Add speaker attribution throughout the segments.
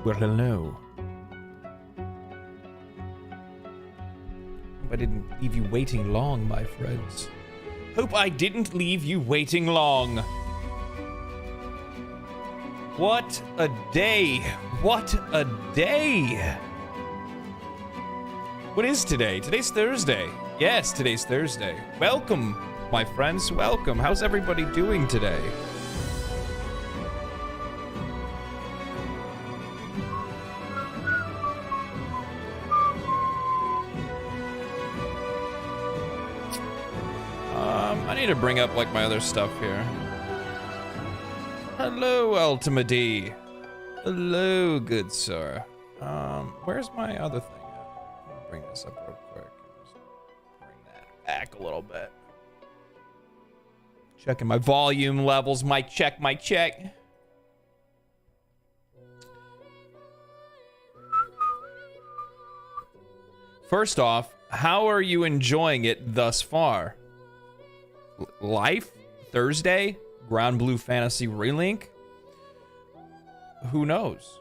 Speaker 1: Well, hello. Hope I didn't leave you waiting long, my friends. Hope I didn't leave you waiting long. What a day. What a day. What is today? Today's Thursday. Yes, today's Thursday. Welcome, my friends. Welcome. How's everybody doing today? I need to bring up like my other stuff here. Hello, Ultima D. Hello, good sir. Where's my other thing at? I'll bring this up real quick. Just bring that back a little bit. Checking my volume levels. Mic check, mic check. First off, how are you enjoying it thus far? Life? Thursday? Granblue Fantasy Relink? Who knows?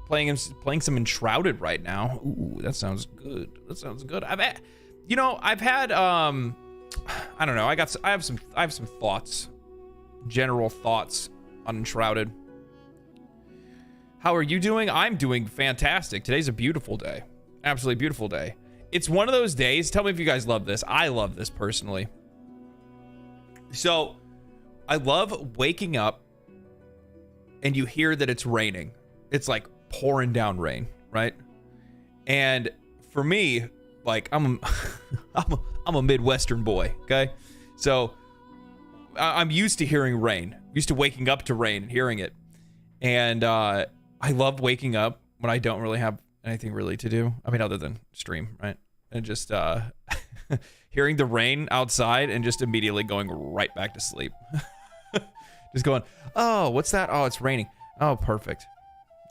Speaker 1: Playing some Enshrouded right now. Ooh, that sounds good. That sounds good. I've had I don't know. I have some thoughts. General thoughts on Enshrouded. How are you doing? I'm doing fantastic. Today's a beautiful day. Absolutely beautiful day. It's one of those days. Tell me if you guys love this. I love this personally. So, I love waking up and you hear that it's raining. It's like pouring down rain, right? And for me, like I'm a Midwestern boy, okay? So, I'm used to hearing rain. Used to waking up to rain and hearing it. And I love waking up when I don't really have anything really to do. I mean, other than stream, right? And just hearing the rain outside and just immediately going right back to sleep. Just going, oh, what's that? Oh, it's raining. Oh, perfect.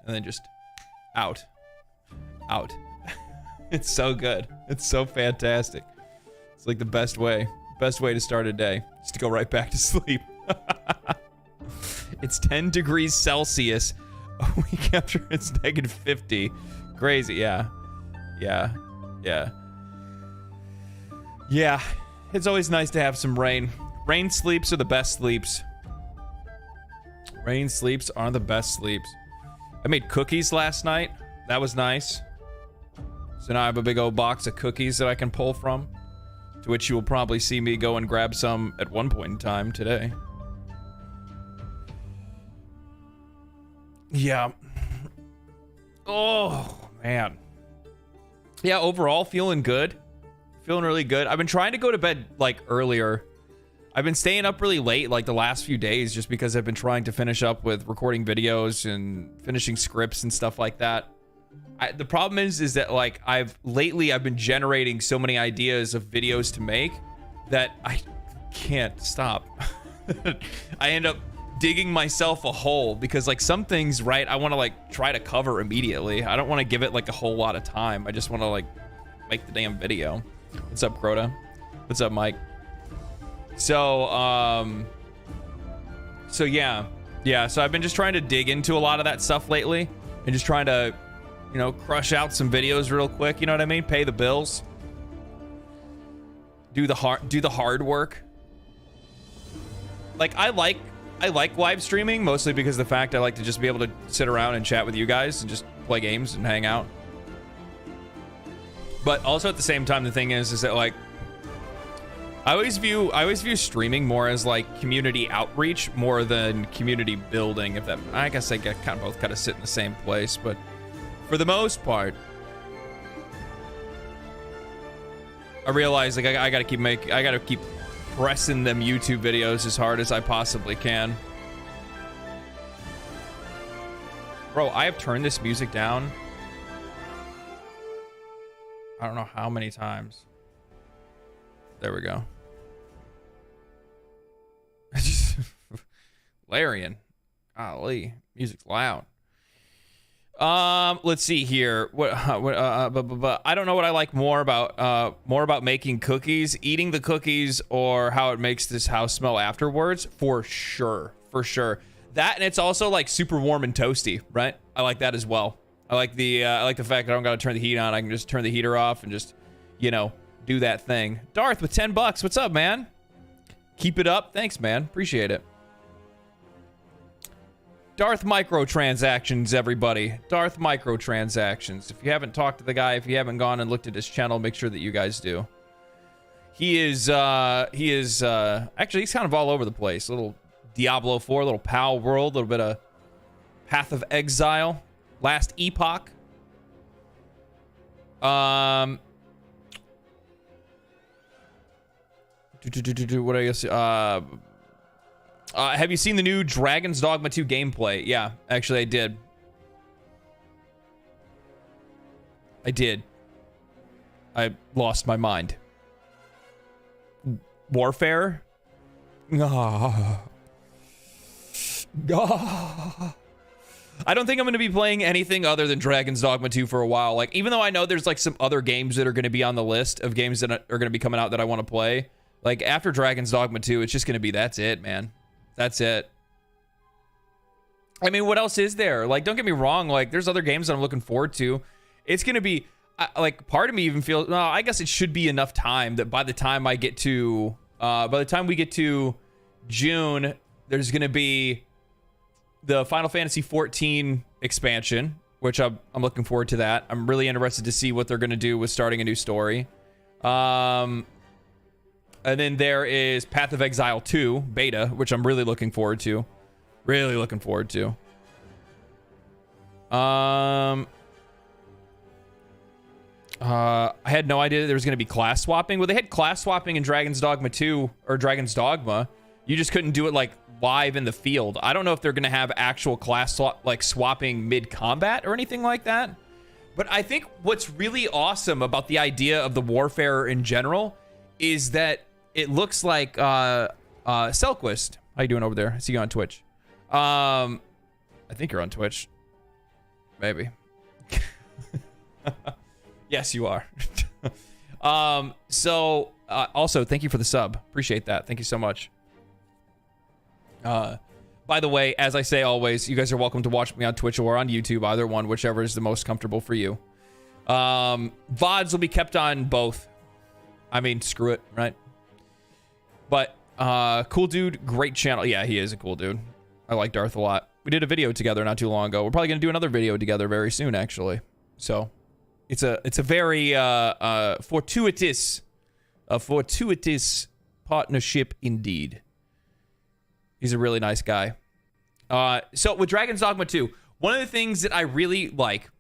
Speaker 1: And then just out. It's so good. It's so fantastic. It's like the best way to start a day, just to go right back to sleep. It's 10 degrees Celsius. A week after it's negative 50. Crazy, yeah. It's always nice to have some rain. Rain sleeps are the best sleeps. Rain sleeps are the best sleeps. I made cookies last night. That was nice. So now I have a big old box of cookies that I can pull from, to which you will probably see me go and grab some at one point in time today. Yeah. Oh, man. Yeah, overall, feeling good. Feeling really good. I've been trying to go to bed, like, earlier. I've been staying up really late, like, the last few days, just because I've been trying to finish up with recording videos and finishing scripts and stuff like that. The problem is that, like, I've been generating so many ideas of videos to make that I can't stop. I end up digging myself a hole because, like, some things, right, I want to, like, try to cover immediately. I don't want to give it, like, a whole lot of time. I just want to, like, make the damn video. What's up, Crota? What's up, Mike? So yeah. So I've been just trying to dig into a lot of that stuff lately and just trying to, you know, crush out some videos real quick. You know what I mean? Pay the bills. Do the hard work. Like, I like live streaming, mostly because of the fact I like to just be able to sit around and chat with you guys and just play games and hang out. But also at the same time, the thing is that, like, I always view streaming more as, like, community outreach more than community building. If that, I guess I get both kind of sit in the same place, but for the most part, I realize, like, I gotta keep pressing them YouTube videos as hard as I possibly can. Bro, I have turned this music down I don't know how many times. There we go. Larian. Golly, music's loud. Let's see here. I don't know what I like more about making cookies, eating the cookies, or how it makes this house smell afterwards. For sure. That, and it's also like super warm and toasty, right? I like that as well. I like the fact that I don't gotta turn the heat on. I can just turn the heater off and just, you know, do that thing. Darth with 10 bucks. What's up, man? Keep it up. Thanks, man. Appreciate it. Darth microtransactions, everybody. Darth microtransactions. If you haven't talked to the guy, if you haven't gone and looked at his channel, make sure that you guys do. He is actually, he's kind of all over the place. A little Diablo 4, a little PAL World, a little bit of Path of Exile, Last Epoch. What I guess? Have you seen the new Dragon's Dogma 2 gameplay? Yeah, actually I did. I lost my mind. Warfare? I don't think I'm going to be playing anything other than Dragon's Dogma 2 for a while. Like, even though I know there's like some other games that are going to be on the list of games that are going to be coming out that I want to play. Like, after Dragon's Dogma 2, it's just going to be, that's it, man. That's it. I mean, what else is there? Like, don't get me wrong. Like, there's other games that I'm looking forward to. It's going to be, like, part of me even feels, well, I guess it should be enough time that by the time I get to, by the time we get to June, there's going to be the Final Fantasy XIV expansion, which I'm looking forward to that. I'm really interested to see what they're going to do with starting a new story. And then there is Path of Exile 2 beta, which I'm really looking forward to. Really looking forward to. I had no idea that there was going to be class swapping. Well, they had class swapping in Dragon's Dogma 2 or Dragon's Dogma. You just couldn't do it like live in the field. I don't know if they're going to have actual class swapping mid-combat or anything like that. But I think what's really awesome about the idea of the Warfare in general is that it looks like Selquist. How you doing over there? I see you on Twitch. I think you're on Twitch. Maybe. Yes, you are. Also, thank you for the sub. Appreciate that. Thank you so much. By the way, as I say always, you guys are welcome to watch me on Twitch or on YouTube, either one, whichever is the most comfortable for you. VODs will be kept on both. I mean, screw it, right? But, cool dude, great channel. Yeah, he is a cool dude. I like Darth a lot. We did a video together not too long ago. We're probably going to do another video together very soon, actually. So, it's a very fortuitous partnership indeed. He's a really nice guy. So with Dragon's Dogma 2, one of the things that I really like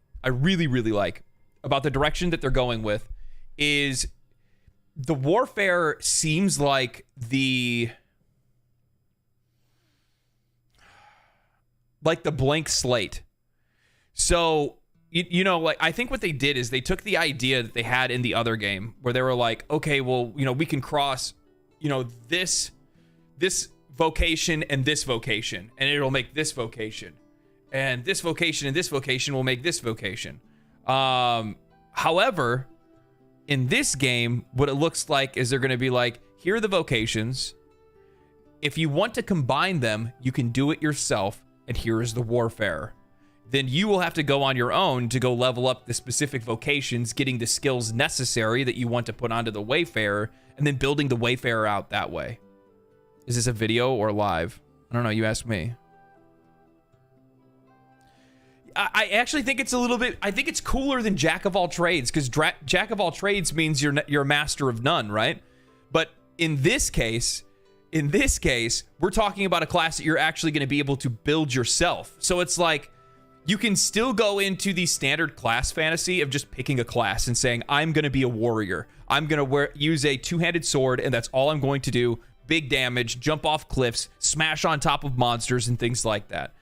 Speaker 1: about the direction that they're going with is the Warfare seems like the blank slate. So, you know, like, I think what they did is they took the idea that they had in the other game where they were like, okay, well, you know, we can cross, you know, this vocation and this vocation, and it'll make this vocation. And this vocation and this vocation will make this vocation. However, in this game, what it looks like is they're going to be like, here are the vocations. If you want to combine them, you can do it yourself, and here is the Warfare. Then you will have to go on your own to go level up the specific vocations, getting the skills necessary that you want to put onto the Wayfarer, and then building the Wayfarer out that way. Is this a video or live? I don't know. You ask me. I actually think it's a little bit... I think it's cooler than Jack of all trades, because Jack of all trades means you're a master of none, right? But in this case, we're talking about a class that you're actually going to be able to build yourself. So it's like, you can still go into the standard class fantasy of just picking a class and saying, I'm going to be a warrior. I'm going to use a two-handed sword, and that's all I'm going to do. Big damage, jump off cliffs, smash on top of monsters, and things like that.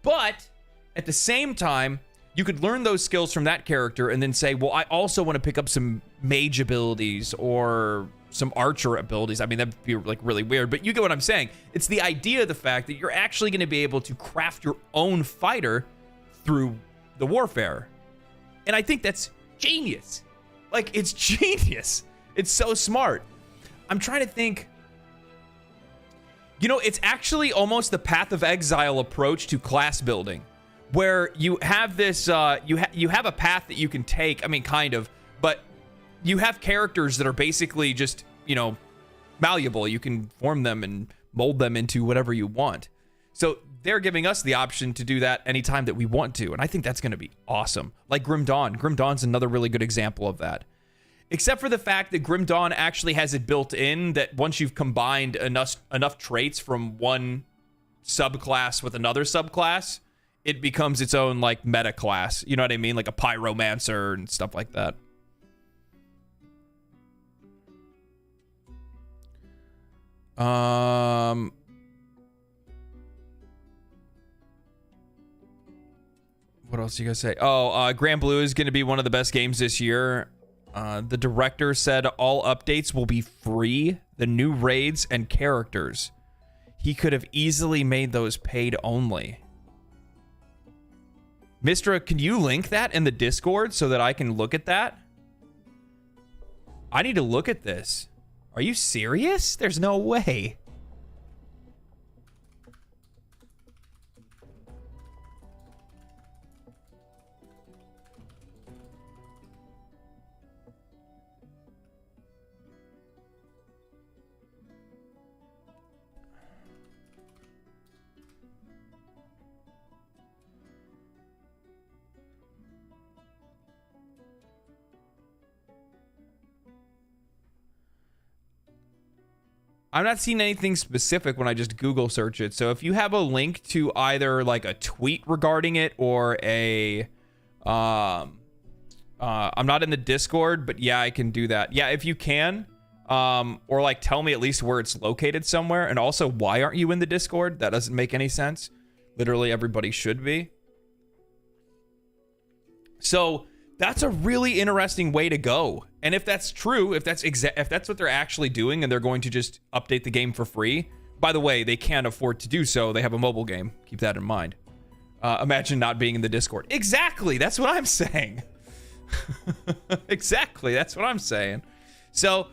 Speaker 1: But at the same time, you could learn those skills from that character and then say, well, I also want to pick up some mage abilities or some archer abilities. I mean, that'd be like really weird, but you get what I'm saying. It's the idea of the fact that you're actually going to be able to craft your own fighter through the Warfare. And I think that's genius. Like, it's genius. It's so smart. I'm trying to think. You know, it's actually almost the Path of Exile approach to class building, where you have this, you have a path that you can take. I mean, kind of, but you have characters that are basically just, you know, malleable. You can form them and mold them into whatever you want. So they're giving us the option to do that anytime that we want to, and I think that's going to be awesome. Like Grim Dawn. Grim Dawn's another really good example of that. Except for the fact that Grim Dawn actually has it built in that once you've combined enough traits from one subclass with another subclass, it becomes its own, like, meta class. You know what I mean? Like a pyromancer and stuff like that. What else do you guys say? Oh, Granblue is going to be one of the best games this year. The director said all updates will be free, the new raids and characters. He could have easily made those paid only. Mistra, can you link that in the Discord so that I can look at that? I need to look at this. Are you serious? There's no way. I'm not seeing anything specific when I just Google search it. So if you have a link to either like a tweet regarding it or a, I'm not in the Discord, but yeah, I can do that. Yeah, if you can, or like tell me at least where it's located somewhere. And also, why aren't you in the Discord? That doesn't make any sense. Literally everybody should be. So that's a really interesting way to go. And if that's true, if that's what they're actually doing and they're going to just update the game for free, by the way, they can't afford to do so. They have a mobile game. Keep that in mind. Imagine not being in the Discord. Exactly. That's what I'm saying. Exactly. That's what I'm saying. So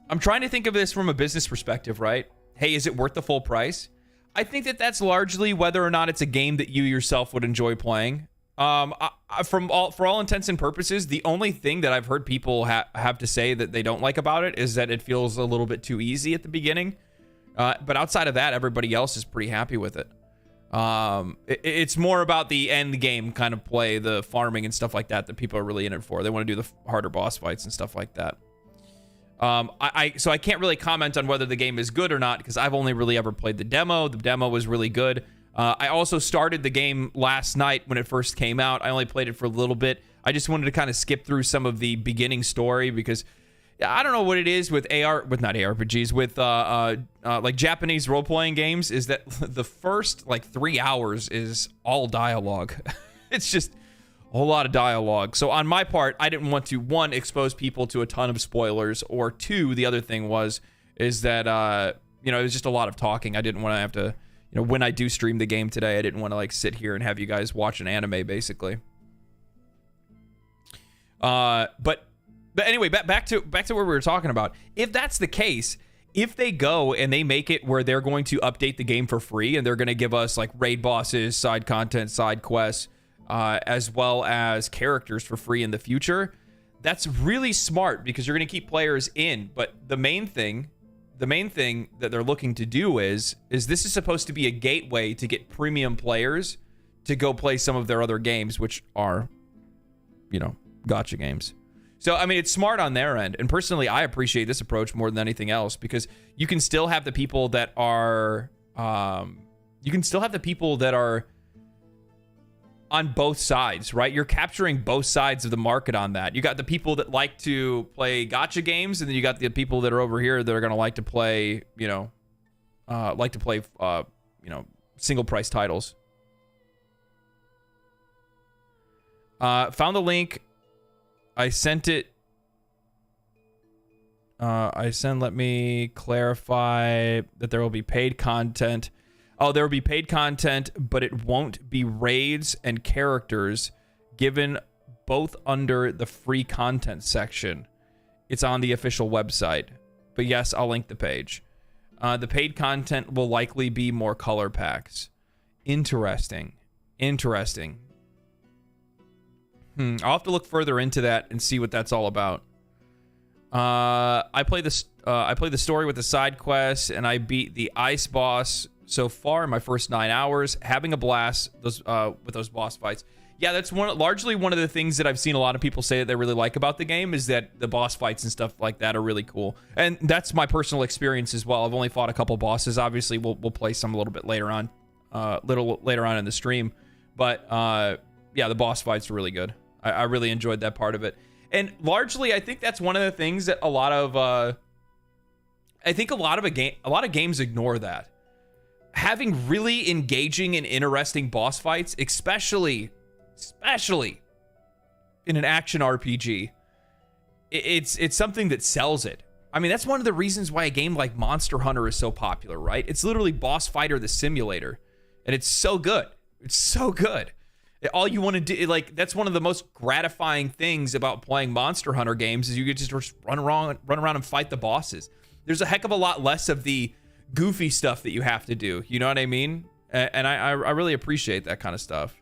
Speaker 1: I'm trying to think of this from a business perspective, right? Hey, is it worth the full price? I think that that's largely whether or not it's a game that you yourself would enjoy playing. For all intents and purposes, the only thing that I've heard people have to say that they don't like about it is that it feels a little bit too easy at the beginning. But outside of that, everybody else is pretty happy with it. It's more about the end game kind of play, the farming and stuff like that people are really in it for. They want to do the harder boss fights and stuff like that. So I can't really comment on whether the game is good or not because I've only really ever played the demo. The demo was really good. I also started the game last night when it first came out. I only played it for a little bit. I just wanted to kind of skip through some of the beginning story because I don't know what it is with not ARPGs, with like Japanese role-playing games, is that the first like 3 hours is all dialogue. It's just a whole lot of dialogue. So on my part, I didn't want to, one, expose people to a ton of spoilers, or two, the other thing is that it was just a lot of talking. I didn't want to have to, when I do stream the game today, I didn't want to like sit here and have you guys watch an anime, basically. But anyway, back to where we were talking about. If that's the case, if they go and they make it where they're going to update the game for free and they're going to give us like raid bosses, side content, side quests, as well as characters for free in the future, that's really smart because you're going to keep players in. But the main thing that they're looking to do is this is supposed to be a gateway to get premium players to go play some of their other games, which are, gacha games. So, I mean, it's smart on their end. And personally, I appreciate this approach more than anything else because you can still have the people that are, on both sides, right? You're capturing both sides of the market on that. You got the people that like to play gacha games, and then you got the people that are over here that are going to like to play, single price titles. Found the link. I sent it. Let me clarify that there will be paid content. Oh, there will be paid content, but it won't be raids and characters given both under the free content section. It's on the official website. But yes, I'll link the page. The paid content will likely be more color packs. Interesting. Interesting. I'll have to look further into that and see what that's all about. I play the story with the side quests, and I beat the ice boss so far in my first 9 hours, having a blast with those boss fights. Yeah, that's largely one of the things that I've seen a lot of people say that they really like about the game, is that the boss fights and stuff like that are really cool. And that's my personal experience as well. I've only fought a couple bosses. Obviously, we'll play some a little bit later on, in the stream. But yeah, the boss fights are really good. I really enjoyed that part of it. And largely, I think that's one of the things that a lot of games ignore that. Having really engaging and interesting boss fights, especially in an action RPG, it's something that sells it. I mean, that's one of the reasons why a game like Monster Hunter is so popular, right? It's literally Boss Fighter the Simulator, and it's so good. It's so good. All you want to do, like, that's one of the most gratifying things about playing Monster Hunter games, is you get to just run around and fight the bosses. There's a heck of a lot less of the goofy stuff that you have to do. You know what I mean? And I really appreciate that kind of stuff.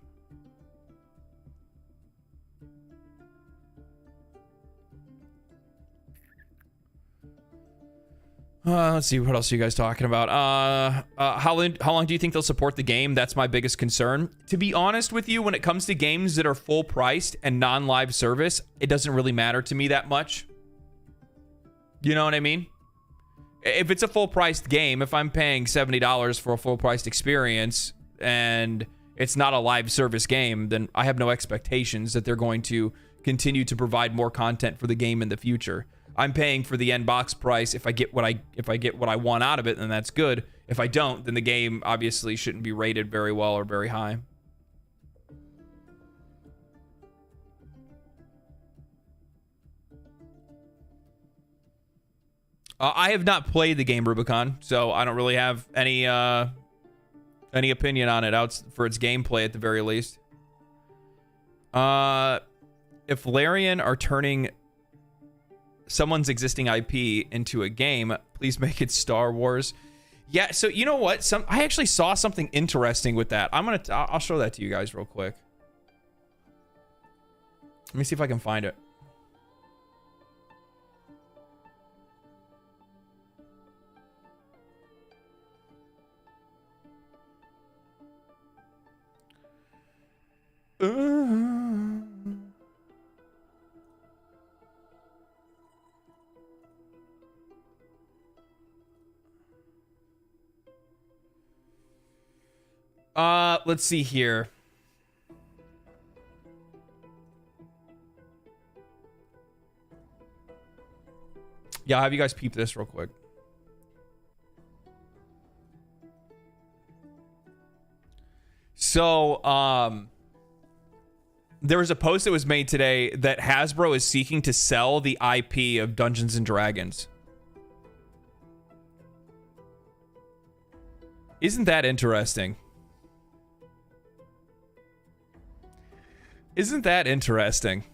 Speaker 1: Let's see, what else are you guys talking about? How long do you think they'll support the game? That's my biggest concern. To be honest with you, when it comes to games that are full priced and non-live service, it doesn't really matter to me that much. You know what I mean? If it's a full priced game, if I'm paying $70 for a full priced experience and it's not a live service game, then I have no expectations that they're going to continue to provide more content for the game in the future. I'm paying for the end box price. If I get what I want out of it, then that's good. If I don't, then the game obviously shouldn't be rated very well or very high. I have not played the game Rubicon, so I don't really have any opinion on it out for its gameplay at the very least. If Larian are turning someone's existing IP into a game, please make it Star Wars. Yeah, so you know what? I actually saw something interesting with that. I'll show that to you guys real quick. Let me see if I can find it. Let's see here. Yeah, I'll have you guys peep this real quick. So, there was a post that was made today that Hasbro is seeking to sell the IP of Dungeons and Dragons. Isn't that interesting? Isn't that interesting?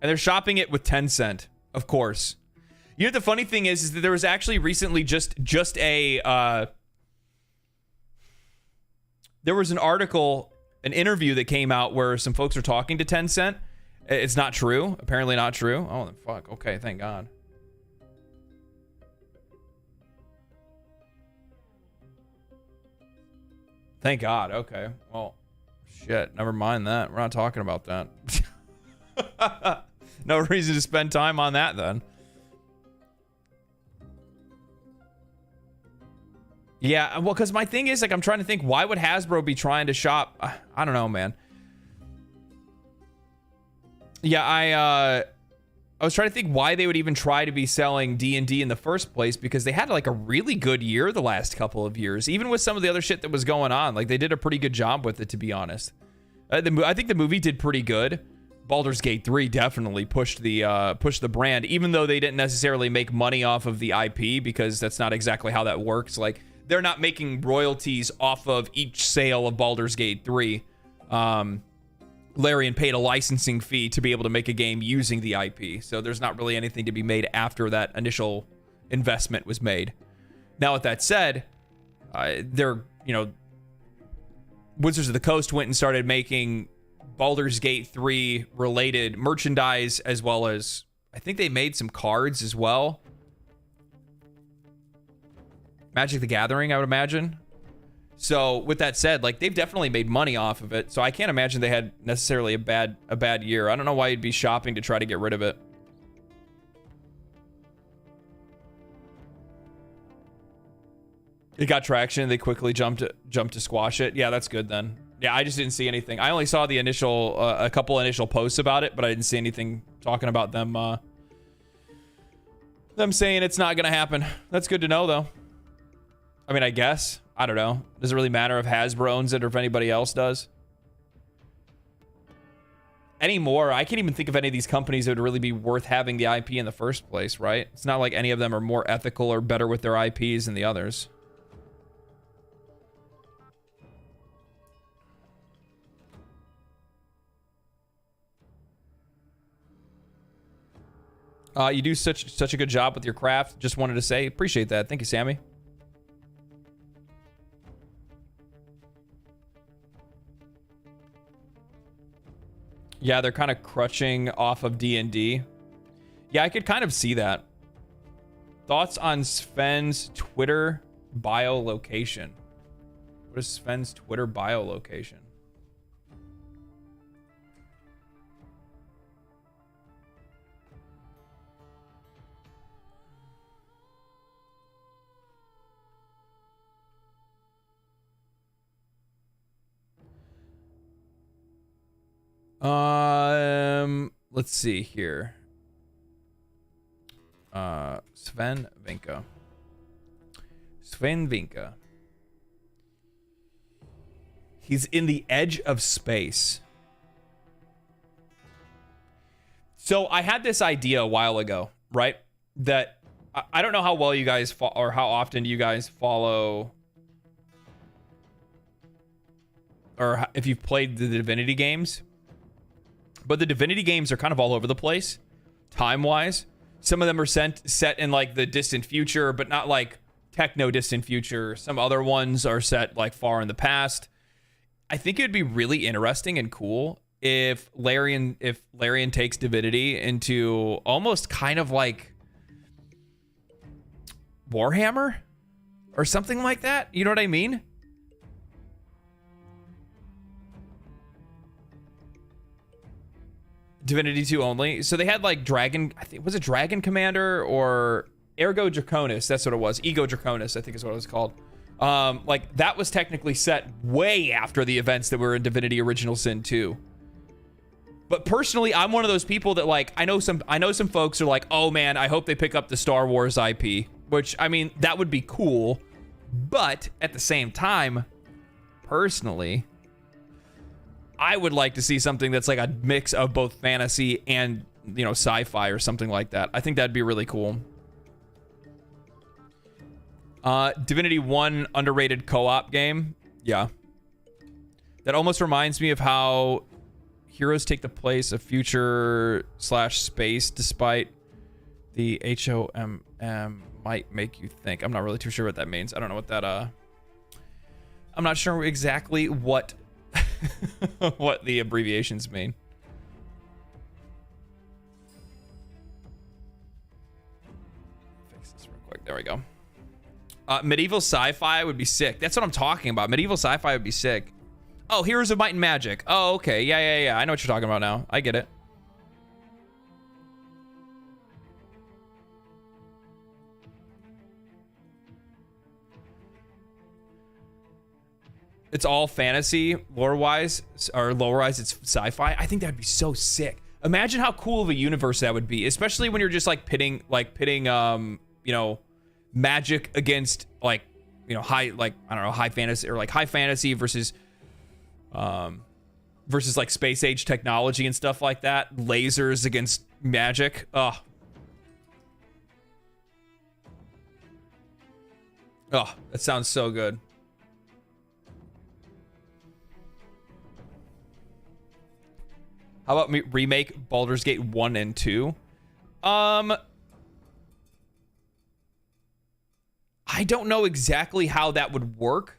Speaker 1: And they're shopping it with Tencent, of course. You know, the funny thing is that there was actually recently just a there was an article, an interview that came out where some folks are talking to Tencent. It's not true. Apparently not true. Oh, then fuck. Okay, thank God. Thank God. Okay. Well, shit. Never mind that. We're not talking about that. No reason to spend time on that then. Yeah, well, because my thing is, like, I'm trying to think, why would Hasbro be trying to shop? I don't know, man. Yeah, I was trying to think why they would even try to be selling D&D in the first place, because they had like a really good year the last couple of years, even with some of the other shit that was going on. Like, they did a pretty good job with it, to be honest. I think the movie did pretty good. Baldur's Gate 3 definitely pushed the brand, even though they didn't necessarily make money off of the IP, because that's not exactly how that works. Like, they're not making royalties off of each sale of Baldur's Gate 3. Larian paid a licensing fee to be able to make a game using the IP. So there's not really anything to be made after that initial investment was made. Now, with that said, Wizards of the Coast went and started making Baldur's Gate 3 related merchandise, as well as I think they made some cards as well. Magic the Gathering, I would imagine. So with that said, like, they've definitely made money off of it. So I can't imagine they had necessarily a bad year. I don't know why you'd be shopping to try to get rid of it. It got traction. They quickly jumped to squash it. Yeah, that's good then. Yeah, I just didn't see anything. I only saw the initial, a couple initial posts about it, but I didn't see anything talking about them saying it's not gonna happen. That's good to know, though. I mean, I guess. I don't know. Does it really matter if Hasbro owns it or if anybody else does? Anymore, I can't even think of any of these companies that would really be worth having the IP in the first place, right? It's not like any of them are more ethical or better with their IPs than the others. You do such a good job with your craft. Just wanted to say, appreciate that. Thank you, Sammy. Yeah, they're kind of crutching off of D&D. Yeah, I could kind of see that. Thoughts on Sven's Twitter bio location? What is Sven's Twitter bio location? Let's see here. Sven Vinka. Sven Vinka. He's in the edge of space. So I had this idea a while ago, right? That I don't know how well you guys or how often you guys follow, or if you've played the Divinity games. But the Divinity games are kind of all over the place, time-wise. Some of them are set in, like, the distant future, but not, like, techno-distant future. Some other ones are set, like, far in the past. I think it would be really interesting and cool if Larian takes Divinity into almost kind of like Warhammer or something like that. You know what I mean? Divinity 2 only. So they had like Dragon, I think, was it Dragon Commander or Ergo Draconis? That's what it was. Ego Draconis, I think is what it was called. Like that was technically set way after the events that were in Divinity Original Sin 2. But personally, I'm one of those people that, like, I know some folks are like, oh man, I hope they pick up the Star Wars IP, which, I mean, that would be cool. But at the same time, personally, I would like to see something that's like a mix of both fantasy and, you know, sci-fi or something like that. I think that'd be really cool. Divinity 1 underrated co-op game. Yeah. That almost reminds me of how heroes take the place of future / space, despite the HOMM might make you think. I'm not really too sure what that means. I don't know what that, I'm not sure exactly what what the abbreviations mean. Fix this real quick. There we go. Medieval sci-fi would be sick. That's what I'm talking about. Medieval sci-fi would be sick. Oh, Heroes of Might and Magic. Oh, okay. Yeah. I know what you're talking about now. I get it. It's all fantasy, lore-wise, or lore-wise, it's sci-fi. I think that'd be so sick. Imagine how cool of a universe that would be, especially when you're just like pitting, you know, magic against, like, you know, high fantasy, or like high fantasy versus like space age technology and stuff like that. Lasers against magic. Oh, that sounds so good. How about me remake Baldur's Gate 1 and 2? I don't know exactly how that would work,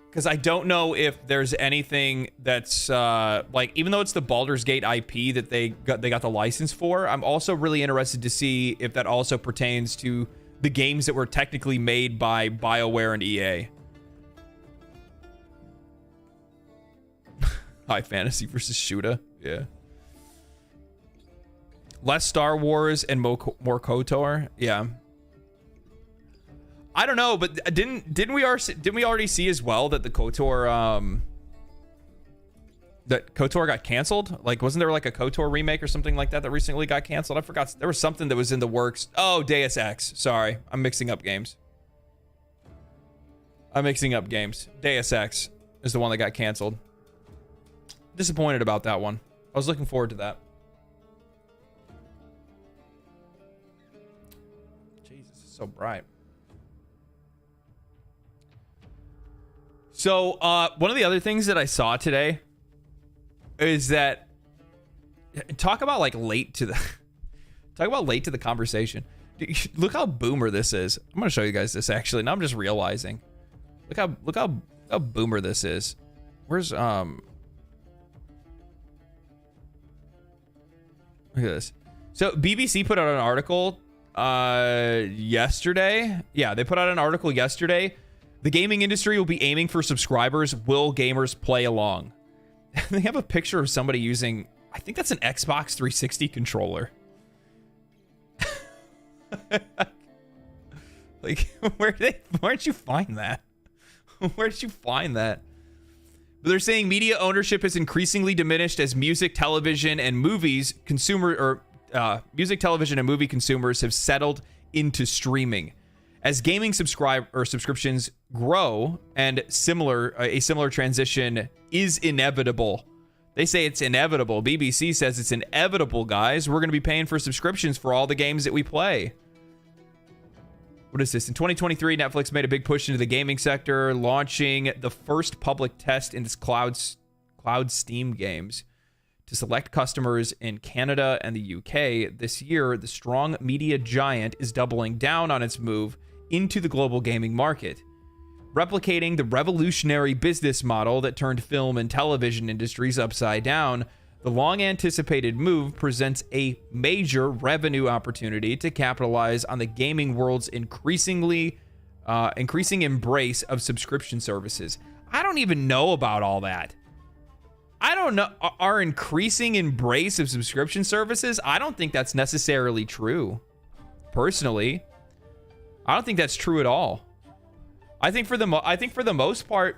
Speaker 1: because I don't know if there's anything that's like, even though it's the Baldur's Gate IP that they got the license for, I'm also really interested to see if that also pertains to the games that were technically made by BioWare and EA. High Fantasy versus Shooter, yeah. Less Star Wars and more KOTOR, yeah. I don't know, but didn't we already see as well that the KOTOR got canceled? Like, wasn't there like a KOTOR remake or something like that that recently got canceled? I forgot. There was something that was in the works. Oh, Deus Ex. Sorry, I'm mixing up games. Deus Ex is the one that got canceled. Disappointed about that one. I was looking forward to that. Jesus, it's so bright. So, one of the other things that I saw today is that, talk about late to the conversation. Look how boomer this is. I'm gonna show you guys this actually. Now I'm just realizing. Look how boomer this is. Where's Look at this. So BBC put out an article yesterday. Yeah, they put out an article yesterday. The gaming industry will be aiming for subscribers. Will gamers play along? They have a picture of somebody using, I think that's an Xbox 360 controller. Like, where'd you find that? Where'd you find that? But they're saying media ownership is increasingly diminished as music, television, and movies music, television, and movie consumers have settled into streaming. As gaming subscriptions grow and a similar transition is inevitable. They say it's inevitable. BBC says it's inevitable, guys. We're going to be paying for subscriptions for all the games that we play. What is this? In 2023, Netflix made a big push into the gaming sector, launching the first public test in its cloud Steam games to select customers in Canada and the UK. This year, the strong media giant is doubling down on its move into the global gaming market. Replicating the revolutionary business model that turned film and television industries upside down, the long-anticipated move presents a major revenue opportunity to capitalize on the gaming world's increasing embrace of subscription services. I don't even know about all that. I don't know. Our increasing embrace of subscription services? I don't think that's necessarily true. Personally, I don't think that's true at all. I think for the most part,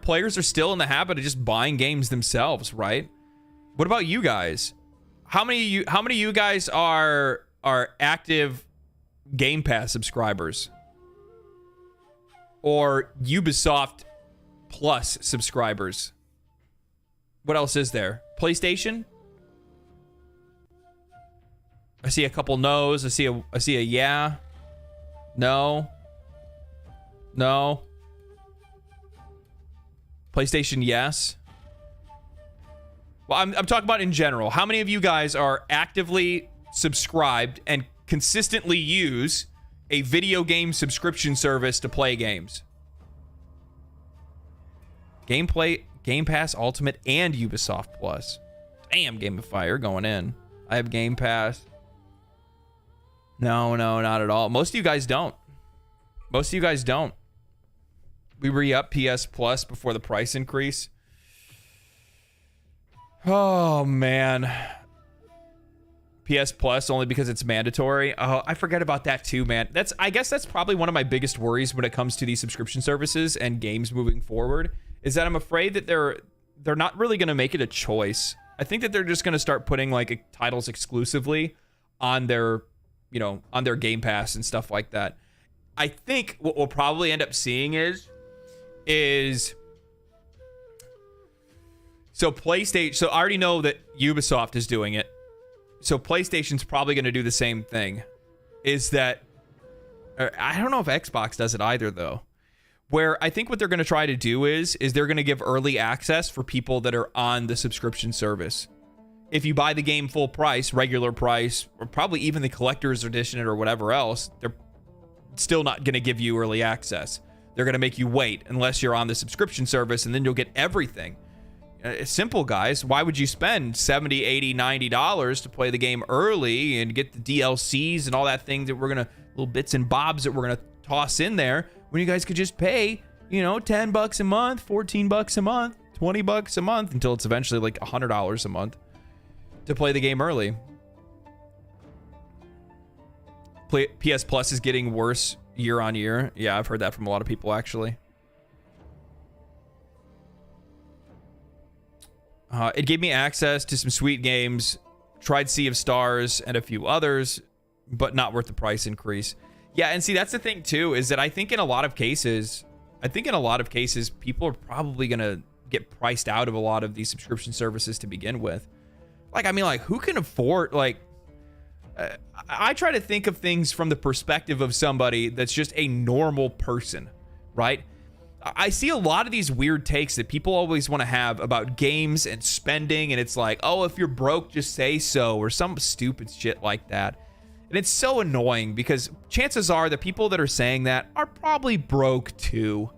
Speaker 1: players are still in the habit of just buying games themselves, right? What about you guys? How many of you guys are active Game Pass subscribers? Or Ubisoft Plus subscribers? What else is there? PlayStation? I see a couple no's. I see a yeah. No. No. PlayStation, yes. Well, I'm talking about in general. How many of you guys are actively subscribed and consistently use a video game subscription service to play games? Game Pass Ultimate and Ubisoft Plus. Damn, Game of Fire going in. I have Game Pass. No, not at all. Most of you guys don't. We re-up PS Plus before the price increase. Oh, man. PS Plus only because it's mandatory. Oh, I forget about that too, man. I guess that's probably one of my biggest worries when it comes to these subscription services and games moving forward, is that I'm afraid that they're not really going to make it a choice. I think that they're just going to start putting titles exclusively on their Game Pass and stuff like that. I think what we'll probably end up seeing is so PlayStation. So I already know that Ubisoft is doing it. So PlayStation's probably going to do the same thing. Is that I don't know if Xbox does it either though. Where I think what they're going to try to do is they're going to give early access for people that are on the subscription service. If you buy the game full price, regular price, or probably even the collector's edition or whatever else, they're still not going to give you early access. They're going to make you wait unless you're on the subscription service, and then you'll get everything. It's simple, guys. Why would you spend $70, $80, $90 to play the game early and get the DLCs and all that thing that we're going to, little bits and bobs that we're going to toss in there, when you guys could just pay, you know, $10 a month, $14 a month, $20 a month, until it's eventually like $100 a month to play the game early. PS Plus is getting worse year on year. Yeah, I've heard that from a lot of people, actually. It gave me access to some sweet games, tried Sea of Stars and a few others, but not worth the price increase. Yeah, and see, that's the thing too, is that I think in a lot of cases, people are probably gonna get priced out of a lot of these subscription services to begin with. Like, I mean, like, who can afford, like, I try to think of things from the perspective of somebody that's just a normal person, right? I see a lot of these weird takes that people always want to have about games and spending, and it's like, oh, if you're broke, just say so, or some stupid shit like that. And it's so annoying because chances are the people that are saying that are probably broke too.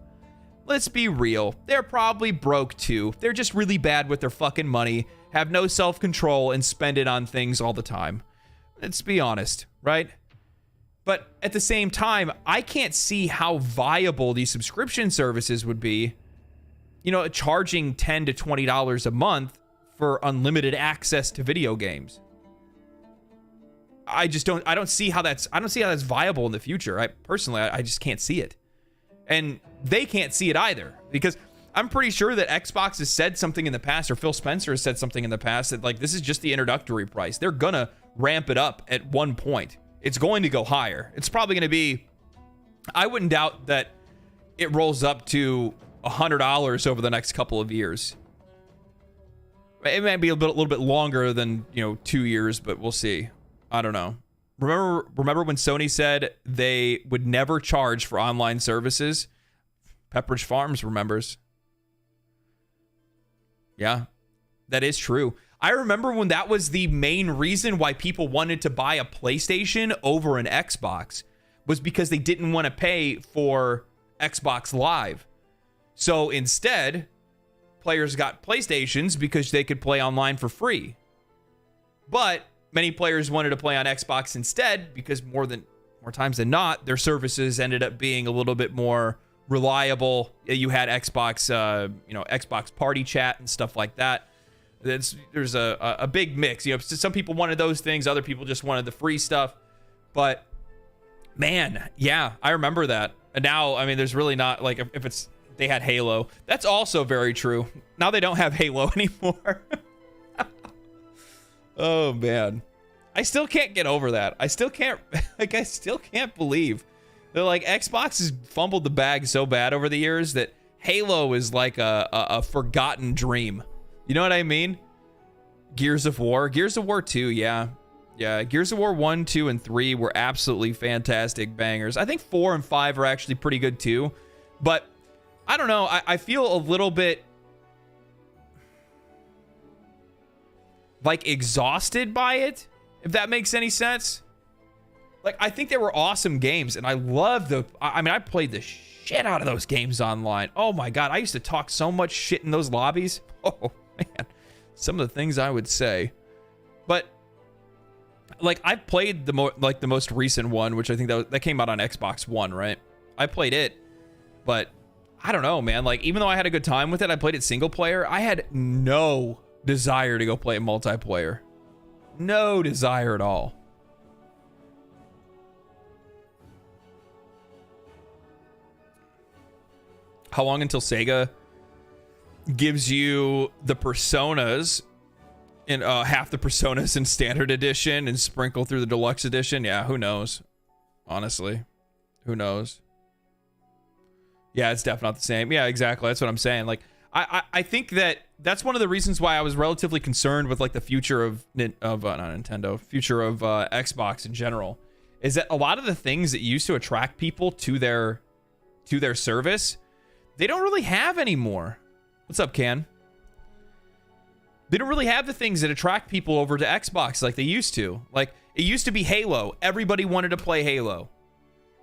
Speaker 1: Let's be real. They're probably broke too. They're just really bad with their fucking money, have no self-control, and spend it on things all the time. Let's be honest, right? But at the same time, I can't see how viable these subscription services would be. You know, charging $10 to $20 a month for unlimited access to video games. I don't see how that's viable in the future. I just can't see it. And they can't see it either, because I'm pretty sure that Xbox has said something in the past, or Phil Spencer has said something in the past, that like, this is just the introductory price. They're gonna ramp it up at one point. It's going to go higher. It's probably gonna be, I wouldn't doubt that it rolls up to $100 over the next couple of years. It might be a little bit longer than, 2 years, but we'll see. I don't know. Remember when Sony said they would never charge for online services? Pepperidge Farms remembers. Yeah, that is true. I remember when that was the main reason why people wanted to buy a PlayStation over an Xbox, was because they didn't want to pay for Xbox Live. So instead, players got PlayStations because they could play online for free. But many players wanted to play on Xbox instead because more times than not, their services ended up being a little bit more reliable. You had Xbox, Xbox Party Chat and stuff like that. There's a big mix. Some people wanted those things, other people just wanted the free stuff. But man, yeah, I remember that. And now, I mean, there's really not, like, if they had Halo. That's also very true. Now they don't have Halo anymore. Oh man, I still can't get over that. I still can't believe they're like, Xbox has fumbled the bag so bad over the years that Halo is like a forgotten dream. You know what I mean? Gears of War 2, yeah. Gears of War 1, 2, and 3 were absolutely fantastic bangers. I think 4 and 5 are actually pretty good too, but I don't know. I feel a little bit like exhausted by it, if that makes any sense. Like, I think they were awesome games, and I love I played the shit out of those games online. Oh my god, I used to talk so much shit in those lobbies. Oh man, some of the things I would say. But like, I played the most recent one, which I think that came out on Xbox One, right? I played it, but I don't know, man. Like, even though I had a good time with it, I played it single player. I had no desire to go play multiplayer. No desire at all. How long until Sega gives you the personas in half the personas in standard edition and sprinkle through the deluxe edition? Yeah, who knows? Honestly, who knows? Yeah, it's definitely not the same. Yeah, exactly. That's what I'm saying. Like, I think that's one of the reasons why I was relatively concerned with, like, the future of future of Xbox in general, is that a lot of the things that used to attract people to their service they don't really have anymore. What's up, Can? They don't really have the things that attract people over to Xbox like they used to. Like, it used to be Halo. Everybody wanted to play Halo.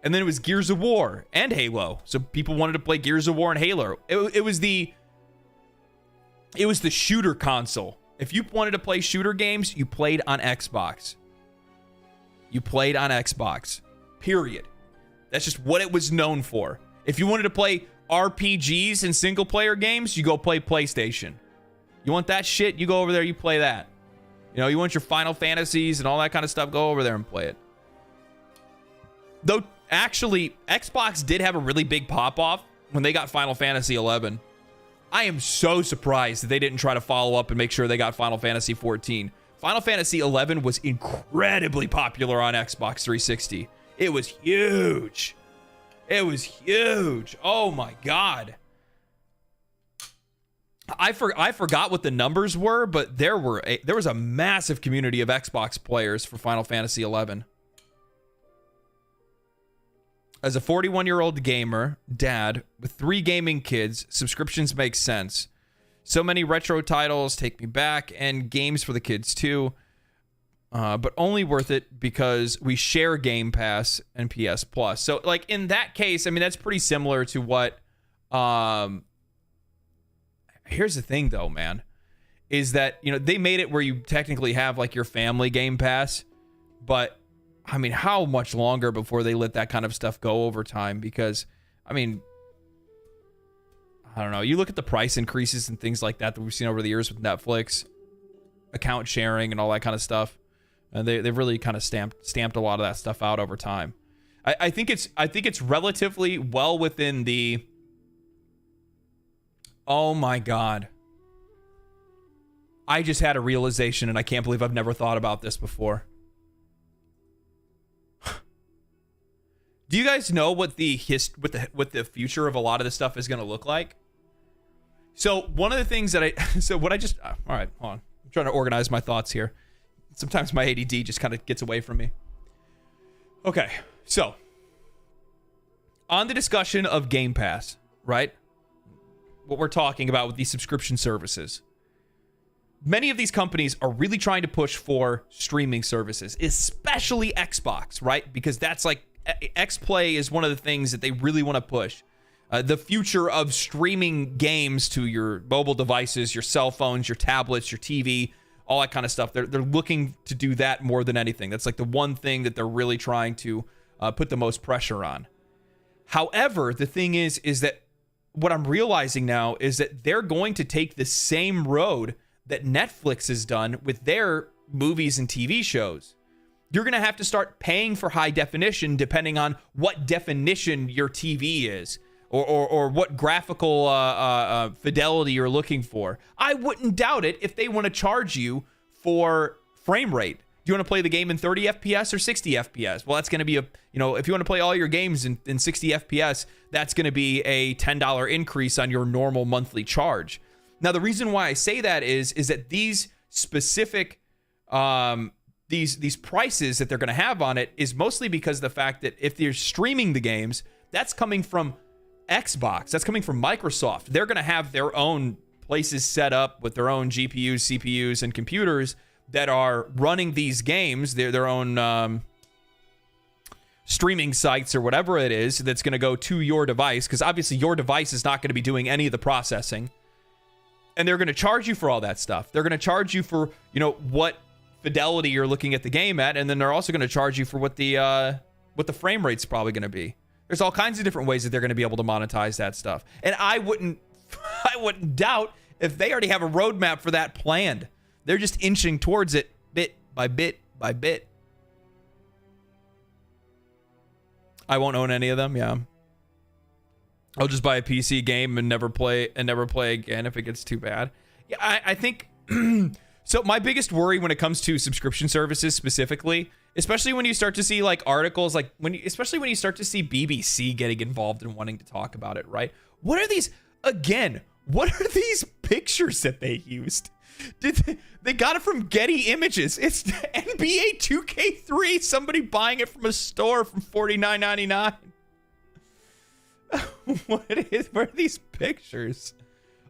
Speaker 1: And then it was Gears of War and Halo. So people wanted to play Gears of War and Halo. It was the shooter console. If you wanted to play shooter games, you played on Xbox. You played on Xbox. Period. That's just what it was known for. If you wanted to play RPGs and single player games, you go play PlayStation. You want that shit, you go over there, you play that. You know, you want your Final Fantasies and all that kind of stuff, go over there and play it. Though, actually, Xbox did have a really big pop-off when they got Final Fantasy XI. I am so surprised that they didn't try to follow up and make sure they got Final Fantasy XIV. Final Fantasy XI was incredibly popular on Xbox 360. It was huge. It was huge. Oh my God. I forgot what the numbers were, but there was a massive community of Xbox players for Final Fantasy XI. As a 41-year-old gamer, dad, with 3 gaming kids, subscriptions make sense. So many retro titles take me back, and games for the kids too. But only worth it because we share Game Pass and PS Plus. So, like, in that case, I mean, that's pretty similar to what... Here's the thing, though, man. Is that, you know, they made it where you technically have, like, your family Game Pass. But... I mean, how much longer before they let that kind of stuff go over time? Because, I mean, I don't know. You look at the price increases and things like that we've seen over the years with Netflix, account sharing and all that kind of stuff. And they've really kind of stamped a lot of that stuff out over time. I think it's relatively well within the... Oh my God. I just had a realization and I can't believe I've never thought about this before. Do you guys know what the future of a lot of this stuff is going to look like? So one of the things that all right, hold on. I'm trying to organize my thoughts here. Sometimes my ADD just kind of gets away from me. Okay, so on the discussion of Game Pass, right? What we're talking about with these subscription services. Many of these companies are really trying to push for streaming services, especially Xbox, right? Because that's like Xplay is one of the things that they really want to push. The future of streaming games to your mobile devices, your cell phones, your tablets, your TV, all that kind of stuff. They're looking to do that more than anything. That's like the one thing that they're really trying to put the most pressure on. However, the thing is that what I'm realizing now is that they're going to take the same road that Netflix has done with their movies and TV shows. You're going to have to start paying for high definition depending on what definition your TV is or what graphical fidelity you're looking for. I wouldn't doubt it if they want to charge you for frame rate. Do you want to play the game in 30 FPS or 60 FPS? Well, that's going to be if you want to play all your games in 60 FPS, that's going to be a $10 increase on your normal monthly charge. Now, the reason why I say that is that these specific these prices that they're going to have on it is mostly because of the fact that if they're streaming the games, that's coming from Xbox. That's coming from Microsoft. They're going to have their own places set up with their own GPUs, CPUs, and computers that are running these games. They're their own streaming sites or whatever it is that's going to go to your device, because obviously your device is not going to be doing any of the processing. And they're going to charge you for all that stuff. They're going to charge you for, what fidelity you're looking at the game at, and then they're also going to charge you for what the frame rate's probably going to be. There's all kinds of different ways that they're going to be able to monetize that stuff. And I wouldn't doubt if they already have a roadmap for that planned. They're just inching towards it bit by bit by bit. I won't own any of them, yeah. I'll just buy a PC game and never play again if it gets too bad. Yeah, I think so. My biggest worry when it comes to subscription services specifically, especially when you start to see like articles, like especially when you start to see BBC getting involved and wanting to talk about it, right? What are these pictures that they used? They got it from Getty Images. It's NBA 2K3. Somebody buying it from a store from $49.99. Where are these pictures?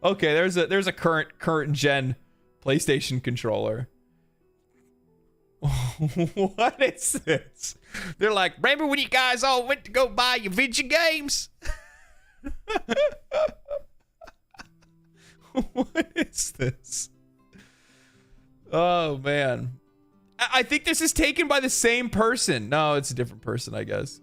Speaker 1: Okay, there's a current gen PlayStation controller. What is this? They're like, remember when you guys all went to go buy your video games? What is this? Oh man, I think this is taken by the same person. No, it's a different person, I guess.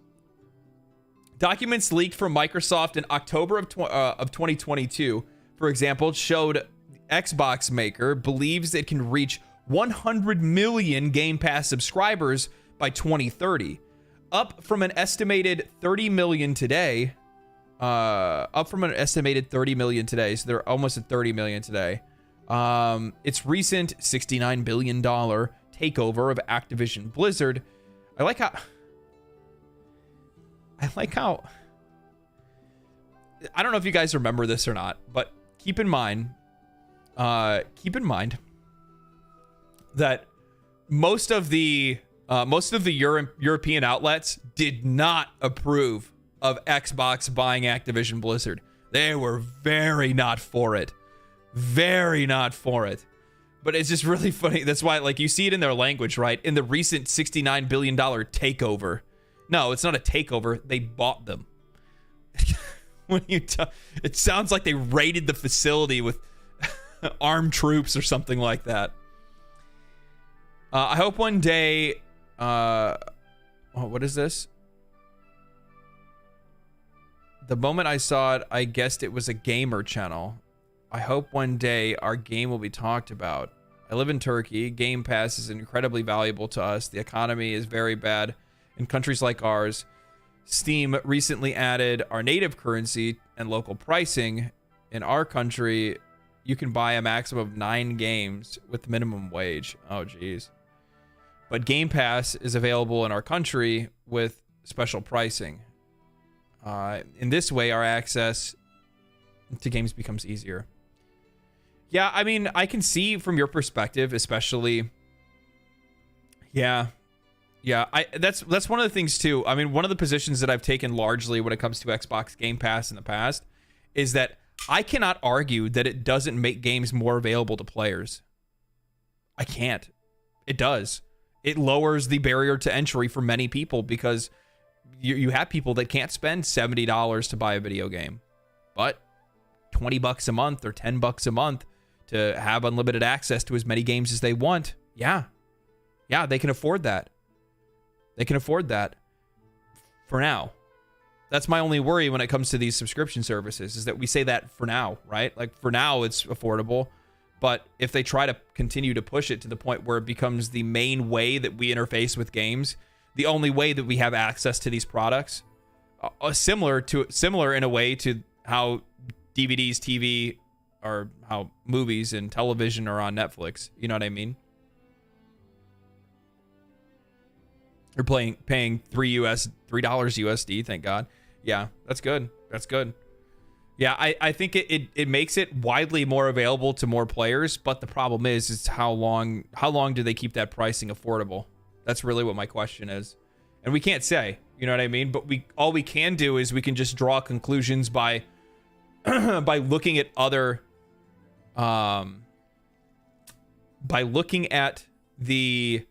Speaker 1: Documents leaked from Microsoft in October of 2022, for example, showed Xbox maker believes it can reach 100 million Game Pass subscribers by 2030, up from an estimated 30 million today. So they're almost at 30 million today. Its recent $69 billion takeover of Activision Blizzard. I like how I don't know if you guys remember this or not, but keep in mind that most of the European outlets did not approve of Xbox buying Activision Blizzard. They were very not for it. Very not for it. But it's just really funny. That's why, like, you see it in their language, right? In the recent $69 billion takeover. No, it's not a takeover. They bought them. It sounds like they raided the facility with armed troops or something like that. I hope one day... what is this? The moment I saw it, I guessed it was a gamer channel. I hope one day our game will be talked about. I live in Turkey. Game Pass is incredibly valuable to us. The economy is very bad in countries like ours. Steam recently added our native currency and local pricing. In our country, you can buy a maximum of 9 games with minimum wage. Oh, geez. But Game Pass is available in our country with special pricing. In this way, our access to games becomes easier. Yeah, I mean, I can see from your perspective, especially. Yeah, that's one of the things too. I mean, one of the positions that I've taken largely when it comes to Xbox Game Pass in the past is that I cannot argue that it doesn't make games more available to players. I can't. It does. It lowers the barrier to entry for many people because you have people that can't spend $70 to buy a video game, but $20 a month or $10 a month to have unlimited access to as many games as they want. Yeah, they can afford that. They can afford that for now. That's my only worry when it comes to these subscription services, is that we say that for now, right? Like, for now, it's affordable. But if they try to continue to push it to the point where it becomes the main way that we interface with games, the only way that we have access to these products, similar in a way to how DVDs, TV, or how movies and television are on Netflix. You know what I mean? You're paying $3 USD, thank God. Yeah, that's good. That's good. Yeah, I think it makes it widely more available to more players, but the problem is how long do they keep that pricing affordable? That's really what my question is. And we can't say, you know what I mean? But all we can do is we can just draw conclusions by by looking at other by looking at the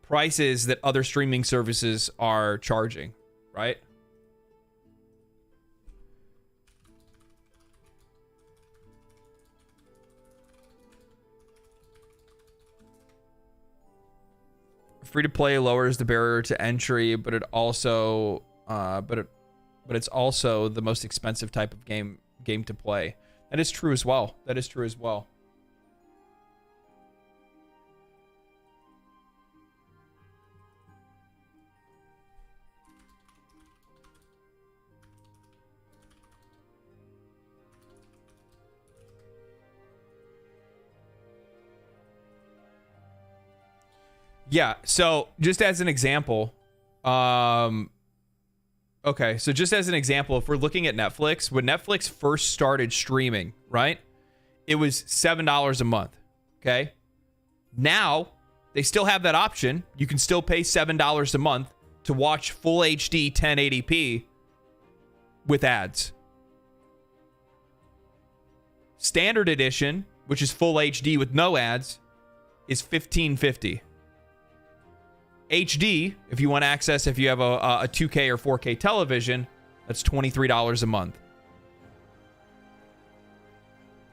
Speaker 1: prices that other streaming services are charging, right? Free to play lowers the barrier to entry, but it also but it's also the most expensive type of game to play. That is true as well. That is true as well. Yeah, so just as an example, okay, so just as an example, if we're looking at Netflix, when Netflix first started streaming, right, it was $7 a month, okay? Now, they still have that option. You can still pay $7 a month to watch full HD 1080p with ads. Standard edition, which is full HD with no ads, is $15.50. HD, if you want access, if you have a 2K or 4K television, that's $23 a month.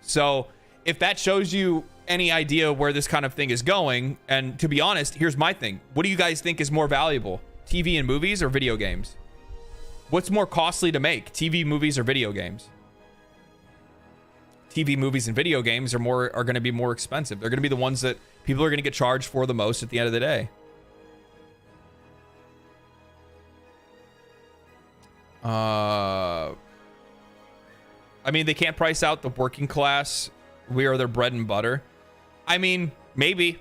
Speaker 1: So if that shows you any idea where this kind of thing is going, and to be honest, here's my thing. What do you guys think is more valuable? TV and movies or video games? What's more costly to make? TV, movies, or video games? TV, movies, and video games are going to be more expensive. They're going to be the ones that people are going to get charged for the most at the end of the day. I mean, they can't price out the working class. We are their bread and butter. I mean, maybe.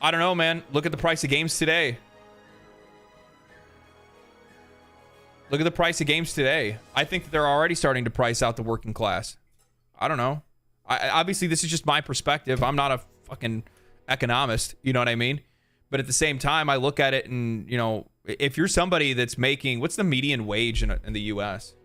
Speaker 1: I don't know, man. Look at the price of games today. Look at the price of games today. I think that they're already starting to price out the working class. I don't know. Obviously, this is just my perspective. I'm not a fucking economist. You know what I mean? But at the same time, I look at it and, you know, if you're somebody that's making... What's the median wage in the U.S.?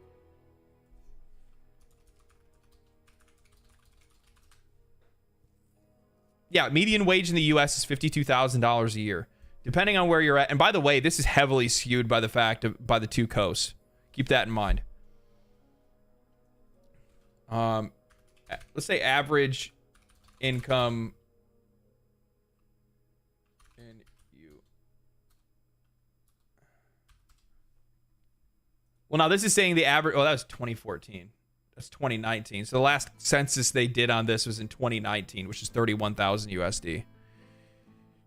Speaker 1: Yeah, median wage in the U.S. is $52,000 a year, depending on where you're at. And by the way, this is heavily skewed by the fact of by the two coasts. Keep that in mind. Let's say average income in you. Well, now this is saying the average. Oh, that was 2014. That's 2019. So the last census they did on this was in 2019, which is 31,000 USD.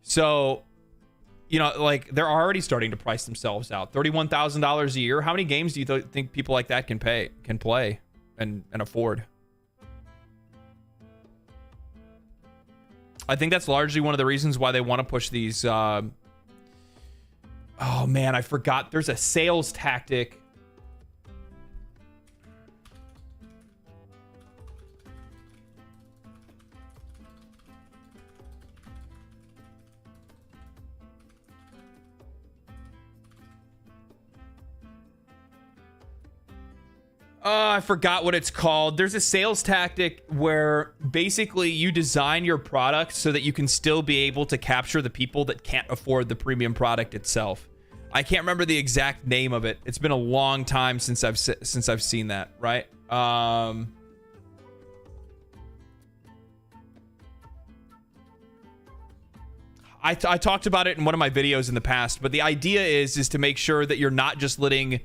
Speaker 1: So, you know, like they're already starting to price themselves out. $31,000 a year. How many games do you think people like that can play, and afford? I think that's largely one of the reasons why they want to push these. Oh man, I forgot. There's a sales tactic. I forgot what it's called. There's a sales tactic where basically you design your product so that you can still be able to capture the people that can't afford the premium product itself. I can't remember the exact name of it. It's been a long time since I've seen that, right? I talked about it in one of my videos in the past, but the idea is to make sure that you're not just letting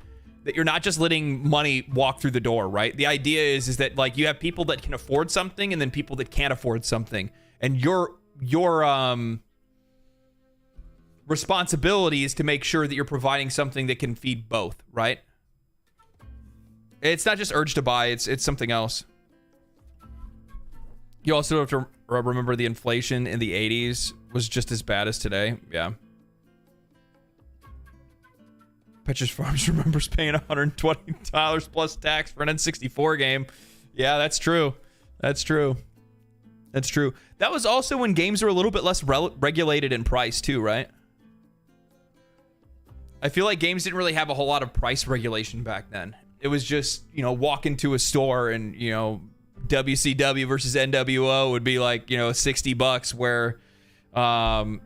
Speaker 1: money walk through the door, right? The idea is that like you have people that can afford something and then people that can't afford something, and your responsibility is to make sure that you're providing something that can feed both, right? It's not just urge to buy, it's something else. You also have to remember the inflation in the 80s was just as bad as today. Yeah. Petrus Farms remembers paying $120 plus tax for an N64 game. Yeah, that's true. That's true. That's true. That was also when games were a little bit less regulated in price too, right? I feel like games didn't really have a whole lot of price regulation back then. It was just, you know, walk into a store and, you know, WCW versus NWO would be like, you know, $60, where,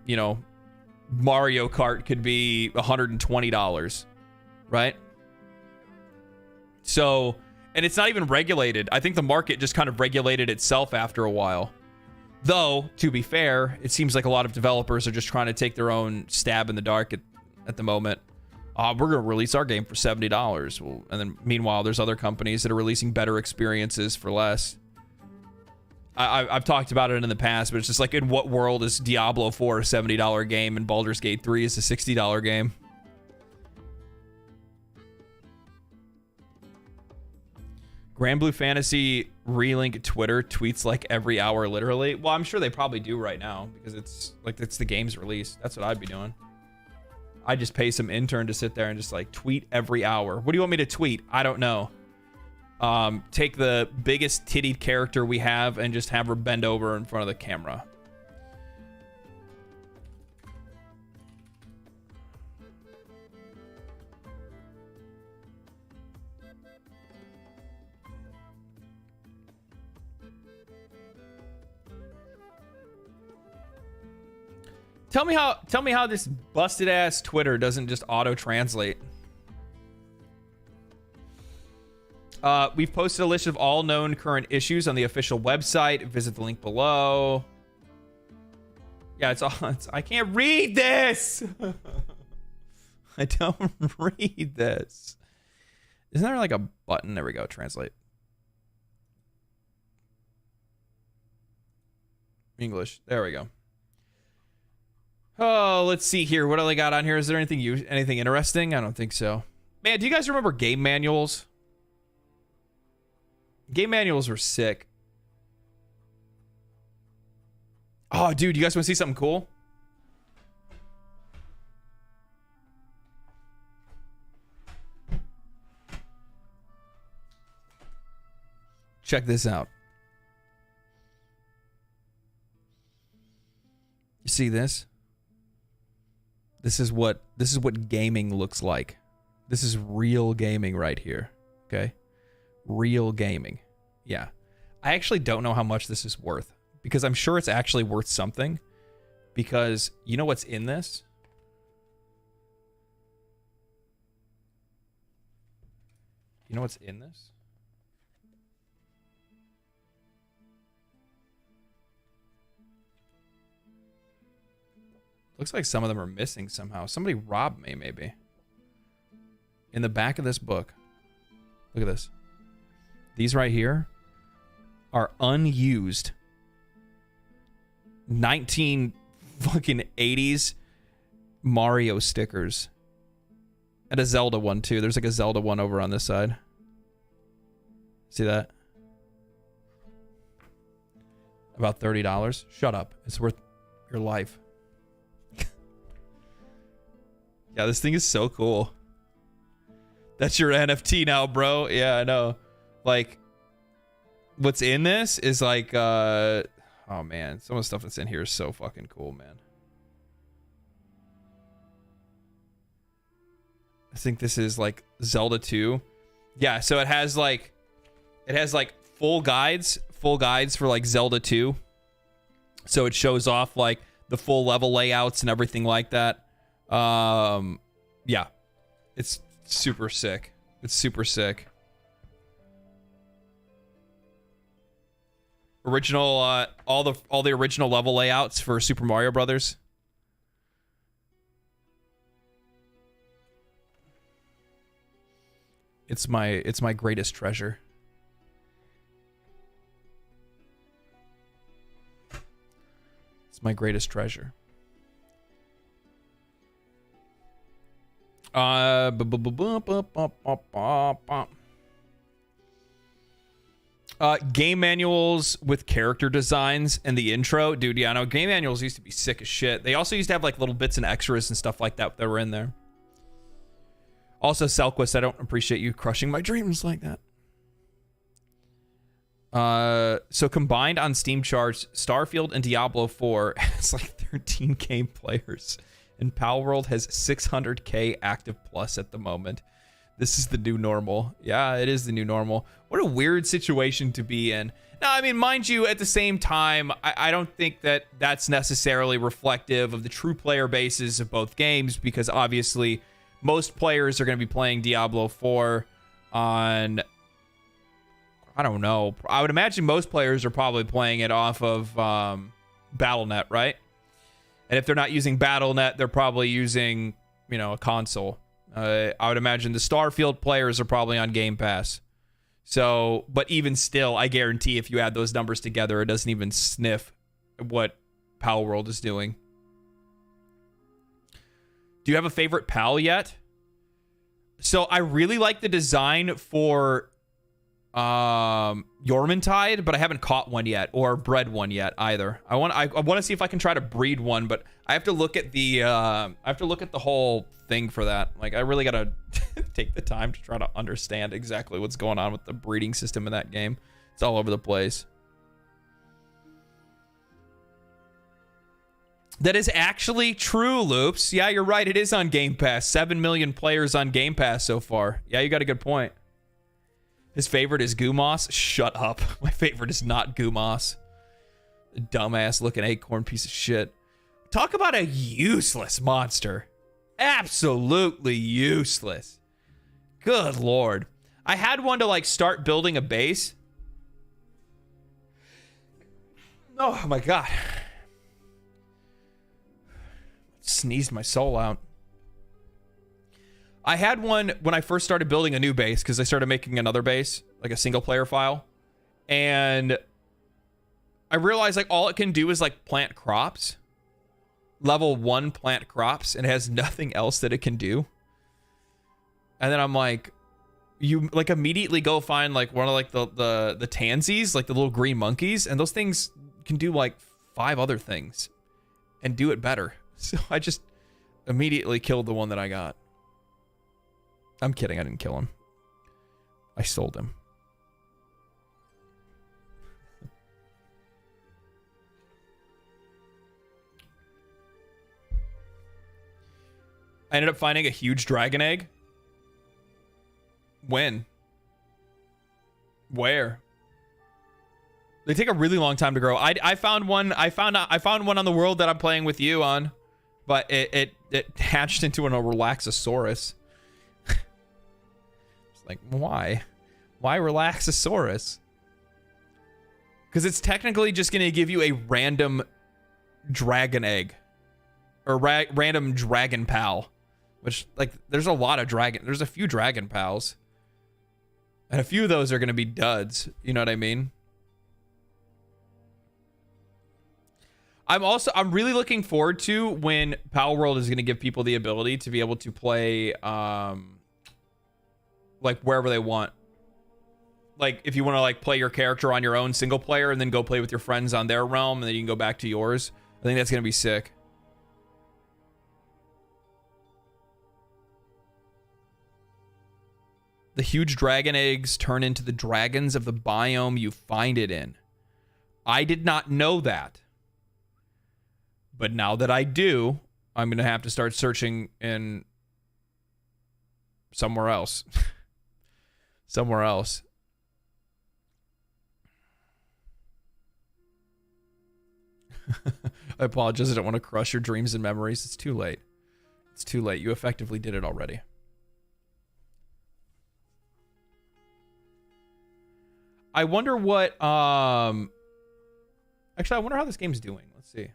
Speaker 1: you know, Mario Kart could be $120, right? So, and it's not even regulated. I think the market just kind of regulated itself after a while. Though, to be fair, it seems like a lot of developers are just trying to take their own stab in the dark at the moment. We're going to release our game for $70. Well, and then meanwhile, there's other companies that are releasing better experiences for less. I've talked about it in the past, but it's just like, in what world is Diablo 4 a $70 game and Baldur's Gate 3 is a $60 game? Granblue Fantasy Relink Twitter tweets like every hour, literally. Well, I'm sure they probably do right now because it's the game's release. That's what I'd be doing. I just pay some intern to sit there and just like tweet every hour. What do you want me to tweet? I don't know. Take the biggest titty character we have and just have her bend over in front of the camera. Tell me how this busted ass Twitter doesn't just auto translate. We've posted a list of all known current issues on the official website. Visit the link below. Yeah, I can't read this. I don't read this. Isn't there like a button? There we go. Translate. English. There we go. Oh, let's see here. What do they got on here? Is there anything interesting? I don't think so. Man, do you guys remember game manuals? Game manuals were sick. Oh, dude, you guys want to see something cool? Check this out. You see this? This is what gaming looks like. This is real gaming right here. Okay? Real gaming. Yeah. I actually don't know how much this is worth, because I'm sure it's actually worth something, because you know what's in this? You know what's in this? Looks like some of them are missing somehow. Somebody robbed me, maybe. In the back of this book. Look at this. These right here are unused 1980s Mario stickers. And a Zelda one too. There's like a Zelda one over on this side. See that? About $30. Shut up. It's worth your life. Yeah, this thing is so cool. That's your NFT now, bro. Yeah, I know. Like, what's in this is like, oh man, some of the stuff that's in here is so fucking cool, man. I think this is like Zelda 2. Yeah, so it has like full guides for like Zelda 2. So it shows off like the full level layouts and everything like that. Yeah, it's super sick. It's super sick. Original, all the original level layouts for Super Mario Brothers. It's my greatest treasure. It's my greatest treasure. Game manuals with character designs and the intro. Dude, yeah, no, game manuals used to be sick as shit. They also used to have like little bits and extras and stuff like that were in there. Also, Selquist, I don't appreciate you crushing my dreams like that. So combined on Steam charts, Starfield and Diablo 4 has like 13k players. And Palworld has 600k active plus at the moment. This is the new normal. Yeah, it is the new normal. What a weird situation to be in. Now, I mean, mind you, at the same time, I don't think that that's necessarily reflective of the true player bases of both games, because obviously most players are going to be playing Diablo 4 on, I don't know. I would imagine most players are probably playing it off of Battle.net, right? And if they're not using Battle.net, they're probably using, you know, a console. I would imagine the Starfield players are probably on Game Pass. So, but even still, I guarantee if you add those numbers together, it doesn't even sniff what Palworld is doing. Do you have a favorite PAL yet? So I really like the design for Yormantide, but I haven't caught one yet or bred one yet either. I want to see if I can try to breed one, but I have to look at the whole thing for that. Like, I really gotta take the time to try to understand exactly what's going on with the breeding system in that game. It's all over the place. That is actually true, Loops. Yeah, you're right. It is on Game Pass. 7 million players on Game Pass so far. Yeah, you got a good point. His favorite is Gumoss? Shut up. My favorite is not Gumoss. The dumbass looking acorn piece of shit. Talk about a useless monster. Absolutely useless. Good Lord. I had one to like start building a base. Oh my God. Sneezed my soul out. I had one when I first started building a new base because I started making another base, like a single player file. And I realized like all it can do is like plant crops. Level 1 plant crops, and it has nothing else that it can do. And then I'm like, you like immediately go find like one of like the tansies, like the little green monkeys, and those things can do like 5 other things and do it better. So I just immediately killed the one that I got. I'm kidding, I didn't kill him. I sold him. I ended up finding a huge dragon egg. When? Where? They take a really long time to grow. I found one. I found one on the world that I'm playing with you on, but it hatched into an Relaxosaurus. It's like, why? Why Relaxosaurus? Because it's technically just going to give you a random dragon egg. Or random dragon pal. Which, like, there's a few dragon pals. And a few of those are going to be duds. You know what I mean? I'm really looking forward to when Pal World is going to give people the ability to be able to play, like, wherever they want. Like, if you want to, like, play your character on your own single player and then go play with your friends on their realm and then you can go back to yours. I think that's going to be sick. The huge dragon eggs turn into the dragons of the biome you find it in. I did not know that. But now that I do, I'm going to have to start searching in somewhere else. Somewhere else. I apologize. I don't want to crush your dreams and memories. It's too late. It's too late. You effectively did it already. I wonder what, actually, I wonder how this game's doing. Let's see.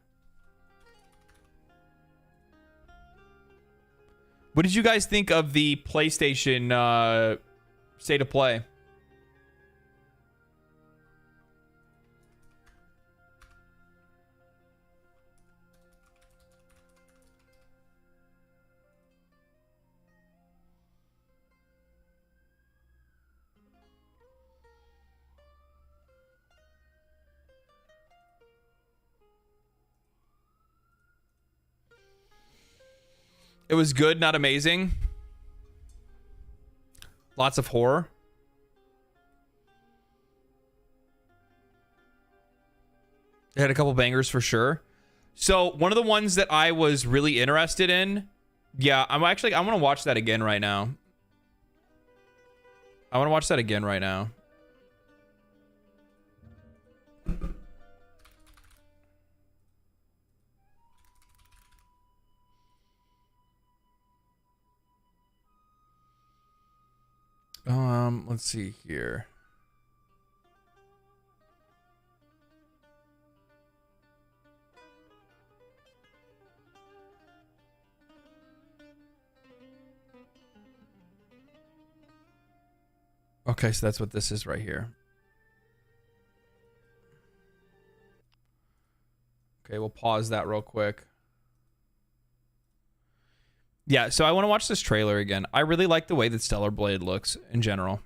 Speaker 1: What did you guys think of the PlayStation, State of Play? It was good, not amazing. Lots of horror. It had a couple bangers for sure. So one of the ones that I was really interested in, yeah, I want to watch that again right now. I want to watch that again right now. Let's see here. Okay, so that's what this is right here. Okay, we'll pause that real quick. Yeah, so I want to watch this trailer again. I really like the way that Stellar Blade looks in general.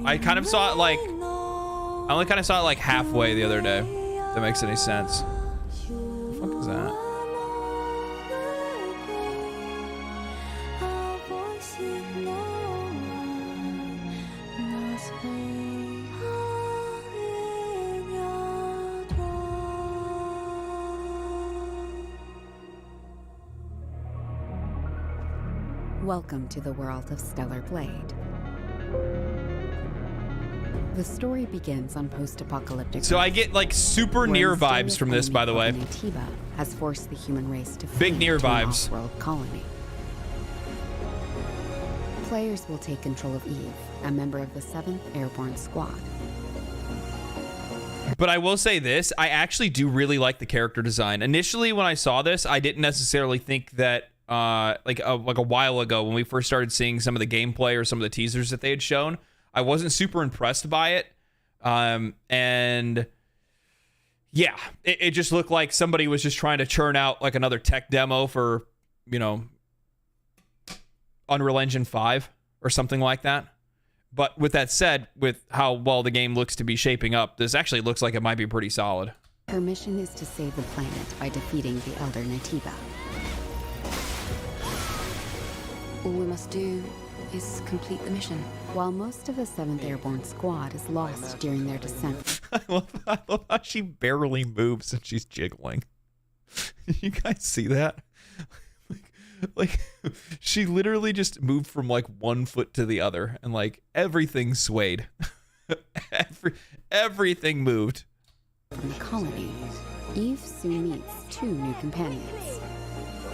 Speaker 1: I kind of saw it like... I only kind of saw it like halfway the other day. If that makes any sense. What the fuck is that?
Speaker 2: Welcome to the world of Stellar Blade. The story begins on post-apocalyptic.
Speaker 1: So I get like super near vibes from this, by the way.
Speaker 2: Natiba has forced the human race to
Speaker 1: big near vibes.
Speaker 2: World colony. Players will take control of Eve, a member of the 7th Airborne Squad.
Speaker 1: But I will say this, I actually do really like the character design. Initially, when I saw this, I didn't necessarily think that, like a while ago when we first started seeing some of the gameplay or some of the teasers that they had shown, I wasn't super impressed by it. And yeah, it just looked like somebody was just trying to churn out like another tech demo for, you know, Unreal Engine 5 or something like that. But with that said, with how well the game looks to be shaping up, this actually looks like it might be pretty solid.
Speaker 2: Her mission is to save the planet by defeating the Elder Natiba. All we must do is complete the mission. While most of the 7th Airborne Squad is lost during their descent.
Speaker 1: I love how she barely moves and she's jiggling. You guys see that? Like she literally just moved from like one foot to the other and like everything swayed. Everything moved.
Speaker 2: From the colony, Eve soon meets 2 new companions.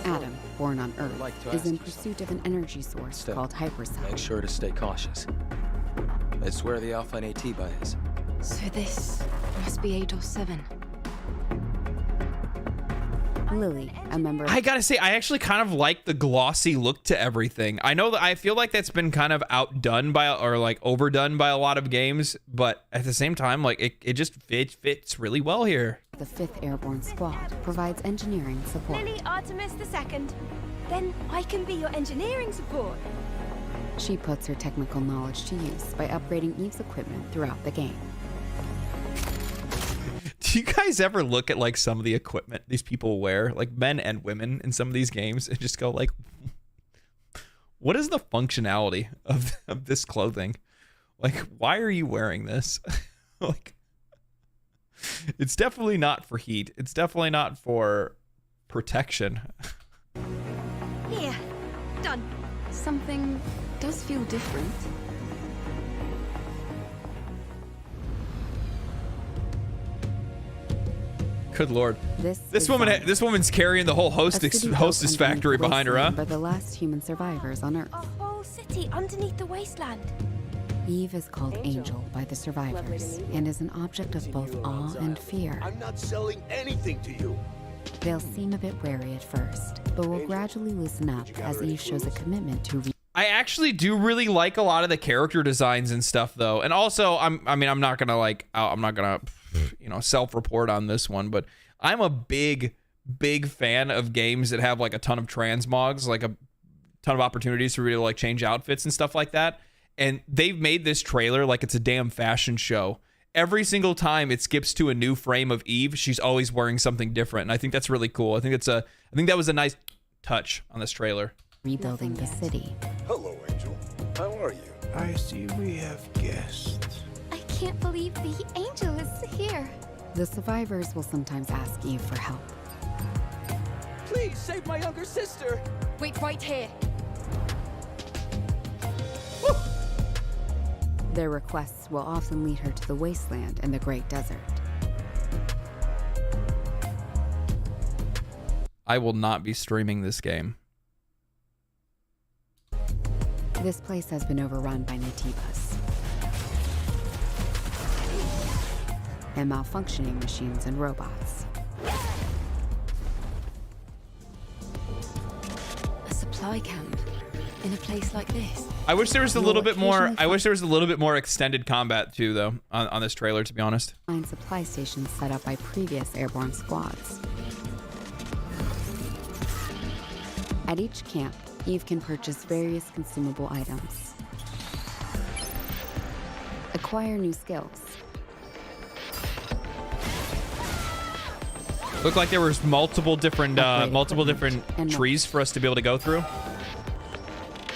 Speaker 2: Adam, born on Earth, is in pursuit of an energy source called Hypercell.
Speaker 3: Make sure to stay cautious. It's where the Alpha Natiba is.
Speaker 4: So this must be 8 or 7.
Speaker 2: Lily, a member of...
Speaker 1: I gotta say, I actually kind of like the glossy look to everything. I know that I feel like that's been kind of outdone by, or like overdone by a lot of games, but at the same time, like it just fits really well here.
Speaker 2: The 5th Airborne Squad provides engineering support.
Speaker 5: Lily Artemis II. Then I can be your engineering support.
Speaker 2: She puts her technical knowledge to use by upgrading Eve's equipment throughout the game.
Speaker 1: Do you guys ever look at like some of the equipment these people wear, like men and women in some of these games, and just go like, what is the functionality of this clothing? Like, why are you wearing this? Like, it's definitely not for heat. It's definitely not for protection.
Speaker 5: Here, done.
Speaker 4: Something does feel different.
Speaker 1: Good lord. This woman's carrying the whole hostess factory behind her, huh?
Speaker 2: By the last human survivors on Earth.
Speaker 5: A whole city underneath the wasteland.
Speaker 2: Eve is called Angel by the survivors and is an object of both awe and fear.
Speaker 6: I'm not selling anything to you.
Speaker 2: They'll seem a bit wary at first, but will gradually loosen up as Eve shows a commitment to
Speaker 1: I actually do really like a lot of the character designs and stuff, though. And also, I'm not gonna you know, self-report on this one, but I'm a big fan of games that have like a ton of transmogs, like a ton of opportunities for you to like change outfits and stuff like that. And they've made this trailer like it's a damn fashion show. Every single time it skips to a new frame of Eve, she's always wearing something different, and I think that's really cool. I think that was a nice touch on this trailer.
Speaker 2: Rebuilding the city.
Speaker 6: Hello, Angel. How are you?
Speaker 7: I see we have guests.
Speaker 5: I can't believe the angel is here.
Speaker 2: The survivors will sometimes ask Eve for help.
Speaker 3: Please save my younger sister.
Speaker 4: Wait right here.
Speaker 1: Woo!
Speaker 2: Their requests will often lead her to the wasteland and the Great Desert.
Speaker 1: I will not be streaming this game.
Speaker 2: This place has been overrun by Natibas and malfunctioning machines and robots.
Speaker 4: A supply camp in a place like this.
Speaker 1: I wish there was a little bit more. I wish there was a little bit more extended combat too, though, on this trailer. To be honest.
Speaker 2: Find supply stations set up by previous airborne squads. At each camp, Eve can purchase various consumable items, acquire new skills.
Speaker 1: Looked like there was multiple different trees for us to be able to go through.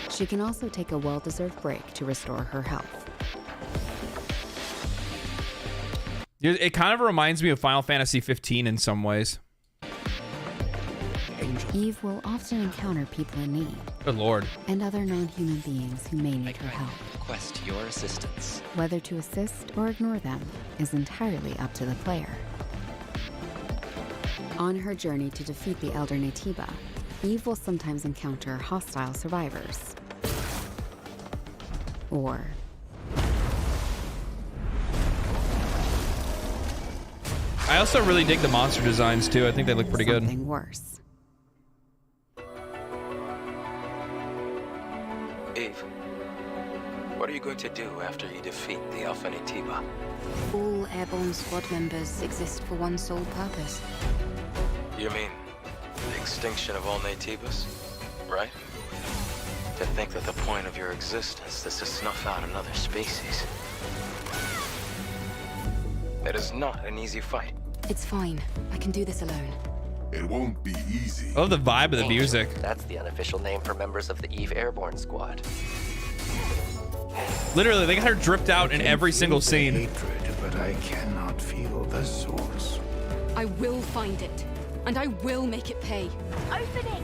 Speaker 2: She can also take a well-deserved break to restore her health.
Speaker 1: It kind of reminds me of Final Fantasy 15 in some ways.
Speaker 2: Eve will often encounter people in need,
Speaker 1: Good lord.
Speaker 2: and other non-human beings who may need her help.
Speaker 3: Request your assistance.
Speaker 2: Whether to assist or ignore them is entirely up to the player. On her journey to defeat the Elder Natiba, Eve will sometimes encounter hostile survivors. Or
Speaker 1: I also really dig the monster designs too. I think they look pretty good.
Speaker 2: something worse.
Speaker 3: Eve, what are you going to do after you defeat the Alpha Natiba?
Speaker 4: All airborne squad members exist for one sole purpose.
Speaker 3: You mean the extinction of all Natibas, right? To think that the point of your existence is to snuff out another species. It is not an easy fight.
Speaker 4: It's fine. I can do this alone.
Speaker 6: It won't be easy.
Speaker 1: I love the vibe of the music.
Speaker 8: That's the unofficial name for members of the Eve Airborne Squad.
Speaker 1: Literally, they got her dripped out in every single scene.
Speaker 7: Hatred, but I cannot feel the source.
Speaker 4: I will find it, and I will make it pay.
Speaker 5: Open it!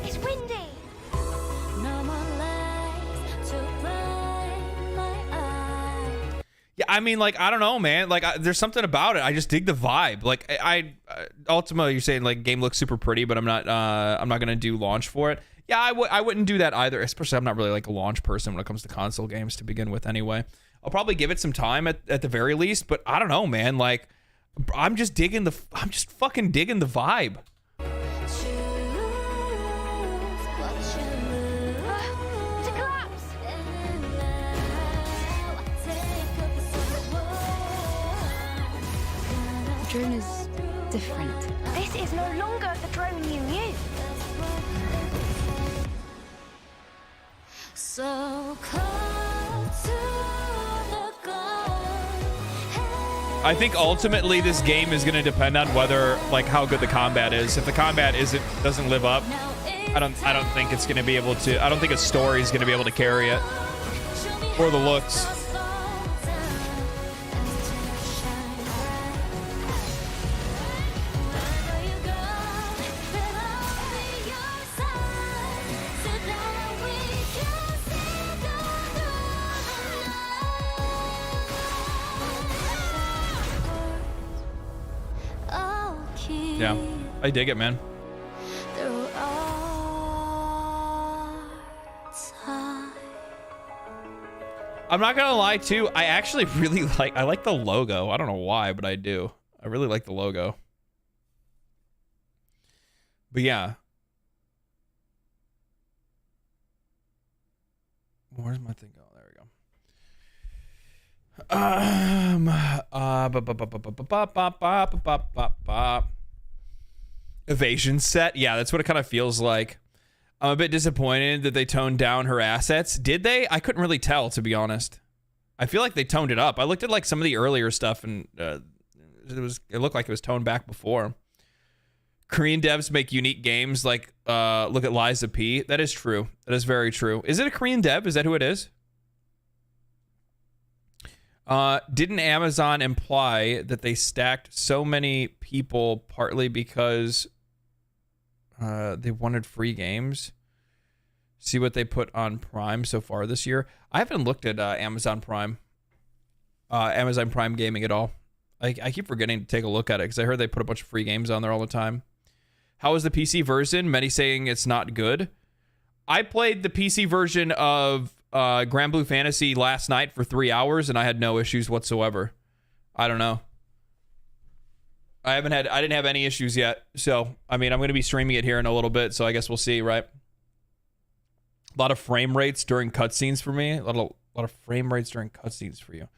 Speaker 5: It's windy!
Speaker 1: Yeah, I mean, like, I don't know, man. Like, there's something about it. I just dig the vibe. Like, Ultima, you're saying like game looks super pretty, but I'm not gonna do launch for it. Yeah, I wouldn't do that either. Especially, I'm not really like a launch person when it comes to console games to begin with. Anyway, I'll probably give it some time at the very least. But I don't know, man. Like, I'm just fucking digging the vibe.
Speaker 5: It's a collapse!
Speaker 2: The drone is different.
Speaker 5: This is no longer the drone you knew.
Speaker 9: So close to the goal.
Speaker 1: I think ultimately this game is going to depend on whether, like, how good the combat is. If the combat doesn't live up, I don't think it's going to be able to. I don't think a story is going to be able to carry it, or the looks. Yeah, I dig it, man. I'm not gonna lie too, I actually really like the logo. I don't know why, but I do. I really like the logo. But yeah. Where's my thing? Oh, there we go. Evasion set. Yeah, that's what it kind of feels like. I'm a bit disappointed that they toned down her assets. Did they? I couldn't really tell, to be honest. I feel like they toned it up. I looked at like some of the earlier stuff, and it looked like it was toned back before. Korean devs make unique games. Like look at Liza P. That is true. That is very true. Is it a Korean dev? Is that who it is? Didn't Amazon imply that they stacked so many people partly because they wanted free games? See what they put on Prime so far this year. I haven't looked at Amazon Prime Gaming at all. I keep forgetting to take a look at it because I heard they put a bunch of free games on there all the time. How is the PC version? Many saying it's not good. I played the PC version of Granblue Fantasy last night for 3 hours, and I had no issues whatsoever. I don't know. I didn't have any issues yet. So, I mean, I'm going to be streaming it here in a little bit, so I guess we'll see, right? A lot of frame rates during cutscenes for me. A lot of frame rates during cutscenes for you.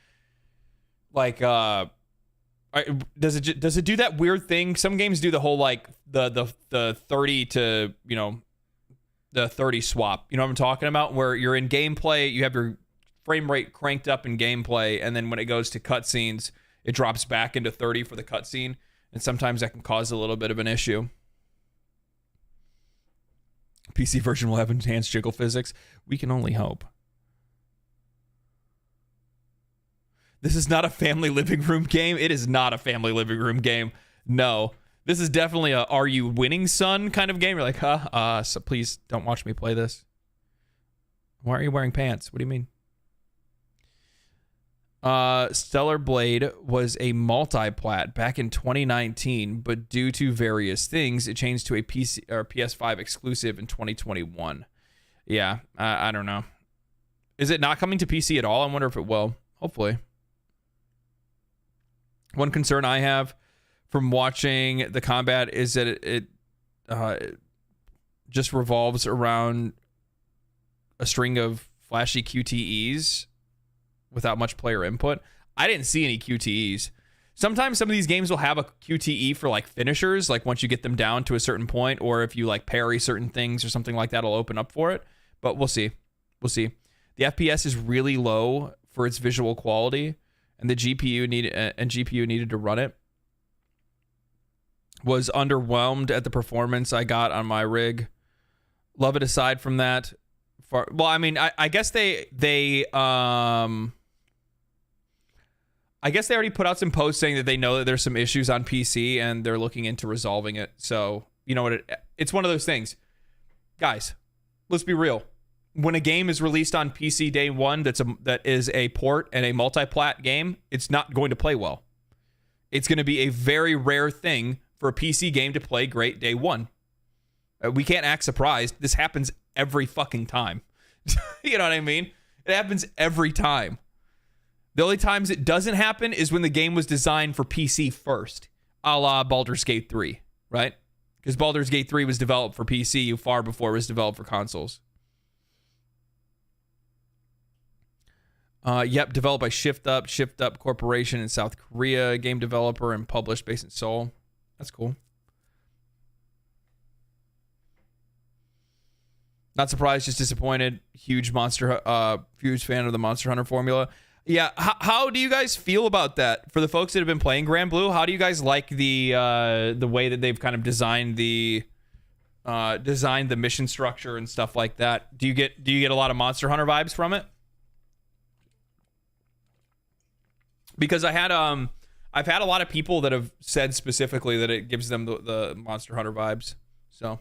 Speaker 1: Like, does it do that weird thing? Some games do the whole like the 30 to, you know, the 30 swap. You know what I'm talking about? Where you're in gameplay, you have your frame rate cranked up in gameplay, and then when it goes to cutscenes, it drops back into 30 for the cutscene, and sometimes that can cause a little bit of an issue. PC version will have enhanced jiggle physics. We can only hope. This is not a family living room game. It is not a family living room game. No. This is definitely a "Are you winning, son?" kind of game. You're like, so please don't watch me play this. Why are you wearing pants? What do you mean? Stellar Blade was a multi-plat back in 2019, but due to various things, it changed to a PC or PS5 exclusive in 2021. Yeah, I don't know. Is it not coming to PC at all? I wonder if it will. Hopefully. One concern I have from watching the combat is that it just revolves around a string of flashy QTEs without much player input. I didn't see any QTEs. Sometimes some of these games will have a QTE for like finishers, like once you get them down to a certain point, or if you like parry certain things or something like that, it'll open up for it. But we'll see. We'll see. The FPS is really low for its visual quality, and the GPU needed to run it. Was underwhelmed at the performance I got on my rig. Love it aside from that. Well, I mean, I guess they already put out some posts saying that they know that there's some issues on PC and they're looking into resolving it. So, you know what? It's one of those things. Guys, let's be real. When a game is released on PC day one that is a port and a multi-plat game, it's not going to play well. It's going to be a very rare thing for a PC game to play great day one. We can't act surprised. This happens every fucking time. You know what I mean? It happens every time. The only times it doesn't happen is when the game was designed for PC first, a la Baldur's Gate 3, right? Because Baldur's Gate 3 was developed for PC far before it was developed for consoles. Yep, developed by Shift Up Corporation in South Korea, game developer and published based in Seoul. That's cool. Not surprised, just disappointed. Huge fan of the Monster Hunter formula. Yeah, how do you guys feel about that? For the folks that have been playing Granblue, how do you guys like the way that they've kind of designed the mission structure and stuff like that? Do you get a lot of Monster Hunter vibes from it? Because I've had a lot of people that have said specifically that it gives them the Monster Hunter vibes. So.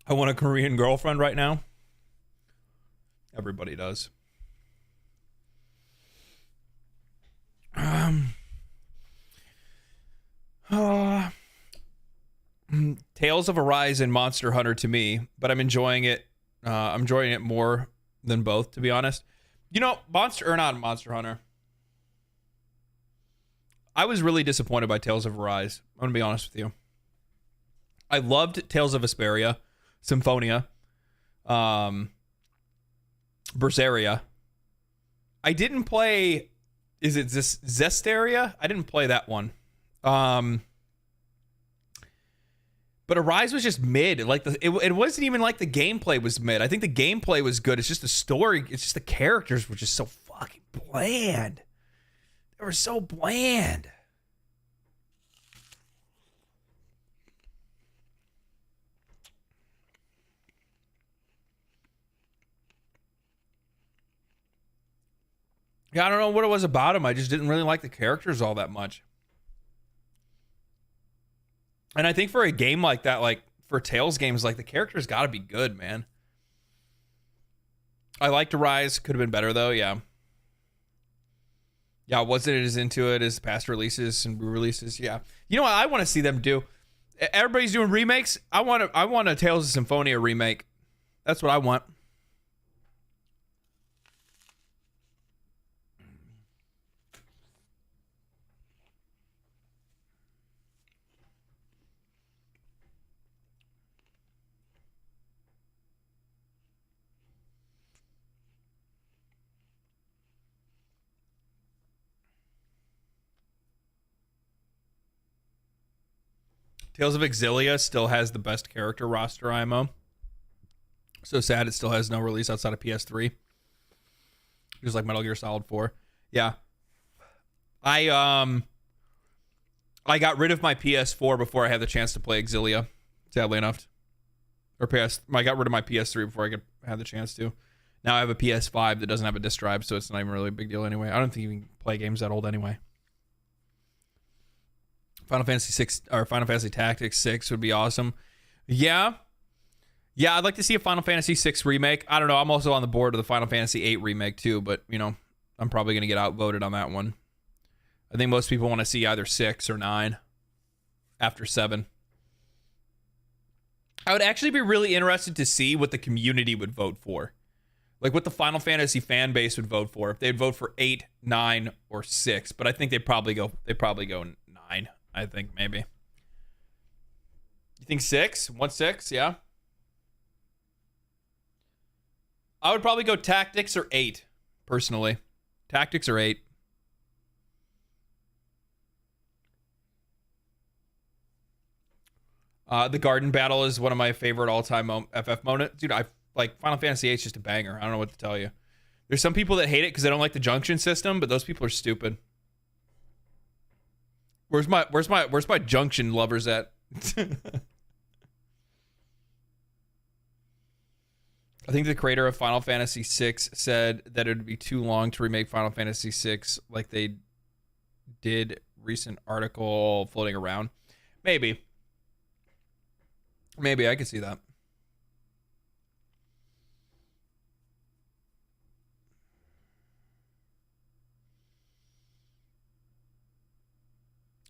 Speaker 1: I want a Korean girlfriend right now. Everybody does. Tales of Arise and Monster Hunter to me, but I'm enjoying it. I'm enjoying it more than both, to be honest. You know, Monster Hunter. I was really disappointed by Tales of Arise. I'm gonna be honest with you. I loved Tales of Vesperia, Symphonia, Berseria. I didn't play. Is it Zestiria? I didn't play that one. But Arise was just mid. Like it wasn't even like the gameplay was mid. I think the gameplay was good. It's just the story. It's just the characters were just so fucking bland. They were so bland. Yeah, I don't know what it was about him. I just didn't really like the characters all that much. And I think for a game like that, like for Tales games, like the characters got to be good, man. I liked Arise. Could have been better though. Yeah. Yeah, wasn't as into it as past releases and re-releases. Yeah. You know what I want to see them do? Everybody's doing remakes. I want a Tales of Symphonia remake. That's what I want. Tales of Exilia still has the best character roster IMO. So sad it still has no release outside of PS3. Just like Metal Gear Solid 4. Yeah. I got rid of my PS4 before I had the chance to play Exilia, sadly enough. I got rid of my PS3 before I had the chance to. Now I have a PS5 that doesn't have a disc drive, so it's not even really a big deal anyway. I don't think you can play games that old anyway. Final Fantasy 6 or Final Fantasy Tactics 6 would be awesome. Yeah, I'd like to see a Final Fantasy 6 remake. I don't know. I'm also on the board of the Final Fantasy 8 remake too, but you know, I'm probably gonna get outvoted on that one. I think most people want to see either 6 or 9 after 7. I would actually be really interested to see what the community would vote for. Like what the Final Fantasy fan base would vote for. If they'd vote for 8, 9, or 6. But I think they'd probably go 9. I think maybe. You think 6? 1-6? Yeah. I would probably go Tactics or 8, personally. Tactics or 8. The Garden Battle is one of my favorite all-time FF moments. Dude, I like Final Fantasy 8 is just a banger. I don't know what to tell you. There's some people that hate it because they don't like the junction system, but those people are stupid. Where's my junction lovers at? I think the creator of Final Fantasy VI said that it would be too long to remake Final Fantasy VI like they did. Recent article floating around. Maybe I could see that.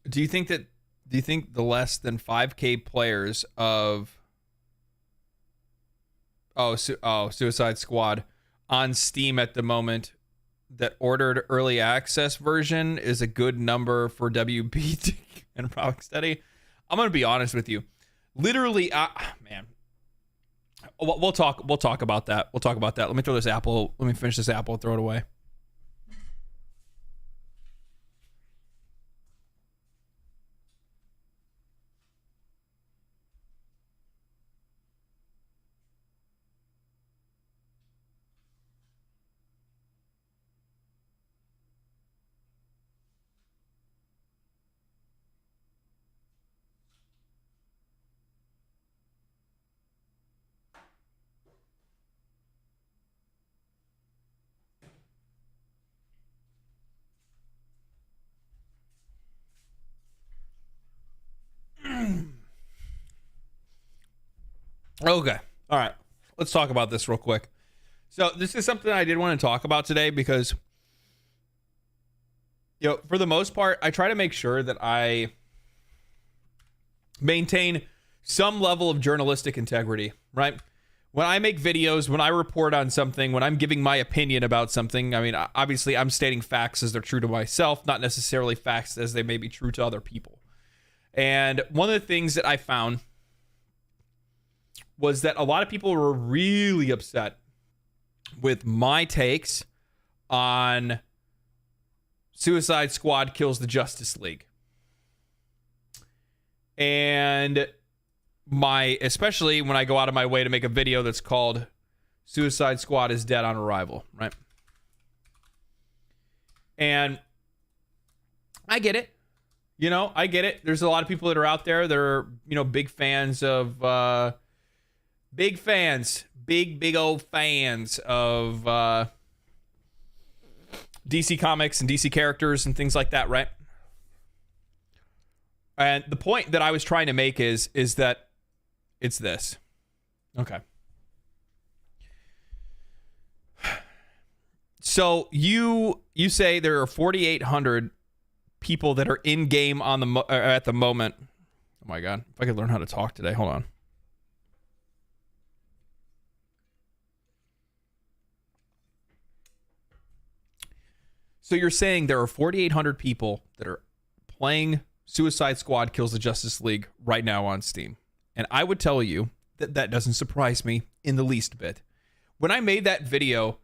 Speaker 1: Do you think the less than 5K players of Suicide Squad on Steam at the moment that ordered early access version is a good number for WB and Rocksteady? I'm going to be honest with you. Literally, man. We'll talk about that. Let me throw this apple. Let me finish this apple and throw it away. Okay. All right. Let's talk about this real quick. So this is something I did want to talk about today because, you know, for the most part, I try to make sure that I maintain some level of journalistic integrity, right? When I make videos, when I report on something, when I'm giving my opinion about something, I mean, obviously I'm stating facts as they're true to myself, not necessarily facts as they may be true to other people. And one of the things that I found was that a lot of people were really upset with my takes on Suicide Squad kills the Justice League. And especially when I go out of my way to make a video that's called Suicide Squad is Dead on Arrival, right? And I get it. You know, I get it. There's a lot of people that are out there that are, you know, big fans of, big old fans of DC Comics and DC characters and things like that, right? And the point that I was trying to make is that it's this. Okay. So you say there are 4,800 people that are in game on the at the moment. Oh my God! If I could learn how to talk today, hold on. So you're saying there are 4,800 people that are playing Suicide Squad Kills the Justice League right now on Steam. And I would tell you that that doesn't surprise me in the least bit. When I made that video,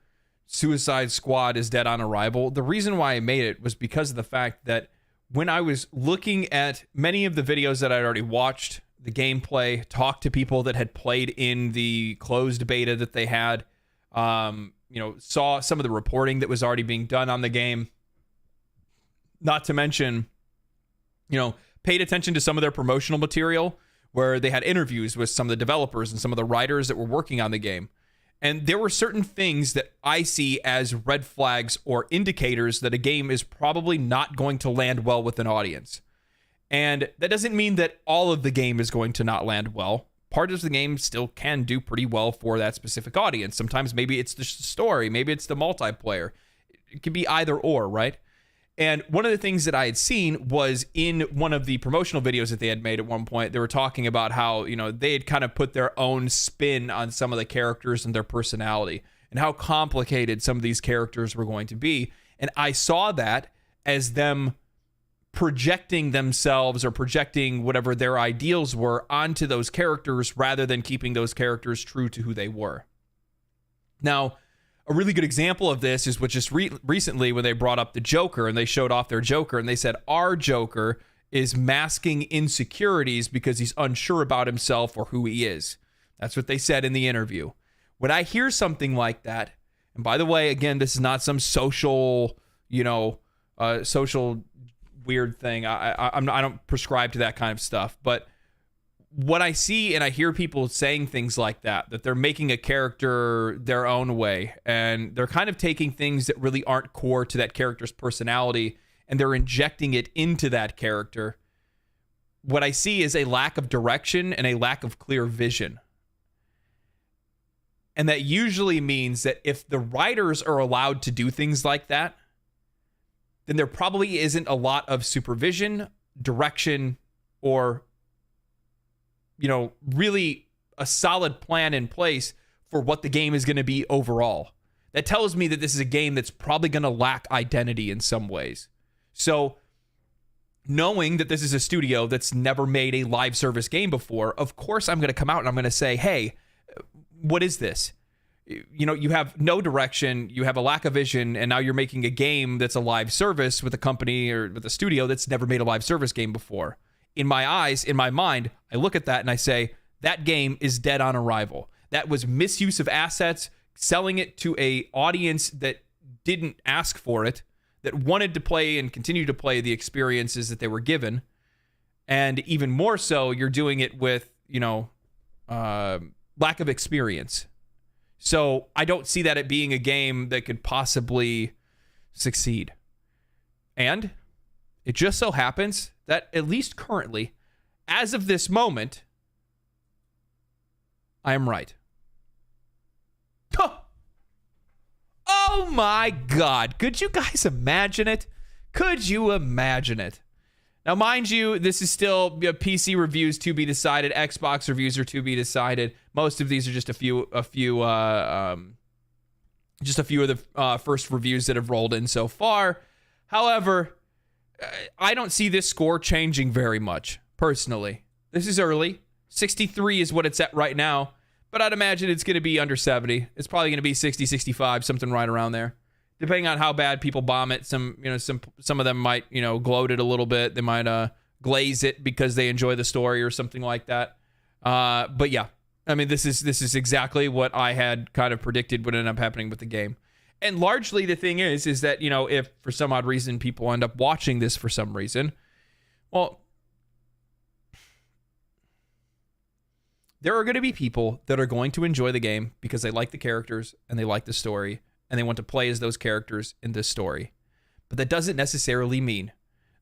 Speaker 1: Suicide Squad is dead on arrival, the reason why I made it was because of the fact that when I was looking at many of the videos that I'd already watched, the gameplay, talked to people that had played in the closed beta that they had, saw some of the reporting that was already being done on the game, not to mention, paid attention to some of their promotional material where they had interviews with some of the developers and some of the writers that were working on the game. And there were certain things that I see as red flags or indicators that a game is probably not going to land well with an audience. And that doesn't mean that all of the game is going to not land well. Part of the game still can do pretty well for that specific audience. Sometimes maybe it's the story, maybe it's the multiplayer. It can be either or, right? And one of the things that I had seen was in one of the promotional videos that they had made at one point, they were talking about how, they had kind of put their own spin on some of the characters and their personality and how complicated some of these characters were going to be. And I saw that as them projecting themselves or projecting whatever their ideals were onto those characters rather than keeping those characters true to who they were. Now, a really good example of this is what just recently when they brought up the Joker and they showed off their Joker and they said our Joker is masking insecurities because he's unsure about himself or who he is. That's what they said in the interview. When I hear something like that, and by the way, again, this is not some social, social weird thing. I don't prescribe to that kind of stuff, but what I see and I hear people saying things like that they're making a character their own way and they're kind of taking things that really aren't core to that character's personality and they're injecting it into that character. What I see is a lack of direction and a lack of clear vision. And that usually means that if the writers are allowed to do things like that, then there probably isn't a lot of supervision, direction, or really a solid plan in place for what the game is going to be overall. That tells me that this is a game that's probably going to lack identity in some ways. So knowing that this is a studio that's never made a live service game before, of course I'm going to come out and I'm going to say, hey, what is this? You have no direction, you have a lack of vision, and now you're making a game that's a live service with a company or with a studio that's never made a live service game before. In my eyes, in my mind, I look at that and I say, that game is dead on arrival. That was misuse of assets, selling it to a audience that didn't ask for it, that wanted to play and continue to play the experiences that they were given. And even more so, you're doing it with, lack of experience. So I don't see that it being a game that could possibly succeed. And it just so happens that at least currently, as of this moment, I am right. Oh my God. Could you guys imagine it? Could you imagine it? Now, mind you, this is still PC reviews to be decided. Xbox reviews are to be decided. Most of these are just a few of the first reviews that have rolled in so far. However, I don't see this score changing very much, personally. This is early. 63 is what it's at right now, but I'd imagine it's going to be under 70. It's probably going to be 60, 65, something right around there. Depending on how bad people bomb it, some of them might, gloat it a little bit. They might glaze it because they enjoy the story or something like that. But yeah, I mean, this is exactly what I had kind of predicted would end up happening with the game. And largely the thing is that, if for some odd reason people end up watching this for some reason, well, there are going to be people that are going to enjoy the game because they like the characters and they like the story and they want to play as those characters in this story. But that doesn't necessarily mean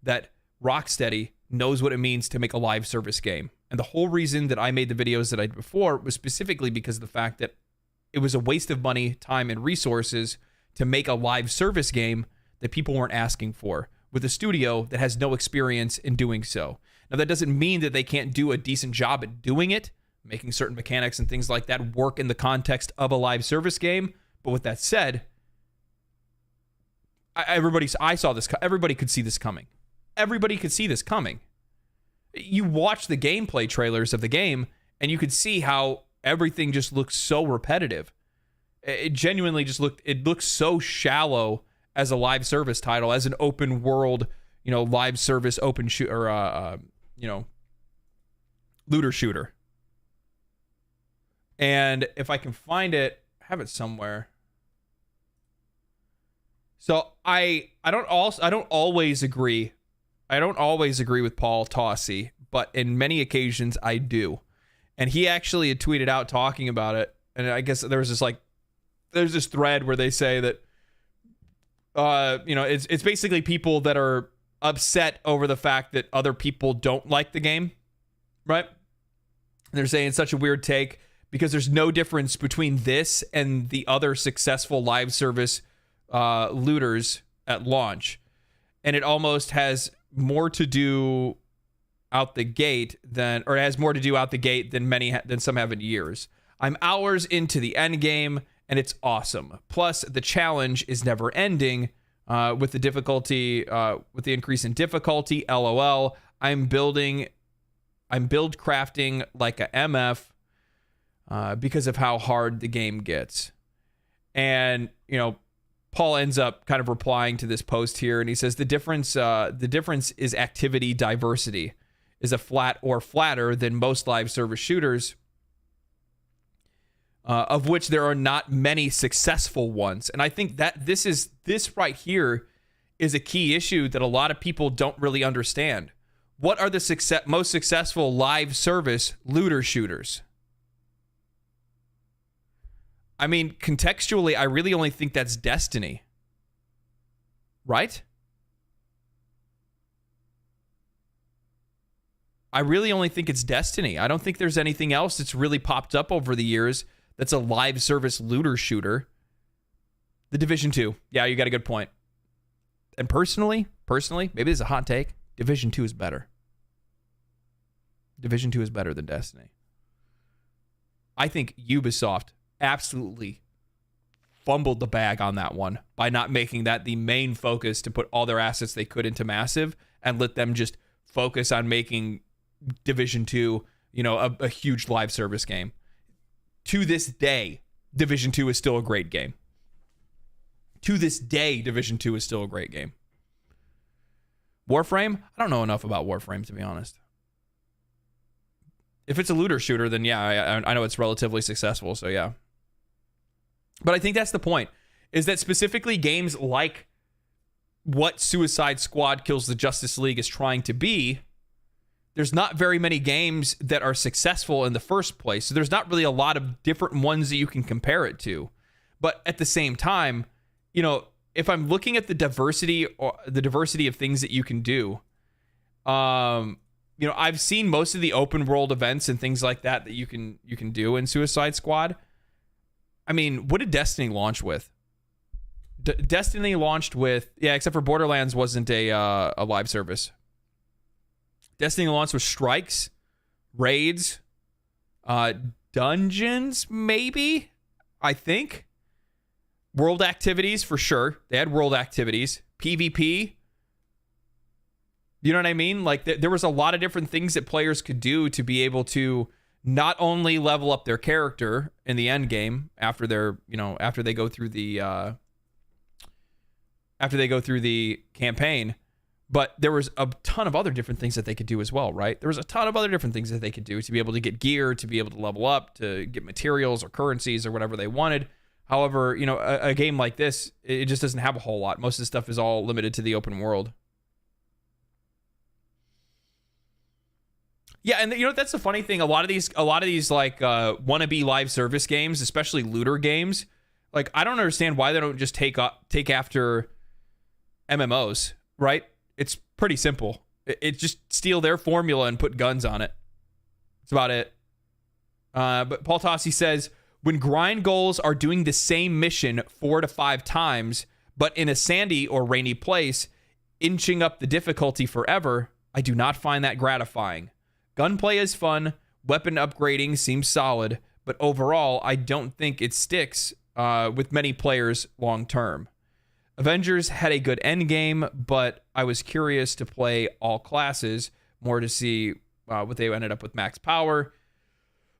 Speaker 1: that Rocksteady knows what it means to make a live service game. And the whole reason that I made the videos that I did before was specifically because of the fact that it was a waste of money, time, and resources to make a live service game that people weren't asking for with a studio that has no experience in doing so. Now, that doesn't mean that they can't do a decent job at doing it, making certain mechanics and things like that work in the context of a live service game. But with that said, everybody could see this coming. Everybody could see this coming. You watch the gameplay trailers of the game, and you could see how everything just looks so repetitive. It genuinely just looks so shallow as a live service title, as an open world, live service open shooter, looter shooter. And if I can find it, I have it somewhere. So I don't always agree. I don't always agree with Paul Tossi, but in many occasions I do. And he actually had tweeted out talking about it. And I guess there's this thread where they say that, it's basically people that are upset over the fact that other people don't like the game, right? They're saying it's such a weird take because there's no difference between this and the other successful live service looters at launch. And it almost has more to do out the gate than some have in years. I'm hours into the end game and it's awesome. Plus the challenge is never ending with the difficulty, with the increase in difficulty. LOL. I'm build crafting like a MF because of how hard the game gets. And, Paul ends up kind of replying to this post here, and he says the difference is activity diversity is a flat or flatter than most live service shooters, of which there are not many successful ones. And I think that this right here is a key issue that a lot of people don't really understand. What are the most successful live service looter shooters? I mean, contextually, I really only think that's Destiny. Right? I really only think it's Destiny. I don't think there's anything else that's really popped up over the years that's a live service looter shooter. The Division 2. Yeah, you got a good point. And personally, maybe this is a hot take, Division 2 is better. Division 2 is better than Destiny. I think Ubisoft absolutely fumbled the bag on that one by not making that the main focus to put all their assets they could into Massive and let them just focus on making Division 2, a huge live service game. To this day, Division 2 is still a great game. To this day, Division 2 is still a great game. Warframe? I don't know enough about Warframe, to be honest. If it's a looter shooter, then yeah, I know it's relatively successful, so yeah. But I think that's the point, is that specifically games like what Suicide Squad Kills the Justice League is trying to be, there's not very many games that are successful in the first place. So there's not really a lot of different ones that you can compare it to. But at the same time, if I'm looking at the diversity of things that you can do, I've seen most of the open world events and things like that you can do in Suicide Squad. I mean, what did Destiny launch with? Destiny launched with, except for Borderlands wasn't a live service. Destiny launched with strikes, raids, dungeons, maybe, I think. World activities, for sure. They had world activities. PvP. You know what I mean? Like, there was a lot of different things that players could do to be able to not only level up their character in the end game after they go through the campaign, but there was a ton of other different things that they could do as well, right? There was a ton of other different things that they could do to be able to get gear, to be able to level up, to get materials or currencies or whatever they wanted. However, a game like this, it just doesn't have a whole lot. Most of the stuff is all limited to the open world. Yeah, and that's the funny thing. A lot of these like wannabe live service games, especially looter games, Like, I don't understand why they don't just take after MMOs, right? It's pretty simple. It just steal their formula and put guns on it. That's about it. But Paul Tossi says, when grind goals are doing the same mission 4 to 5 times, but in a sandy or rainy place, inching up the difficulty forever, I do not find that gratifying. Gunplay is fun, weapon upgrading seems solid, but overall, I don't think it sticks with many players long term. Avengers had a good end game, but I was curious to play all classes, more to see what they ended up with max power.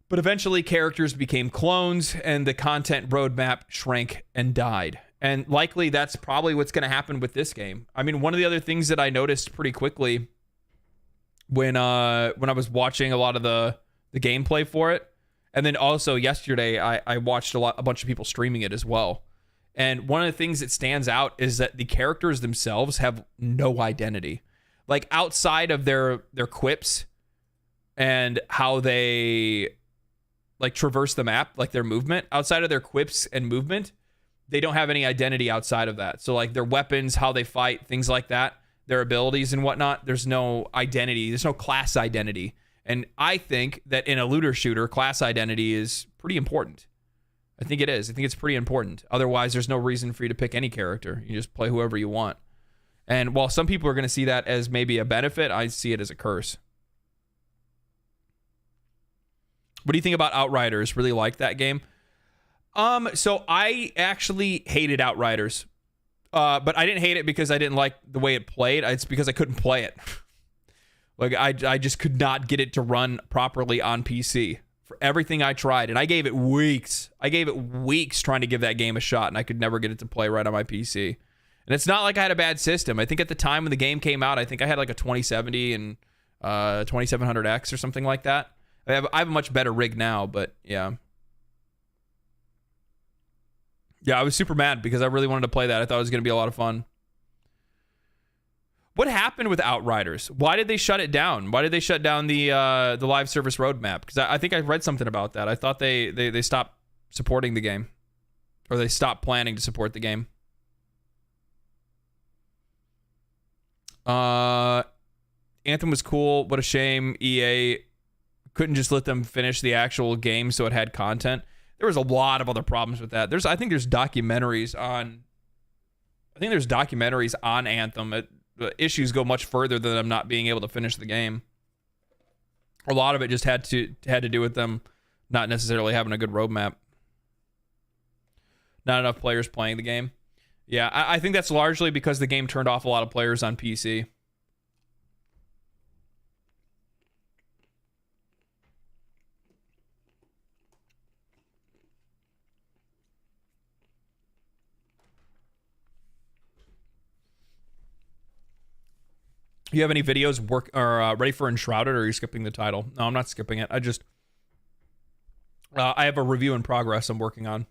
Speaker 1: But eventually characters became clones and the content roadmap shrank and died. And likely that's probably what's going to happen with this game. I mean, one of the other things that I noticed pretty quickly when I was watching a lot of the gameplay for it, and then also yesterday I watched a bunch of people streaming it as well. And one of the things that stands out is that the characters themselves have no identity. Like, outside of their quips and how they like traverse the map, like their movement, outside of their quips and movement, they don't have any identity outside of that. So like their weapons, how they fight, things like that, their abilities and whatnot, there's no identity. There's no class identity. And I think that in a looter shooter, class identity is pretty important. I think it is. I think it's pretty important. Otherwise, there's no reason for you to pick any character. You just play whoever you want. And while some people are going to see that as maybe a benefit, I see it as a curse. What do you think about Outriders? Really like that game? So I actually hated Outriders. But I didn't hate it because I didn't like the way it played. It's because I couldn't play it. Like, I just could not get it to run properly on PC. For everything I tried, and I gave it weeks. I gave it weeks trying to give that game a shot, and I could never get it to play right on my PC. And it's not like I had a bad system. I think at the time when the game came out, I think I had like a 2070 and 2700X or something like that. I have a much better rig now, but yeah. Yeah, I was super mad because I really wanted to play that. I thought it was going to be a lot of fun. What happened with Outriders? Why did they shut it down? Why did they shut down the live service roadmap? Because I think I read something about that. I thought they stopped supporting the game, or they stopped planning to support the game. Anthem was cool. What a shame EA couldn't just let them finish the actual game so it had content. There was a lot of other problems with that. I think there's documentaries on Anthem. Issues go much further than them not being able to finish the game. A lot of it just had to do with them not necessarily having a good roadmap. Not enough players playing the game. Yeah, I think that's largely because the game turned off a lot of players on PC. You have any videos ready for Enshrouded, or are you skipping the title? No, I'm not skipping it. I have a review in progress I'm working on.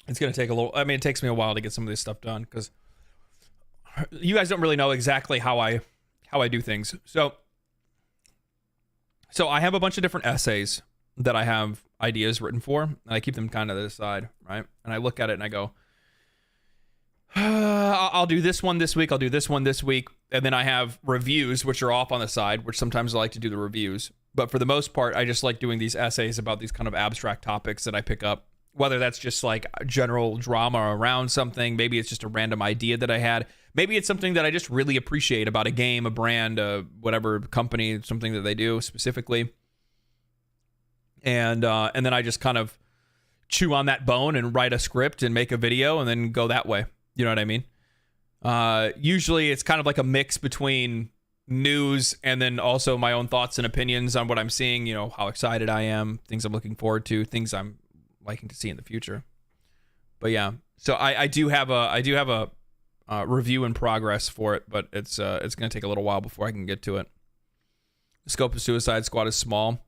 Speaker 1: It's going to take it takes me a while to get some of this stuff done because you guys don't really know exactly how I do things. So I have a bunch of different essays that I have ideas written for, and I keep them kind of to the side, right? And I look at it and I go, I'll do this one this week. I'll do this one this week. And then I have reviews, which are off on the side, which sometimes I like to do the reviews. But for the most part, I just like doing these essays about these kind of abstract topics that I pick up. Whether that's just like general drama around something, maybe it's just a random idea that I had. Maybe it's something that I just really appreciate about a game, a brand, whatever company, something that they do specifically. And then I just kind of chew on that bone and write a script and make a video and then go that way. You know what I mean? Usually it's kind of like a mix between news and then also my own thoughts and opinions on what I'm seeing, you know, how excited I am, things I'm looking forward to, things I'm liking to see in the future. But yeah, so I do have a review in progress for it, but it's going to take a little while before I can get to it. The scope of Suicide Squad is small.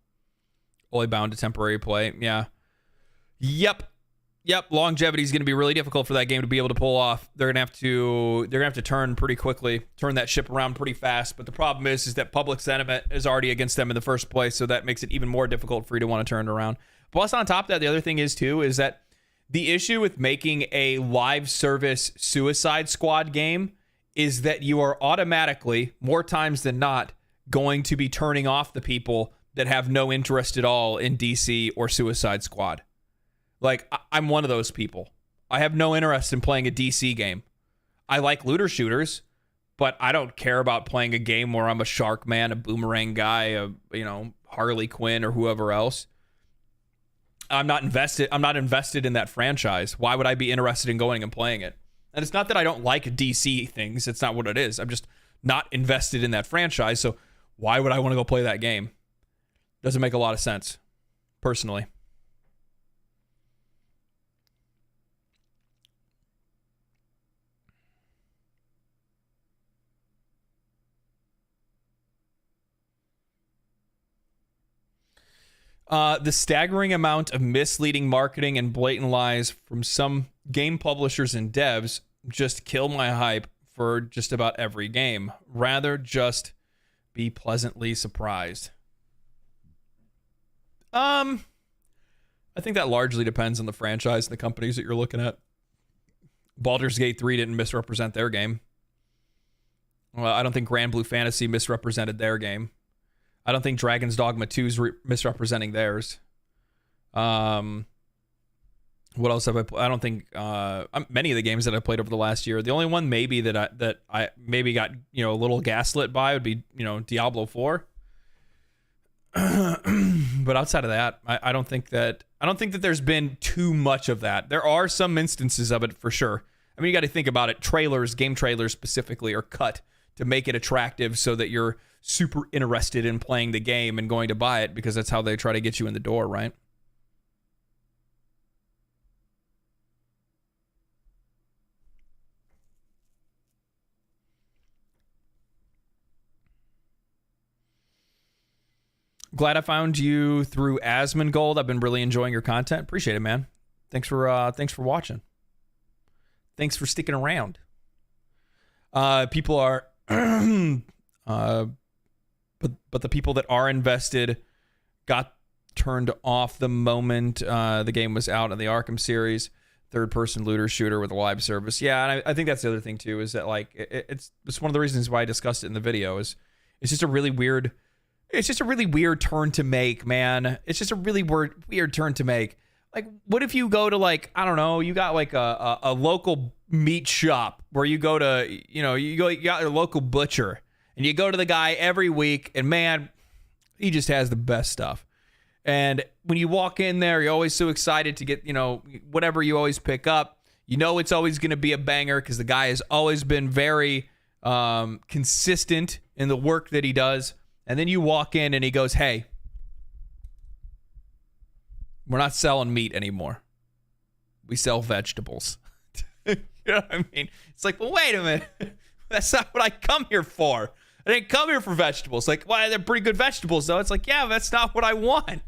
Speaker 1: Only bound to temporary play. Yeah. Yep. Longevity is going to be really difficult for that game to be able to pull off. They're going to have to turn pretty quickly, turn that ship around pretty fast. But the problem is that public sentiment is already against them in the first place, so that makes it even more difficult for you to want to turn it around. Plus, on top of that, the other thing is too is that the issue with making a live service Suicide Squad game is that you are automatically, more times than not, going to be turning off the people that have no interest at all in DC or Suicide Squad. Like, I'm one of those people. I have no interest in playing a DC game. I like looter shooters, but I don't care about playing a game where I'm a shark man, a boomerang guy, Harley Quinn or whoever else. I'm not invested in that franchise. Why would I be interested in going and playing it? And it's not that I don't like DC things. It's not what it is. I'm just not invested in that franchise. So why would I want to go play that game? Doesn't make a lot of sense, personally. The staggering amount of misleading marketing and blatant lies from some game publishers and devs just kill my hype for just about every game. Rather just be pleasantly surprised. I think that largely depends on the franchise and the companies that you're looking at. Baldur's Gate 3 didn't misrepresent their game. Well, I don't think Granblue Fantasy misrepresented their game. I don't think Dragon's Dogma 2 is misrepresenting theirs. What else have I played? I don't think many of the games that I played over the last year. The only one maybe that I maybe got a little gaslit by would be Diablo 4. But outside of that, I don't think that there's been too much of that. There are some instances of it for sure. I mean, you got to think about it. Game trailers specifically, are cut to make it attractive so that you're super interested in playing the game and going to buy it, because that's how they try to get you in the door, right? Glad I found you through Asmongold. I've been really enjoying your content. Appreciate it, man. Thanks for watching. Thanks for sticking around. People are but the people that are invested got turned off the moment the game was out in the Arkham series, third-person looter shooter with a live service. Yeah, and I think that's the other thing too, is that like it's one of the reasons why I discussed it in the video. Is it's just a really weird turn to make, man. It's just a really weird turn to make. Like, what if you go to, like, I don't know, you got like a local meat shop where you go to, you got your local butcher, and you go to the guy every week, and man, he just has the best stuff. And when you walk in there, you're always so excited to get, whatever you always pick up. It's always going to be a banger because the guy has always been very consistent in the work that he does. And then you walk in and he goes, "Hey, we're not selling meat anymore. We sell vegetables." You know what I mean? It's like, well, wait a minute. That's not what I come here for. I didn't come here for vegetables. Like, well, they're pretty good vegetables, though. It's like, yeah, that's not what I want.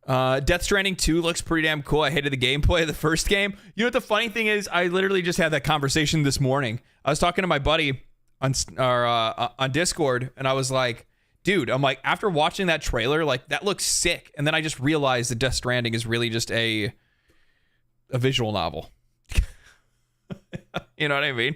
Speaker 1: Death Stranding 2 looks pretty damn cool. I hated the gameplay of the first game. You know what the funny thing is? I literally just had that conversation this morning. I was talking to my buddy on Discord, and I was like, dude, I'm like, after watching that trailer, like, that looks sick. And then I just realized that Death Stranding is really just a visual novel. You know what I mean?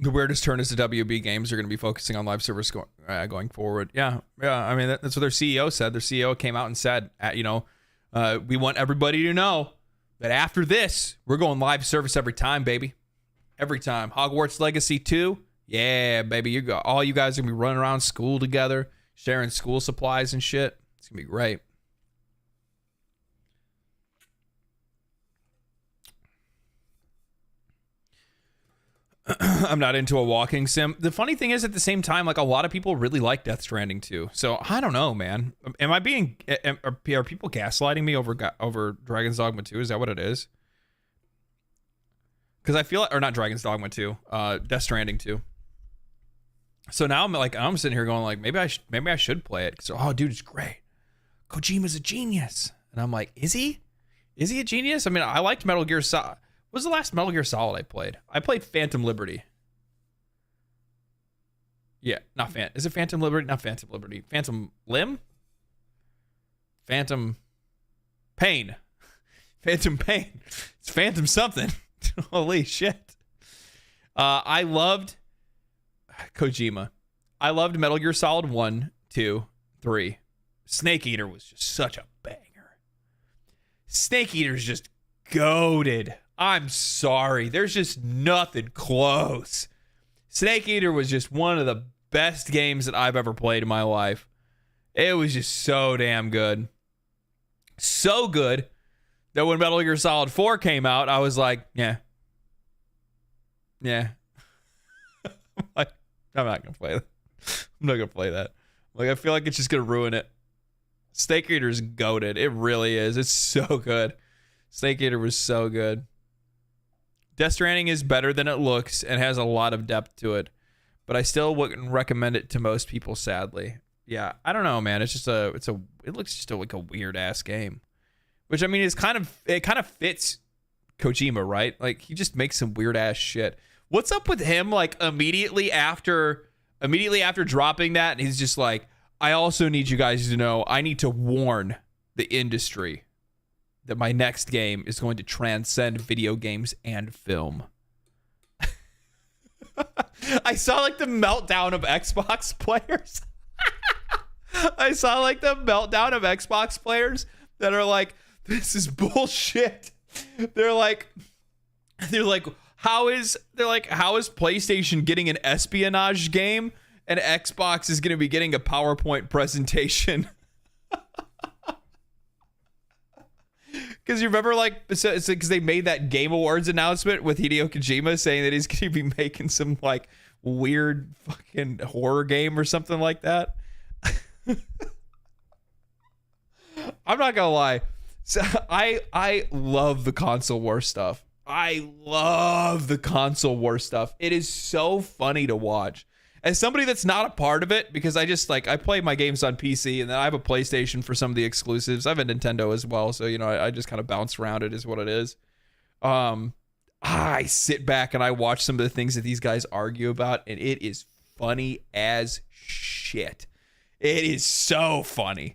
Speaker 1: The weirdest turn is the WB games are going to be focusing on live service going forward. Yeah. I mean, that's what their CEO said. Their CEO came out and said, we want everybody to know that after this, we're going live service every time, baby. Every time. Hogwarts Legacy 2. Yeah, baby. All you guys are going to be running around school together, sharing school supplies and shit. It's going to be great. I'm not into a walking sim. The funny thing is, at the same time, like a lot of people really like Death Stranding too. So I don't know, man. Are people gaslighting me over Dragon's Dogma 2? Is that what it is? Because I feel like, or not Dragon's Dogma 2, Death Stranding 2. So now I'm sitting here going like, maybe I should play it. So, oh, dude, it's great. Kojima's a genius, and I'm like, is he? Is he a genius? I mean, I liked Metal Gear Solid. What was the last Metal Gear Solid I played? I played Phantom Liberty. Yeah, not Phantom. Is it Phantom Liberty? Not Phantom Liberty. Phantom Limb? Phantom Pain. Phantom Pain. It's Phantom something. Holy shit. I loved Kojima. I loved Metal Gear Solid 1, 2, 3. Snake Eater was just such a banger. Snake Eater's just goated. I'm sorry. There's just nothing close. Snake Eater was just one of the best games that I've ever played in my life. It was just so damn good. So good that when Metal Gear Solid 4 came out, I was like, yeah. I'm not going to play that. I'm not going to play that. Like, I feel like it's just going to ruin it. Snake Eater's goated. It really is. It's so good. Snake Eater was so good. Death Stranding is better than it looks and has a lot of depth to it, but I still wouldn't recommend it to most people, sadly. Yeah, I don't know, man. It looks just like a weird ass game, which I mean is kind of fits Kojima, right? Like he just makes some weird ass shit. What's up with him? Like immediately after dropping that, and he's just like, I also need you guys to know I need to warn the industry that my next game is going to transcend video games and film. I saw like the meltdown of Xbox players. I saw like the meltdown of Xbox players that are like, this is bullshit. They're like, how is PlayStation getting an espionage game and Xbox is going to be getting a PowerPoint presentation? Because you remember, like, it's because they made that Game Awards announcement with Hideo Kojima saying that he's going to be making some, like, weird fucking horror game or something like that. I'm not going to lie. So I love the console war stuff. I love the console war stuff. It is so funny to watch. As somebody that's not a part of it, because I just like I play my games on PC and then I have a PlayStation for some of the exclusives. I have a Nintendo as well, so you know I just kind of bounce around. It is what it is. I sit back and I watch some of the things that these guys argue about, and it is funny as shit. It is so funny.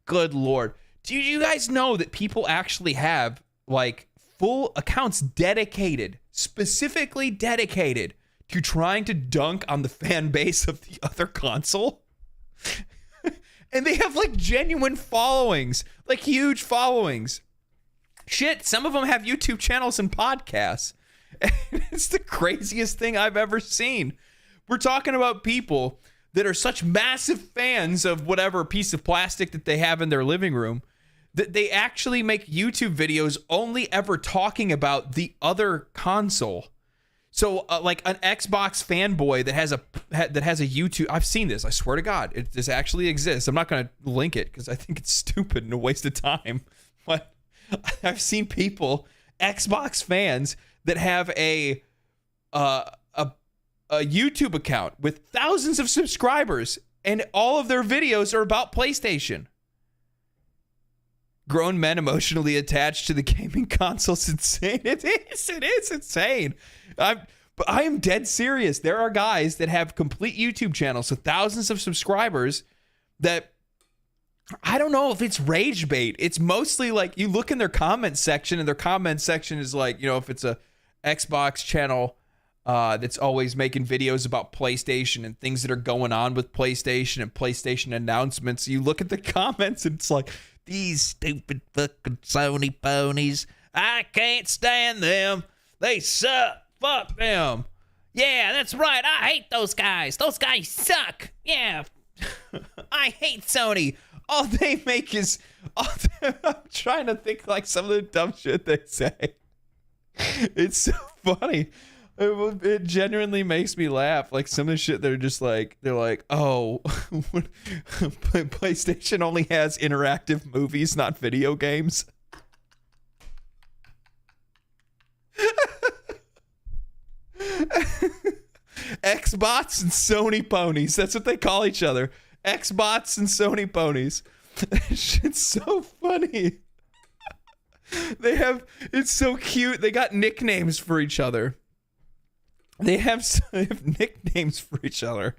Speaker 1: Good Lord. Do you guys know that people actually have like full accounts specifically dedicated to trying to dunk on the fan base of the other console? And they have like genuine followings, like huge followings. Shit, some of them have YouTube channels and podcasts. And it's the craziest thing I've ever seen. We're talking about people that are such massive fans of whatever piece of plastic that they have in their living room that they actually make YouTube videos only ever talking about the other console. So like an Xbox fanboy that has a YouTube, I've seen this, I swear to God, this actually exists. I'm not going to link it because I think it's stupid and a waste of time. But I've seen people, Xbox fans, that have a YouTube account with thousands of subscribers, and all of their videos are about PlayStation. Grown men emotionally attached to the gaming console's insane. It is insane. But I am dead serious. There are guys that have complete YouTube channels with thousands of subscribers that I don't know if it's rage bait. It's mostly like you look in their comment section, and their comment section is like, you know, if it's a Xbox channel that's always making videos about PlayStation and things that are going on with PlayStation and PlayStation announcements, you look at the comments and it's like, these stupid fucking Sony ponies. I can't stand them. They suck. Fuck them. Yeah, that's right. I hate those guys. Those guys suck. Yeah. I hate Sony. All they make is... I'm trying to think like some of the dumb shit they say. It's so funny. It genuinely makes me laugh. Like some of the shit they're like, oh, PlayStation only has interactive movies, not video games. Xbots and Sony ponies. That's what they call each other. Xbots and Sony ponies. That shit's so funny. It's so cute. They got nicknames for each other. They have nicknames for each other.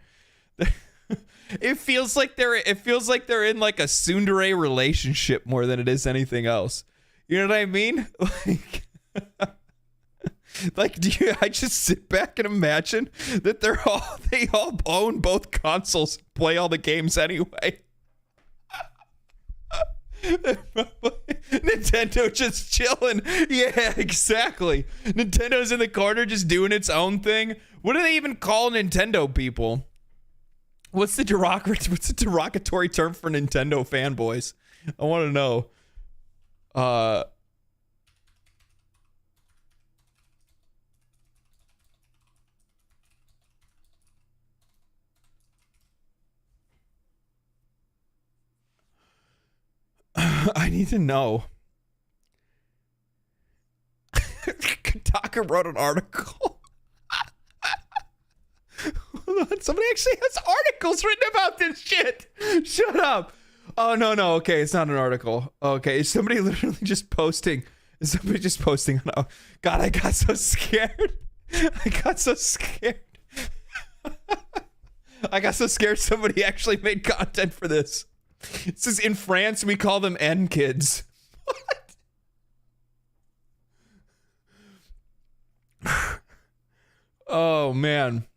Speaker 1: It feels like they're in like a tsundere relationship more than it is anything else. You know what I mean? I just sit back and imagine that they all own both consoles, play all the games anyway. Nintendo just chilling. Yeah, exactly. Nintendo's in the corner just doing its own thing. What do they even call Nintendo people? What's the derogatory term for Nintendo fanboys? I want to know. I need to know. Kotaku wrote an article. Hold on, somebody actually has articles written about this shit. Shut up. Oh, no. Okay, it's not an article. Okay, is somebody literally just posting? Is somebody just posting? Oh, God, I got so scared. I got so scared somebody actually made content for this. It says in France we call them N kids. What? Oh man.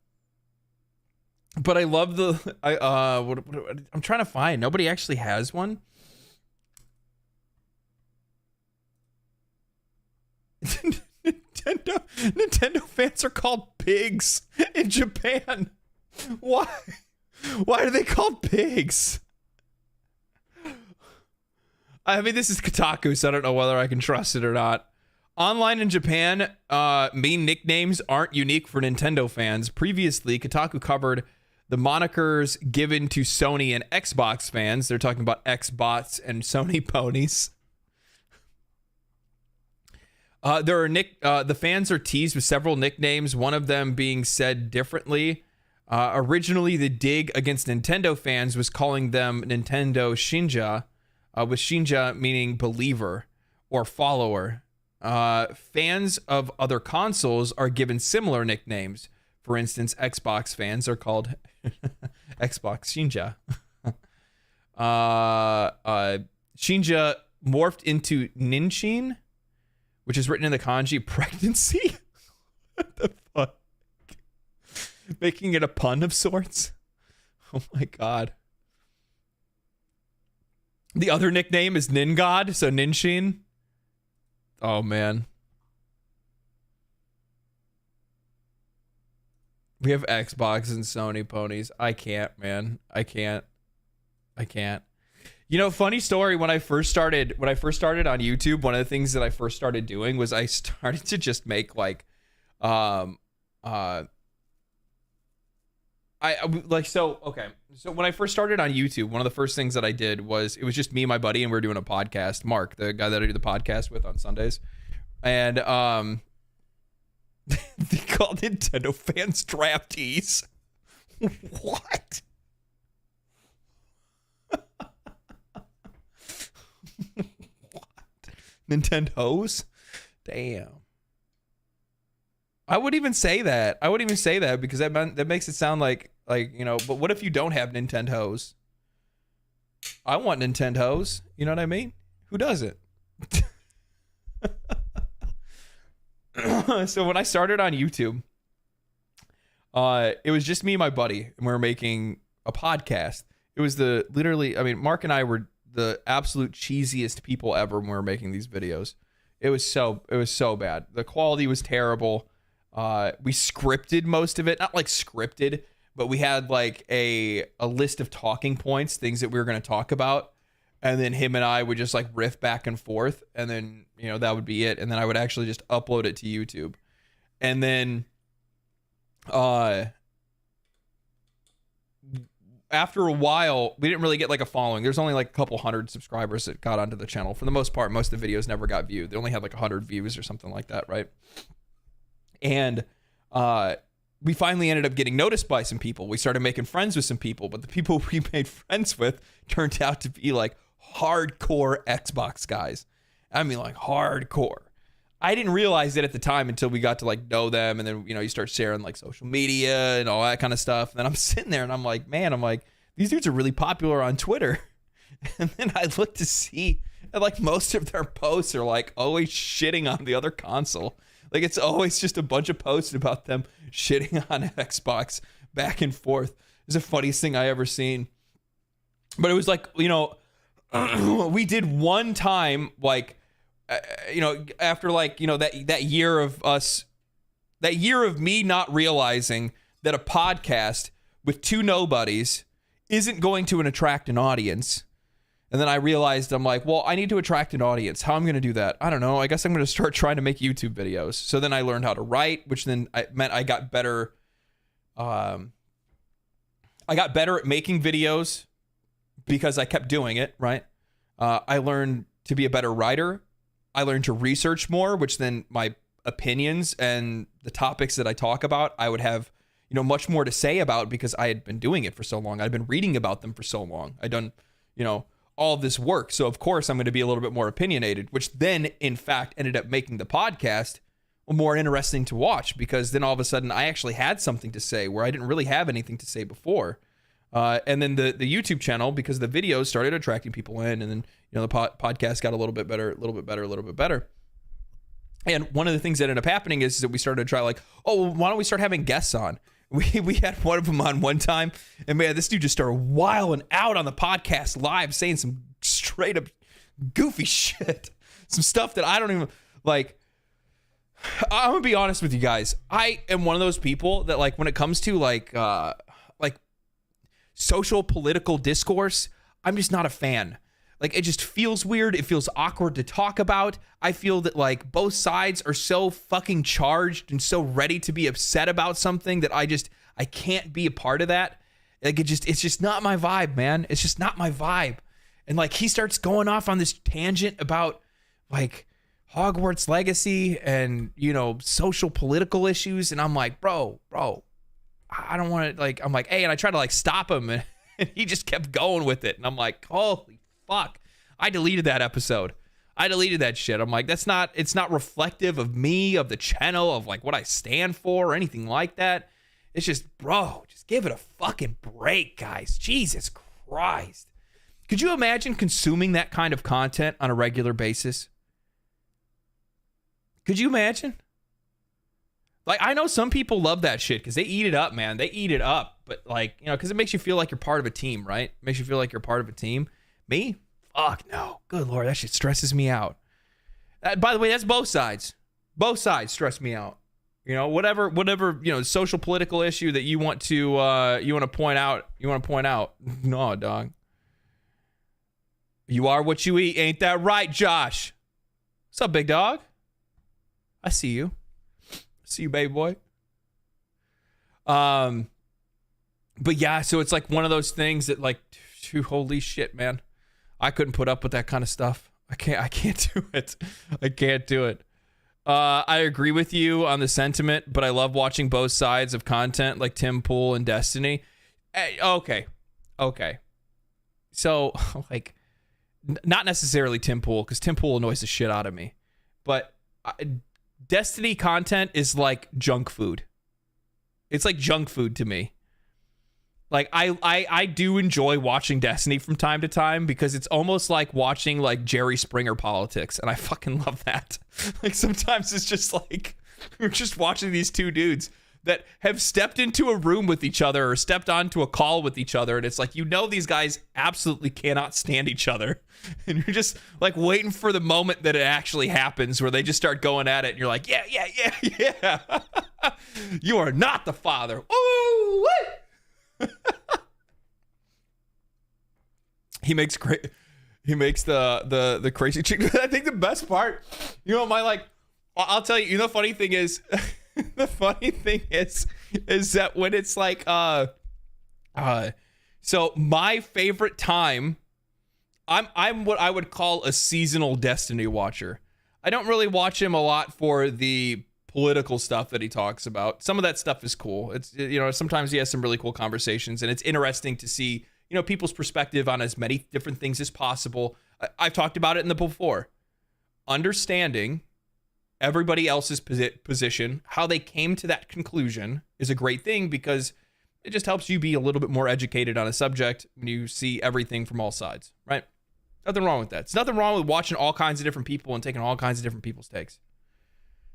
Speaker 1: But I love I'm trying to find. Nobody actually has one. Nintendo fans are called pigs in Japan. Why? Why are they called pigs? I mean, this is Kotaku, so I don't know whether I can trust it or not. Online in Japan, main nicknames aren't unique for Nintendo fans. Previously, Kotaku covered the monikers given to Sony and Xbox fans. They're talking about Xbots and Sony ponies. The fans are teased with several nicknames, one of them being said differently. Originally, the dig against Nintendo fans was calling them Nintendo Shinja, with Shinja meaning believer or follower. Fans of other consoles are given similar nicknames. For instance, Xbox fans are called Xbox Shinja. Shinja morphed into Ninshin, which is written in the kanji pregnancy. What the fuck? Making it a pun of sorts. Oh my God. The other nickname is Ningod, so Ninshin. Oh man. We have Xbox and Sony ponies. I can't, man. I can't. You know, funny story, when I first started on YouTube, one of the things that I first started doing was I started to just make like So when I first started on YouTube, one of the first things that I did was, it was just me and my buddy, and we were doing a podcast, Mark, the guy that I do the podcast with on Sundays. And they called Nintendo fans draftees. What? What? Nintendos? Damn. I wouldn't even say that. Because that makes it sound like, you know, but what if you don't have Nintendos? I want Nintendos. You know what I mean? Who doesn't? So when I started on YouTube, it was just me and my buddy, and we were making a podcast. It was Mark and I were the absolute cheesiest people ever when we were making these videos. It was so bad. The quality was terrible. We scripted most of it, not like scripted, but we had like a list of talking points, things that we were going to talk about. And then him and I would just like riff back and forth. And then, you know, that would be it. And then I would actually just upload it to YouTube. And then after a while, we didn't really get like a following. There's only like a couple hundred subscribers that got onto the channel. For the most part, most of the videos never got viewed. They only had like 100 views or something like that, right? And we finally ended up getting noticed by some people. We started making friends with some people, but the people we made friends with turned out to be like hardcore Xbox guys. I mean, like hardcore. I didn't realize it at the time until we got to like know them, and then you start sharing like social media and all that kind of stuff. And then I'm sitting there and I'm like, man, these dudes are really popular on Twitter. And then I look to see that like most of their posts are like always shitting on the other console. Like it's always just a bunch of posts about them shitting on Xbox back and forth. It was the funniest thing I ever seen. But it was like, we did one time like, after like, that year of me not realizing that a podcast with two nobodies isn't going to attract an audience. And then I realized, I'm like, well, I need to attract an audience. How am I going to do that? I don't know. I guess I'm going to start trying to make YouTube videos. So then I learned how to write, which then meant I got better. I got better at making videos because I kept doing it, right? I learned to be a better writer. I learned to research more, which then my opinions and the topics that I talk about, I would have, much more to say about because I had been doing it for so long. I'd been reading about them for so long. I'd done, all of this work. So of course I'm going to be a little bit more opinionated, which then in fact ended up making the podcast more interesting to watch, because then all of a sudden I actually had something to say where I didn't really have anything to say before. And then the YouTube channel, because the videos started attracting people in, and then the podcast got a little bit better. And one of the things that ended up happening is that we started to try like, oh, why don't we start having guests on? We had one of them on one time, and man, this dude just started wilding out on the podcast live, saying some straight up goofy shit, some stuff that I don't even like. I'm gonna be honest with you guys. I am one of those people that like when it comes to like social political discourse, I'm just not a fan. Like it just feels weird. It feels awkward to talk about. I feel that like both sides are so fucking charged and so ready to be upset about something that I can't be a part of that. Like it's just not my vibe, man. It's just not my vibe. And like he starts going off on this tangent about like Hogwarts Legacy and, social political issues. And I'm like, bro, I don't want to I'm like, hey, and I tried to like stop him and he just kept going with it. And I'm like, holy fuck. I deleted that episode. I deleted that shit. I'm like, it's not reflective of me, of the channel, of like what I stand for or anything like that. It's just, bro, just give it a fucking break, guys. Jesus Christ. Could you imagine consuming that kind of content on a regular basis? Could you imagine? Like, I know some people love that shit because they eat it up, man. They eat it up. But, like, because it makes you feel like you're part of a team, right? It makes you feel like you're part of a team. Me? Fuck no. Good Lord, that shit stresses me out. By the way, that's both sides. Both sides stress me out. Whatever, social political issue that you want to point out. No, dog. You are what you eat. Ain't that right, Josh? What's up, big dog? I see you. See you, baby boy. But yeah, so it's like one of those things that like, dude, holy shit, man. I couldn't put up with that kind of stuff. I can't do it. I can't do it. I agree with you on the sentiment, but I love watching both sides of content like Tim Pool and Destiny. Okay. So like, not necessarily Tim Pool, because Tim Pool annoys the shit out of me, but Destiny content is like junk food. It's like junk food to me. Like I do enjoy watching Destiny from time to time because it's almost like watching like Jerry Springer politics, and I fucking love that. Like sometimes it's just like we're just watching these two dudes that have stepped into a room with each other or stepped onto a call with each other, and it's like, these guys absolutely cannot stand each other, and you're just like waiting for the moment that it actually happens where they just start going at it, and you're like, yeah. You are not the father. Ooh, wait. He makes the crazy chick. I think the best part, I'll tell you, the funny thing is The funny thing is that when it's like, so my favorite time, I'm what I would call a seasonal Destiny watcher. I don't really watch him a lot for the political stuff that he talks about. Some of that stuff is cool. It's, you know, sometimes he has some really cool conversations, and it's interesting to see, you know, people's perspective on as many different things as possible. I've talked about it in the before. Understanding everybody else's position, how they came to that conclusion is a great thing, because it just helps you be a little bit more educated on a subject when you see everything from all sides, right? Nothing wrong with that. It's nothing wrong with watching all kinds of different people and taking all kinds of different people's takes.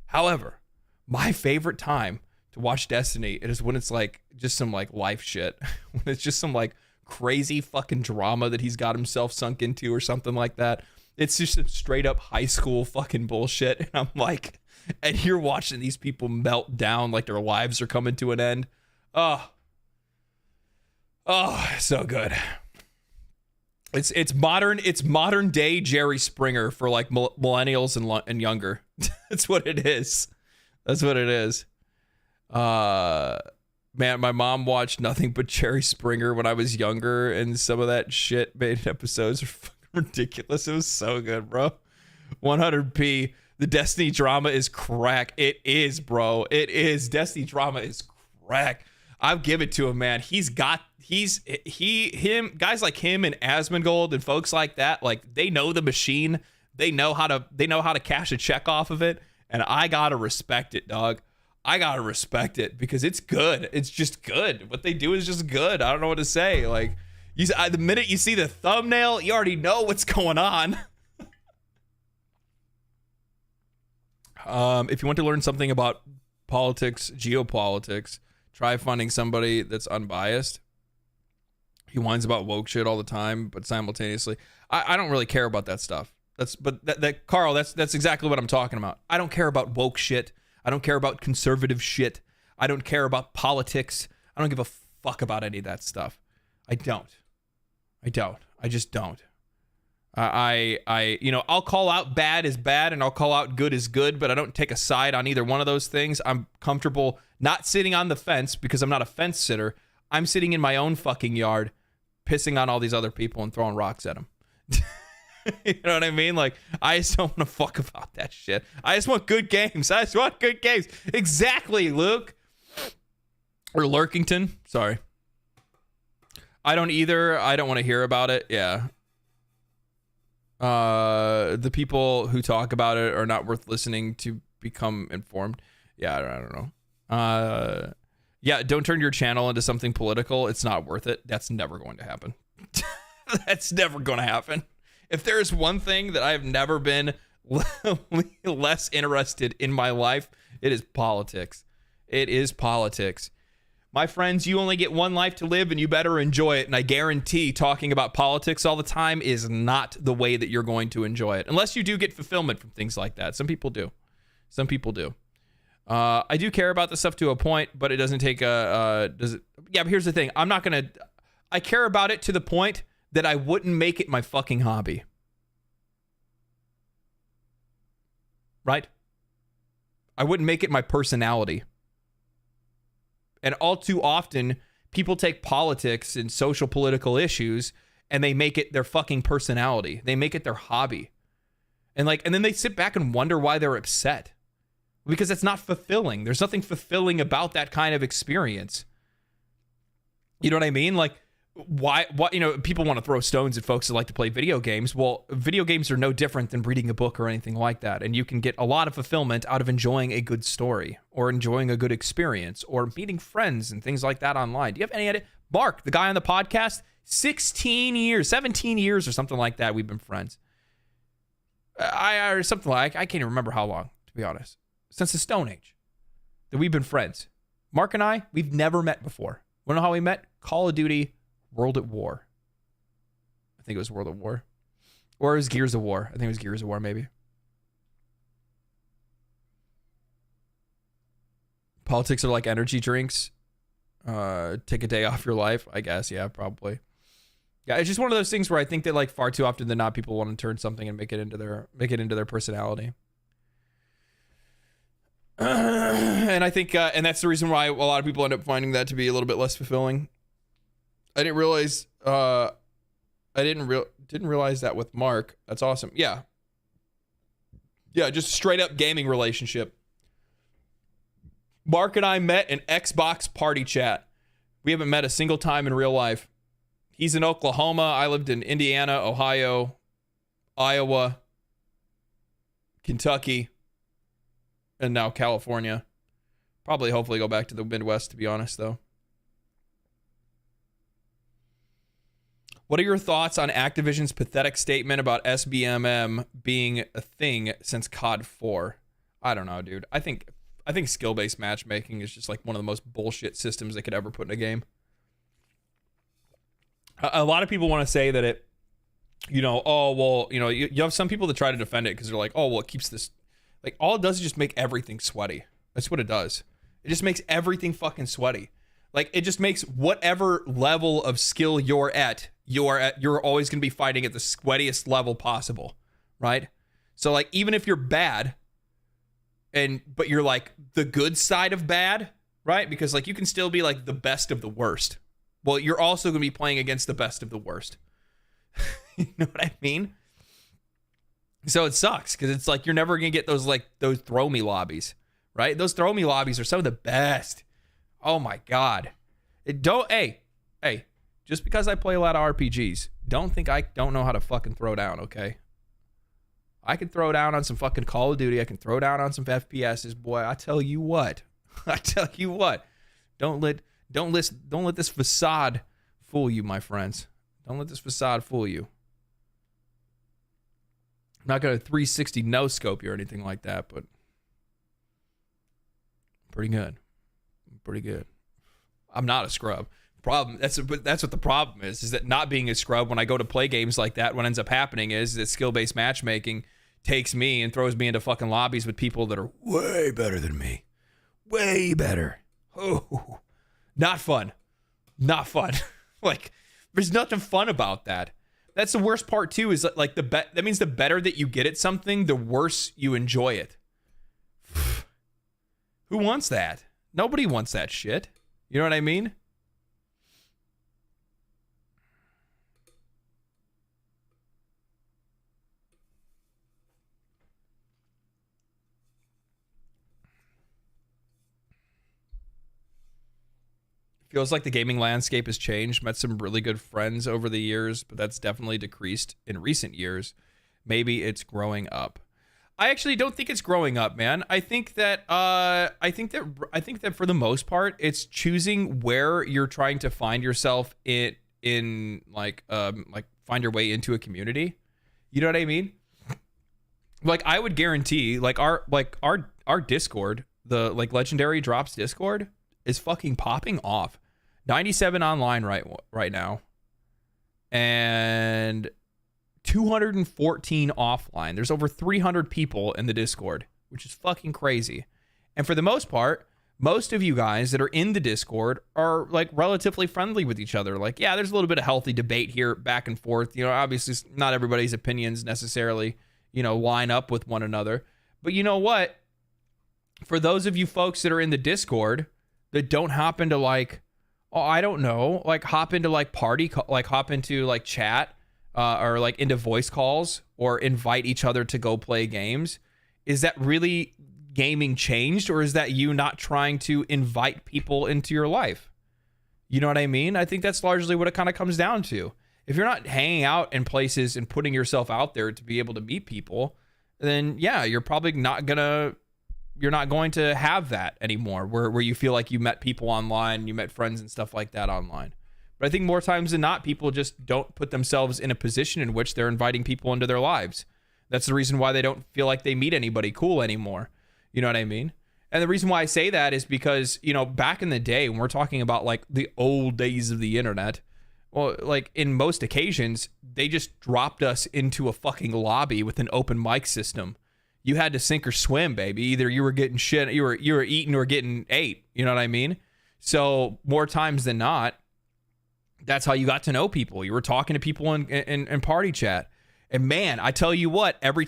Speaker 1: However, my favorite time to watch Destiny is when it's like just some like life shit. When it's just some like crazy fucking drama that he's got himself sunk into or something like that. It's just some straight up high school fucking bullshit. And I'm like, and you're watching these people melt down like their lives are coming to an end. Oh, so good. It's modern day Jerry Springer for like millennials and younger. That's what it is. That's what it is. Man, my mom watched nothing but Jerry Springer when I was younger, and some of that shit made episodes are fucking ridiculous. It was so good, bro. 100p. The Destiny drama is crack. It is, bro. It is. Destiny drama is crack. I'll give it to him, man. Guys like him and Asmongold and folks like that, like they know the machine. They know how to cash a check off of it. And I gotta respect it, dog. I gotta respect it because it's good. It's just good. What they do is just good. I don't know what to say. Like, the minute you see the thumbnail, you already know what's going on. If you want to learn something about politics, geopolitics, try finding somebody that's unbiased. He whines about woke shit all the time, but simultaneously, I don't really care about that stuff. Carl, that's exactly what I'm talking about. I don't care about woke shit. I don't care about conservative shit. I don't care about politics. I don't give a fuck about any of that stuff. I don't. I just don't. I'll call out bad as bad and I'll call out good as good, but I don't take a side on either one of those things. I'm comfortable not sitting on the fence because I'm not a fence sitter. I'm sitting in my own fucking yard, pissing on all these other people and throwing rocks at them. You know what I mean? Like, I just don't want to fuck about that shit. I just want good games. Exactly, Luke. Or Lurkington. Sorry. I don't either. I don't want to hear about it. Yeah. The people who talk about it are not worth listening to become informed. Yeah, I don't know. Yeah, don't turn your channel into something political. It's not worth it. That's never going to happen. That's never going to happen. If there is one thing that I have never been less interested in my life, it is politics. It is politics. My friends, you only get one life to live and you better enjoy it. And I guarantee talking about politics all the time is not the way that you're going to enjoy it. Unless you do get fulfillment from things like that. Some people do. I do care about this stuff to a point, but it doesn't take yeah, but here's the thing. I care about it to the point that I wouldn't make it my fucking hobby. Right? I wouldn't make it my personality. And all too often, people take politics and social political issues and they make it their fucking personality. They make it their hobby. And then they sit back and wonder why they're upset. Because it's not fulfilling. There's nothing fulfilling about that kind of experience. You know what I mean? Like, why, people want to throw stones at folks that like to play video games. Well, video games are no different than reading a book or anything like that. And you can get a lot of fulfillment out of enjoying a good story or enjoying a good experience or meeting friends and things like that online. Do you have any idea? Mark, the guy on the podcast, 17 years or something like that. We've been friends. Or something like, I can't even remember how long, to be honest. Since the Stone Age that we've been friends. Mark and I, we've never met before. Want to know how we met? Call of Duty World at War. I think it was World at War. Or it was Gears of War. I think it was Gears of War, maybe. Politics are like energy drinks. Take a day off your life, I guess. Yeah, probably. Yeah, it's just one of those things where I think that like far too often than not, people want to turn something and make it into their personality. And I think, and that's the reason why a lot of people end up finding that to be a little bit less fulfilling. I didn't realize, didn't realize that with Mark. That's awesome. Yeah. Yeah, just straight up gaming relationship. Mark and I met in Xbox party chat. We haven't met a single time in real life. He's in Oklahoma. I lived in Indiana, Ohio, Iowa, Kentucky, and now California. Probably, hopefully go back to the Midwest, to be honest, though. What are your thoughts on Activision's pathetic statement about SBMM being a thing since COD 4? I don't know, dude. I think skill-based matchmaking is just like one of the most bullshit systems they could ever put in a game. A lot of people want to say that it, you know, oh, well, you know, you have some people that try to defend it because they're like, oh, well, it keeps this, like, all it does is just make everything sweaty. That's what it does. It just makes everything fucking sweaty. Like, it just makes whatever level of skill you're always going to be fighting at the sweatiest level possible, right? So, like, even if you're bad, but you're, like, the good side of bad, right? Because, like, you can still be, like, the best of the worst. Well, you're also going to be playing against the best of the worst. You know what I mean? So it sucks, because it's, like, you're never going to get those throw me lobbies, right? Those throw me lobbies are some of the best. Oh my God. Hey, just because I play a lot of RPGs, don't think I don't know how to fucking throw down, okay? I can throw down on some fucking Call of Duty. I can throw down on some FPSs, boy. I tell you what. Don't let this facade fool you, my friends. Don't let this facade fool you. I'm not going to 360 no scope you or anything like that, but pretty good. I'm not a scrub. That's what the problem is that not being a scrub when I go to play games like that, what ends up happening is that skill-based matchmaking takes me and throws me into fucking lobbies with people that are way better than me. Way better. Oh, not fun. Like, there's nothing fun about that. That's the worst part too, is like that means the better that you get at something, the worse you enjoy it. Who wants that? Nobody wants that shit. You know what I mean? Feels like the gaming landscape has changed. Met some really good friends over the years, but that's definitely decreased in recent years. Maybe it's growing up. I actually don't think it's growing up, man. I think that for the most part, it's choosing where you're trying to find yourself in like find your way into a community. You know what I mean? Like, I would guarantee our Discord, the like Legendary Drops Discord, is fucking popping off. 97 online right now, and 214 offline. There's over 300 people in the Discord, which is fucking crazy. And for the most part, most of you guys that are in the Discord are like relatively friendly with each other. Like, yeah, there's a little bit of healthy debate here, back and forth. You know, obviously not everybody's opinions necessarily, you know, line up with one another. But you know what? For those of you folks that are in the Discord that don't hop into like, oh, I don't know, like hop into like hop into like chat, or like into voice calls, or invite each other to go play games, is that really gaming changed, or is that you not trying to invite people into your life? You know what I mean? I think that's largely what it kind of comes down to. If you're not hanging out in places and putting yourself out there to be able to meet people, then yeah, you're probably not going to have that anymore, where you feel like you met people online, you met friends and stuff like that online. But I think more times than not, people just don't put themselves in a position in which they're inviting people into their lives. That's the reason why they don't feel like they meet anybody cool anymore. You know what I mean? And the reason why I say that is because, you know, back in the day, when we're talking about like the old days of the internet, well, like in most occasions, they just dropped us into a fucking lobby with an open mic system. You had to sink or swim, baby. Either you were getting shit, you were eating or getting ate. You know what I mean? So more times than not, that's how you got to know people. You were talking to people in party chat. And man, I tell you what, every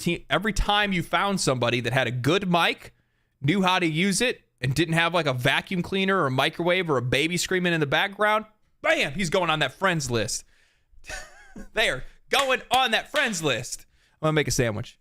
Speaker 1: time you found somebody that had a good mic knew how to use it, and didn't have like a vacuum cleaner or a microwave or a baby screaming in the background, bam, he's going on that friends list. They are going on that friends list. I'm gonna make a sandwich.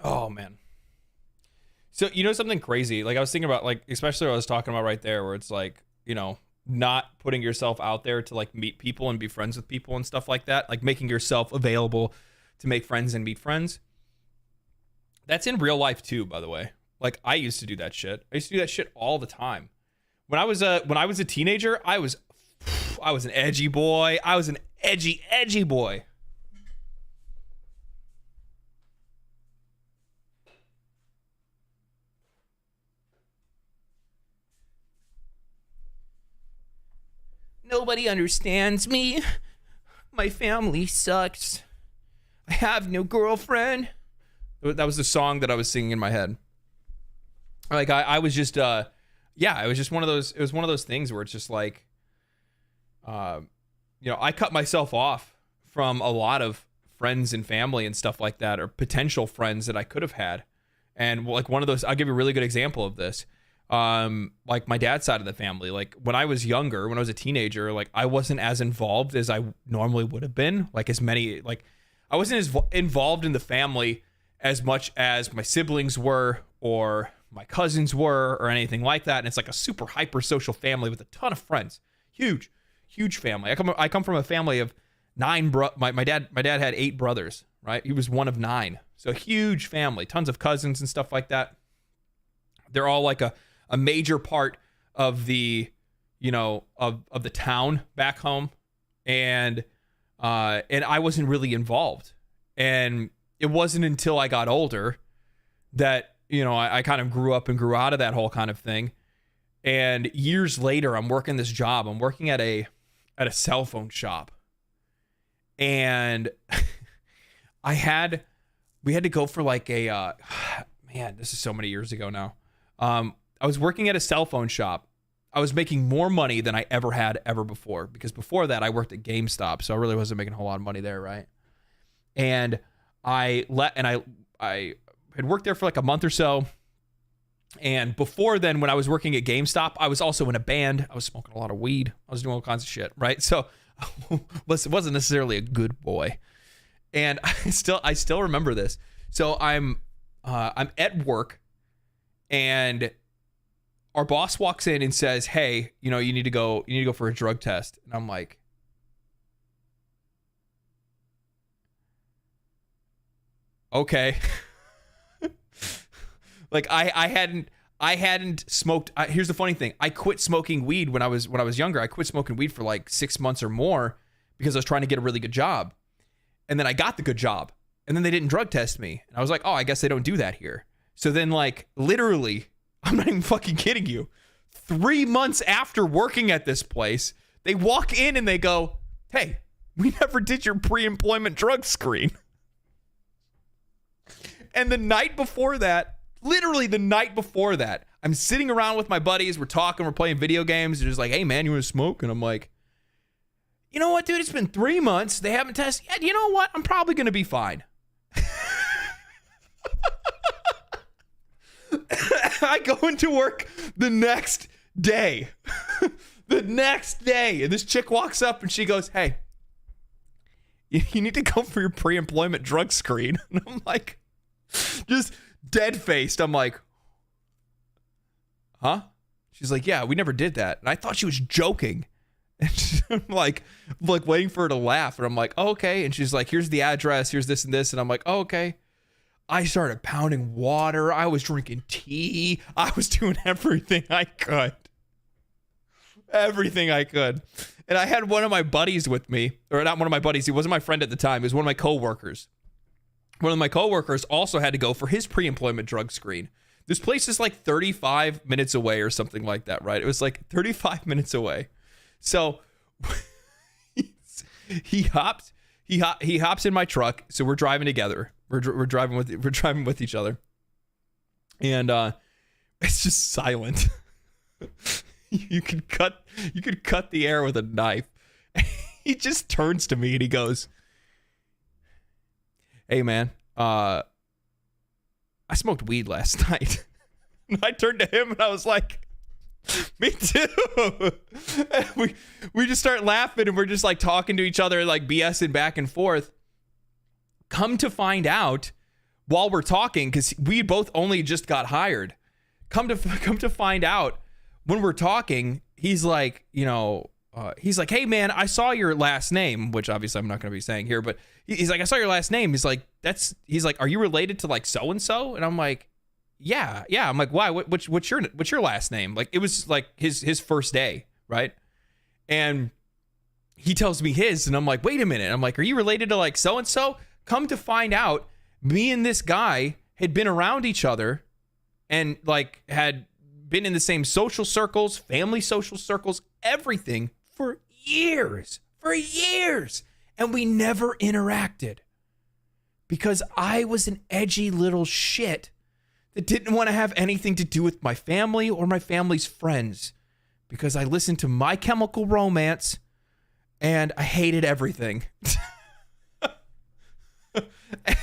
Speaker 1: Oh man. So you know something crazy? Like I was thinking about, like, especially what I was talking about right there, where it's like, you know, not putting yourself out there to like meet people and be friends with people and stuff like that, like making yourself available to make friends and meet friends. That's in real life too, by the way. Like I used to do that shit. I used to do that shit all the time. When I was a teenager, I was an edgy boy. I was an edgy boy. Nobody understands me. My family sucks. I have no girlfriend. That was the song that I was singing in my head. Like I was just it was just one of those, it was one of those things where it's just like you know, I cut myself off from a lot of friends and family and stuff like that, or potential friends that I could have had. And like one of those, I'll give you a really good example of this. Like my dad's side of the family, like when I was younger, when I was a teenager, like I wasn't as involved as I normally would have been. Like as many, like I wasn't as involved in the family as much as my siblings were, or my cousins were, or anything like that. And it's like a super hyper social family with a ton of friends. Huge family. I come from a family of 9 my dad had 8 brothers, right? He was one of 9. So huge family, tons of cousins and stuff like that. They're all like a major part of the, you know, of the town back home. And I wasn't really involved. And it wasn't until I got older that, you know, I kind of grew up and grew out of that whole kind of thing. And years later, I'm working this job. I'm working at a cell phone shop. And we had to go for like a, man, this is so many years ago now. I was working at a cell phone shop. I was making more money than I ever had before, because before that I worked at GameStop, so I really wasn't making a whole lot of money there, right? And I had worked there for like a month or so. And before then, when I was working at GameStop, I was also in a band. I was smoking a lot of weed. I was doing all kinds of shit, right? So I wasn't necessarily a good boy. And I still remember this. So I'm at work, and our boss walks in and says, "Hey, you know, you need to go for a drug test." And I'm like, okay. Like I hadn't smoked. Here's the funny thing. I quit smoking weed when I was younger. I quit smoking weed for like 6 months or more because I was trying to get a really good job. And then I got the good job, and then they didn't drug test me. And I was like, oh, I guess they don't do that here. So then, like, literally, I'm not even fucking kidding you, 3 months after working at this place, they walk in and they go, "Hey, we never did your pre-employment drug screen." And the night before that, Literally the night before that, I'm sitting around with my buddies. We're talking. We're playing video games. They're just like, hey, man, you want to smoke? And I'm like, you know what, dude? It's been 3 months. They haven't tested yet. You know what? I'm probably going to be fine. I go into work the next day. The next day. And this chick walks up and she goes, hey, you need to go for your pre-employment drug screen. And I'm like, just dead-faced. I'm like, huh? She's like, yeah, we never did that. And I thought she was joking. And I'm like waiting for her to laugh. And I'm like, oh, okay. And she's like, here's the address. Here's this and this. And I'm like, oh, okay. I started pounding water. I was drinking tea. I was doing everything I could. Everything I could. And I had one of my buddies with me. Or not one of my buddies. He wasn't my friend at the time. He was one of my coworkers. One of my coworkers also had to go for his pre-employment drug screen. This place is like 35 minutes away or something like that, right? It was like 35 minutes away. So he hops in my truck. So we're driving together. We're driving with each other, and it's just silent. You could cut the air with a knife. He just turns to me and he goes, "Hey man, I smoked weed last night." And I turned to him and I was like, me too. And we just start laughing and we're just like talking to each other, like BSing back and forth. Come to find out, while we're talking, because we both only just got hired. Come to find out, when we're talking, he's like, he's like, hey man, I saw your last name, which obviously I'm not going to be saying here, but he's like, I saw your last name. He's like, are you related to like so and so? And I'm like, yeah. I'm like, why? What's your last name? Like, it was like his first day, right? And he tells me his, and I'm like, wait a minute. I'm like, are you related to like so and so? Come to find out, me and this guy had been around each other, and like had been in the same social circles, family social circles, everything for years, and we never interacted because I was an edgy little shit that didn't want to have anything to do with my family or my family's friends, because I listened to My Chemical Romance and I hated everything.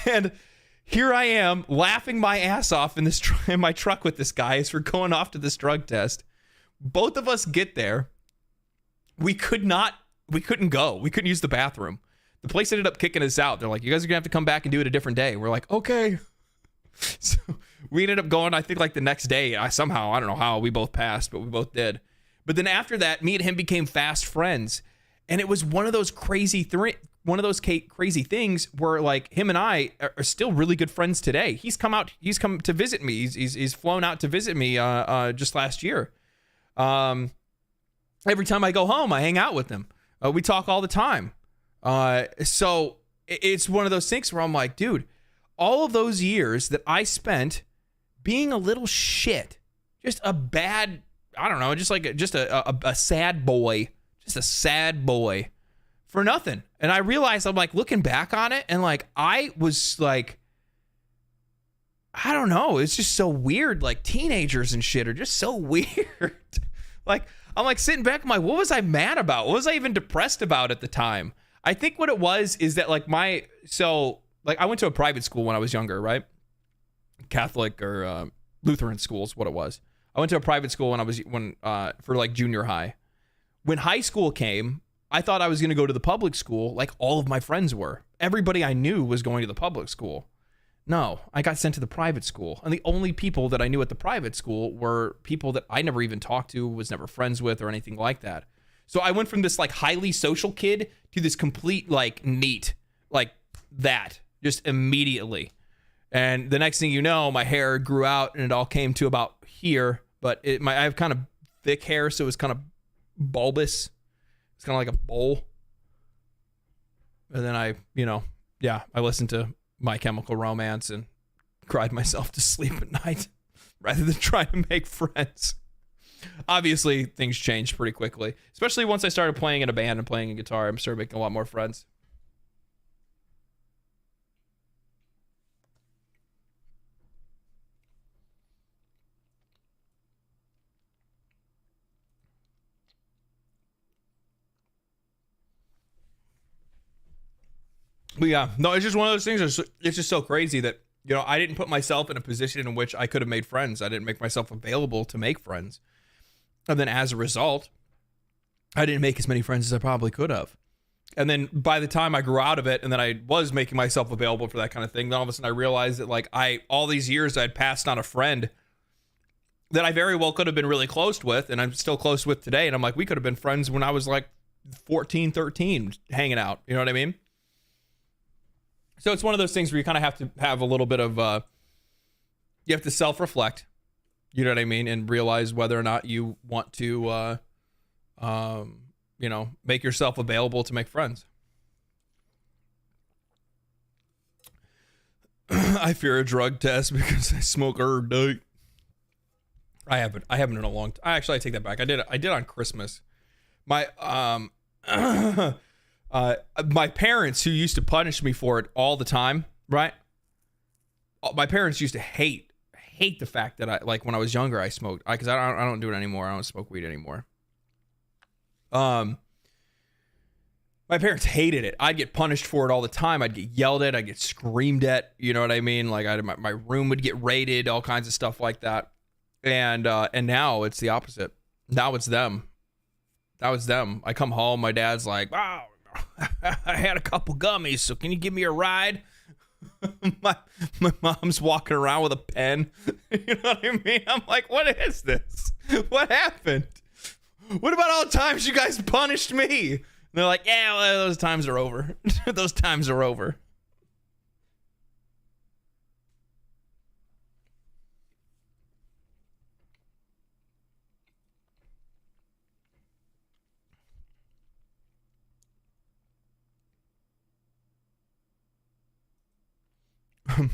Speaker 1: And here I am laughing my ass off in my truck with this guy as we're going off to this drug test. Both of us get there. We couldn't go. We couldn't use the bathroom. The place ended up kicking us out. They're like, you guys are gonna have to come back and do it a different day. We're like, okay. So we ended up going, I think like the next day. I don't know how, we both passed, but we both did. But then after that, me and him became fast friends. And it was one of those crazy things where like him and I are still really good friends today. He's come to visit me. He's flown out to visit me just last year. Every time I go home, I hang out with him. We talk all the time. So it's one of those things where I'm like, dude, all of those years that I spent being a little shit, just a bad, I don't know, just a sad boy. Just a sad boy for nothing. And I realized, I'm like looking back on it, and like I was like, I don't know, it's just so weird. Like teenagers and shit are just so weird. Like I'm like sitting back, I'm like, what was I mad about? What was I even depressed about at the time? I think what it was is that like I went to a private school when I was younger, right? Catholic or Lutheran school is what it was. I went to a private school for like junior high. When high school came, I thought I was going to go to the public school like all of my friends were. Everybody I knew was going to the public school. No, I got sent to the private school. And the only people that I knew at the private school were people that I never even talked to, was never friends with or anything like that. So I went from this like highly social kid to this complete like neat, like that, just immediately. And the next thing you know, my hair grew out and it all came to about here. But I have kind of thick hair, so it was kind of bulbous. It's kind of like a bowl. And then I listened to My Chemical Romance and cried myself to sleep at night rather than trying to make friends. Obviously, things changed pretty quickly, especially once I started playing in a band and playing a guitar. I started making a lot more friends. But yeah, no, it's just one of those things. It's just so crazy that, you know, I didn't put myself in a position in which I could have made friends. I didn't make myself available to make friends. And then as a result, I didn't make as many friends as I probably could have. And then by the time I grew out of it, and then I was making myself available for that kind of thing, then all of a sudden I realized that, like, all these years I'd passed on a friend that I very well could have been really close with, and I'm still close with today. And I'm like, we could have been friends when I was like 14, 13, hanging out. You know what I mean? So it's one of those things where you kind of have to have a little bit of, you have to self-reflect, you know what I mean? And realize whether or not you want to, you know, make yourself available to make friends. I fear a drug test because I smoke every day. I haven't in a long time. Actually, I take that back. I did on Christmas. My, my parents, who used to punish me for it all the time, right? My parents used to hate the fact that I, like, when I was younger, I smoked. Because I don't do it anymore. I don't smoke weed anymore. My parents hated it. I'd get punished for it all the time. I'd get yelled at. I'd get screamed at. You know what I mean? Like, my room would get raided, all kinds of stuff like that. And now it's the opposite. Now it's them. That was them. I come home, my dad's like, wow, I had a couple gummies, so can you give me a ride? my mom's walking around with a pen. You know what I mean? I'm like, what is this? What happened? What about all the times you guys punished me? And they're like, yeah, well, those times are over. Those times are over.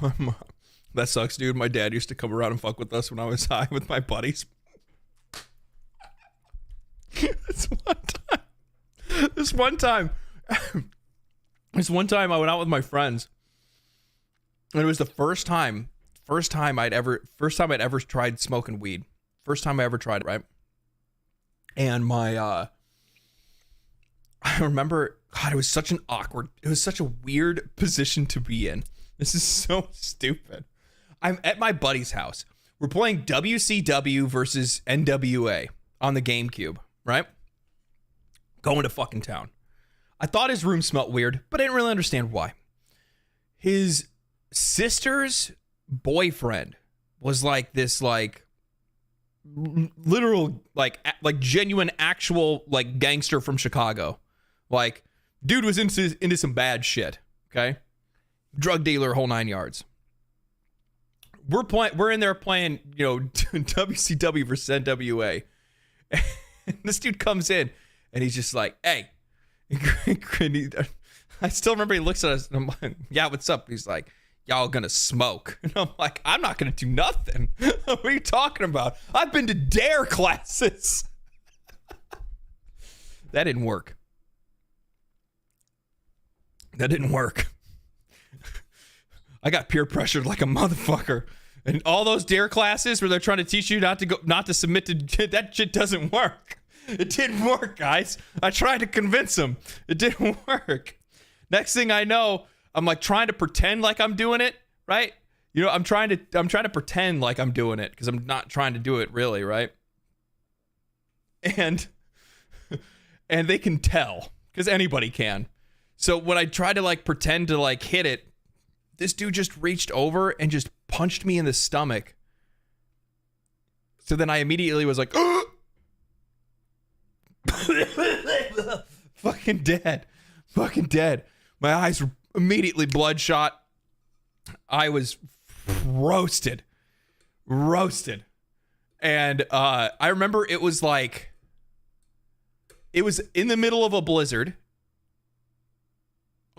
Speaker 1: My mom. That sucks, dude. My dad used to come around and fuck with us when I was high with my buddies. This one time I went out with my friends, and it was the first time I'd ever tried smoking weed. First time I ever tried it, right? And my I remember, God, it was such a weird position to be in. This is so stupid. I'm at my buddy's house. We're playing WCW versus NWA on the GameCube, right? Going to fucking town. I thought his room smelled weird, but I didn't really understand why. His sister's boyfriend was like this, like, literal, like genuine, actual, like, gangster from Chicago. Like, dude was into some bad shit, okay? Drug dealer, whole 9 yards. We're in there playing, you know, WCW versus NWA. And this dude comes in and he's just like, hey. I still remember he looks at us and I'm like, yeah, what's up? He's like, y'all gonna smoke. And I'm like, I'm not gonna do nothing. What are you talking about? I've been to DARE classes. That didn't work. I got peer pressured like a motherfucker. And all those DARE classes where they're trying to teach you not to submit to, that shit doesn't work. It didn't work, guys. I tried to convince them. It didn't work. Next thing I know, I'm like trying to pretend like I'm doing it, right? You know, I'm trying to pretend like I'm doing it because I'm not trying to do it really, right? And they can tell because anybody can. So when I tried to like pretend to like hit it, this dude just reached over and just punched me in the stomach. So then I immediately was like, fucking dead. My eyes were immediately bloodshot. I was roasted. And I remember it was in the middle of a blizzard.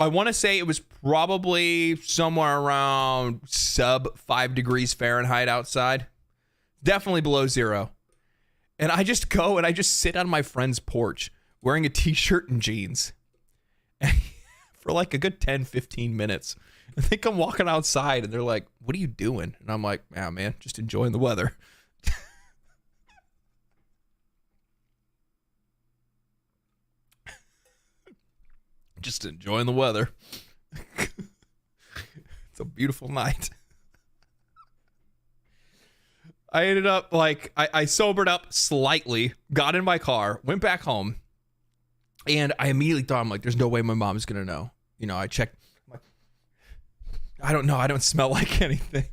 Speaker 1: I want to say it was probably somewhere around sub 5 degrees Fahrenheit outside. Definitely below zero. And I just go and I just sit on my friend's porch wearing a t-shirt and jeans for like a good 10, 15 minutes. I think I'm walking outside and they're like, what are you doing? And I'm like, yeah, man, just enjoying the weather. Just enjoying the weather. It's a beautiful night. I ended up like, I sobered up slightly, got in my car, went back home, and I immediately thought, I'm like, there's no way my mom's gonna know. You know, I checked, I don't know, I don't smell like anything.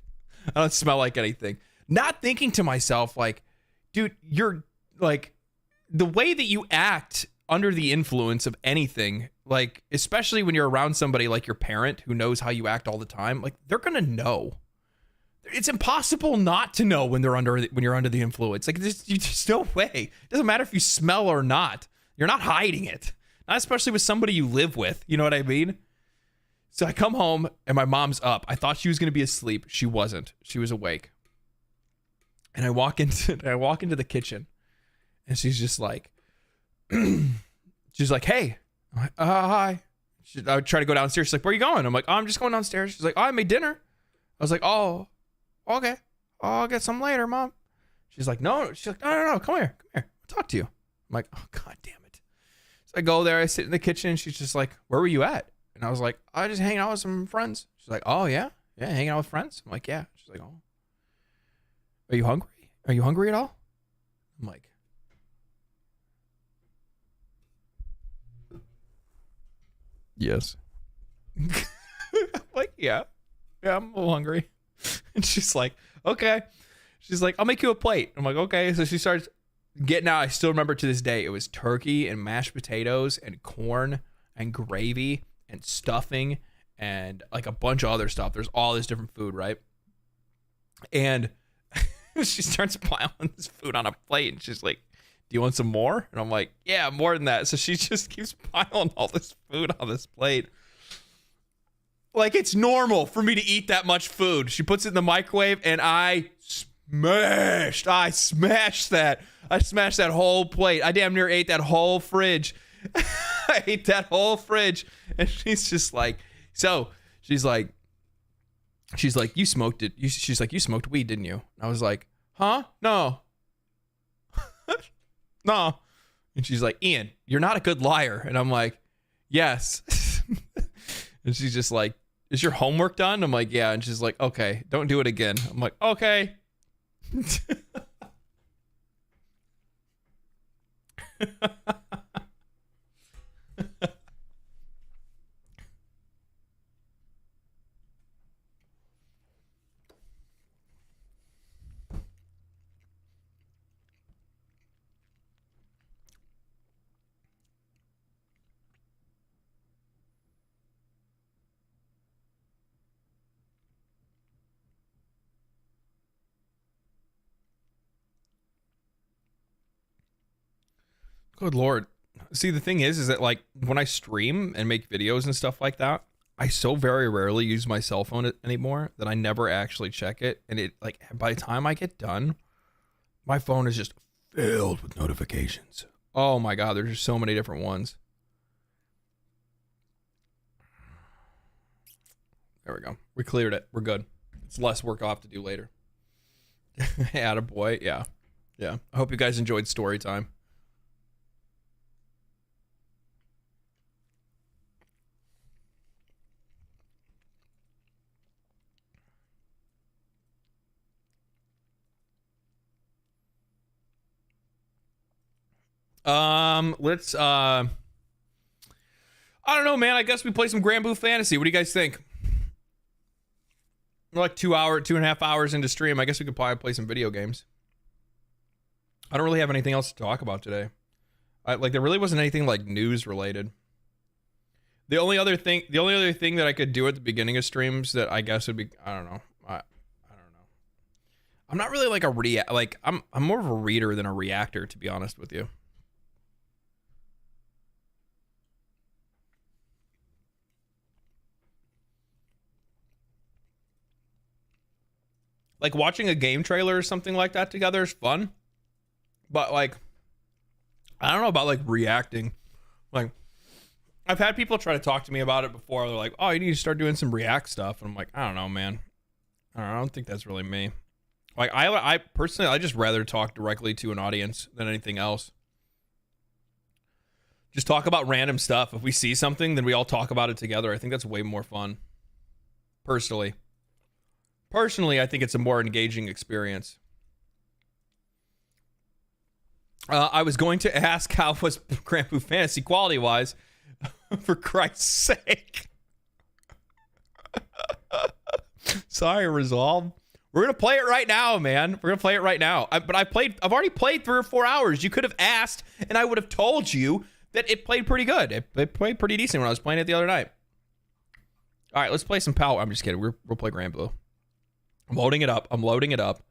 Speaker 1: I don't smell like anything. Not thinking to myself, like, dude, you're like, the way that you act under the influence of anything, like, especially when you're around somebody like your parent who knows how you act all the time, like, they're gonna know. It's impossible not to know when you're under the influence. Like, there's no way. It doesn't matter if you smell or not. You're not hiding it. Not especially with somebody you live with. You know what I mean? So I come home and my mom's up. I thought she was gonna be asleep. She wasn't. She was awake. And I walk into the kitchen, and she's just like, she's like, hey. I'm like, hi. I would try to go downstairs. She's like, where are you going? I'm like, oh, I'm just going downstairs. She's like, oh, I made dinner. I was like, oh, okay. Oh, I'll get some later, Mom. She's like, no. She's like, no. Come here. I'll talk to you. I'm like, oh, God damn it. So I go there. I sit in the kitchen. And she's just like, where were you at? And I was like, I just hanging out with some friends. She's like, oh, yeah? Yeah, hanging out with friends? I'm like, yeah. She's like, oh. Are you hungry? Are you hungry at all? I'm like, yes. I'm like, yeah, I'm a little hungry. And she's like, okay. She's like, I'll make you a plate. I'm like, okay. So she starts getting out. I still remember to this day, it was turkey and mashed potatoes and corn and gravy and stuffing and like a bunch of other stuff. There's all this different food, right? And she starts piling this food on a plate, and she's like, do you want some more? And I'm like, yeah, more than that. So she just keeps piling all this food on this plate. Like, it's normal for me to eat that much food. She puts it in the microwave, and I smashed that. I smashed that whole plate. I damn near ate that whole fridge. I ate that whole fridge. And she's just like, so she's like, you smoked it. She's like, you smoked weed, didn't you? I was like, huh? No. No. And she's like, Ian, you're not a good liar. And I'm like, yes. And she's just like, is your homework done? I'm like, yeah. And she's like, okay, don't do it again. I'm like, okay. Good Lord. See, the thing is that like when I stream and make videos and stuff like that, I so very rarely use my cell phone anymore that I never actually check it. And it like by the time I get done, my phone is just filled with notifications. Oh my God, there's just so many different ones. There we go. We cleared it. We're good. It's less work I'll have to do later. Attaboy. Yeah. Yeah. I hope you guys enjoyed story time. Let's I don't know, man. I guess we play some Granblue Fantasy. What do you guys think? We're like 2.5 hours into stream. I guess we could probably play some video games. I don't really have anything else to talk about today. There really wasn't anything like news related. The only other thing that I could do at the beginning of streams that I guess would be, I don't know. I don't know. I'm not really like I'm more of a reader than a reactor, to be honest with you. Like watching a game trailer or something like that together is fun. But like, I don't know about like reacting. Like, I've had people try to talk to me about it before. They're like, oh, you need to start doing some react stuff. And I'm like, I don't know, man. I don't think that's really me. Like, I personally, I just rather talk directly to an audience than anything else. Just talk about random stuff. If we see something, then we all talk about it together. I think that's way more fun. Personally. Personally, I think it's a more engaging experience. I was going to ask how was Granblue Fantasy quality-wise. For Christ's sake. Sorry, Resolve. We're gonna play it right now, man. We're gonna play it right now. I've already played 3 or 4 hours. You could have asked, and I would have told you that it played pretty good. It played pretty decent when I was playing it the other night. All right, let's play some power. I'm just kidding. We'll play Granblue. I'm loading it up.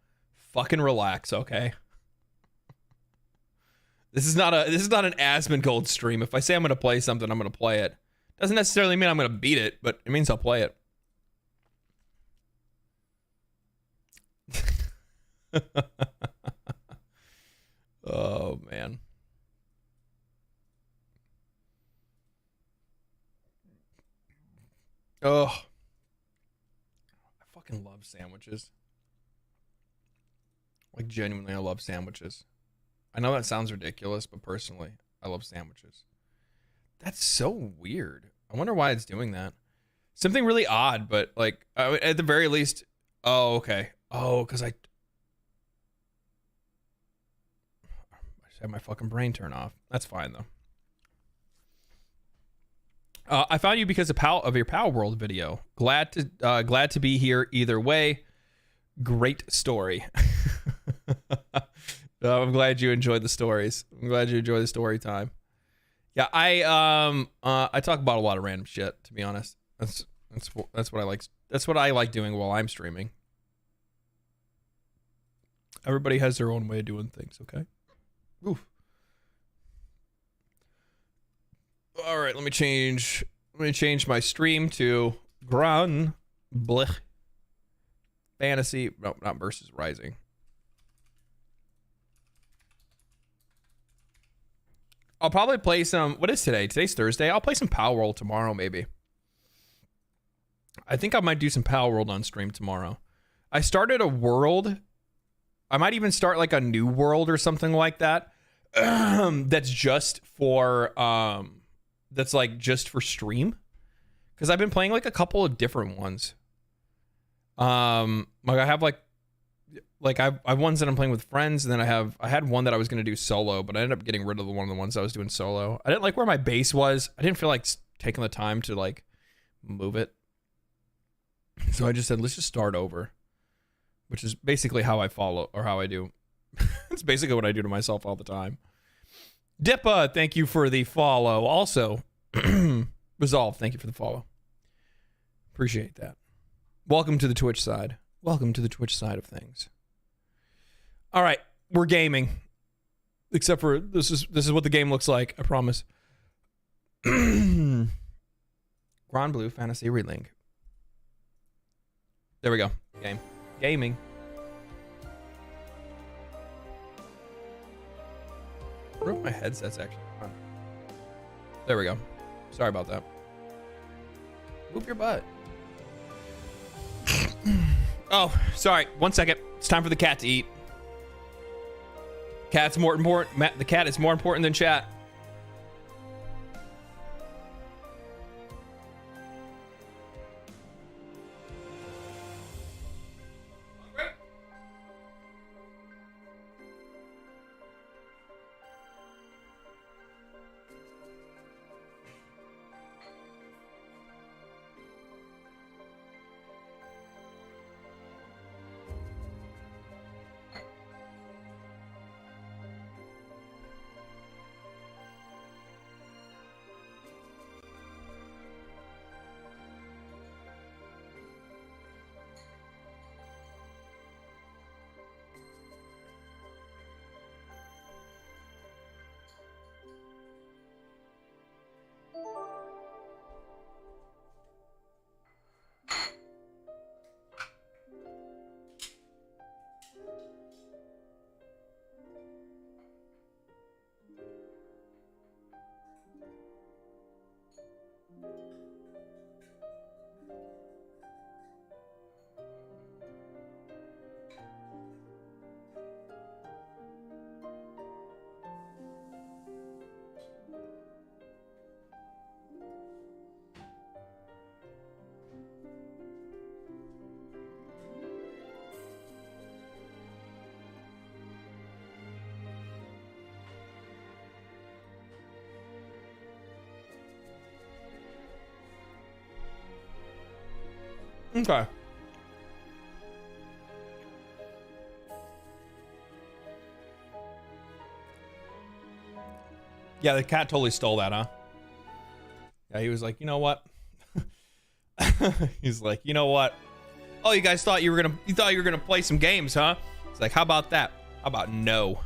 Speaker 1: Fucking relax, okay? This is not an Asmongold stream. If I say I'm gonna play something, I'm gonna play it. Doesn't necessarily mean I'm gonna beat it, but it means I'll play it. Oh man. Oh. I fucking love sandwiches. Like genuinely, I love sandwiches. I know that sounds ridiculous, but personally, I love sandwiches. That's so weird. I wonder why it's doing that. Something really odd, but like at the very least. Oh, okay. Oh, because I just had my fucking brain turn off. That's fine though. I found you because of your Power World video. Glad to be here either way. Great story. I'm glad you enjoyed the stories. I'm glad you enjoyed the story time. Yeah, I talk about a lot of random shit, to be honest. That's what I like. That's what I like doing while I'm streaming. Everybody has their own way of doing things, okay? Oof. All right, let me change my stream to Granblue Fantasy. No, not versus Rising. I'll probably play some. What is today? Today's Thursday. I'll play some Power World tomorrow, maybe. I think I might do some Power World on stream tomorrow. I started a world. I might even start like a new world or something like that. That's just for that's like just for stream. Because I've been playing like a couple of different ones. Like I have like I have ones that I'm playing with friends, and then I had one that I was gonna do solo, but I ended up getting rid of one of the ones I was doing solo. I didn't like where my base was. I didn't feel like taking the time to like move it, so I just said let's just start over, which is basically how I follow or how I do. It's basically what I do to myself all the time. Dippa, thank you for the follow. Also, Resolve, thank you for the follow. Appreciate that. Welcome to the Twitch side. Welcome to the Twitch side of things. All right, we're gaming. Except for this is what the game looks like, I promise. Granblue Fantasy Relink. There we go. Gaming. I wonder if my headset's actually on. There we go. Sorry about that. Move your butt. Oh, sorry. 1 second. It's time for the cat to eat. Cat's more important. The cat is more important than chat. Okay. Yeah, the cat totally stole that, huh? Yeah, he was like, you know what? He's like, you know what? Oh, you guys thought you were gonna play some games, huh? It's like, how about that? How about no?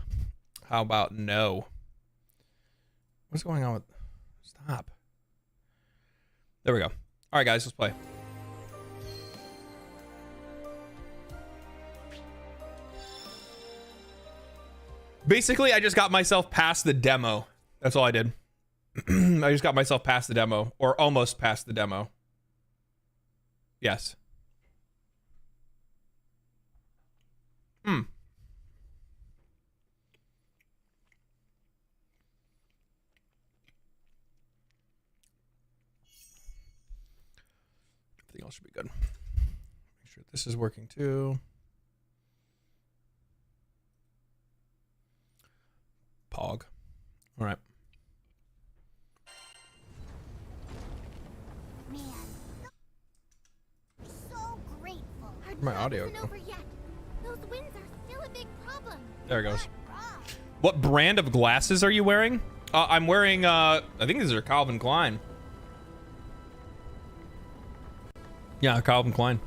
Speaker 1: How about no? What's going on with? Stop. There we go. All right, guys, let's play. Basically, I just got myself past the demo. That's all I did. I just got myself past the demo, or almost past the demo. Yes. Everything else should be good. Make sure this is working too. Pog. All right.
Speaker 9: Man, so grateful.
Speaker 1: My audio
Speaker 9: Isn't over yet. Those winds are still a big problem.
Speaker 1: There it goes. What brand of glasses are you wearing? I'm wearing, I think these are Calvin Klein. Yeah, Calvin Klein.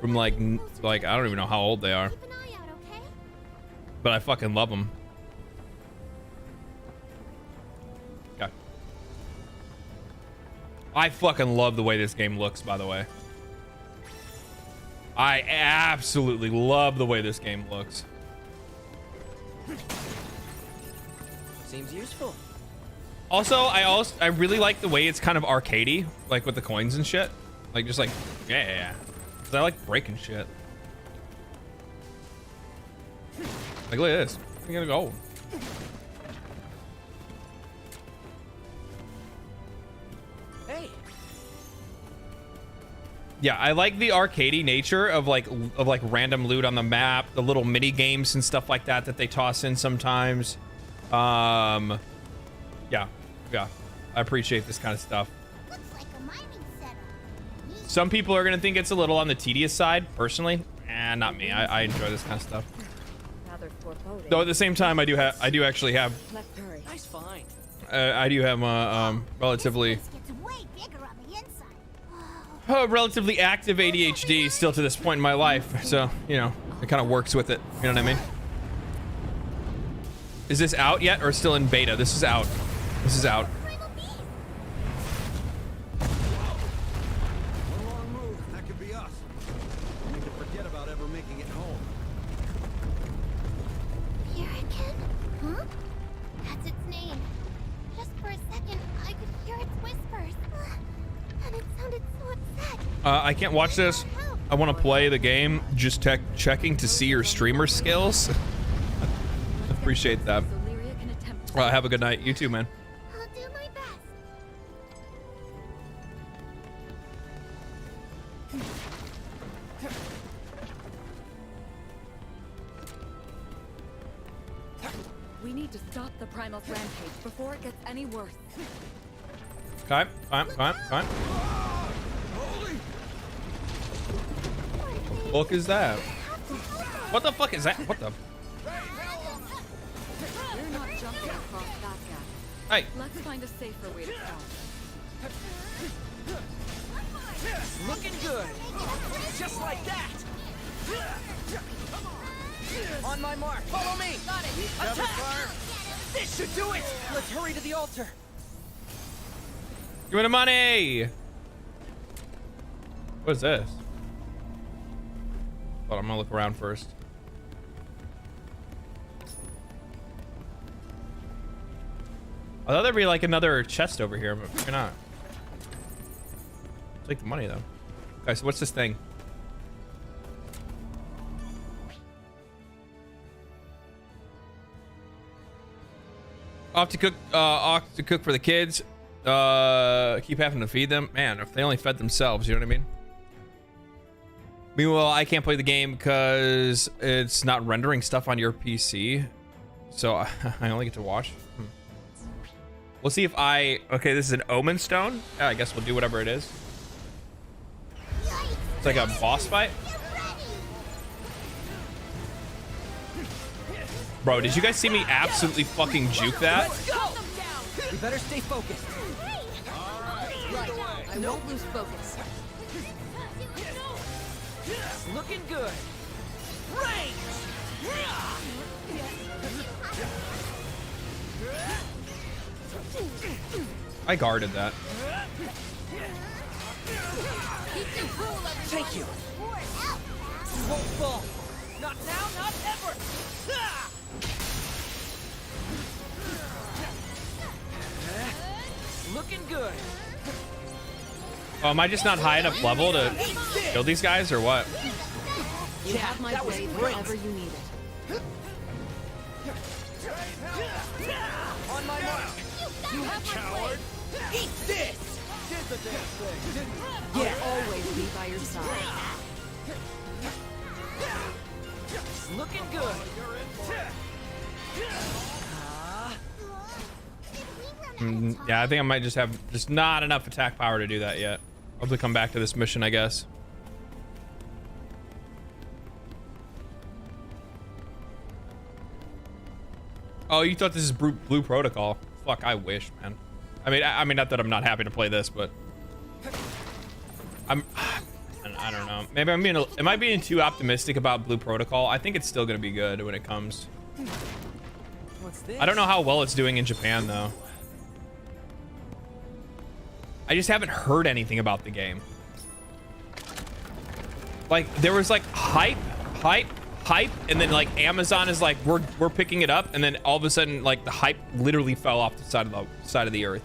Speaker 1: From like I don't even know how old they are.
Speaker 9: Keep an eye out, okay?
Speaker 1: But I fucking love them. Okay. I fucking love the way this game looks, by the way. I absolutely love the way this game looks.
Speaker 10: Seems useful.
Speaker 1: Also, I really like the way it's kind of arcadey, like with the coins and shit. Like just like, yeah. 'Cause I like breaking shit. Like look at this. I'm gonna go.
Speaker 10: Hey.
Speaker 1: Yeah, I like the arcadey nature of like random loot on the map, the little mini games and stuff like that they toss in sometimes. Yeah, I appreciate this kind of stuff.
Speaker 9: Looks like a mining setup.
Speaker 1: Some people are gonna think it's a little on the tedious side. Personally, not me. I enjoy this kind of stuff. Though at the same time, I do actually have.
Speaker 10: Nice find.
Speaker 1: I do have relatively.
Speaker 9: Gets way bigger on the inside.
Speaker 1: Relatively active ADHD still to this point in my life, so you know it kind of works with it. You know what I mean? Is this out yet or still in beta? This is out. This is out.
Speaker 9: Primal beast.
Speaker 11: One wrong move, that could be us. We need to forget about ever making it home.
Speaker 9: Purican? Huh? That's its name. Just for a second, I could hear its whispers. And it sounded so upset.
Speaker 1: I can't watch this. I want to play the game. Just checking to see your streamer skills. Appreciate that. Have a good night. You too, man.
Speaker 9: I'll do my best.
Speaker 4: We need to stop the Primal's rampage before it gets any worse.
Speaker 1: Okay, fine. Fuck is that? What the fuck is that? What the?
Speaker 4: We're not jumping across that gap.
Speaker 1: Hey.
Speaker 4: Let's find a safer way to stop.
Speaker 10: Looking good. Just like that. On my mark. Follow me. Got it. Attack. This should do it. Let's hurry to the altar.
Speaker 1: Give me the money. What is this? Hold on, I'm gonna look around first. I thought there'd be like another chest over here, but you're not. Take the money though. Okay, so what's this thing? Off to cook for the kids. Keep having to feed them. Man, if they only fed themselves, you know what I mean? Meanwhile, I can't play the game because it's not rendering stuff on your PC. So I only get to watch. We'll see if I... Okay, this is an Omen Stone. Yeah, I guess we'll do whatever it is. It's like a boss fight. Bro, did you guys see me absolutely fucking juke that?
Speaker 10: Let's go! We better stay focused.
Speaker 4: Right. I won't lose focus.
Speaker 10: Looking good. Range!
Speaker 1: I guarded that.
Speaker 10: Thank you. You won't fall. Not now, not ever. Looking good.
Speaker 1: Oh, am I just not high enough level to kill these guys or what?
Speaker 4: You have my blade wherever you need it.
Speaker 10: On my mark.
Speaker 4: You have my blade.
Speaker 10: Eat this.
Speaker 11: Did the damn thing, didn't you?
Speaker 4: I'll always be by your side.
Speaker 10: Looking good.
Speaker 1: Yeah, I think I might just have just not enough attack power to do that yet. I'll have to come back to this mission, I guess. Oh, you thought this is Blue Protocol? Fuck, I wish, man. I mean, not that I'm not happy to play this, but I don't know. Maybe am I being too optimistic about Blue Protocol? I think it's still gonna be good when it comes.
Speaker 10: What's this?
Speaker 1: I don't know how well it's doing in Japan though. I just haven't heard anything about the game. Like there was like hype, and then like Amazon is like we're picking it up, and then all of a sudden like the hype literally fell off the side of the earth.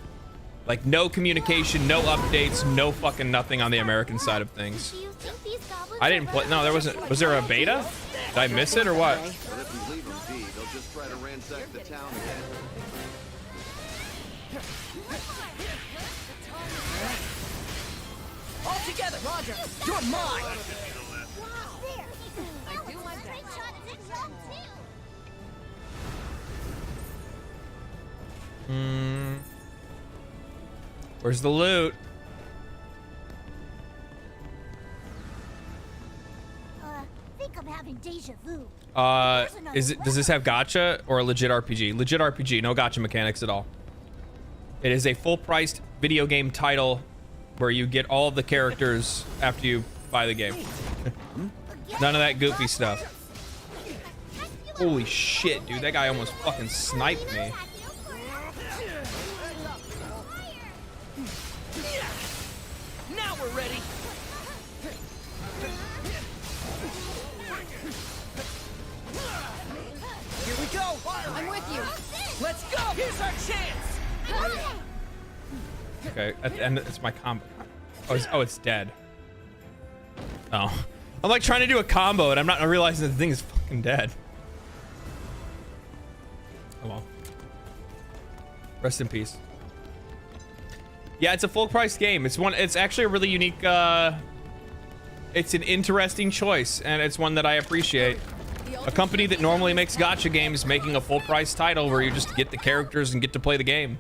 Speaker 1: Like no communication, no updates, no fucking nothing on the American side of things. I didn't play. No, there wasn't. Was there a beta? Did I miss it or what?
Speaker 11: But if you leave them be, they'll just try to ransack the town again.
Speaker 10: All together, Roger. You're mine.
Speaker 4: I do my best.
Speaker 1: Where's the loot?
Speaker 9: Think I'm having deja vu.
Speaker 1: Does this have gacha or a legit RPG? Legit RPG, no gacha mechanics at all. It is a full-priced video game title where you get all of the characters after you buy the game. None of that goofy stuff. Holy shit, dude, that guy almost fucking sniped me.
Speaker 10: Now we're ready. Here we go.
Speaker 4: I'm with you.
Speaker 10: Let's go. Here's our chance.
Speaker 1: Okay, at the end, it's my combo. Oh, it's dead. Oh. I'm like trying to do a combo and I'm not realizing that the thing is fucking dead. Oh well. Rest in peace. Yeah, it's a full price game. It's actually a really unique, it's an interesting choice, and it's one that I appreciate. A company that normally makes gacha games making a full price title where you just get the characters and get to play the game.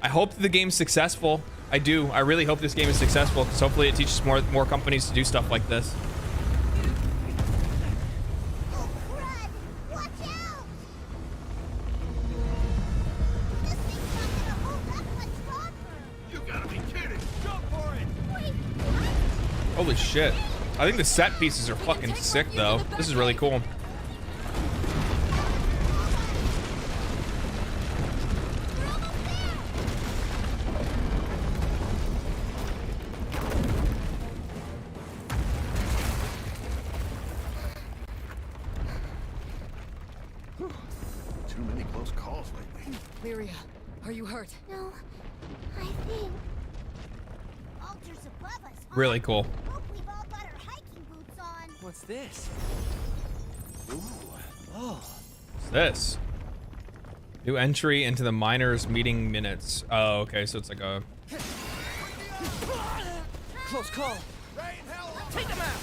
Speaker 1: I hope that the game's successful. I do. I really hope this game is successful because hopefully it teaches more companies to do stuff like this.
Speaker 9: Oh, crud! Watch out! This thing's not gonna hold up much longer.
Speaker 11: You gotta be kidding! Go for it!
Speaker 9: Wait,
Speaker 1: Holy shit. I think the set pieces are fucking sick though. This is really cool.
Speaker 11: Too many close calls lately.
Speaker 4: Lyria, are you hurt?
Speaker 9: no, I think Altar's above us.
Speaker 1: Really cool.
Speaker 9: Hope we've all got our hiking boots on.
Speaker 10: What's this? Ooh. Oh.
Speaker 1: What's this? New entry into the miners meeting minutes. Oh, okay, so it's like a...
Speaker 10: Close call. Take him out.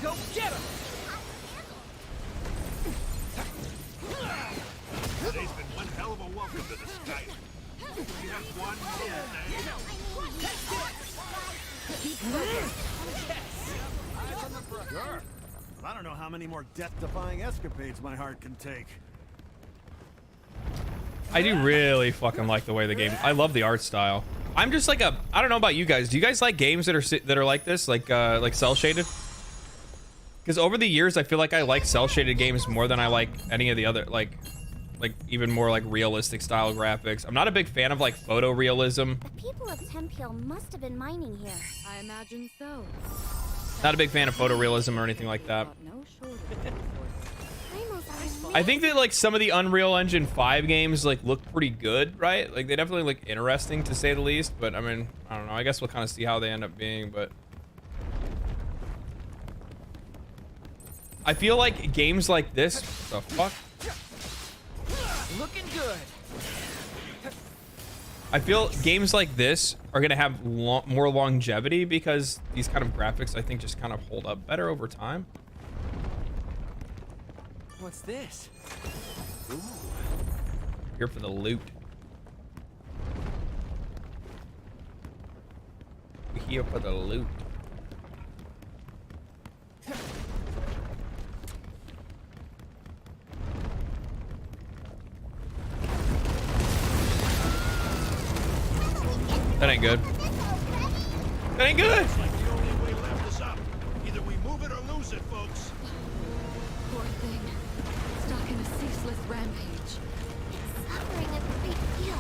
Speaker 10: Go get him.
Speaker 11: Today's been one hell of a welcome to the sky. Sure. I don't know how many more death-defying escapades my heart can take.
Speaker 1: I do really fucking like the way the game. I love the art style. I'm just like a. I don't know about you guys. Do you guys like games that are like this, like cell shaded? Because over the years, I feel like I like cell shaded games more than I like any of the other like even more like realistic style graphics. I'm not a big fan of like photorealism.
Speaker 9: The people of Temple must have been mining here.
Speaker 4: I imagine so.
Speaker 1: Not a big fan of photorealism or anything like that.
Speaker 4: No shortage.
Speaker 1: I think that like some of the Unreal Engine 5 games like look pretty good, right? Like they definitely look interesting to say the least, but I mean, I don't know. I guess we'll kind of see how they end up being, but I feel like games like this, what the fuck?
Speaker 10: Looking good.
Speaker 1: I feel games like this are gonna have more longevity because these kind of graphics I think just kind of hold up better over time.
Speaker 10: What's this?
Speaker 1: Ooh. Here for the loot. We're here for the loot. That ain't good. That ain't good.
Speaker 12: Looks like the only way left is up. Either we move it or lose it, folks.
Speaker 4: Poor thing. Stuck in a ceaseless rampage.
Speaker 9: Suffering a great deal.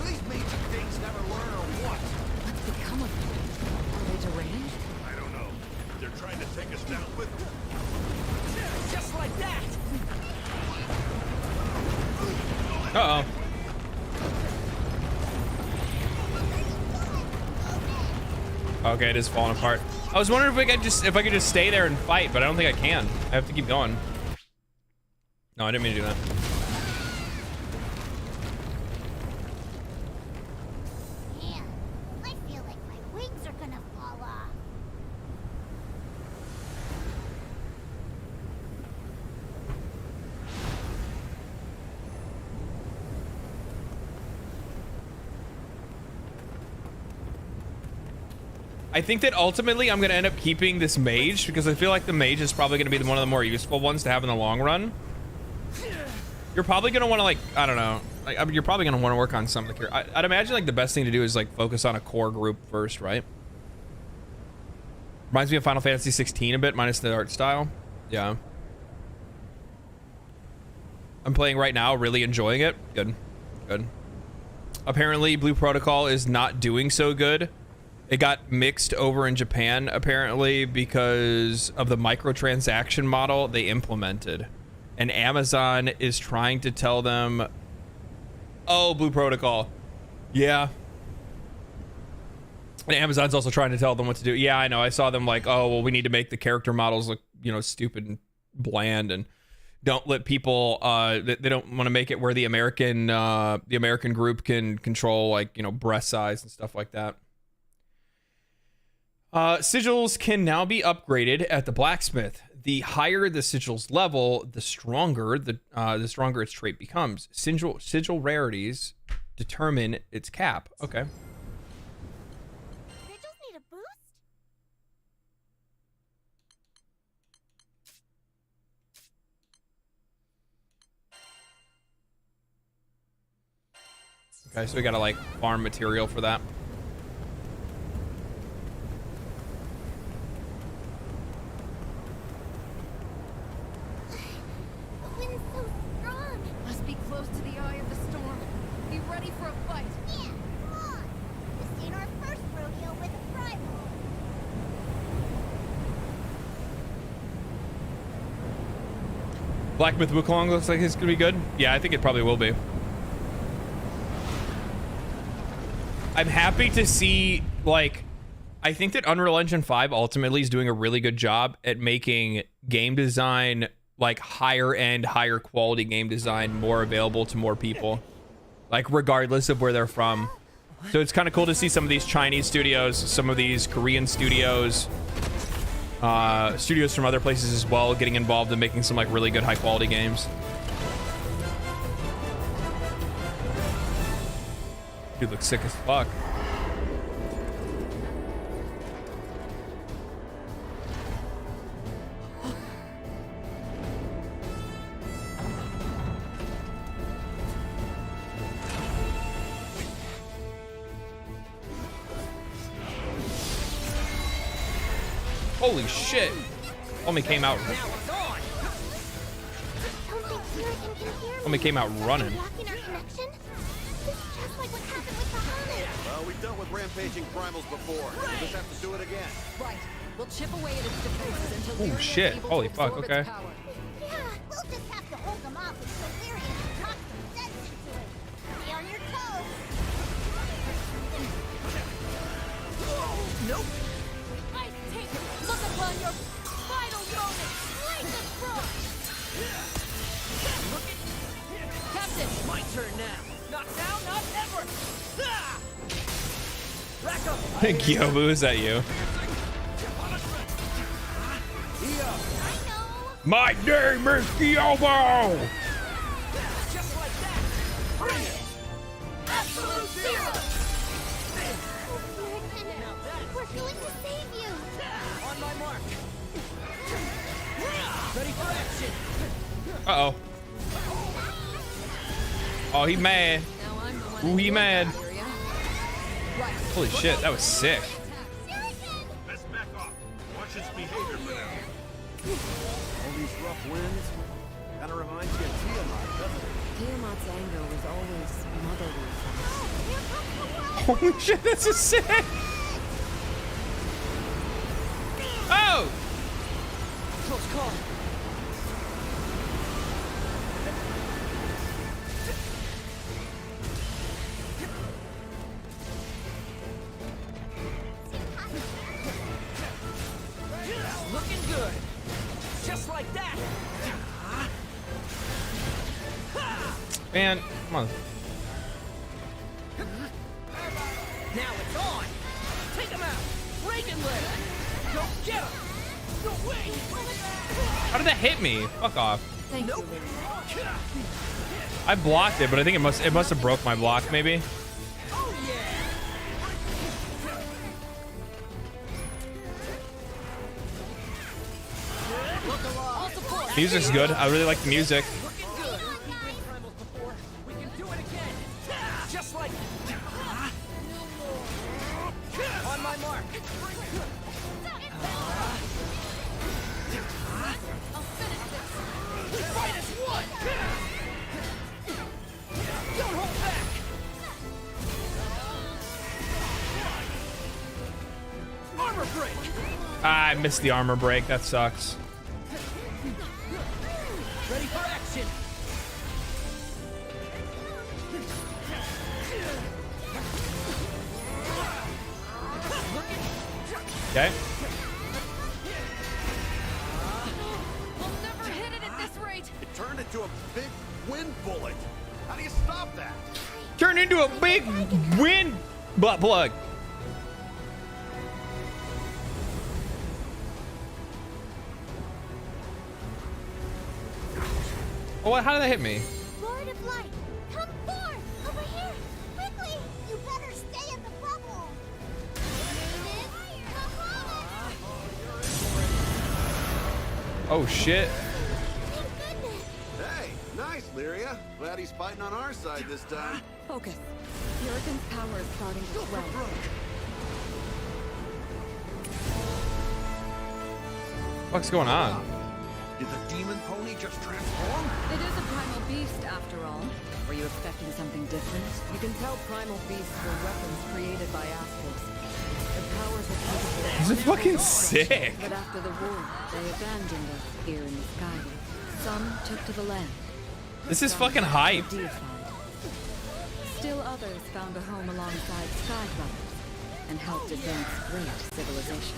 Speaker 11: These major things never learn or what?
Speaker 4: What's become of them? Are they deranged?
Speaker 12: I don't know. They're trying to take us down with them.
Speaker 10: Just like that.
Speaker 1: Uh-oh. Okay, it is falling apart. I was wondering if I could just stay there and fight, but I don't think I can. I have to keep going. No, I didn't mean to do that.
Speaker 9: Man, I feel like my wings are gonna fall off.
Speaker 1: I think that ultimately I'm going to end up keeping this mage because I feel like the mage is probably going to be one of the more useful ones to have in the long run. You're probably going to want to, like, I don't know. Like, I mean, you're probably going to want to work on something here. I'd imagine like the best thing to do is like focus on a core group first, right? Reminds me of Final Fantasy 16 a bit, minus the art style. Yeah. I'm playing right now, really enjoying it. Good. Good. Apparently, Blue Protocol is not doing so good. It got mixed over in Japan, apparently, because of the microtransaction model they implemented. And Amazon is trying to tell them, oh, Blue Protocol. Yeah. And Amazon's also trying to tell them what to do. Yeah, I know. I saw them like, oh, well, we need to make the character models look, you know, stupid and bland, and don't let people, they don't want to make it where the American group can control, like, you know, breast size and stuff like that. Sigils can now be upgraded at the blacksmith. The higher the sigil's level, the stronger its trait becomes. Sigil rarities determine its cap. Okay.
Speaker 9: Sigils need a boost?
Speaker 1: Okay, so we gotta like farm material for that.
Speaker 9: The wind's so strong.
Speaker 4: Must be close to the eye of the storm. Be ready for a fight.
Speaker 9: Yeah, come on. This ain't our first rodeo with a primal.
Speaker 1: Blacksmith Wukong looks like it's gonna be good. Yeah, I think it probably will be. I'm happy to see, like, I think that Unreal Engine 5 ultimately is doing a really good job at making game design, like higher end, higher quality game design more available to more people, like regardless of where they're from. So it's kind of cool to see some of these Chinese studios, some of these Korean studios studios from other places as well getting involved in making some like really good high quality games. Dude looks sick as fuck. Holy shit! Homie came out. Homie came out running.
Speaker 11: Well, we've dealt with rampaging primals before. We'll just have to do it again.
Speaker 4: Right. We'll chip away at its defenses until
Speaker 1: Oh shit! Holy fuck! Okay.
Speaker 9: Yeah, we'll just have to hold them off until Lyrian knocks some sense into it. Be on your toes.
Speaker 10: Nope.
Speaker 4: I take it. Look upon your final moment. Like the frog. Captain.
Speaker 10: My turn now. Not now, not ever. Ah! Rack up.
Speaker 1: Gyobu, is that you? My name is Gyobu!
Speaker 10: Just like that. Bring it.
Speaker 9: Absolute zero. We're going to save you.
Speaker 10: On my mark. Ready for action.
Speaker 1: Uh-oh. Oh, he mad. Ooh, he mad. Holy shit, that was sick.
Speaker 12: Best back off. Watch its behavior for now.
Speaker 11: All these rough winds. Kinda reminds you of Tiamat, doesn't it?
Speaker 4: Tiamat's anger was always motherly.
Speaker 1: Holy shit, this is sick. Oh!
Speaker 10: Close call. Looking good. Just like that.
Speaker 1: Man, come on.
Speaker 10: Now it's on. Take him out. Reagan leg. Go get him. No way.
Speaker 1: How did that hit me? Fuck off.
Speaker 4: Thank you.
Speaker 1: I blocked it, but I think it must have broke my block maybe.
Speaker 10: Oh yeah.
Speaker 1: Music's good. I really like the music.
Speaker 10: Looking good. Primals before. We can do it again. Just like. On my mark.
Speaker 4: I'll finish this.
Speaker 10: Fight as one. Don't hold back. Armor break.
Speaker 1: Ah, I missed the armor break. That sucks.
Speaker 10: Ready for action.
Speaker 1: Okay.
Speaker 4: We'll never hit it at this rate.
Speaker 11: It turned into a big wind bullet. How do you stop that?
Speaker 1: Turned into a big wind butt plug. Oh, what? How did that hit me?
Speaker 9: Lord of Light, come forth! Over here! Quickly! You better stay in the bubble!
Speaker 1: Oh shit.
Speaker 11: Hey, nice, Lyria. Glad he's fighting on our side this time.
Speaker 4: Focus. Jurgen's power is starting to swell.
Speaker 1: What's going on?
Speaker 12: Did the demon pony just transform?
Speaker 4: It is a primal beast, after all. Were you expecting something different? You can tell primal beasts were weapons created by aspects. Their powers were capable.
Speaker 1: This is fucking sick.
Speaker 4: But after the war, they abandoned us here in the Skyway. Some took to the land.
Speaker 1: This is fucking hype.
Speaker 4: Still others found a home alongside Sky Brothers and helped advance great civilization.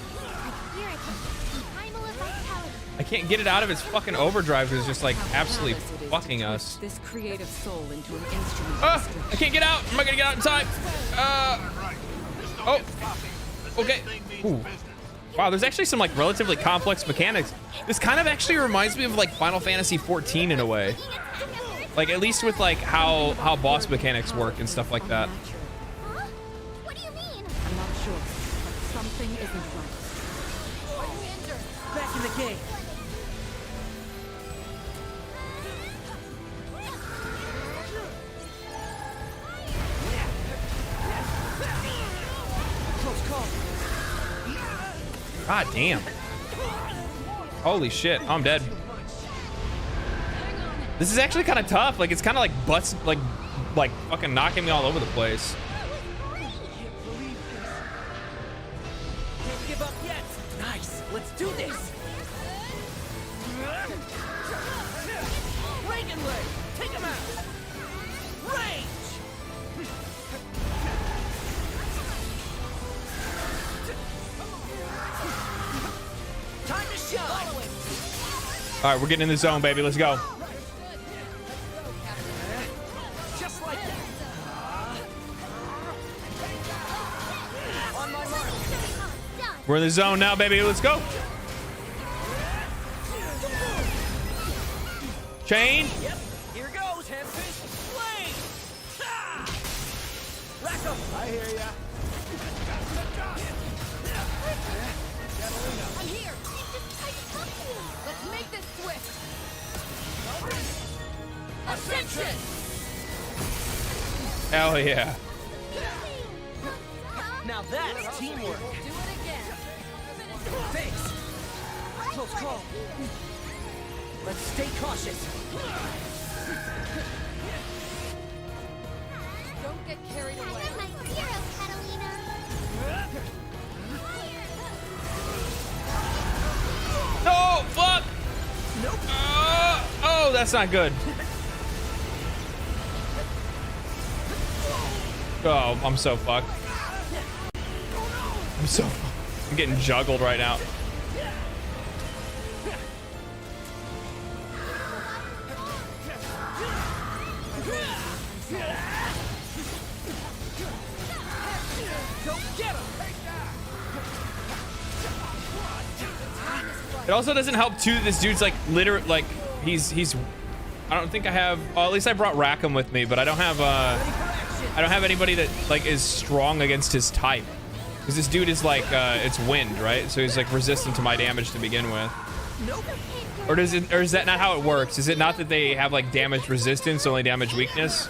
Speaker 1: I can't get it out of its fucking overdrive because it's just like absolutely fucking us.
Speaker 4: This creative soul into an instrument.
Speaker 1: Ah, I can't get out. I'm not gonna get out in time. Oh. Okay. Ooh. Wow, there's actually some like relatively complex mechanics. This kind of actually reminds me of like Final Fantasy 14 in a way. Like at least with like how boss mechanics work and stuff like that.
Speaker 9: Huh? What do you mean?
Speaker 4: I'm not sure, but something isn't right.
Speaker 10: Are you injured? Back in the game. Close call.
Speaker 1: God damn. Holy shit, I'm dead. This is actually kind of tough. Like it's kind of like butts, like fucking knocking me all over the place.
Speaker 10: Can't give up yet. Nice. Let's do this. Reagan leg. Take him out. Range. Time to shine.
Speaker 1: All right, we're getting in the zone, baby. Let's go.
Speaker 10: Just like that. On my mark.
Speaker 1: We're in the zone now, baby. Let's go. Chain.
Speaker 10: Yep. Here goes, Handfish. Flame. Ah! Rack 'em. I hear ya.
Speaker 4: I'm here. Let's make this swift. Ascension.
Speaker 1: Hell yeah.
Speaker 10: Now that's teamwork.
Speaker 4: Do it again.
Speaker 10: Thanks. Close call. Let's stay cautious.
Speaker 4: Don't get carried away.
Speaker 9: You're my hero, Catalina.
Speaker 1: No, fuck.
Speaker 10: Nope.
Speaker 1: Oh, that's not good. Oh, I'm so fucked. I'm getting juggled right now. It also doesn't help too that this dude's like literally like he's I don't think I have, well, at least I brought Rackham with me, but I don't have anybody that like is strong against his type. Because this dude is like it's wind, right? So he's like resistant to my damage to begin with. Or is that not how it works? Is it not that they have like damage resistance, only damage weakness?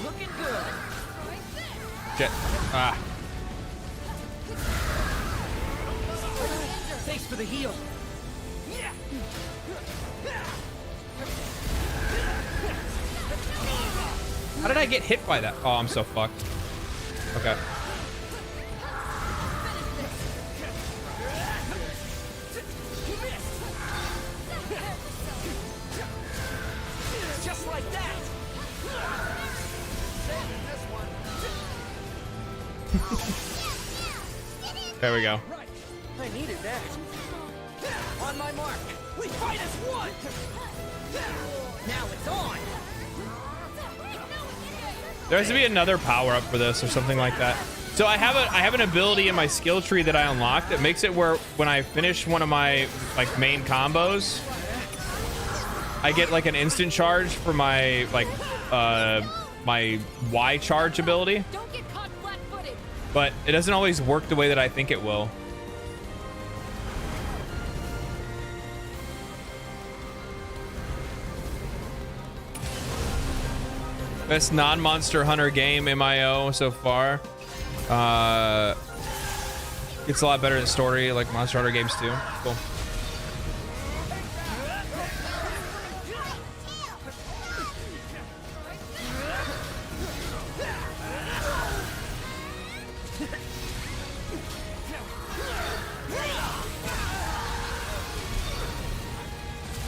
Speaker 10: Looking good.
Speaker 1: Shit. Ah.
Speaker 10: Thanks for the heal.
Speaker 1: How did I get hit by that? Oh, I'm so fucked. Okay.
Speaker 10: Just like that.
Speaker 1: There we go.
Speaker 10: Right. I needed that. On my mark. We fight as one. Now it's on.
Speaker 1: There has to be another power up for this or something like that. So I have an ability in my skill tree that I unlocked that makes it where when I finish one of my like main combos, I get like an instant charge for my like my Y charge ability.
Speaker 4: Don't get caught flat-footed.
Speaker 1: But it doesn't always work the way that I think it will. Best non-Monster Hunter game MIO so far. It's a lot better in story, like Monster Hunter games too. Cool.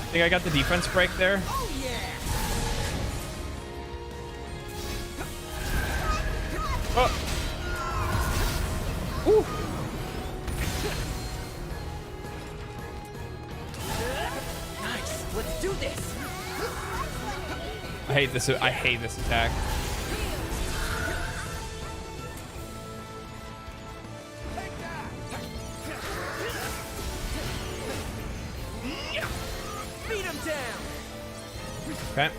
Speaker 1: I think I got the defense break there. Oh. Ooh.
Speaker 10: Nice. Let's do this.
Speaker 1: I hate this. I hate this attack. Okay.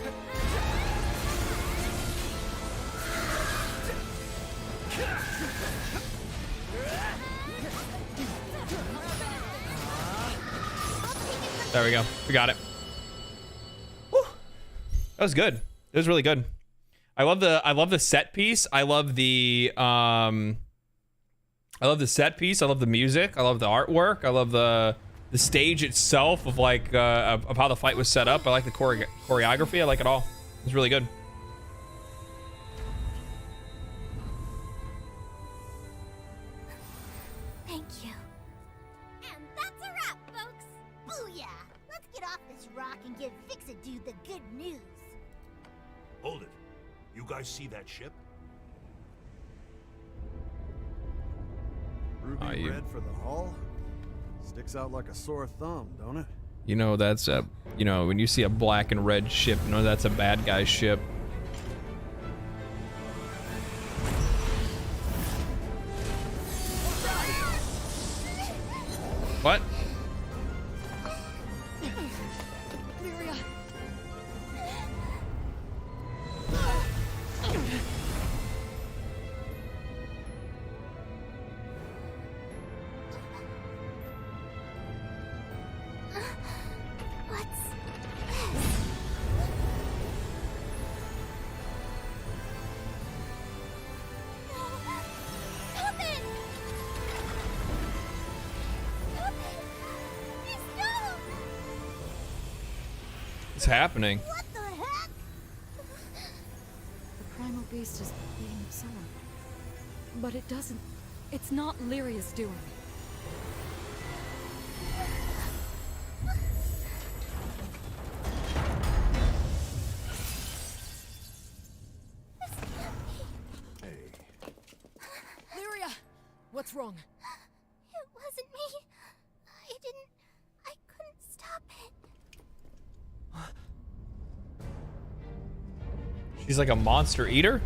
Speaker 1: There we go. We got it. Whew. That was good. It was really good. I love the set piece. I love the set piece. I love the music. I love the artwork. I love the stage itself of like of how the fight was set up. I like the choreography. I like it all. It's really good.
Speaker 9: Thank you. And that's a wrap, folks. Booyah! Let's get off this rock and give Fix-It-Dude the good news.
Speaker 12: Hold it. You guys see that ship?
Speaker 11: Ruby red for the hull? Sticks out like a sore thumb, don't it?
Speaker 1: You know that's a, you know, when you see a black and red ship, you know that's a bad guy ship. What? What's happening?
Speaker 9: What the heck?
Speaker 4: The primal beast is being summoned. But it doesn't... It's not Lyria's doing.
Speaker 11: Hey.
Speaker 4: Lyria! What's wrong?
Speaker 9: It wasn't me. I couldn't stop it.
Speaker 1: She's like a monster eater?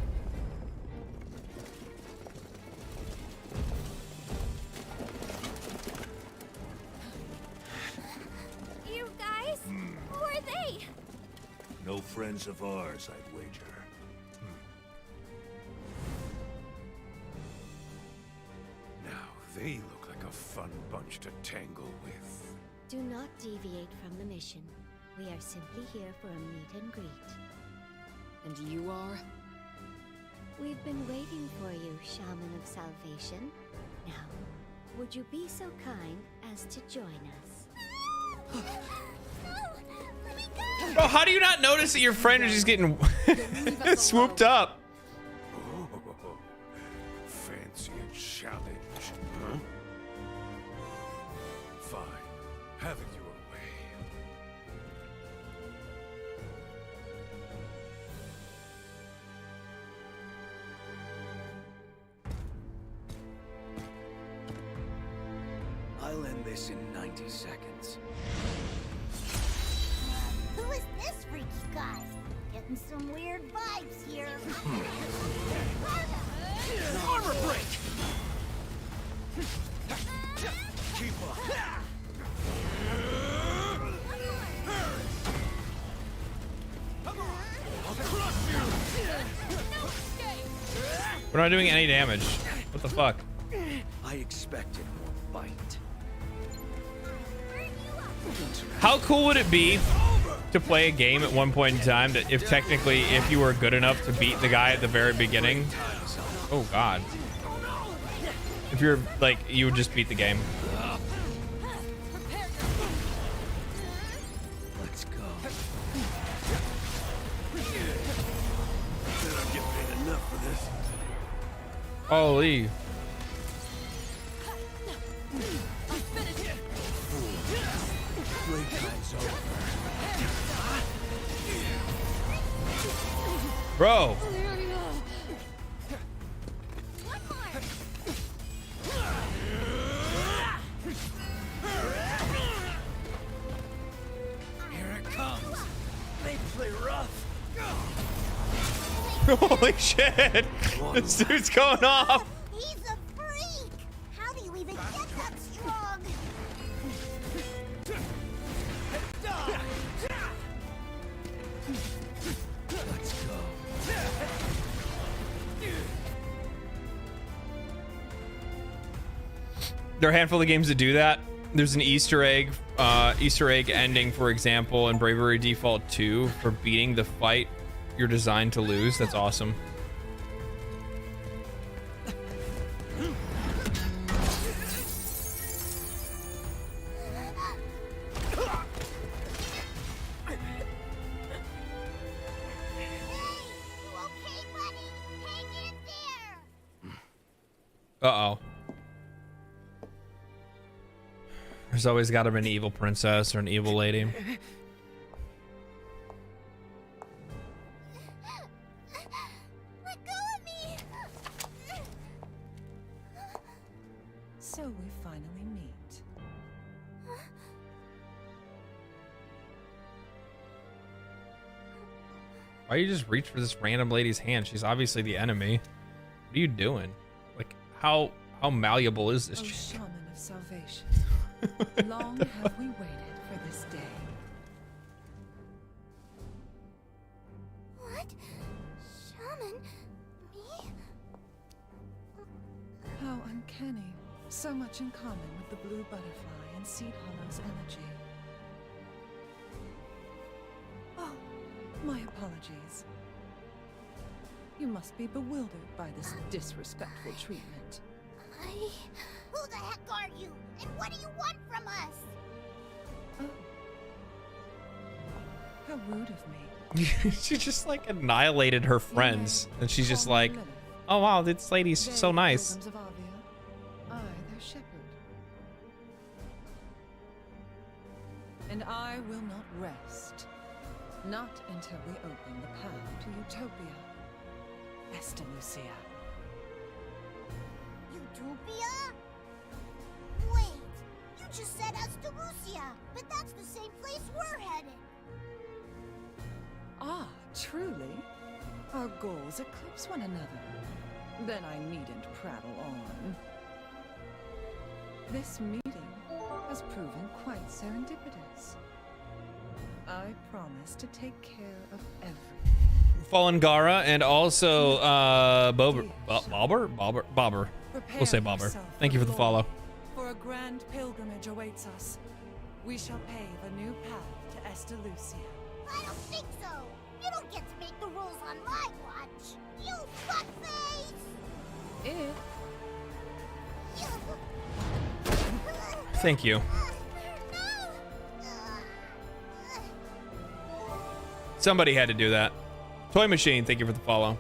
Speaker 9: You guys? Who are they?
Speaker 12: No friends of ours, I'd wager.
Speaker 7: Now they look like a fun bunch to tangle with.
Speaker 13: Do not deviate from the mission. We are simply here for a meet and greet.
Speaker 4: And you are?
Speaker 13: We've been waiting for you, Shaman of Salvation. Now, would you be so kind as to join us?
Speaker 1: Bro, how do you not notice that your friend is just getting swooped up?
Speaker 7: Oh, fancy a challenge, huh? Fine, have it your way.
Speaker 10: I'll end this in 90 seconds.
Speaker 9: Who is this freaky guy? Getting some weird vibes here.
Speaker 10: Armor break! Keep up.
Speaker 1: We're not doing any damage. What the fuck?
Speaker 10: I expected more bite.
Speaker 1: How cool would it be to play a game at one point in time that if technically if you were good enough to beat the guy at the very beginning? Oh god. If you're like, you would just beat the game.
Speaker 10: Let's go.
Speaker 11: Said I'd get paid enough for this.
Speaker 1: Holy.
Speaker 10: Playtime's over.
Speaker 1: Bro.
Speaker 10: Here it comes. They play rough.
Speaker 1: Holy shit. This dude's going off.
Speaker 9: He's a freak. How do you even get that strong?
Speaker 1: There are a handful of games that do that. There's an Easter egg ending, for example, in Bravery Default 2 for beating the fight you're designed to lose. That's awesome. Uh-oh. There's always got to be an evil princess or an evil lady.
Speaker 9: Let go of me!
Speaker 14: So we finally meet.
Speaker 1: Why you just reach for this random lady's hand? She's obviously the enemy. What are you doing? Like, how malleable is this chick?
Speaker 14: Shaman of Salvation. Long have we waited for this day.
Speaker 9: What? Shaman? Me?
Speaker 14: How uncanny. So much in common with the blue butterfly and Seed Hollow's energy. Oh, my apologies. You must be bewildered by this disrespectful treatment.
Speaker 9: Who the heck are you? And what do you want from us?
Speaker 14: Oh. How rude of me.
Speaker 1: She just like annihilated her friends. And she's just like, oh wow, this lady's so nice.
Speaker 14: Pilgrims of Avia. I, their shepherd. And I will not rest. Not until we open the path to Utopia. Esta Lucia.
Speaker 9: Utopia? Wait, you just said Astalucia, but that's the same place we're headed.
Speaker 14: Ah, truly? Our goals eclipse one another. Then I needn't prattle on. This meeting has proven quite serendipitous. I promise to take care of everything.
Speaker 1: Fallen Gara and also Bobber. We'll say Bobber. Thank you for the follow.
Speaker 14: For a grand pilgrimage awaits us. We shall pave a new path to Esta Lucia.
Speaker 9: I don't think so. You don't get to make the rules on my watch. You fuckface!
Speaker 14: If...
Speaker 1: Thank you. Somebody had to do that. Toy Machine, thank you for the follow.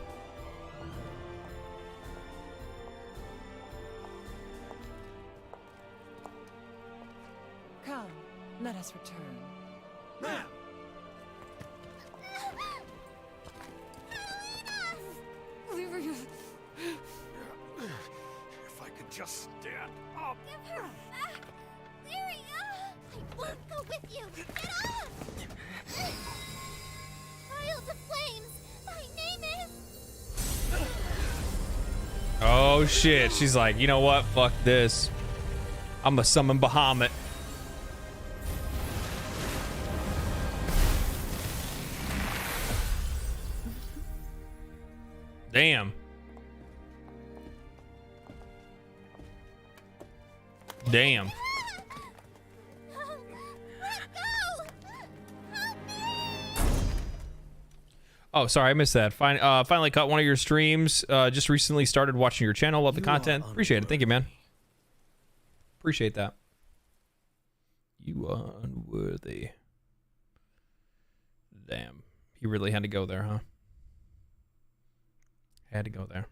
Speaker 14: Come, let us return.
Speaker 12: Now! If I could just stand up.
Speaker 9: Give her back! Lyria! I won't go with you! Get off! Child of Flames! My name is...
Speaker 1: Oh shit, she's like, you know what? Fuck this. I'm gonna summon Bahamut. Damn. Damn. Oh, sorry, I missed that. Finally caught one of your streams. Just recently started watching your channel. Love the content. Appreciate it. Thank you, man. Appreciate that. You are unworthy. Damn. He really had to go there, huh? Had to go there.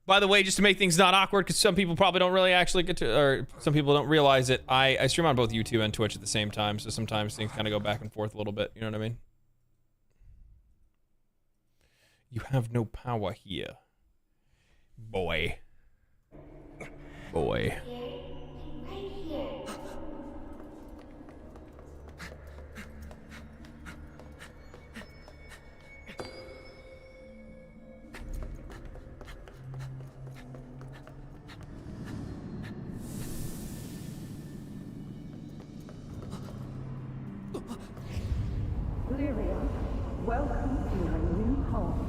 Speaker 1: By the way, just to make things not awkward, because some people probably don't really actually get to, or some people don't realize it, I stream on both YouTube and Twitch at the same time, so sometimes things kind of go back and forth a little bit, you know what I mean? You have no power here. Boy. Boy.
Speaker 14: Lyria, welcome to your new home.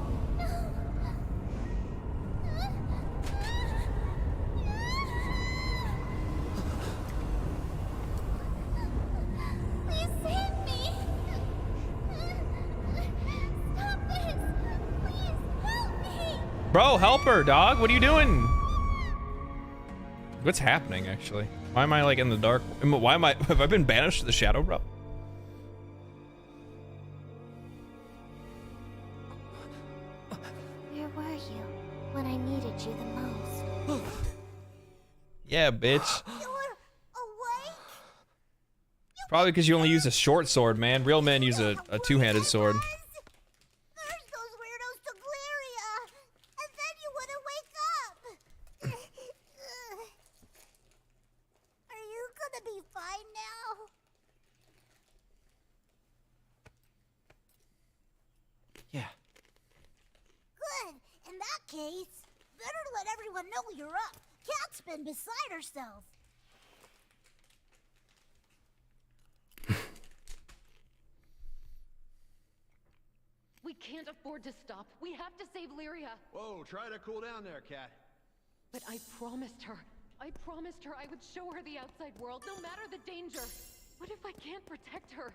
Speaker 1: Bro, help her, dog. What are you doing? What's happening, actually? Why am I like in the dark? Why am I? Have I been banished to the shadow, bro?
Speaker 9: Where were you when I needed you the most?
Speaker 1: Yeah, bitch.
Speaker 9: You were awake?
Speaker 1: Probably because you only use a short sword, man. Real men use a two-handed sword.
Speaker 9: There's those weirdos to Glyria, and then you wouldn't wake up. Are you gonna be fine now?
Speaker 15: Yeah.
Speaker 9: Good. In that case, better let everyone know you're up. Cat's been beside herself.
Speaker 4: We can't afford to stop. We have to save Lyria.
Speaker 11: Whoa, try to cool down there, Cat.
Speaker 4: But I promised her I would show her the outside world, no matter the danger. What if I can't protect her?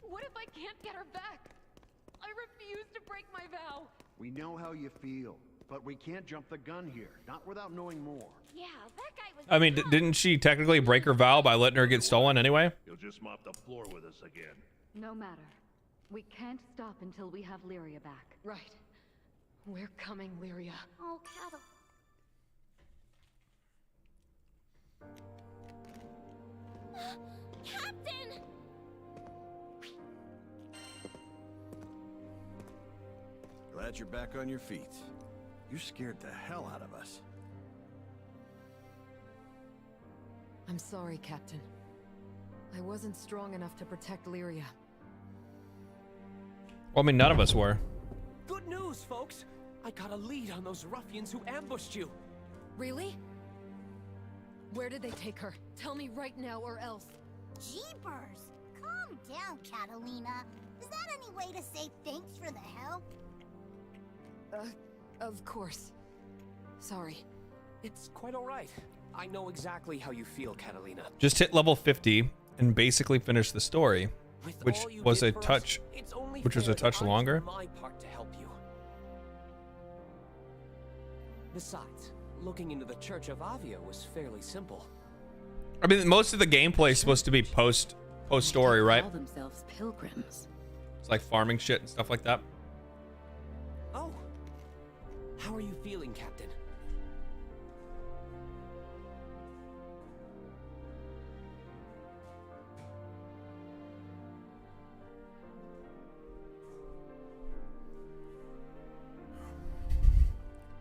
Speaker 4: What if I can't get her back? I refuse to break my vow.
Speaker 11: We know how you feel, but we can't jump the gun here. Not without knowing more.
Speaker 9: Yeah, that guy was...
Speaker 1: I mean, didn't she technically break her vow by letting her get stolen anyway?
Speaker 12: You'll just mop the floor with us again.
Speaker 4: No matter. We can't stop until we have Lyria back. Right. We're coming, Lyria.
Speaker 9: Oh, Cattle. Captain!
Speaker 11: Glad you're back on your feet. You scared the hell out of us.
Speaker 4: I'm sorry, Captain. I wasn't strong enough to protect Lyria.
Speaker 1: Well, I mean, none of us were.
Speaker 15: Good news, folks. I got a lead on those ruffians who ambushed you.
Speaker 4: Really? Where did they take her? Tell me right now or else.
Speaker 9: Jeepers! Calm down, Catalina. Is that any way to say thanks for the help?
Speaker 4: Of course. Sorry.
Speaker 15: It's quite all right. I know exactly how you feel, Catalina.
Speaker 1: Just hit level 50 and basically finish the story, which was a touch, longer.
Speaker 15: My part to help you. Besides, looking into the Church of Avia was fairly simple.
Speaker 1: I mean, most of the gameplay is supposed to be post story, right?
Speaker 2: Call themselves pilgrims.
Speaker 1: It's like farming shit and stuff like that.
Speaker 15: Oh. How are you feeling, Captain?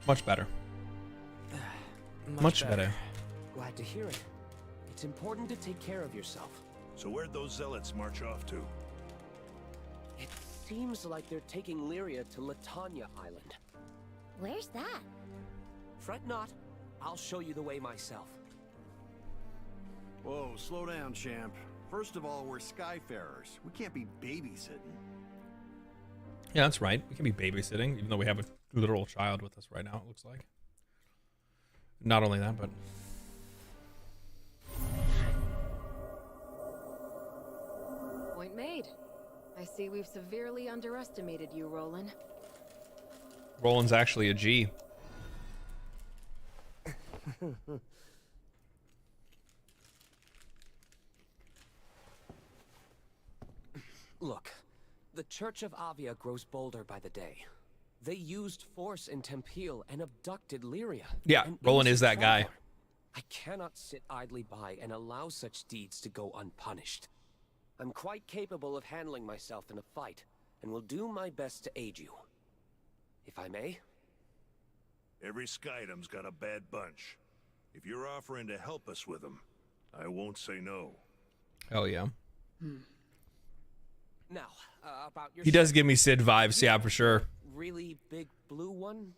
Speaker 1: Much better. Much better.
Speaker 15: Glad to hear it. It's important to take care of yourself.
Speaker 12: So where'd those zealots march off to?
Speaker 15: It seems like they're taking Lyria to Latanya Island.
Speaker 9: Where's that?
Speaker 15: Fret not. I'll show you the way myself.
Speaker 11: Whoa, slow down, champ. First of all, we're Skyfarers. We can't be babysitting.
Speaker 1: Yeah, that's right. We can be babysitting, even though we have a literal child with us right now, it looks like. Not only that, but...
Speaker 4: Point made. I see we've severely underestimated you, Roland.
Speaker 1: Roland's actually a G.
Speaker 15: Look, the Church of Avia grows bolder by the day. They used force in Tempeal and abducted Lyria.
Speaker 1: Yeah, Roland is that guy.
Speaker 15: I cannot sit idly by and allow such deeds to go unpunished. I'm quite capable of handling myself in a fight, and will do my best to aid you. If I may?
Speaker 12: Every Skydam's got a bad bunch. If you're offering to help us with them, I won't say no.
Speaker 1: Hell yeah.
Speaker 15: Now, about your...
Speaker 1: He does give me Sid vibes, yeah, for sure.
Speaker 15: Really big blue one?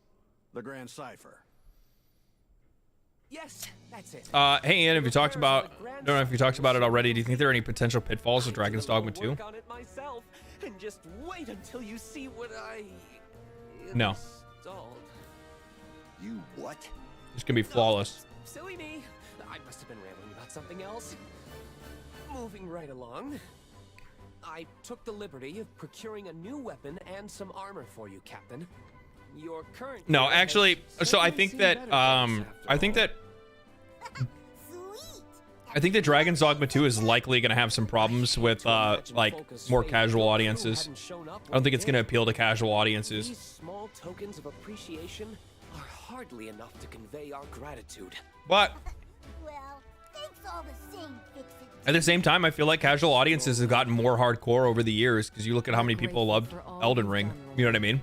Speaker 11: The Grand Cipher.
Speaker 15: Yes, that's it.
Speaker 1: Hey Ian, have you talked about... I don't know if you talked about it already. Do you think there are any potential pitfalls with Dragon's Dogma 2?
Speaker 15: Work on it myself, and just wait until you see what I...
Speaker 1: No.
Speaker 15: installed.
Speaker 11: You what?
Speaker 1: It's gonna be flawless.
Speaker 15: Silly me. I must have been rambling about something else. Moving right along. I took the liberty of procuring a new weapon and some armor for you, Captain. Your current
Speaker 1: No,
Speaker 15: gear
Speaker 1: actually,
Speaker 15: has
Speaker 1: so I
Speaker 15: certainly
Speaker 1: think
Speaker 15: seen
Speaker 1: that
Speaker 15: better days after
Speaker 1: I think that Dragon's Dogma 2 is likely going to have some problems with like more casual audiences. I don't think it's going to appeal to casual audiences.
Speaker 15: These small tokens of appreciation are hardly enough to convey our gratitude.
Speaker 1: But
Speaker 9: Well, thanks all the same, Fix-It.
Speaker 1: at the same time, I feel like casual audiences have gotten more hardcore over the years because you look at how many people loved Elden Ring. You know what I mean?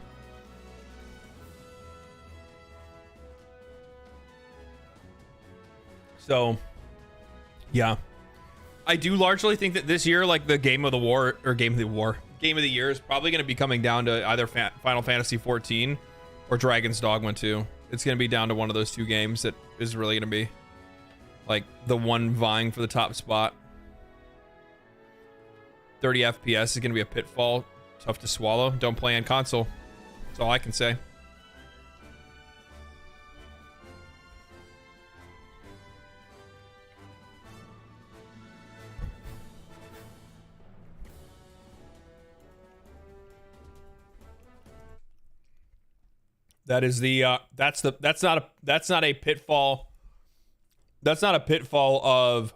Speaker 1: So, yeah. I do largely think that this year, like the game of the year is probably going to be coming down to either Final Fantasy XIV or Dragon's Dogma 2. It's going to be down to one of those two games that is really going to be like the one vying for the top spot. 30 FPS is going to be a pitfall. Tough to swallow. Don't play on console. That's all I can say. That is the that's not a pitfall. That's not a pitfall of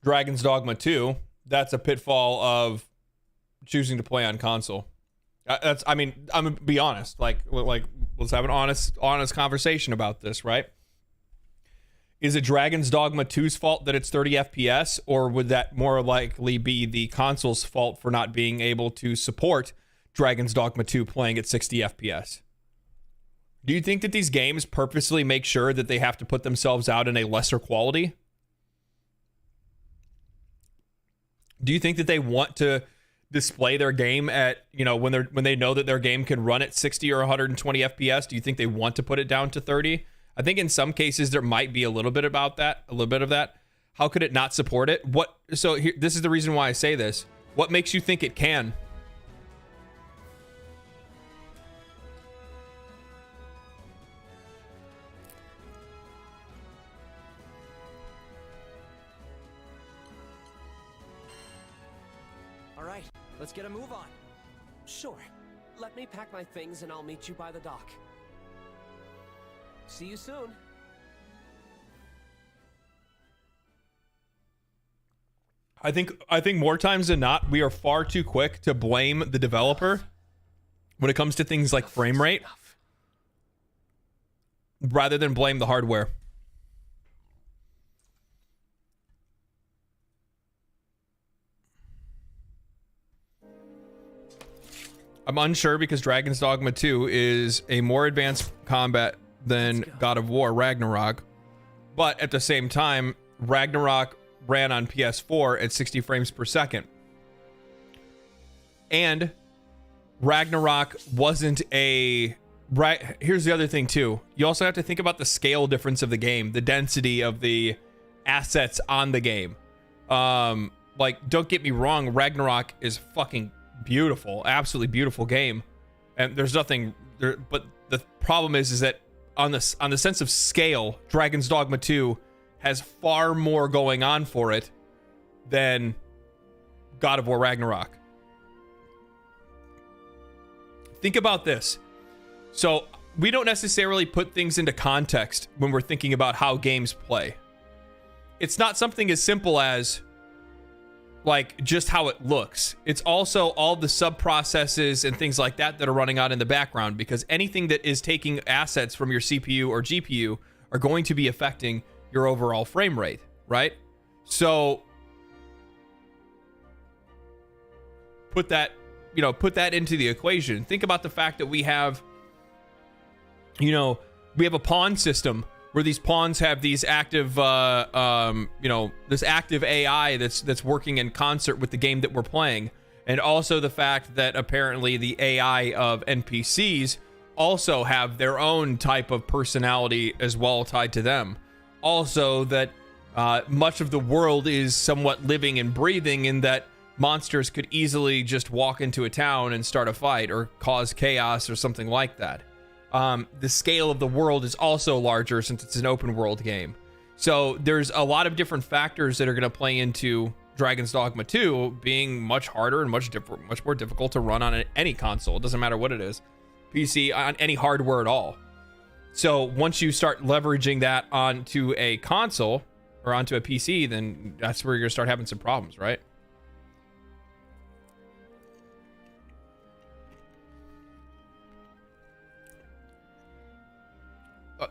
Speaker 1: Dragon's Dogma 2. That's a pitfall of choosing to play on console. I mean, I'm gonna be honest. Like let's have an honest conversation about this, right? Is it Dragon's Dogma 2's fault that it's 30 FPS, or would that more likely be the console's fault for not being able to support Dragon's Dogma 2 playing at 60 FPS? Do you think that these games purposely make sure that they have to put themselves out in a lesser quality? Do you think that they want to display their game at, you know, when they know that their game can run at 60 or 120 FPS? Do you think they want to put it down to 30? I think in some cases there might be a little bit of that. How could it not support it? So here, this is the reason why I say this. What makes you think it can?
Speaker 15: All right, let's get a move on. Sure. Let me pack my things and I'll meet you by the dock. See you soon.
Speaker 1: I think more times than not, we are far too quick to blame the developer when it comes to things like frame rate, rather than blame the hardware. I'm unsure because Dragon's Dogma 2 is a more advanced combat than God of War Ragnarok. But at the same time, Ragnarok ran on PS4 at 60 frames per second. And Ragnarok wasn't a... Right, here's the other thing too. You also have to think about the scale difference of the game, the density of the assets on the game. Like, don't get me wrong, Ragnarok is fucking beautiful, absolutely beautiful game, and there's nothing there, but the problem is that on the sense of scale, Dragon's Dogma 2 has far more going on for it than God of War Ragnarok. Think about this. So we don't necessarily put things into context when we're thinking about how games play. It's not something as simple as like just how it looks. It's also all the sub processes and things like that are running on in the background, because anything that is taking assets from your CPU or GPU are going to be affecting your overall frame rate, right? So put that into the equation. Think about the fact that we have a pawn system where these pawns have these active, this active AI that's working in concert with the game that we're playing. And also the fact that apparently the AI of NPCs also have their own type of personality as well tied to them. Also that much of the world is somewhat living and breathing, in that monsters could easily just walk into a town and start a fight or cause chaos or something like that. The scale of the world is also larger since it's an open world game. So there's a lot of different factors that are going to play into Dragon's Dogma 2 being much harder and much more difficult to run on any console. It doesn't matter what it is. PC on any hardware at all. So once you start leveraging that onto a console or onto a PC, then that's where you're gonna start having some problems, right?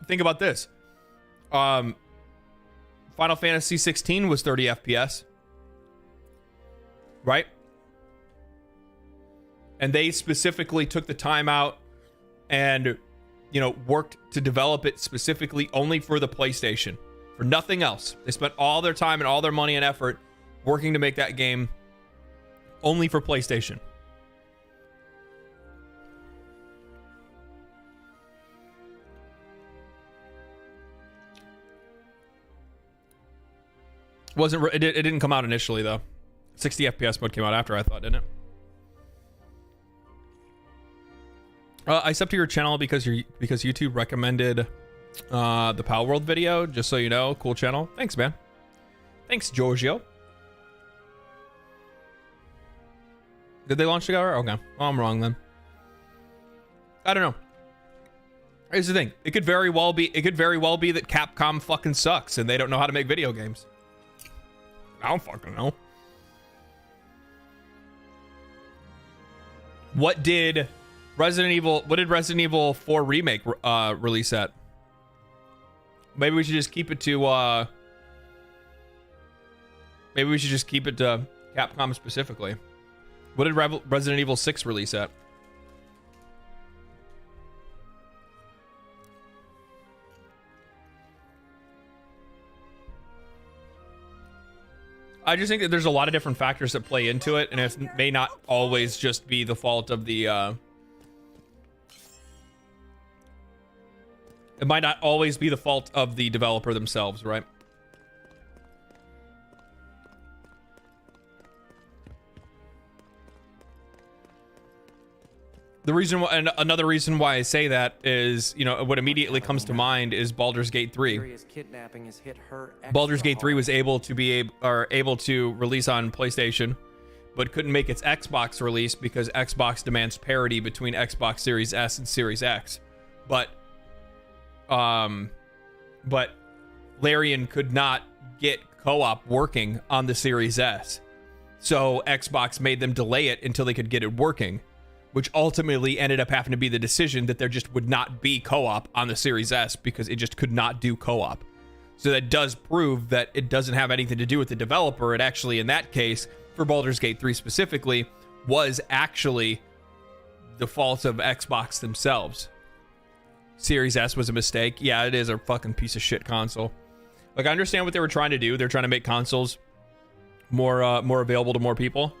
Speaker 1: Think about this. Final Fantasy 16 was 30 FPS, right? And they specifically took the time out and, you know, worked to develop it specifically only for the PlayStation, for nothing else. They spent all their time and all their money and effort working to make that game only for PlayStation. It didn't come out initially though. 60 FPS mode came out after, I thought, didn't it? I subbed to your channel because YouTube recommended the Power World video. Just so you know, cool channel. Thanks, man. Thanks, Giorgio. Did they launch together? Okay, well, I'm wrong then. I don't know. Here's the thing. It could very well be that Capcom fucking sucks and they don't know how to make video games. I don't fucking know. What did Resident Evil 4 remake release at? Maybe we should just keep it to Capcom specifically. What did Resident Evil 6 release at? I just think that there's a lot of different factors that play into it, and it may not always just be the fault of the it might not always be the fault of the developer themselves, right? The reason why, and another reason why I say that is, you know, what immediately comes to mind is Baldur's Gate 3. Baldur's Gate 3 was able to release on PlayStation, but couldn't make its Xbox release because Xbox demands parity between Xbox Series S and Series X. But Larian could not get co-op working on the Series S. So Xbox made them delay it until they could get it working, which ultimately ended up having to be the decision that there just would not be co-op on the Series S because it just could not do co-op. So that does prove that it doesn't have anything to do with the developer. It actually, in that case, for Baldur's Gate 3 specifically, was actually the fault of Xbox themselves. Series S was a mistake. Yeah, it is a fucking piece of shit console. Like, I understand what they were trying to do. They're trying to make consoles more available to more people,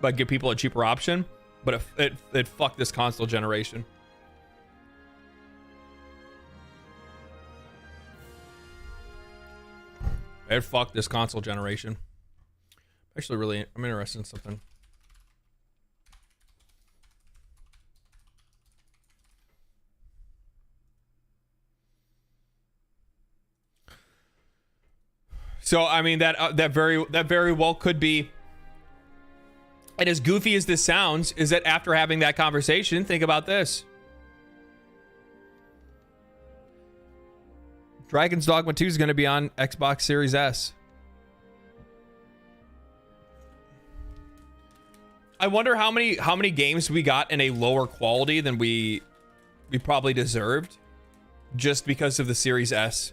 Speaker 1: but give people a cheaper option. But it fucked this console generation. It fucked this console generation. Actually, I'm interested in something. So, I mean, that very well could be. And as goofy as this sounds, is that after having that conversation, think about this. Dragon's Dogma 2 is going to be on Xbox Series S. I wonder how many games we got in a lower quality than we probably deserved just because of the Series S.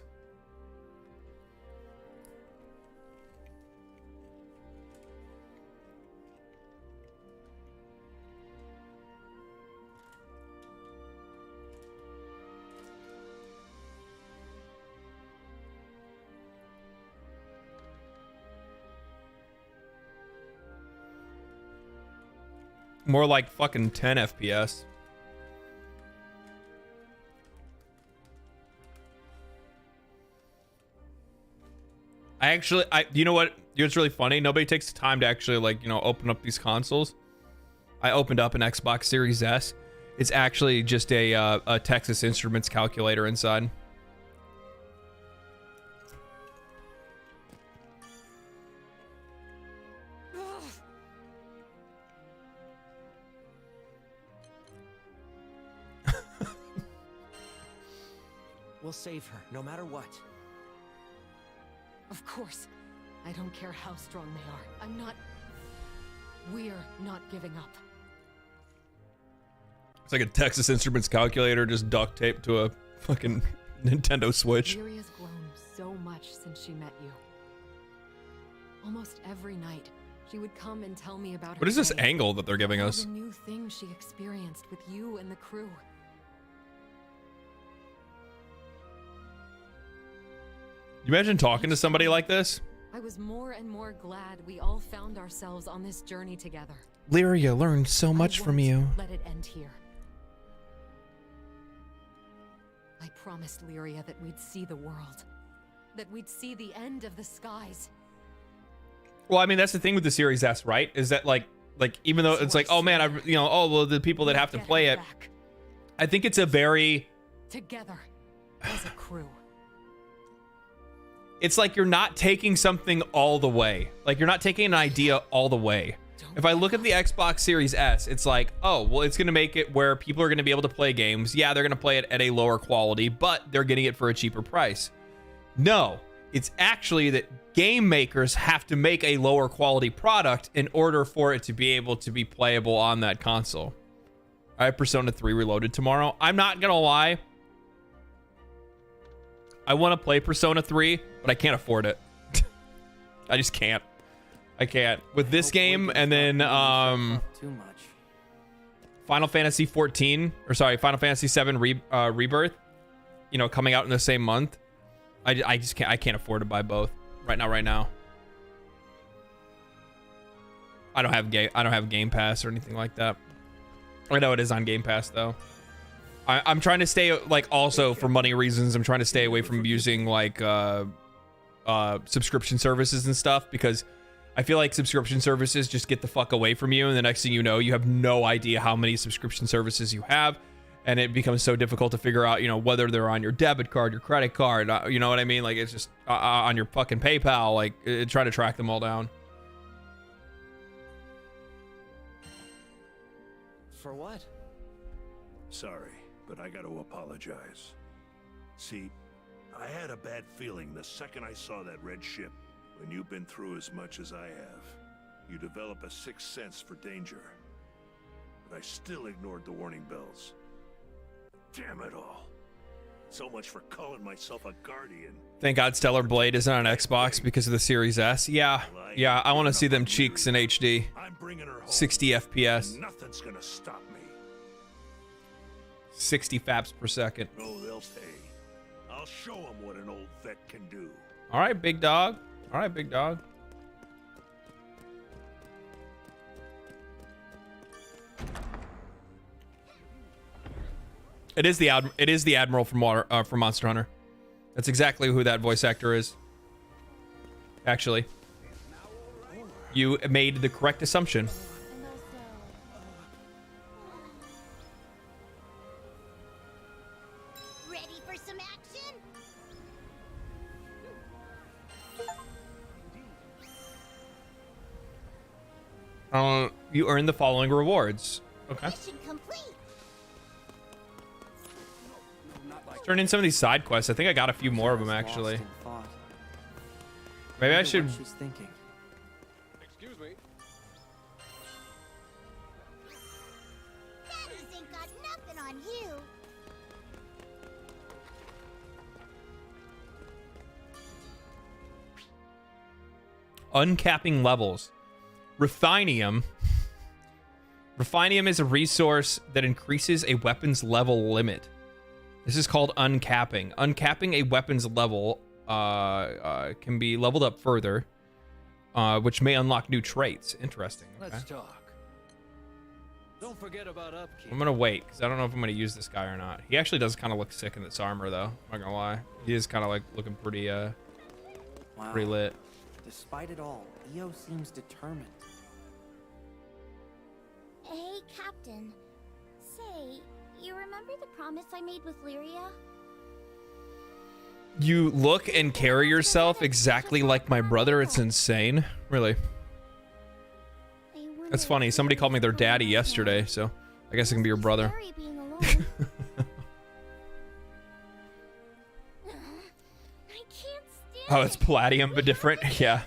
Speaker 1: More like fucking 10 FPS. You know what? It's really funny. Nobody takes the time to actually, like, you know, open up these consoles. I opened up an Xbox Series S. It's actually just a Texas Instruments calculator inside.
Speaker 10: will save her, no matter what.
Speaker 4: Of course. I don't care how strong they are. I'm not... We're not giving up.
Speaker 1: It's like a Texas Instruments calculator just duct taped to a fucking Nintendo Switch.
Speaker 4: Lyria's grown so much since she met you. Almost every night, she would come and tell me about her
Speaker 1: What is this
Speaker 4: day,
Speaker 1: angle that they're giving
Speaker 4: all
Speaker 1: us?
Speaker 4: the new things she experienced with you and the crew.
Speaker 1: You imagine talking to somebody like this?
Speaker 4: I was more and more glad we all found ourselves on this journey together.
Speaker 1: Lyria learned so much from you.
Speaker 4: Let it end here. I promised Lyria that we'd see the world. That we'd see the end of the skies.
Speaker 1: Well, I mean, that's the thing with the Series S, right? Is that like even though it's like, oh man, the people that have to play it, I think it's a very
Speaker 4: together as a crew.
Speaker 1: It's like you're not taking something all the way. Like you're not taking an idea all the way. If I look at the Xbox Series S, it's like, oh, well, it's going to make it where people are going to be able to play games. Yeah, they're going to play it at a lower quality, but they're getting it for a cheaper price. No, it's actually that game makers have to make a lower quality product in order for it to be able to be playable on that console. I have Persona 3 Reloaded tomorrow. I'm not going to lie. I want to play Persona 3, but I can't afford it. I just can't. I can't. With this game and then
Speaker 10: Too much.
Speaker 1: Final Fantasy 14, or sorry, Final Fantasy 7 Rebirth, coming out in the same month. I just can't. I can't afford to buy both right now. I don't have Game Pass or anything like that. I know it is on Game Pass though. I'm trying to stay, like, also for money reasons, I'm trying to stay away from using like subscription services and stuff, because I feel like subscription services just get the fuck away from you, and the next thing you know, you have no idea how many subscription services you have, and it becomes so difficult to figure out, whether they're on your debit card, your credit card, you know what I mean? Like, it's just on your fucking PayPal, like, try to track them all down.
Speaker 10: For what?
Speaker 12: Sorry, but I got to apologize. See, I had a bad feeling the second I saw that red ship. When you've been through as much as I have, you develop a sixth sense for danger. But I still ignored the warning bells. Damn it all. So much for calling myself a guardian.
Speaker 1: Thank God Stellar Blade isn't on Xbox because of the Series S. Yeah, I want to see them cheeks in HD. 60 FPS.
Speaker 12: Nothing's gonna stop me.
Speaker 1: 60 faps per second.
Speaker 12: Oh, they'll pay. I'll show them what an old vet can do.
Speaker 1: All right, big dog. All right, big dog. It is the Admiral from Monster Hunter. That's exactly who that voice actor is. Actually, you made the correct assumption.
Speaker 9: Ready for some action?
Speaker 1: You earn the following rewards. Okay.
Speaker 9: Mission complete.
Speaker 1: Let's turn in some of these side quests. I think I got a few more of them actually. Maybe I should.
Speaker 10: She's thinking.
Speaker 12: Excuse me.
Speaker 9: Daddy's ain't got nothing on you.
Speaker 1: Uncapping levels. Refinium. Refinium is a resource that increases a weapon's level limit. This is called uncapping. Uncapping a weapon's level can be leveled up further, which may unlock new traits. Interesting. Okay.
Speaker 11: Let's talk. Don't forget about upkeep.
Speaker 1: I'm gonna wait because I don't know if I'm gonna use this guy or not. He actually does kind of look sick in this armor, though. I'm not gonna lie. He is kind of like looking pretty pretty lit.
Speaker 10: Despite it all, Io seems determined.
Speaker 9: Hey, Captain. Say, you remember the promise I made with Lyria?
Speaker 1: You look and carry yourself exactly like my brother. It's insane. Really. That's funny. Somebody called me their daddy yesterday, so I guess it can be your brother. Oh, it's palladium, but different. Yeah.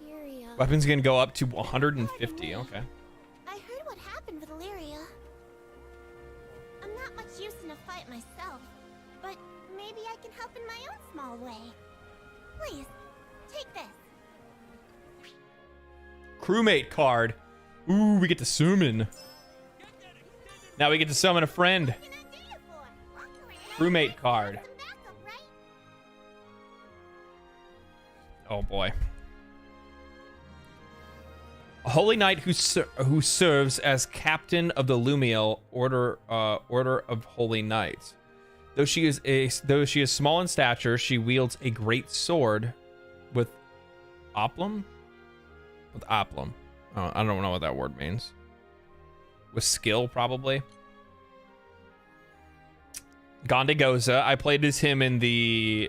Speaker 9: Lyria.
Speaker 1: Weapons can go up to 150. Okay.
Speaker 9: I heard what happened with Lyria. I'm not much use in a fight myself, but maybe I can help in my own small way. Please, take this.
Speaker 1: Crewmate card. Ooh, we get to summon. Now we get to summon a friend. Crewmate card. Oh boy. A holy knight who serves as captain of the Lumiel Order of Holy Knights. Though she is small in stature, she wields a great sword with oplum. With oplum. Oh, I don't know what that word means. With skill, probably. Gondigoza. I played as him in the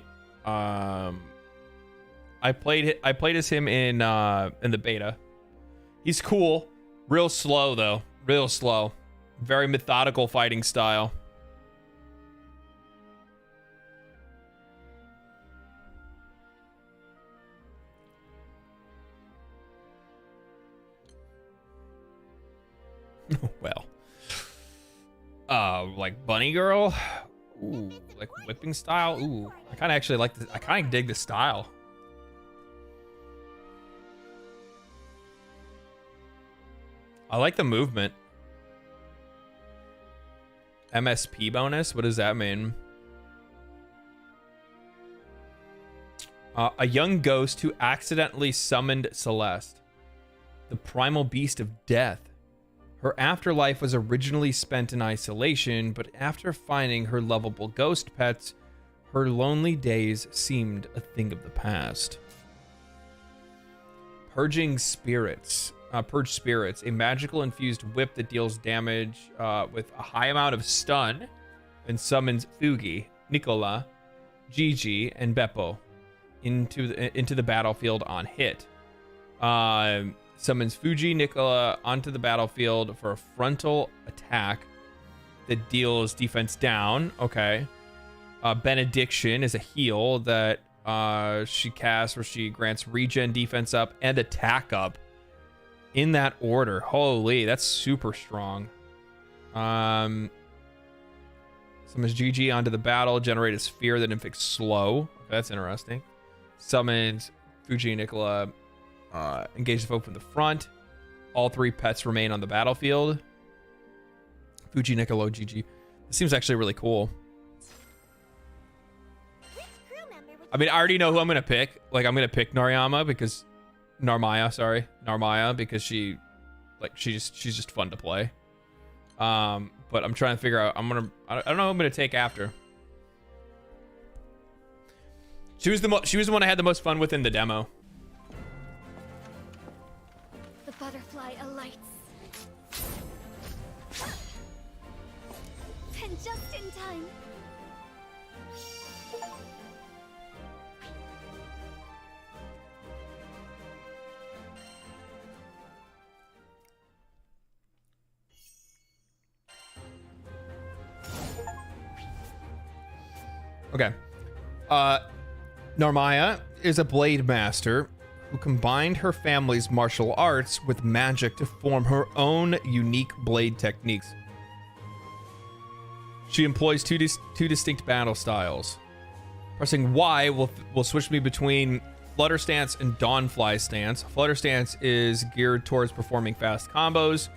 Speaker 1: I played as him in the beta. He's cool. Real slow though. Real slow. Very methodical fighting style. Well. Like Bunny Girl? Ooh, like whipping style? Ooh. I kinda actually like this. I kinda dig the style. I like the movement. MSP bonus? What does that mean? A young ghost who accidentally summoned Celeste, the primal beast of death. Her afterlife was originally spent in isolation, but after finding her lovable ghost pets, her lonely days seemed a thing of the past. Purging Spirits. Purge Spirits, a magical infused whip that deals damage with a high amount of stun and summons Fugi, Nicola, Gigi, and Beppo into the battlefield on hit. Summons Fuji, Nicola onto the battlefield for a frontal attack that deals defense down. Okay. Benediction is a heal that she casts where she grants regen, defense up, and attack up. In that order. Holy, that's super strong. Summons GG onto the battle. Generate a sphere that inflicts slow. Okay, that's interesting. Summons Fuji and Nicola. Engage the foe from the front. All three pets remain on the battlefield. Fuji, Nicola, GG. This seems actually really cool. I mean, I already know who I'm going to pick. Like, I'm going to pick Narmaya because she's just fun to play. But I'm trying to figure out. I don't know who I'm gonna take after. She was the one I had the most fun with in the demo.
Speaker 5: The butterfly alights. And just in time.
Speaker 1: Okay. Narmaya is a blade master who combined her family's martial arts with magic to form her own unique blade techniques. She employs two distinct battle styles. Pressing Y will switch me between Flutter Stance and Dawnfly Stance. Flutter Stance is geared towards performing fast combos.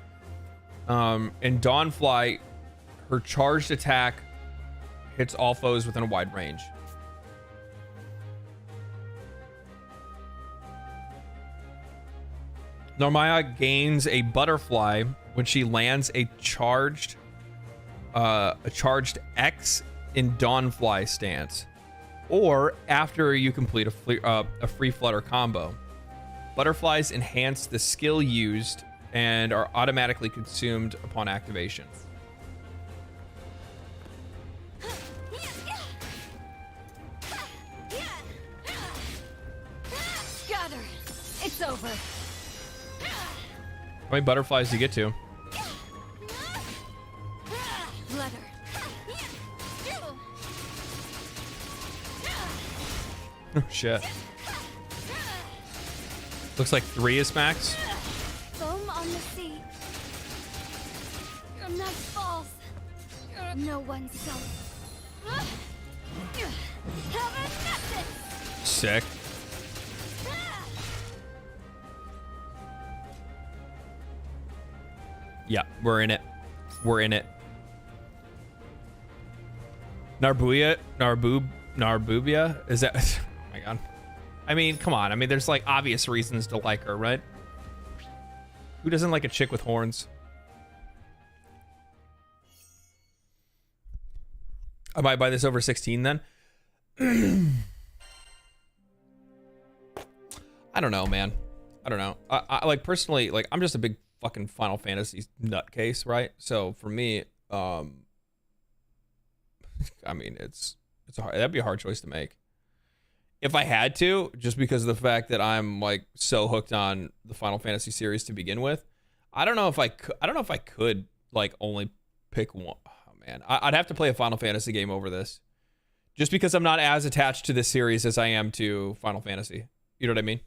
Speaker 1: In Dawnfly, her charged attack hits all foes within a wide range. Narmaya gains a butterfly when she lands a charged X in Dawnfly Stance, or after you complete a free flutter combo. Butterflies enhance the skill used and are automatically consumed upon activation.
Speaker 5: It's over.
Speaker 1: How many butterflies do you get to?
Speaker 5: Flutter.
Speaker 1: Oh, shit. Looks like 3 is max.
Speaker 13: Foam on the sea. Your nice balls. You're no one's son. Have a message.
Speaker 1: Sick. Yeah, we're in it. We're in it. Narbubia? Is that... Oh my god. I mean, come on. I mean, there's like obvious reasons to like her, right? Who doesn't like a chick with horns? I might buy this over 16 then. I don't know, man. I don't know. I like personally, like I'm just a big fucking Final Fantasy nutcase, right? So for me, I mean, it's hard. That'd be a hard choice to make. If I had to, just because of the fact that I'm like so hooked on the Final Fantasy series to begin with, I don't know if I could like only pick one. Oh man, I'd have to play a Final Fantasy game over this, just because I'm not as attached to this series as I am to Final Fantasy. You know what I mean?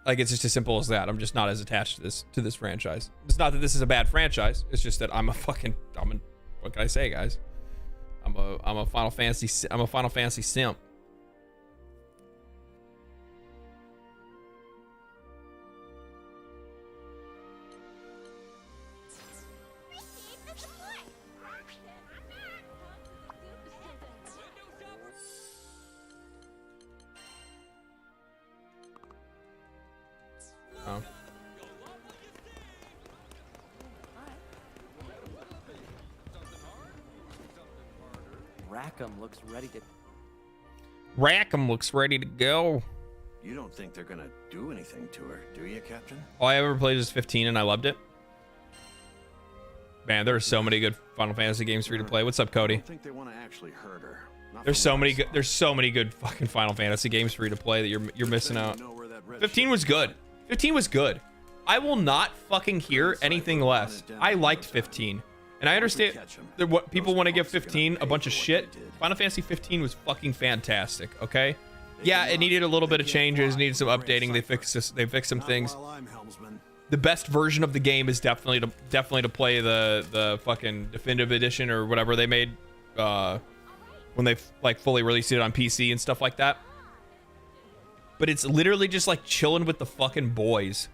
Speaker 1: Like it's just as simple as that. I'm just not as attached to this franchise. It's not that this is a bad franchise. It's just that what can I say, guys? I'm a Final Fantasy simp. Oh.
Speaker 11: Rackham looks ready to...
Speaker 1: Rackham looks ready to go.
Speaker 11: You don't think they're gonna do anything to her, do you, Captain?
Speaker 1: All I ever played was 15 and I loved it. Man, there are so many good Final Fantasy games for you to play. What's up, Cody?
Speaker 11: I don't think they want to actually hurt her.
Speaker 1: There's so many good fucking Final Fantasy games for you to play that you're missing out. 15 was good. 15 was good. I will not fucking hear anything less. I liked 15. And I understand that what people want to give 15 a bunch of shit. Final Fantasy 15 was fucking fantastic, okay? Yeah, it needed a little bit of changes, needed some updating. They fixed some things. The best version of the game is definitely to play the fucking definitive edition or whatever they made when they like fully released it on PC and stuff like that. But it's literally just like chilling with the fucking boys.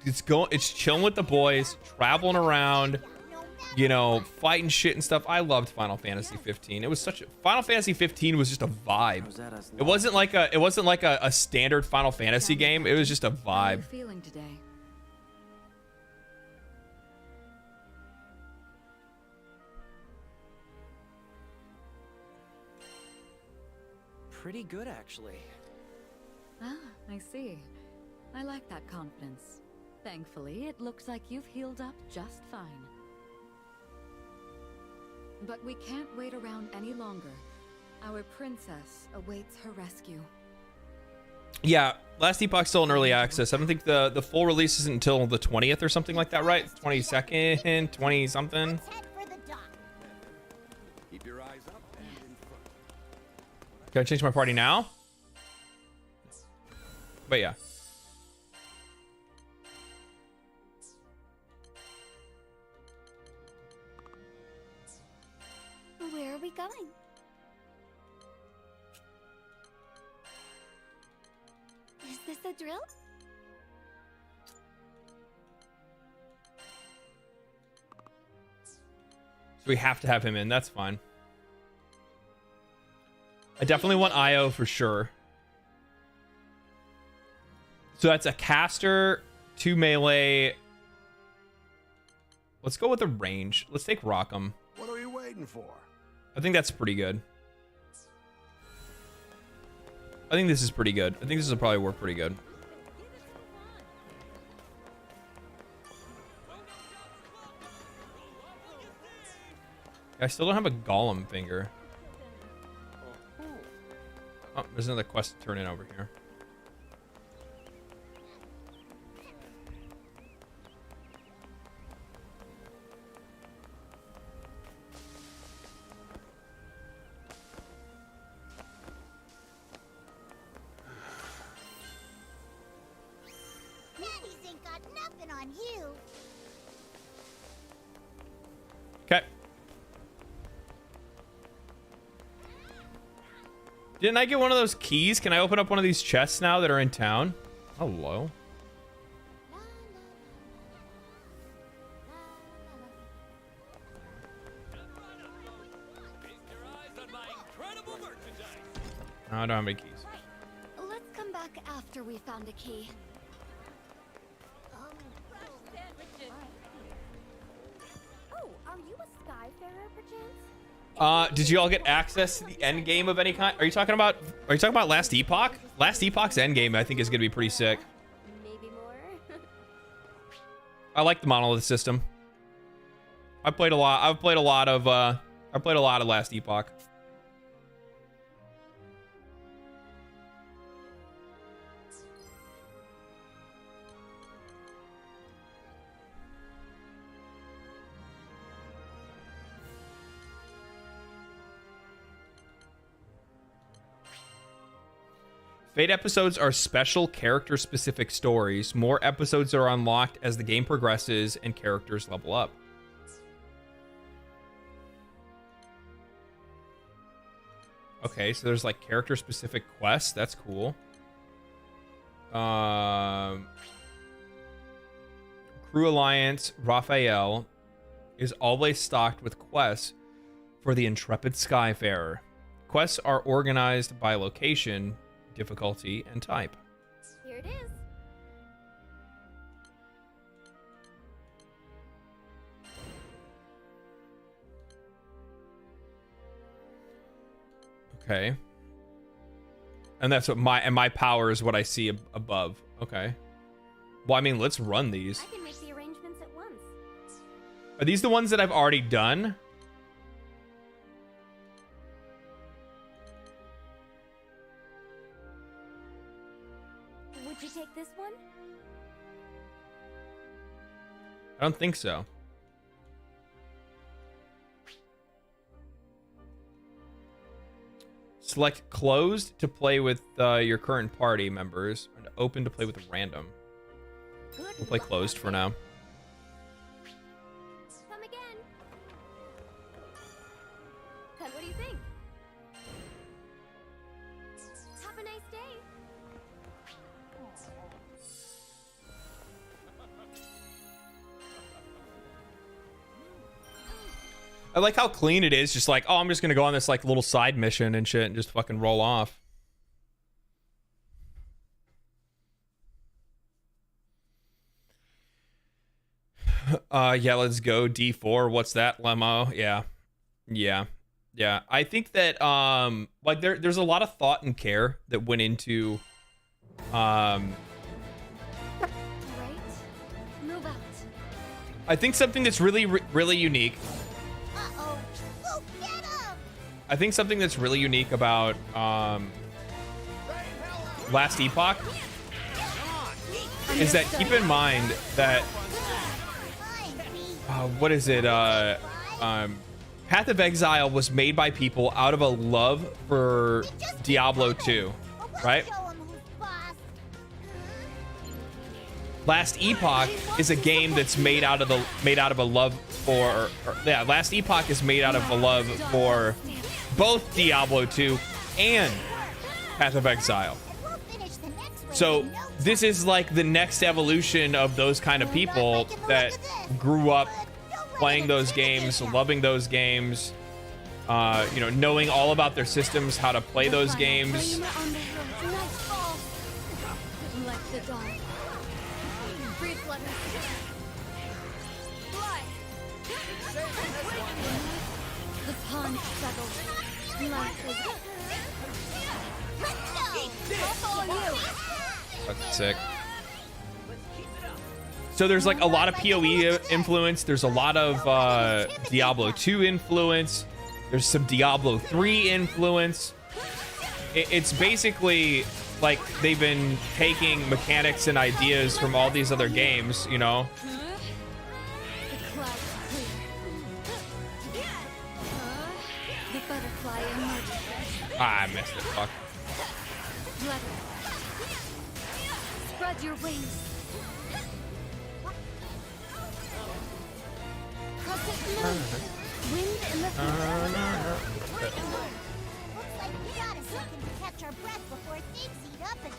Speaker 1: It's chilling with the boys, traveling around, you know, fighting shit and stuff. I loved Final Fantasy 15. It was Final Fantasy 15 was just a vibe. It wasn't like a standard Final Fantasy game. It was just a vibe.
Speaker 2: How are you feeling today?
Speaker 10: Pretty good, actually.
Speaker 2: Ah, I see. I like that confidence. Thankfully, it looks like you've healed up just fine. But we can't wait around any longer. Our princess awaits her rescue.
Speaker 1: Yeah, Last Epoch's still in early access. I don't think the full release isn't until the 20th or something like that, right? 22nd, 20 something.
Speaker 11: Keep your eyes up and in front.
Speaker 1: Can I change my party now? But yeah.
Speaker 13: Where are we going? Is this a drill?
Speaker 1: So we have to have him in. That's fine. I definitely want IO for sure. So that's a caster, 2 melee. Let's go with a range. Let's take Rockham.
Speaker 12: What are you waiting for?
Speaker 1: I think that's pretty good. I think this is pretty good. I think this will probably work pretty good. I still don't have a golem finger. Oh, there's another quest to turn in over here.
Speaker 9: on you.
Speaker 1: Okay. Didn't I get one of those keys? Can I open up one of these chests now that are in town? Hello. No, I don't have any keys.
Speaker 13: Let's come back after we found a key.
Speaker 9: Oh, are you a Skyfarer, perchance?
Speaker 1: Did you all get access to the end game of any kind? Are you talking about Last Epoch? Last Epoch's end game, I think, is gonna be pretty sick.
Speaker 9: Maybe more.
Speaker 1: I like the monolith system. I've played a lot of Last Epoch. Fate episodes are special character-specific stories. More episodes are unlocked as the game progresses and characters level up. Okay, so there's like character-specific quests. That's cool. Crew Alliance Raphael is always stocked with quests for the intrepid Skyfarer. Quests are organized by location, difficulty, and type.
Speaker 9: Here it is.
Speaker 1: Okay. And that's what my power is what I see above. Okay. Well, I mean, let's run these.
Speaker 9: I can make the arrangements at once.
Speaker 1: Are these the ones that I've already done?
Speaker 9: Would you take this one?
Speaker 1: I don't think so. Select closed to play with your current party members, and open to play with random. We'll play closed for now.
Speaker 9: Come again. Then what do you think? Have a nice day.
Speaker 1: I like how clean it is. Just like, oh, I'm just gonna go on this like little side mission and shit and just fucking roll off. Yeah, let's go D4. What's that, Lemo? Yeah. I think that like there's a lot of thought and care that went into
Speaker 13: Right? Move out.
Speaker 1: I think something that's really unique.
Speaker 9: Uh-oh. Oh, get him!
Speaker 1: I think something that's really unique about Last Epoch is that keep in mind that what is it? Path of Exile was made by people out of a love for Diablo 2, right? Last Epoch is a game that's made out of a love for Last Epoch is made out of a love for both Diablo 2 and Path of Exile. So this is like the next evolution of those kind of people that grew up playing those games, loving those games, you know, knowing all about their systems, how to play those games.
Speaker 13: The pond settles. Life is... I'll follow you.
Speaker 1: That's sick. So there's like a lot of PoE influence. There's a lot of Diablo 2 influence. There's some Diablo 3 influence. It's basically like they've been taking mechanics and ideas from all these other games, you know. Ah, I missed it. Fuck.
Speaker 13: Spread your wings.
Speaker 9: Wind in the future. Looks like we got a second to catch our breath before things heat up again.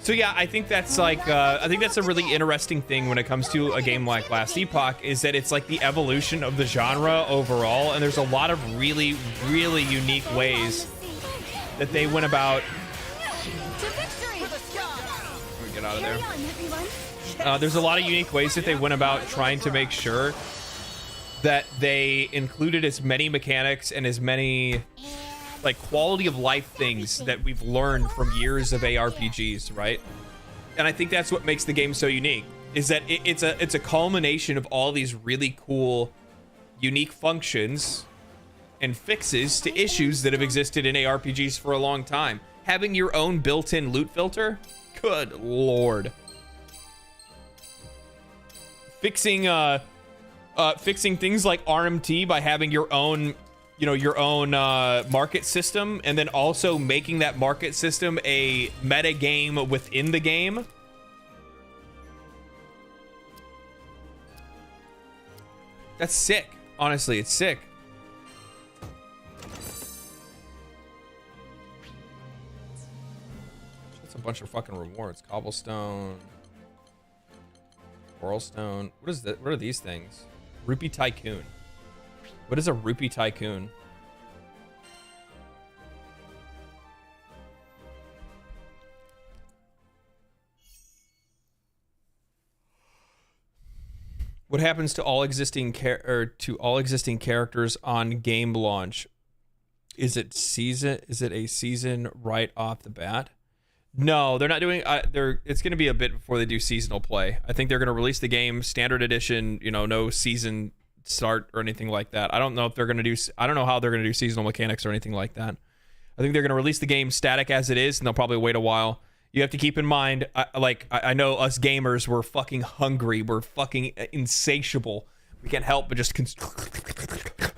Speaker 1: So yeah, I think that's like I think that's a really interesting thing when it comes to a game like Last Epoch, is that it's like the evolution of the genre overall, and there's a lot of really, really unique ways that they went about. Let me get out of there. There's a lot of unique ways that they went about trying to make sure that they included as many mechanics and as many like quality of life things that we've learned from years of ARPGs, right? And I think that's what makes the game so unique, is that it's a culmination of all these really cool, unique functions and fixes to issues that have existed in ARPGs for a long time. Having your own built-in loot filter, good lord. Fixing things like RMT by having your own, you know, your own market system, and then also making that market system a meta game within the game. That's sick. Honestly, it's sick. That's a bunch of fucking rewards. Cobblestone, Whirlstone. What is that? What are these things? Rupee Tycoon. What is a Rupee Tycoon? What happens to all existing characters on game launch? Is it a season right off the bat? No, they're not doing. It's going to be a bit before they do seasonal play. I think they're going to release the game standard edition. You know, no season start or anything like that. I don't know if they're going to do. I don't know how they're going to do seasonal mechanics or anything like that. I think they're going to release the game static as it is, and they'll probably wait a while. You have to keep in mind, I know us gamers, we're fucking hungry. We're fucking insatiable. We can't help but just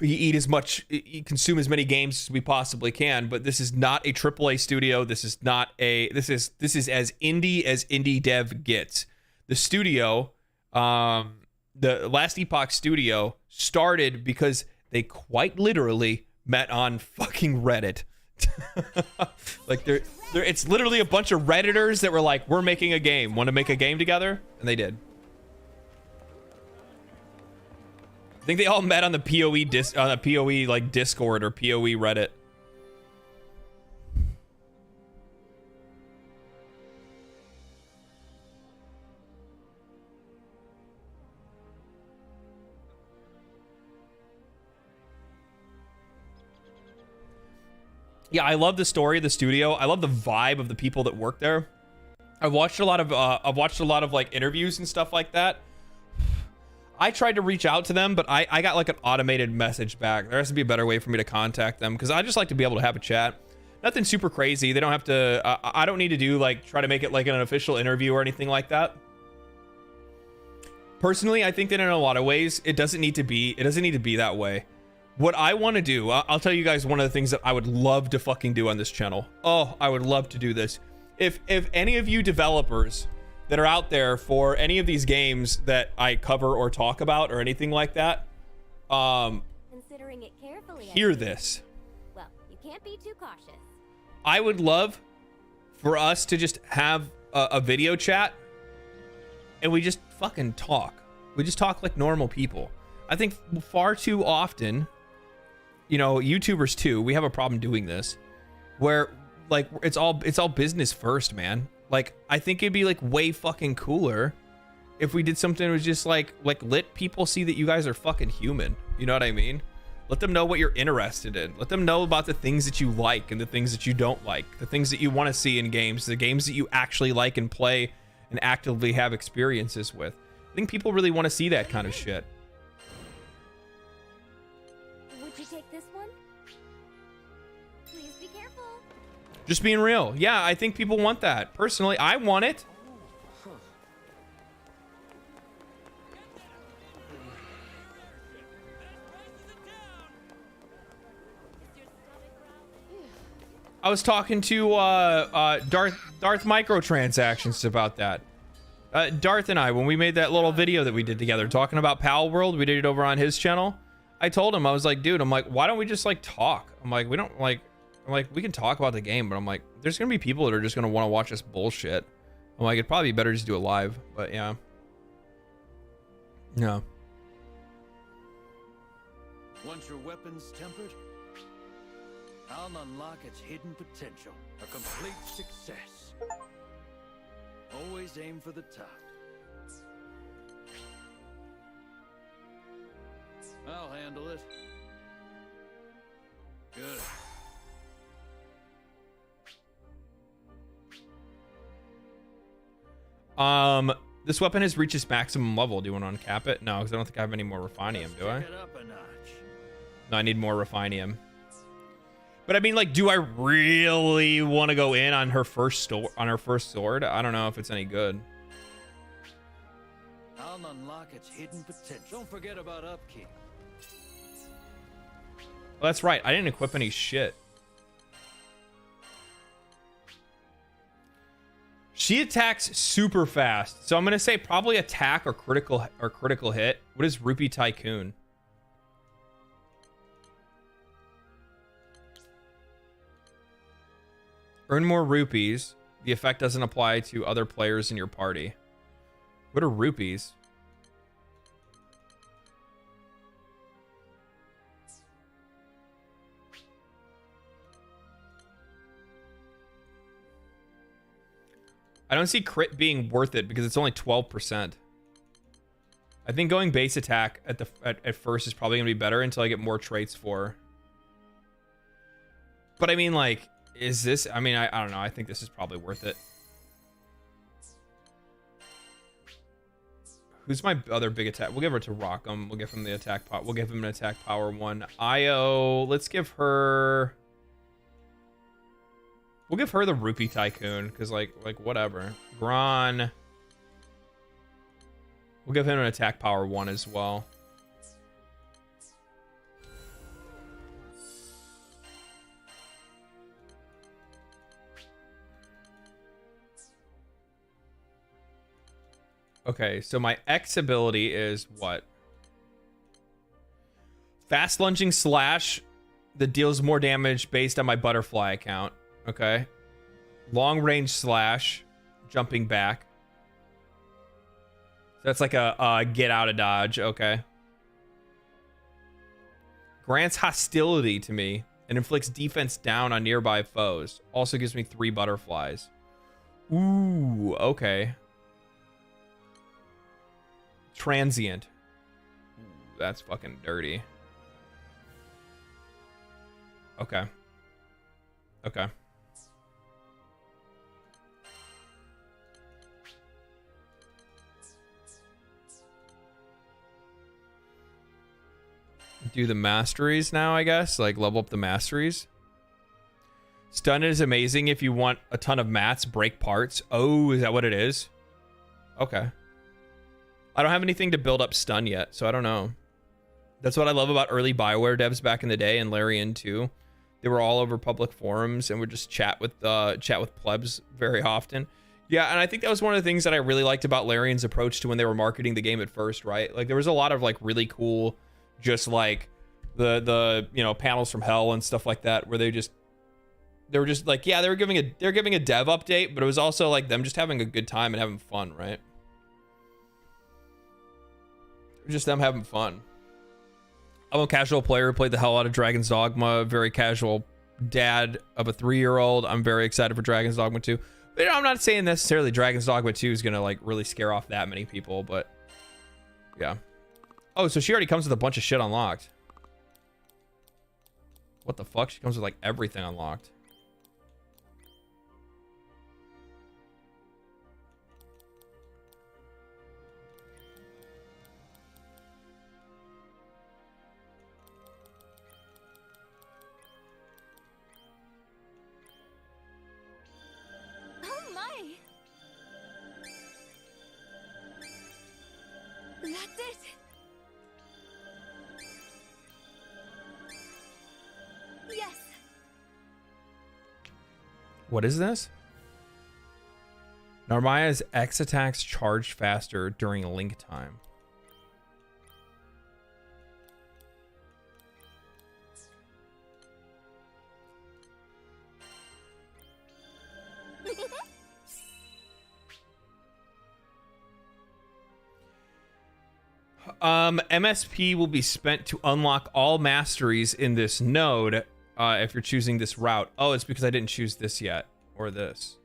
Speaker 1: eat as much, consume as many games as we possibly can. But this is not a AAA studio. This is not a. This is as indie dev gets. The studio, the Last Epoch studio, started because they quite literally met on fucking Reddit. Like it's literally a bunch of Redditors that were like, we're making a game. Want to make a game together? And they did. I think they all met on the PoE like Discord or PoE Reddit. Yeah, I love the story of the studio. I love the vibe of the people that work there. I've watched a lot of like interviews and stuff like that. I tried to reach out to them, but I got like an automated message back. There has to be a better way for me to contact them, because I just like to be able to have a chat. Nothing super crazy. They don't have to. I don't need to do like try to make it like an official interview or anything like that. Personally, I think that in a lot of ways it doesn't need to be that way. What I want to do, I'll tell you guys one of the things that I would love to fucking do on this channel. Oh, I would love to do this. If any of you developers that are out there for any of these games that I cover or talk about or anything like that,
Speaker 13: considering it carefully,
Speaker 1: hear this.
Speaker 13: Well, you can't be too cautious.
Speaker 1: I would love for us to just have a video chat and we just fucking talk. We just talk like normal people. I think far too often, you know, YouTubers too, we have a problem doing this, where like it's all business first, man. Like, I think it'd be like way fucking cooler if we did something that was just like let people see that you guys are fucking human. You know what I mean? Let them know what you're interested in. Let them know about the things that you like and the things that you don't like, the things that you want to see in games, the games that you actually like and play and actively have experiences with. I think people really want to see that kind of shit.
Speaker 13: Would you take this one? Please be careful.
Speaker 1: Just being real. Yeah, I think people want that. Personally, I want it. I was talking to Darth Microtransactions about that. Darth and I, when we made that little video that we did together talking about Pal World, we did it over on his channel. I told him, I was like, dude, I'm like, why don't we just like talk? I'm like, we don't like, I'm like, we can talk about the game, but I'm like, there's gonna be people that are just gonna want to watch this bullshit. I'm like, it'd probably be better just do it live, but yeah. Yeah.
Speaker 11: Once your weapon's tempered, I'll unlock its hidden potential. A complete success. Always aim for the top. I'll handle it. Good.
Speaker 1: This weapon has reached its maximum level. Do you want to uncap it? No, because I don't think I have any more refinium, do I? No, I need more refinium. But I mean, like, do I really want to go in on her first sword? I don't know if it's any good.
Speaker 11: I'll unlock its hidden potential. Don't forget about upkeep.
Speaker 1: Well, that's right. I didn't equip any shit. She attacks super fast, so I'm gonna say probably attack or critical hit. What is Rupee Tycoon? Earn more rupees. The effect doesn't apply to other players in your party. What are rupees? I don't see crit being worth it because it's only 12%. I think going base attack at first is probably gonna be better until I get more traits for. But I mean, like, is this? I mean, I don't know. I think this is probably worth it. Who's my other big attack? We'll give her to Rockham. We'll give him the attack pot. We'll give him an attack power 1. Io. Let's give her. We'll give her the Rupee Tycoon, because like whatever. Gron. We'll give him an attack power 1 as well. Okay, so my X ability is what? Fast lunging slash that deals more damage based on my butterfly account. Okay. Long range slash, jumping back. That's like a get out of dodge. Okay. Grants hostility to me and inflicts defense down on nearby foes. Also gives me 3 butterflies. Ooh, okay. Transient. Ooh, that's fucking dirty. Okay. Okay. Do the masteries now, I guess. Like, level up the masteries. Stun is amazing if you want a ton of mats, break parts. Oh, is that what it is? Okay. I don't have anything to build up stun yet, so I don't know. That's what I love about early BioWare devs back in the day, and Larian too. They were all over public forums and would just chat with plebs very often. Yeah, and I think that was one of the things that I really liked about Larian's approach to when they were marketing the game at first, right? Like, there was a lot of like really cool, just like the you know, panels from hell and stuff like that, where they were just like, yeah, they're giving a dev update, but it was also like them just having a good time and having fun, right? Just them having fun. I'm a casual player who played the hell out of Dragon's Dogma. Very casual dad of a 3-year-old. I'm very excited for Dragon's Dogma 2. But you know, I'm not saying necessarily Dragon's Dogma 2 is gonna like really scare off that many people, but yeah. Oh, so she already comes with a bunch of shit unlocked. What the fuck? She comes with like everything unlocked.
Speaker 5: That's it! Yes!
Speaker 1: What is this? Narmaya's X attacks charge faster during link time. MSP will be spent to unlock all masteries in this node if you're choosing this route. Oh, it's because I didn't choose this yet, or this.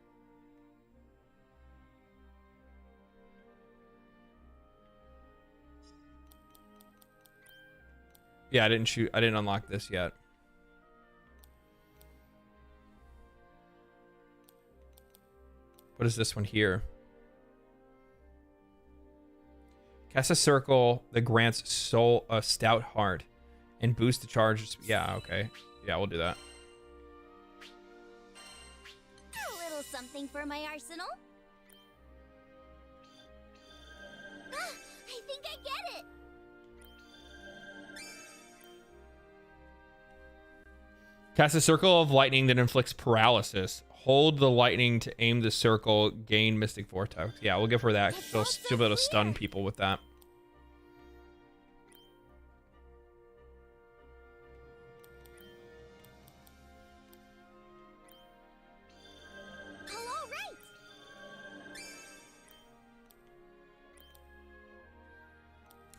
Speaker 1: Yeah, I didn't unlock this yet. What is this one here? Cast a circle that grants soul a stout heart and boost the charge. Yeah, okay. Yeah, we'll do that.
Speaker 9: A little something for my arsenal. I think I get it.
Speaker 1: Cast a circle of lightning that inflicts paralysis. Hold the lightning to aim the circle. Gain Mystic Vortex. Yeah, we'll give her that. She'll be able to stun people with that.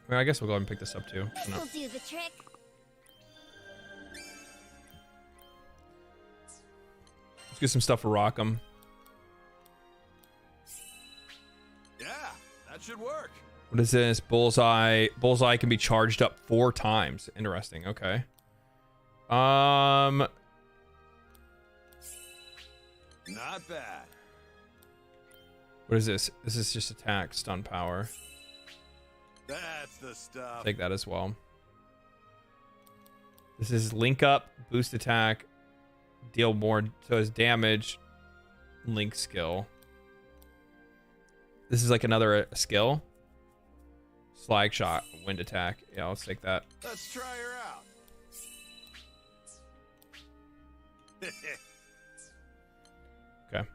Speaker 1: Well, I guess we'll go ahead and pick this up too.
Speaker 9: This will do the trick.
Speaker 1: Let's get some stuff for Rockham.
Speaker 11: Yeah, that should work.
Speaker 1: What is this? Bullseye. Bullseye can be charged up 4 times. Interesting. Okay.
Speaker 11: Not bad.
Speaker 1: What is this? This is just attack, stun power.
Speaker 11: That's the stuff.
Speaker 1: Take that as well. This is link up, boost attack, deal more, so it's damage, link skill. This is like another skill. Slag shot, wind attack. Yeah, let's take that.
Speaker 11: Let's try her out.
Speaker 1: Okay.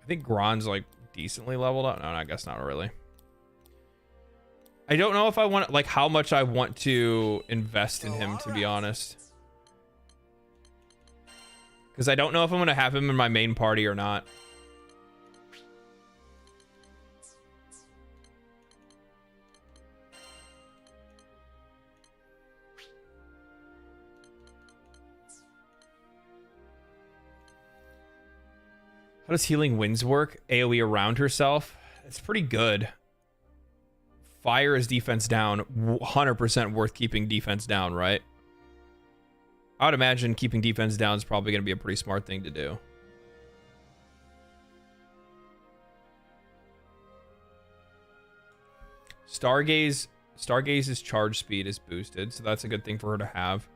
Speaker 1: I think Gron's like decently leveled up. No, I guess not really. I don't know if I want, like, how much I want to invest in him, to be honest. Because I don't know if I'm going to have him in my main party or not. How does Healing Winds work? AoE around herself? It's pretty good. Fire is defense down. 100% worth keeping defense down, right? I would imagine keeping defense down is probably going to be a pretty smart thing to do. Stargaze's charge speed is boosted, so that's a good thing for her to have.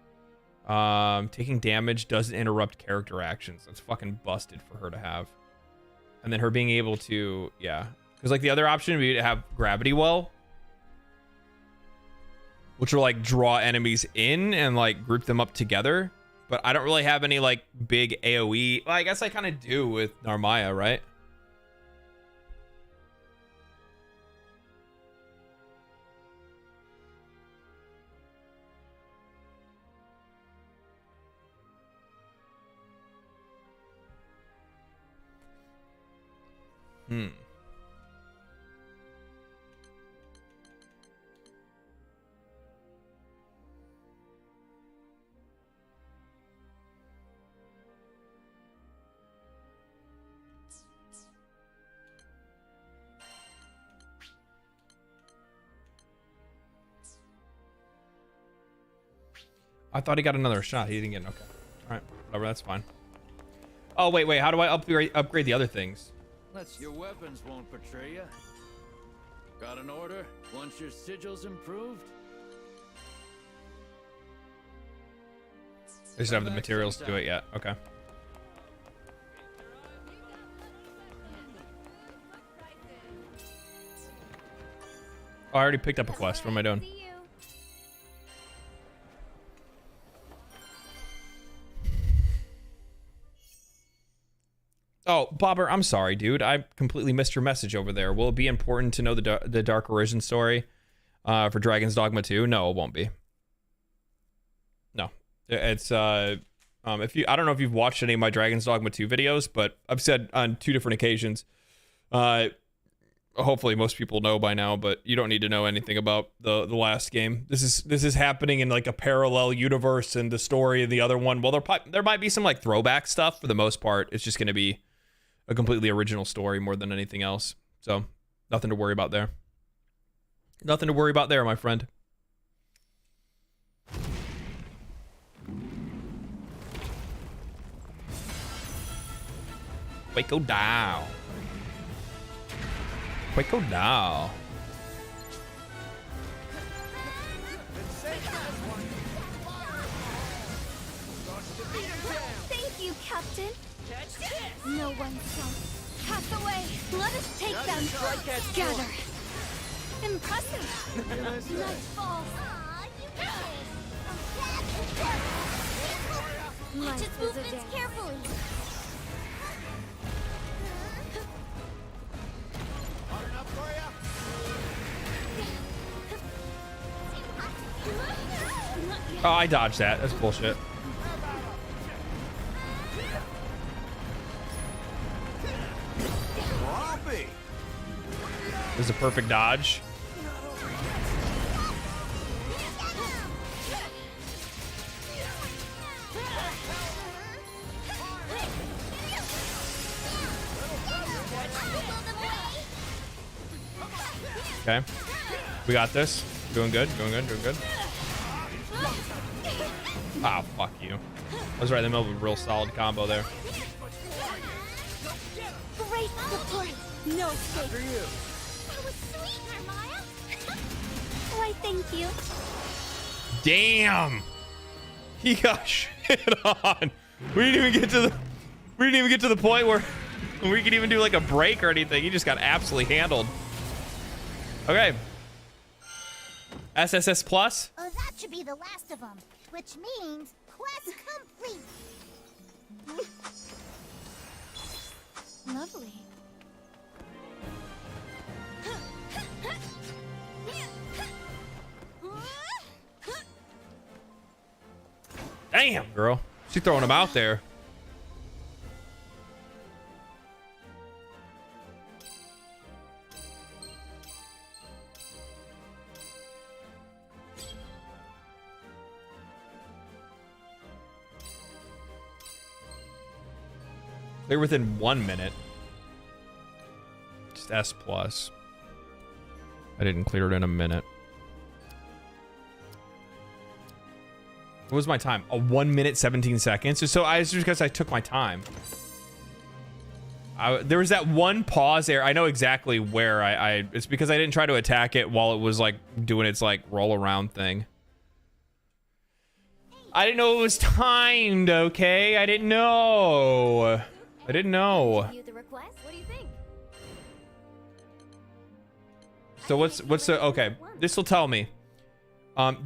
Speaker 1: Taking damage doesn't interrupt character actions. That's fucking busted for her to have. And then her being able to, yeah. Because like the other option would be to have Gravity Well, which will like draw enemies in and like group them up together. But I don't really have any like big AoE. Well, I guess I kind of do with Narmaya, right? I thought he got another shot. He didn't get. Okay. All right. Whatever. That's fine. Oh wait. How do I upgrade the other things?
Speaker 11: Your weapons won't betray you. Got an order? Once your sigil's improved?
Speaker 1: I just don't have the materials to do it yet. Okay. Oh, I already picked up a quest. What am I doing? Oh, Bobber, I'm sorry, dude. I completely missed your message over there. Will it be important to know the Dark Origin story for Dragon's Dogma 2? No, it won't be. No. It's if you, I don't know if you've watched any of my Dragon's Dogma 2 videos, but I've said on 2 different occasions, hopefully most people know by now, but you don't need to know anything about the last game. This is happening in like a parallel universe, and the story of the other one, well, there might be some like throwback stuff. For the most part, it's just going to be a completely original story more than anything else. So nothing to worry about there. Nothing to worry about there, my friend. Waco down. Waco down.
Speaker 5: Thank you, Captain. No one can pass away. Let us take them. Gather. Impressive. Nightfall.
Speaker 9: Watch its movements carefully.
Speaker 1: Oh, I dodged that. That's bullshit. This is a perfect dodge. Okay. We got this. Doing good, doing good, doing good. Ah, fuck you. I was right in the middle of a real solid combo there.
Speaker 5: Great support. No escape.
Speaker 9: That was sweet, Hermia.
Speaker 5: Why, thank you.
Speaker 1: Damn. He got shit on. We didn't even get to the point where we could even do like a break or anything. He just got absolutely handled. Okay. SSS Plus.
Speaker 9: Oh, that should be the last of them, which means quest complete.
Speaker 5: Lovely.
Speaker 1: Damn, girl. She's throwing him out there. Clear within 1 minute. Just S plus. I didn't clear it in a minute. What was my time? 1 minute 17 seconds. So it's just because I took my time. There was that one pause there. I know exactly where it's because I didn't try to attack it while it was like doing its like roll around thing. I didn't know it was timed. Okay, I didn't know. I didn't know.
Speaker 5: What do you think?
Speaker 1: So what's the okay? This will tell me.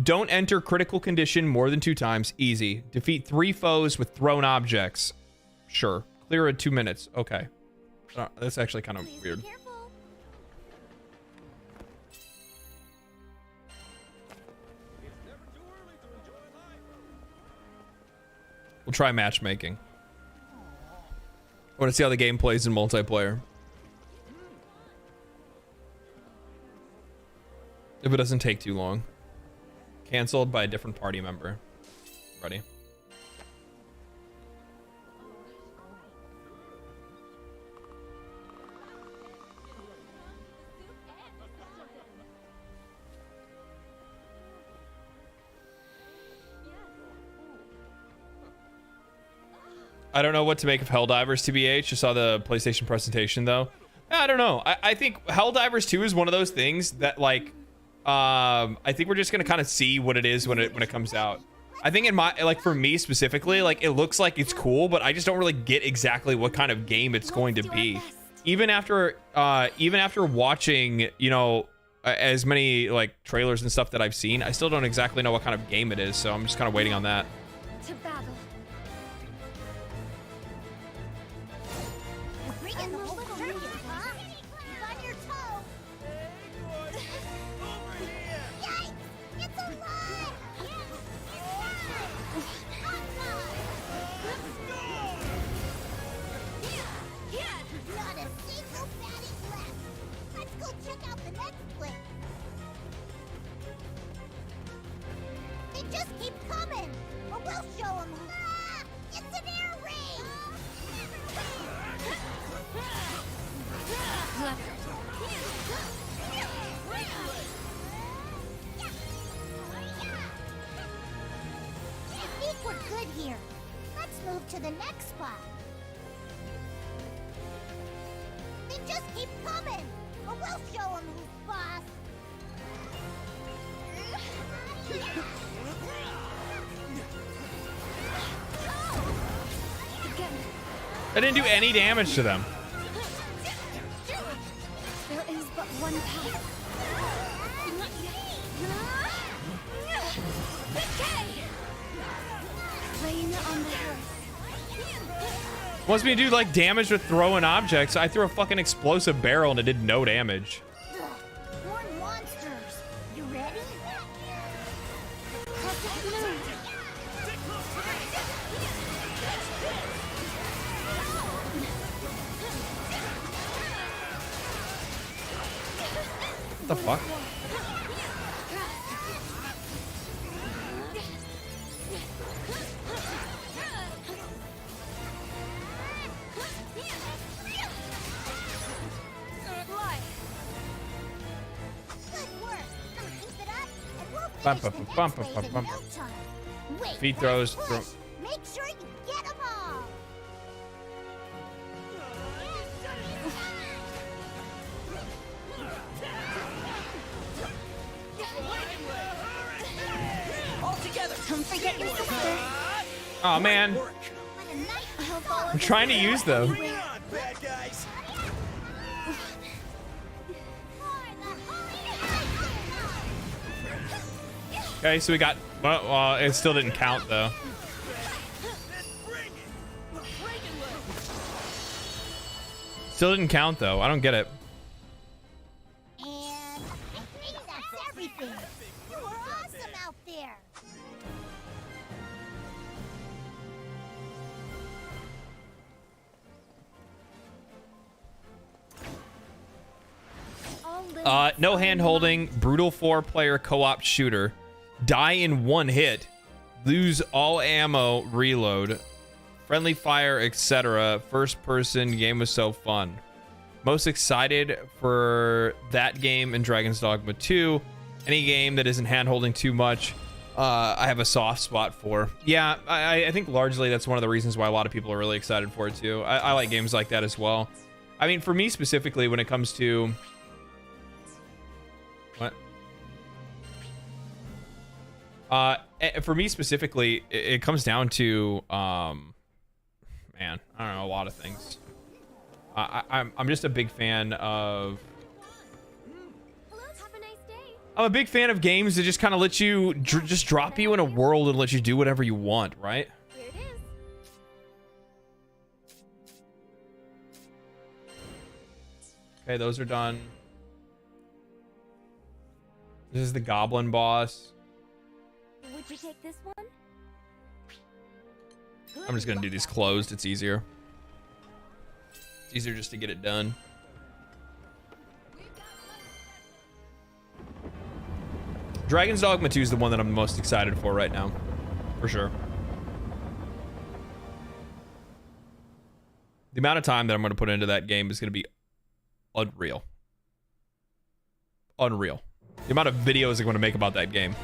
Speaker 1: Don't enter critical condition more than 2 times. Easy. Defeat 3 foes with thrown objects. Sure. Clear in 2 minutes. Okay. That's actually kind of weird. We'll try matchmaking. I want to see how the game plays in multiplayer. If it doesn't take too long. Cancelled by a different party member. Ready? I don't know what to make of Helldivers, TBH. I saw the PlayStation presentation, though. I don't know. I think Helldivers 2 is one of those things that, like, I think we're just gonna kind of see what it is when it comes out. I think in my, like, for me specifically, like, it looks like it's cool, but I just don't really get exactly what kind of game it's going to be. Even after watching, you know, as many like trailers and stuff that I've seen, I still don't exactly know what kind of game it is. So I'm just kind of waiting on that.
Speaker 5: To battle.
Speaker 9: In the local circus, huh? Keep on your toe. Yikes! It's alive! Not a single baddie left. Let's go check out the next place. They just keep coming, but we'll show them. Ah, it's an air raid. I think we're good here. Let's move to the next spot. They just keep coming, but we'll show them who's boss.
Speaker 1: I didn't do any damage to them.
Speaker 5: There is but one path. Rain on the hearth.
Speaker 1: Wants me to do like damage with throwing objects. I threw a fucking explosive barrel and it did no damage.
Speaker 9: More monsters. You ready?
Speaker 1: What the fuck? Bump. Feet throws.
Speaker 9: Make sure you get them all.
Speaker 10: All together.
Speaker 5: Don't forget your sister.
Speaker 1: Oh man. I'm trying to use them.
Speaker 10: Bad guys.
Speaker 1: Okay, so we got. Well, it still didn't count though. Still didn't count though. I don't get it.
Speaker 9: And I think that's everything. You were awesome out there.
Speaker 1: No hand-holding, brutal 4-player co-op shooter. Die in one hit. Lose all ammo, reload. Friendly fire, etc. First person, game was so fun. Most excited for that game and Dragon's Dogma 2. Any game that isn't hand-holding too much, I have a soft spot for. Yeah, I think largely that's one of the reasons why a lot of people are really excited for it too. I like games like that as well. I mean, for me specifically, when it comes to... What? For me specifically, it comes down to, man, I don't know, a lot of things. I'm just a big fan of... I'm a big fan of games that just kind of let you, just drop you in a world and let you do whatever you want, right?
Speaker 5: Here it is.
Speaker 1: Okay, those are done. This is the goblin boss.
Speaker 5: Would you take this one?
Speaker 1: I'm just gonna do these closed. It's easier. It's easier just to get it done. Dragon's Dogma 2 is the one that I'm most excited for right now, for sure. The amount of time that I'm going to put into that game is going to be unreal. Unreal. The amount of videos I'm going to make about that game.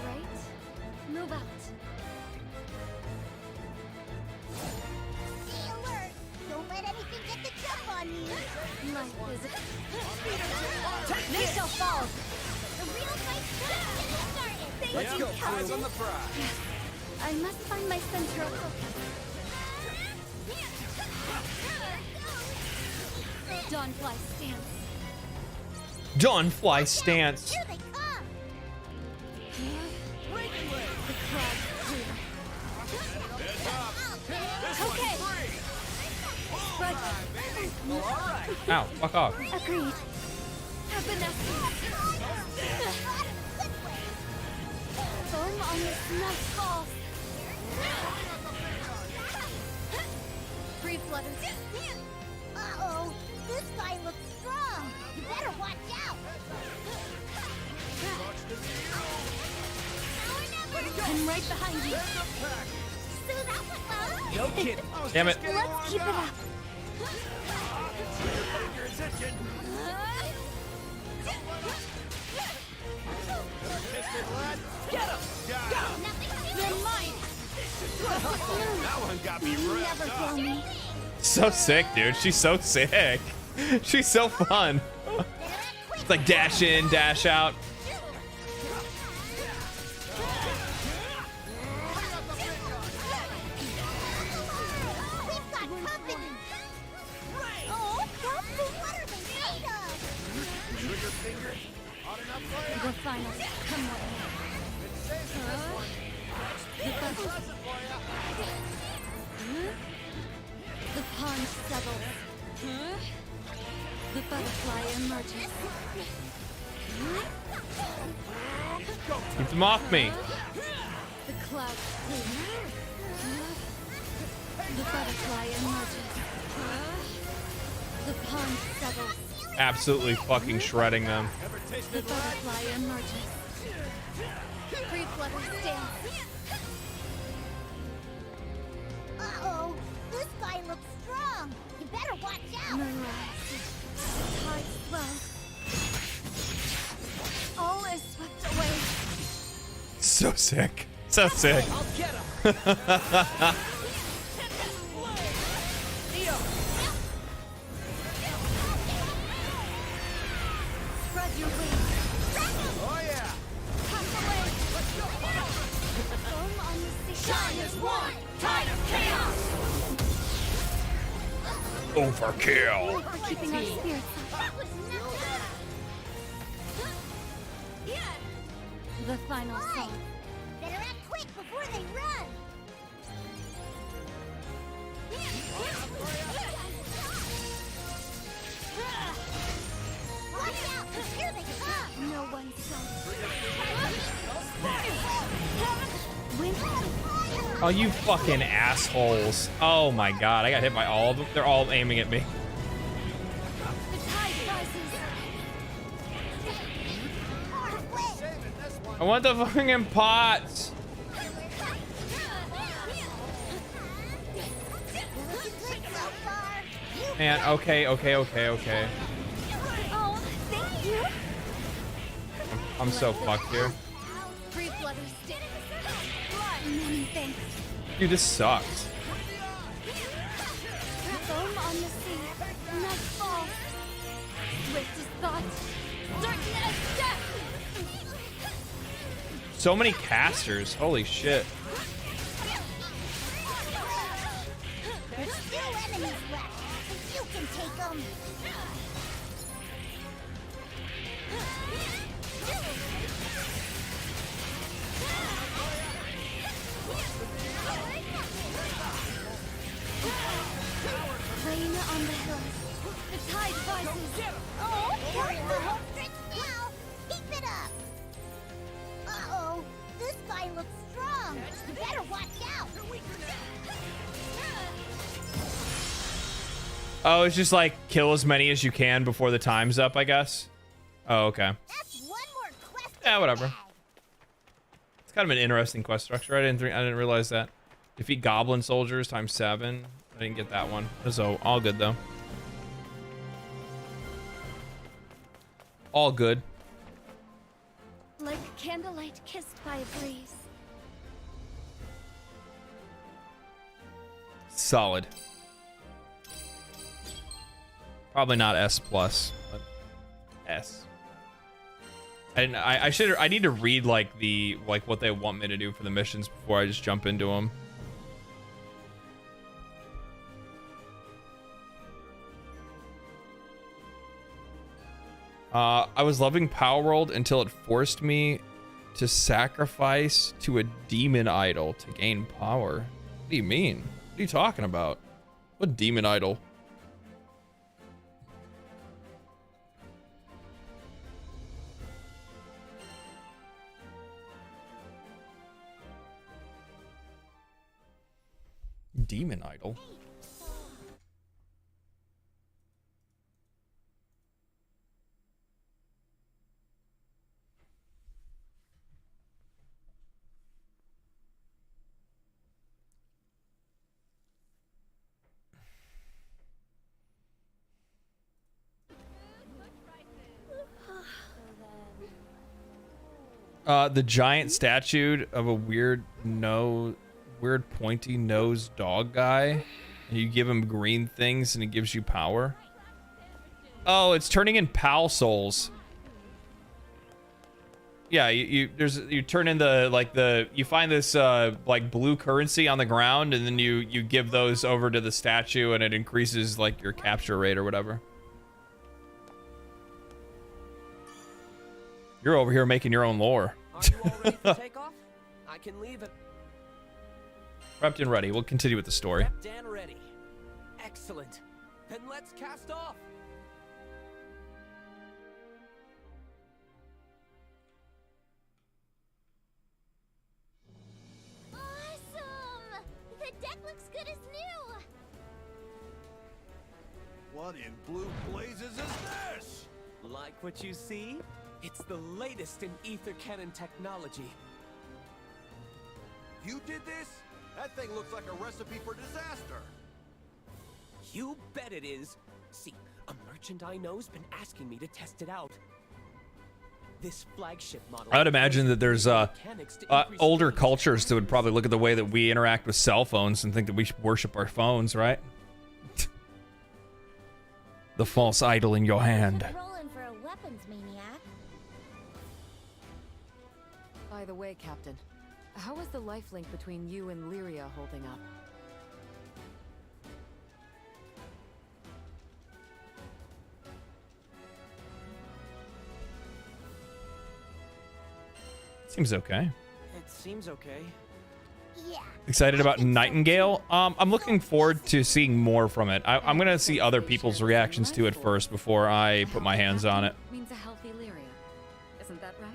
Speaker 5: Right. Move out.
Speaker 9: Stay alert. Don't let anything get the jump on you.
Speaker 5: Life is they shall fall.
Speaker 9: The real fight's just started.
Speaker 10: Let's go. Eyes on the prize.
Speaker 5: I must find my center of focus. Dawnfly stance.
Speaker 1: Dawnfly stance.
Speaker 9: Here they come.
Speaker 5: The crowd clear. Okay.
Speaker 1: Ow, fuck off.
Speaker 5: Agreed. Foam on the snuff ball. Free flutter.
Speaker 9: Uh-oh, this guy looks strong. You better watch out.
Speaker 5: I'm right behind you.
Speaker 9: So that went well.
Speaker 15: No kidding.
Speaker 1: Damn it.
Speaker 5: Let's keep it up.
Speaker 10: Get him!
Speaker 5: You're mine.
Speaker 12: That one got me
Speaker 5: Never
Speaker 12: wrapped
Speaker 5: blow
Speaker 12: up.
Speaker 5: me.
Speaker 1: So sick, dude. She's so sick. She's so fun. It's like dash in, dash out.
Speaker 9: We've got company. Oh, what are they made of?
Speaker 5: The final. Come on. The pond settles. The butterfly emerges.
Speaker 1: Keep them off me.
Speaker 5: The clouds clear. The butterfly emerges. The pond settles.
Speaker 1: Absolutely fucking shredding them.
Speaker 5: The butterfly emerges. Free flutter stance.
Speaker 9: Uh-oh, this guy looks strong. You better watch out.
Speaker 5: Mirage. Tide swell. All is swept away.
Speaker 1: So sick. So sick.
Speaker 10: I'll get him.
Speaker 5: Spread your wings.
Speaker 10: Oh yeah.
Speaker 5: Come away. Foam on the sea.
Speaker 10: Shine as one. Tide of chaos.
Speaker 1: Overkill.
Speaker 5: For keeping our spirits up. The final song.
Speaker 9: Better act quick before they run. Watch out, here they come.
Speaker 5: No one saw.
Speaker 1: Oh, you fucking assholes. Oh my god, I got hit by all of them. They're all aiming at me.
Speaker 5: The tide rises.
Speaker 1: I want the fucking pots. Man, okay.
Speaker 5: Oh, thank you.
Speaker 1: I'm so fucked here.
Speaker 5: Free flutter stick. Many thanks.
Speaker 1: Dude, this sucks.
Speaker 5: Foam on the sea. Nightfall. Swift as thought. Certain as death.
Speaker 1: So many casters. Holy shit.
Speaker 9: There's still enemies left. You can take them.
Speaker 5: Rain on the hills. The tide rises.
Speaker 9: Oh, you're in the home stretch now. Keep it up. Uh-oh, this guy looks strong. You better watch out.
Speaker 1: Oh, it's just like kill as many as you can before the time's up, I guess. Oh, okay.
Speaker 9: That's one more quest.
Speaker 1: Yeah, whatever. It's kind of an interesting quest structure. I didn't realize that. Defeat goblin soldiers times 7. I didn't get that one. So all good though. All good.
Speaker 5: Like candlelight kissed by a breeze.
Speaker 1: Solid. Probably not S plus, but S. I need to read like what they want me to do for the missions before I just jump into them. I was loving Power World until it forced me to sacrifice to a demon idol to gain power. What do you mean? What are you talking about? What demon idol? demon idol. The giant statue of a weird pointy nosed dog guy. You give him green things and it gives you power. Oh, it's turning in pal souls. Yeah, you turn in you find this like blue currency on the ground, and then you give those over to the statue, and it increases like your capture rate or whatever. You're over here making your own lore.
Speaker 15: Are you all ready for takeoff? I can leave it.
Speaker 1: Prepped and ready. We'll continue with the story.
Speaker 15: Prepped and ready. Excellent. Then let's cast off.
Speaker 9: Awesome! The deck looks good as new.
Speaker 11: What in blue blazes is this?
Speaker 15: Like what you see? It's the latest in ether cannon technology.
Speaker 11: You did this? That thing looks like a recipe for disaster.
Speaker 15: You bet it is. See, a merchant I know's been asking me to test it out. This flagship model.
Speaker 1: I would imagine that there's older cultures that would probably look at the way that we interact with cell phones and think that we should worship our phones, right? The false idol in your hand.
Speaker 9: Rolling for a weapons maniac.
Speaker 4: By the way, Captain, how is the life link between you and Lyria holding up?
Speaker 1: Seems okay.
Speaker 10: It seems okay.
Speaker 9: Yeah.
Speaker 1: Excited about Nightingale? I'm looking forward to seeing more from it. I'm gonna see other people's reactions to it first before I put my hands on it.
Speaker 4: Means a healthy Lyria. Isn't that right?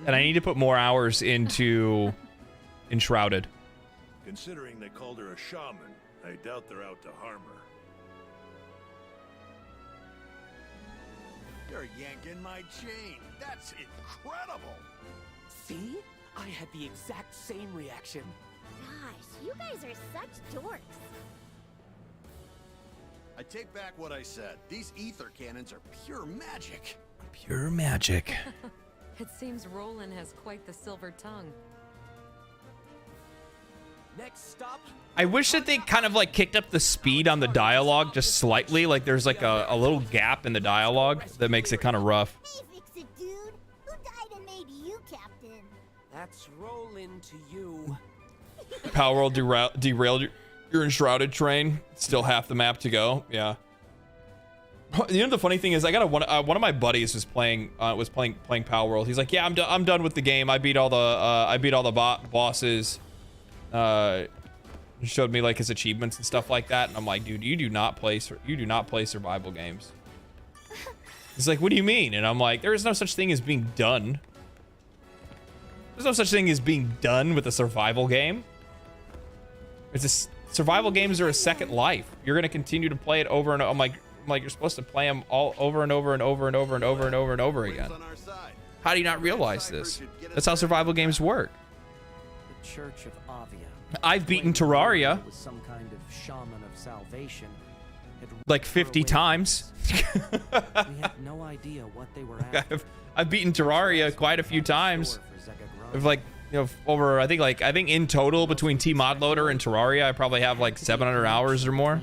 Speaker 1: And I need to put more hours into Enshrouded.
Speaker 12: Considering they called her a shaman, I doubt they're out to harm her.
Speaker 11: You're yanking my chain. That's incredible.
Speaker 15: See? I had the exact same reaction.
Speaker 9: Gosh, you guys are such dorks.
Speaker 11: I take back what I said. These ether cannons are pure magic.
Speaker 1: Pure magic.
Speaker 4: It seems Roland has quite the silver tongue.
Speaker 15: Next stop.
Speaker 1: I wish that they kind of like kicked up the speed on the dialogue just slightly. Like there's like a little gap in the dialogue that makes it kind of rough.
Speaker 9: Hey, Fix-It Dude. Who died and made you captain?
Speaker 15: That's roll into you.
Speaker 1: Power World derailed your Enshrouded train. Still half the map to go. Yeah. You know the funny thing is, I got one of my buddies was playing Power World. He's like, yeah, I'm done with the game. I beat all the bosses. He showed me like his achievements and stuff like that, and I'm like, dude, you do not play survival games. He's like, what do you mean? And I'm like, there is no such thing as being done. There's no such thing as being done with a survival game. Survival games are a second life. You're gonna continue to play it over and over. I'm like, you're supposed to play them all over and over and over and over and over and over and over again. How do you not realize this? That's how survival games work.
Speaker 10: The Church of Avia.
Speaker 1: I've beaten Terraria
Speaker 10: with some kind of shaman of salvation.
Speaker 1: like 50 times.
Speaker 10: We had no idea what they were after.
Speaker 1: I've beaten Terraria quite a few times. I've like, you know, over I think in total between T-Mod Loader and Terraria, I probably have like 700 hours or more.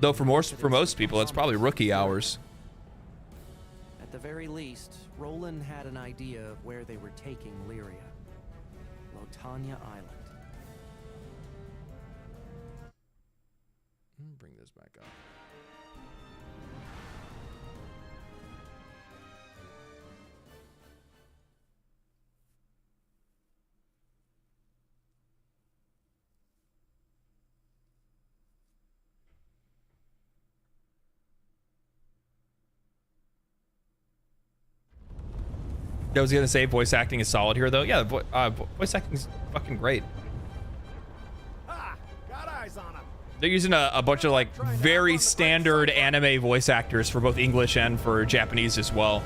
Speaker 1: Though for most people, it's probably rookie hours.
Speaker 10: At the very least, Roland had an idea of where they were taking Lyria. Lotania Island.
Speaker 1: Bring this back up. I was gonna say voice acting is solid here, though. Yeah, voice acting is fucking great. They're using a bunch of like very standard anime voice actors for both English and for Japanese as well.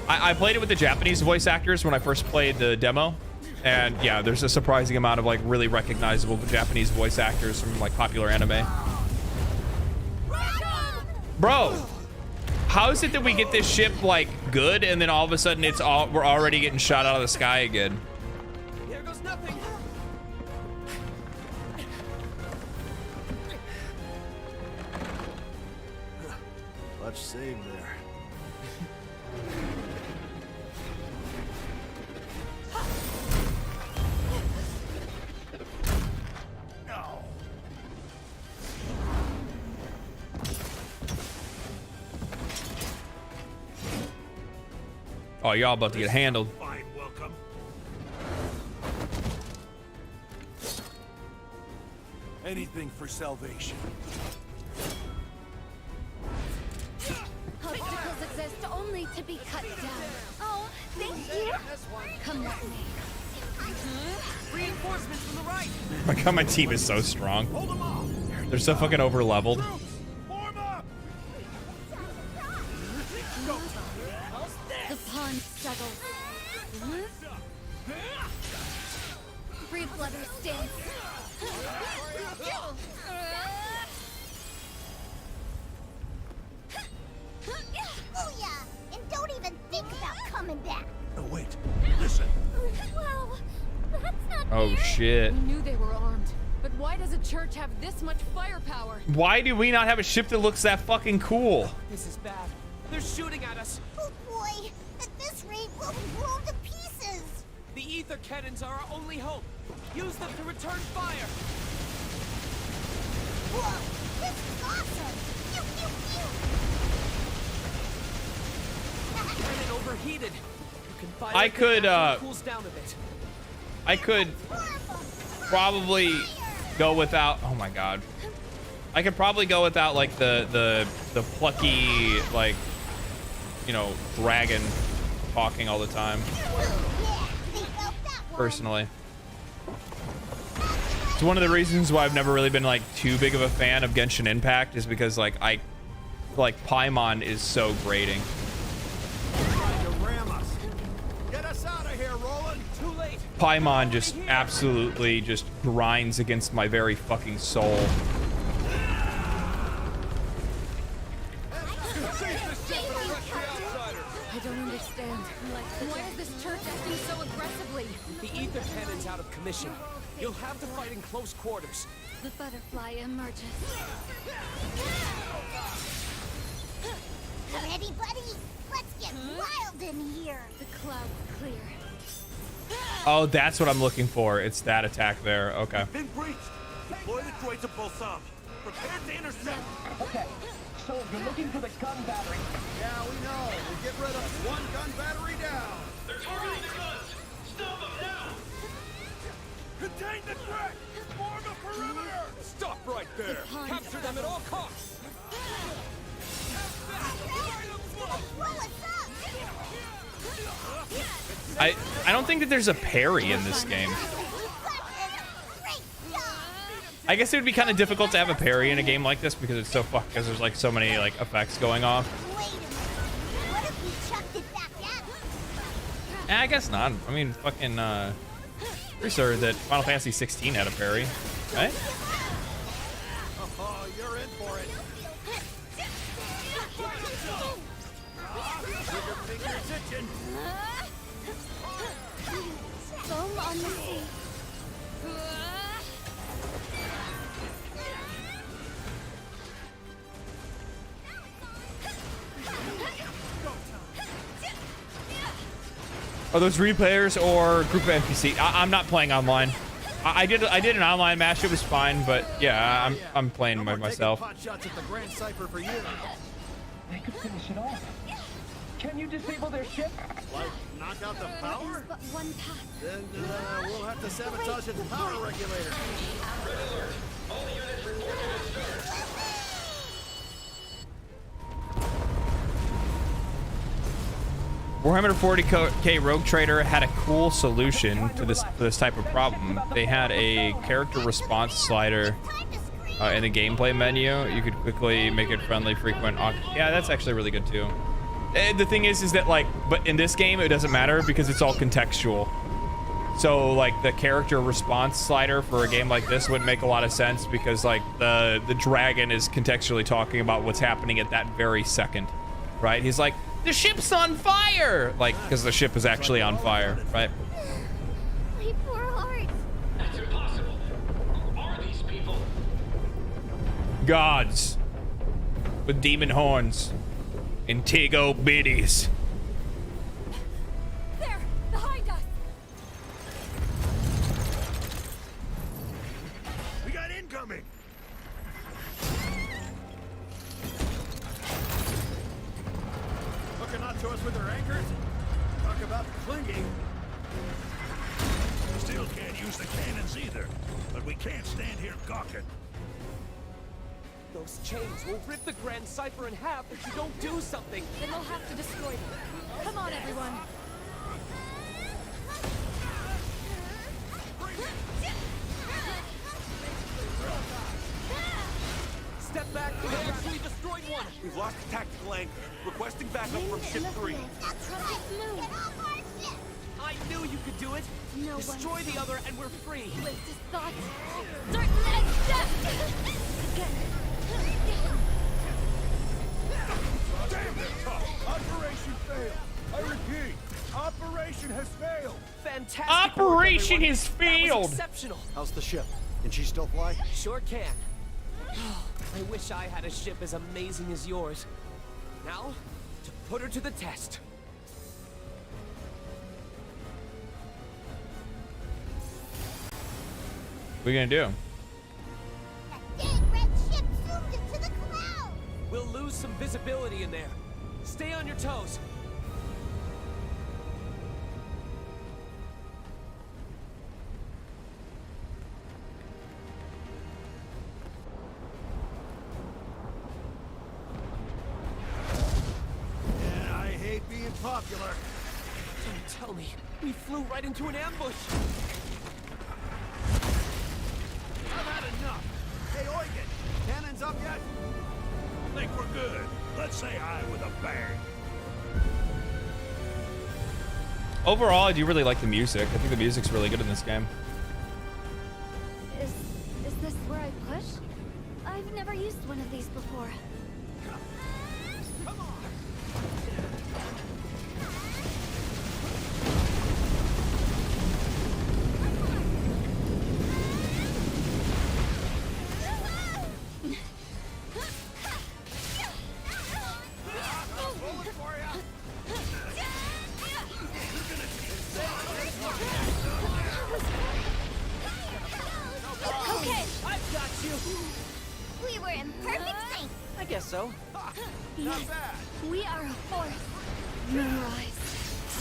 Speaker 1: I played it with the Japanese voice actors when I first played the demo, and yeah, there's a surprising amount of like really recognizable Japanese voice actors from like popular anime. Bro, how is it that we get this ship like good and then all of a sudden we're already getting shot out of the sky again?
Speaker 10: Here goes nothing.
Speaker 11: Much saved there.
Speaker 1: Oh, y'all about to get handled.
Speaker 12: Fine, welcome. Anything for salvation.
Speaker 5: Obstacles exist only to be cut down. Oh, thank you. Come with me.
Speaker 10: Reinforcements from the right.
Speaker 1: My God, my team is so strong. They're so fucking over leveled.
Speaker 5: The pond settles. Free flutter stance.
Speaker 9: Oh yeah, and don't even think about coming back.
Speaker 12: No, wait. Listen.
Speaker 5: Wow, that's not
Speaker 1: Oh shit.
Speaker 4: We knew they were armed, but why does a church have this much firepower?
Speaker 1: Why do we not have a ship that looks that fucking cool?
Speaker 10: This is bad. They're shooting at us.
Speaker 9: Oh boy, at this rate we'll be blown to pieces.
Speaker 10: The ether cannons are our only hope. Use them to return fire.
Speaker 9: Whoa, this is awesome. Pew, pew, pew.
Speaker 10: Cannon overheated. You can fire
Speaker 1: I
Speaker 10: it
Speaker 1: could,
Speaker 10: after it cools down a bit.
Speaker 1: I could probably go without. Oh my God. I could probably go without like the plucky, like, you know, dragon talking all the time. Personally, it's one of the reasons why I've never really been like too big of a fan of Genshin Impact, is because like Paimon is so grating.
Speaker 11: Get us out of here, Roland.
Speaker 10: Too late.
Speaker 1: Paimon just absolutely just grinds against my very fucking soul.
Speaker 4: I don't understand. Why is this church acting so aggressively?
Speaker 10: The ether cannon's out of commission. You'll have to fight in close quarters.
Speaker 5: The butterfly emerges.
Speaker 9: Ready, buddy? Let's get wild in here.
Speaker 5: The clouds clear.
Speaker 1: Oh, that's what I'm looking for. It's that attack there. Okay.
Speaker 12: Been breached. Deploy the droids to Baldur. Prepare to intercept.
Speaker 10: Okay. So you're looking for the gun battery.
Speaker 11: Yeah, we know. We'll get rid of one gun battery down.
Speaker 16: They're targeting the guns. Stop them now.
Speaker 12: Contain the threat. Form a perimeter.
Speaker 11: Stop right there.
Speaker 10: Capture them at all costs.
Speaker 1: I don't think that there's a parry in this game. I guess it would be kind of difficult to have a parry in a game like this because it's so because there's like so many like effects going off. I guess not. I mean, fucking pretty sure that Final Fantasy 16 had a parry, right?
Speaker 11: Oh, you're in for it. Your fingers itching.
Speaker 5: Foam on the sea.
Speaker 1: Are those replayers or group of NPC? I'm not playing online. I did an online match. It was fine, but yeah, I'm playing by myself.
Speaker 11: Pot shots at the Grand Cipher for you.
Speaker 10: They could finish it off. Can you disable their ship?
Speaker 11: Like, knock out the power?
Speaker 5: But one path.
Speaker 11: Then we'll have to sabotage its power regulator.
Speaker 1: Warhammer 40K Rogue Trader had a cool solution to this type of problem. They had a character response slider in the gameplay menu. You could quickly make it friendly, frequent. Yeah, that's actually really good too. The thing is that like, but in this game it doesn't matter because it's all contextual. So like the character response slider for a game like this wouldn't make a lot of sense because like the dragon is contextually talking about what's happening at that very second, right? He's like, the ship's on fire, like because the ship is actually on fire, right?
Speaker 5: My poor heart.
Speaker 16: That's impossible. Who are these people?
Speaker 1: Gods with demon horns and Tigo biddies.
Speaker 5: There, behind us.
Speaker 12: We got incoming.
Speaker 11: Looking out to us with their anchors? Talk about clinging.
Speaker 12: We still can't use the cannons either, but we can't stand here gawking.
Speaker 15: Those chains will rip the Grand Cipher in half if you don't do something.
Speaker 4: Then we'll have to destroy them. Come on, everyone.
Speaker 15: Step back. We actually destroyed one.
Speaker 11: We've lost the tactical anchor. Requesting backup from ship 3.
Speaker 15: I knew you could do it. Destroy the other and we're free.
Speaker 5: Waste his thoughts. Certain as death.
Speaker 11: Damn it! Operation failed. I repeat, operation has failed.
Speaker 15: Fantastic.
Speaker 1: Operation
Speaker 15: work,
Speaker 1: has
Speaker 15: everyone. That
Speaker 1: failed.
Speaker 15: was exceptional.
Speaker 11: How's the ship? Can she still fly?
Speaker 15: Sure can. I wish I had a ship as amazing as yours. Now, to put her to the test.
Speaker 1: What are you gonna do?
Speaker 9: That dang red ship zoomed into the clouds.
Speaker 15: We'll lose some visibility in there. Stay on your toes.
Speaker 11: Yeah, I hate being popular.
Speaker 15: Don't tell me. We flew right into an ambush.
Speaker 11: I've had enough. Hey, Eugen, cannons up yet?
Speaker 12: I think we're good. Let's say hi with a bang.
Speaker 1: Overall, I do really like the music. I think the music's really good in this game.
Speaker 13: Is this where I push? I've never used one of these before.
Speaker 11: Come on.
Speaker 5: Okay,
Speaker 15: I've got you.
Speaker 9: We were in perfect sync.
Speaker 15: I guess so.
Speaker 5: yes, we are a force. Moonrise.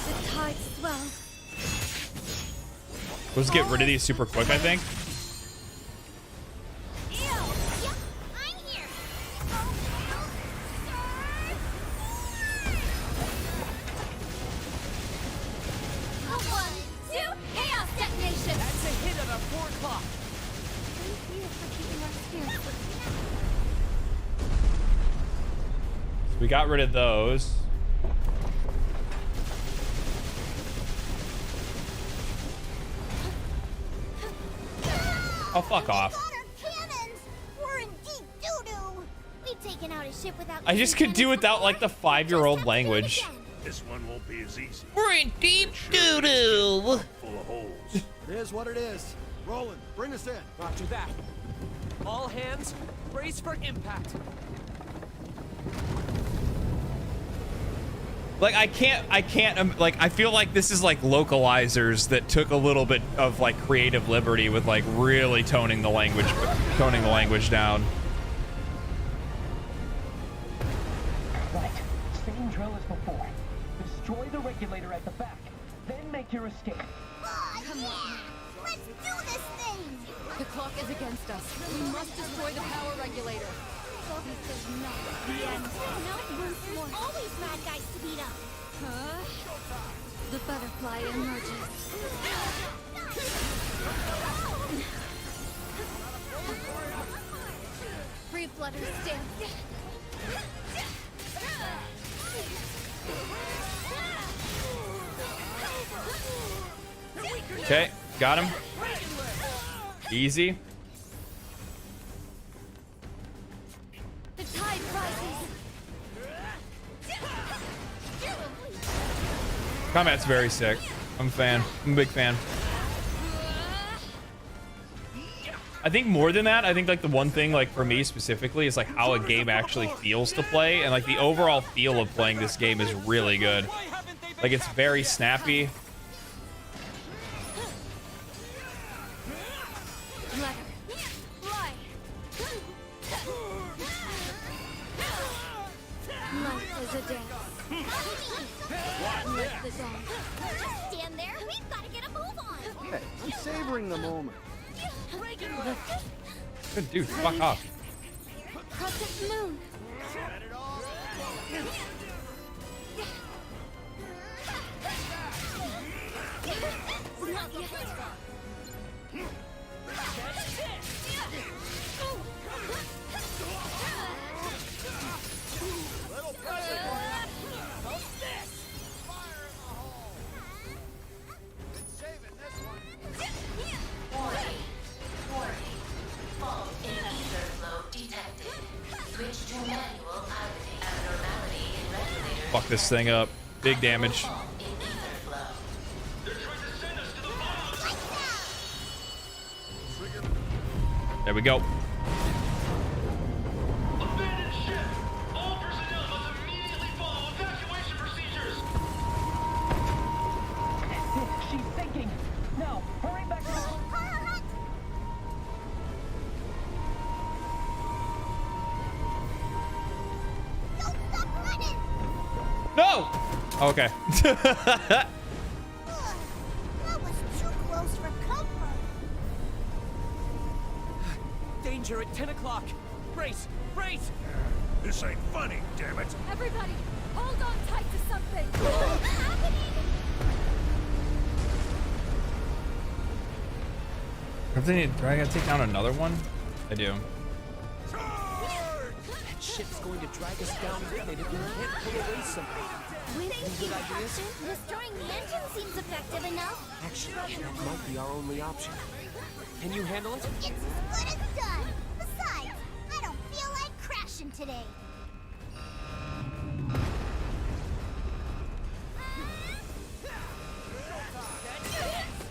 Speaker 5: The tide swells.
Speaker 1: Let's get rid of these super quick, I think.
Speaker 9: Yep, I'm here.
Speaker 5: One, two, chaos detonation.
Speaker 15: That's a hit at 4 o'clock.
Speaker 5: Thank you for keeping our spirits.
Speaker 1: We got rid of those. Oh, fuck off.
Speaker 9: We're in deep doo-doo. We've taken out a ship without.
Speaker 1: I just could do without like the 5-year-old language.
Speaker 12: This one won't be as easy.
Speaker 1: We're in deep doo-doo.
Speaker 12: Full of holes.
Speaker 11: It is what it is. Roland, bring us in.
Speaker 15: Roger that. All hands, brace for impact.
Speaker 1: Like I can't like I feel like this is like localizers that took a little bit of like creative liberty with like really toning the language down.
Speaker 10: Right. Same drill as before. Destroy the regulator at the back, then make your escape.
Speaker 9: Come on. Let's do this thing.
Speaker 4: The clock is against us. We must destroy the power regulator.
Speaker 5: This is not the end.
Speaker 9: Not once more. Always bad guys to beat up.
Speaker 5: Huh? The butterfly emerges. Reflutter stance.
Speaker 1: Okay, got him. Easy.
Speaker 5: The tide rises.
Speaker 1: Combat's very sick. I'm a fan. I'm a big fan. I think more than that, I think like the one thing like for me specifically is like how a game actually feels to play, and like the overall feel of playing this game is really good. Like it's very snappy.
Speaker 5: Life is a dance. Let the dawn. Just stand there. We've got to get a move on.
Speaker 11: Hey, I'm savoring the moment.
Speaker 1: Good dude, fuck off.
Speaker 5: Crescent moon. Not yet.
Speaker 1: Fuck this thing up. Big damage. There we go.
Speaker 10: She's sinking. Now, hurry back to
Speaker 1: No! Okay.
Speaker 9: That was too close for comfort.
Speaker 15: Danger at 10 o'clock. Brace! Brace!
Speaker 12: This ain't funny, damn it.
Speaker 5: Everybody, hold on tight to something. What's happening?
Speaker 1: Do I gotta take down another one? I do.
Speaker 15: That ship's going to drag us down with it if we can't pull away somehow.
Speaker 5: Thank you, Captain. Destroying the engine seems effective enough.
Speaker 15: Actually, that might be our only option. Can you handle it?
Speaker 9: It's as good as done. Besides, I don't feel like crashing today.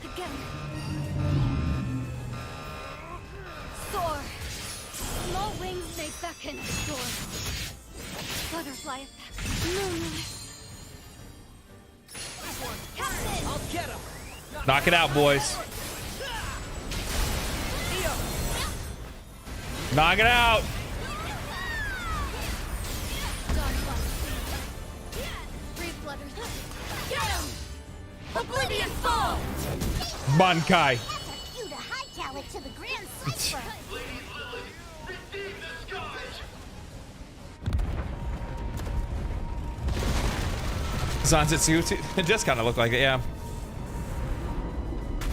Speaker 5: Again. Soar. Small wings may beckon. Soar. Butterfly effect. Moonlight. Captain!
Speaker 15: I'll get him!
Speaker 1: Knock it out, boys. Knock it out.
Speaker 5: Get him! Oblivion Fall!
Speaker 1: Bankai.
Speaker 9: You to hightail it to the Grand Cipher.
Speaker 1: Zanzetsu, it just kind of looked like it, yeah.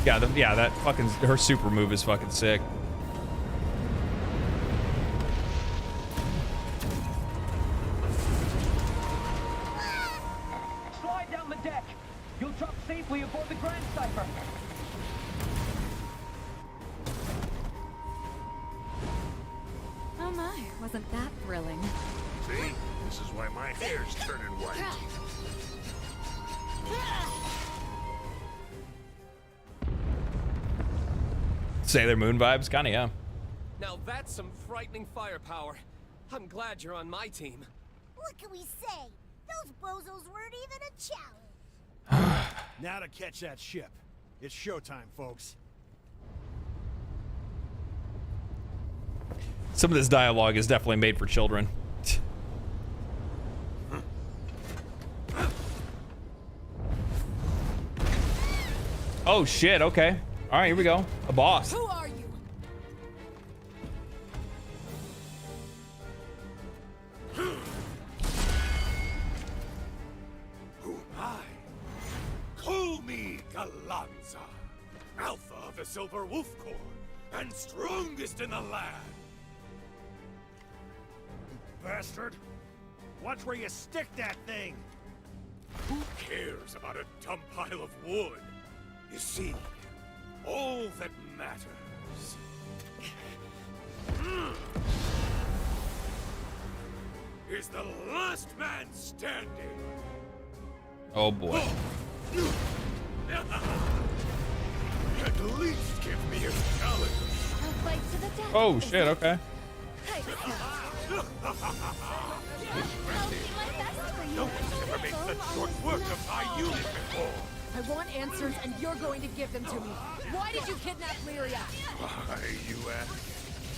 Speaker 1: Yeah, yeah, that fucking, her super move is fucking sick.
Speaker 10: slide down the deck. You'll drop safely aboard the Grand Cipher.
Speaker 2: Oh my, wasn't that thrilling?
Speaker 12: See? This is why my hair's turning white.
Speaker 1: Sailor Moon vibes, kind of, yeah.
Speaker 15: Now that's some frightening firepower. I'm glad you're on my team.
Speaker 9: What can we say? Those bozos weren't even a challenge.
Speaker 11: Now to catch that ship. It's showtime, folks.
Speaker 1: Some of this dialogue is definitely made for children. Oh shit, okay. All right, here we go. A boss.
Speaker 5: Who are you?
Speaker 7: Who am I? Call me Galanza, Alpha of the Silver Wolf Corps, and strongest in the land.
Speaker 12: bastard! Watch where you stick that thing!
Speaker 7: Who cares about a dumb pile of wood? You see, all that matters is the last man standing.
Speaker 1: Oh boy.
Speaker 7: At least give me a challenge.
Speaker 5: I'll fight to the death.
Speaker 1: Oh shit, okay.
Speaker 7: No one's ever made such short work of my unit before.
Speaker 4: I want answers, and you're going to give them to me. Why did you kidnap Lyria?
Speaker 7: Why, you ask?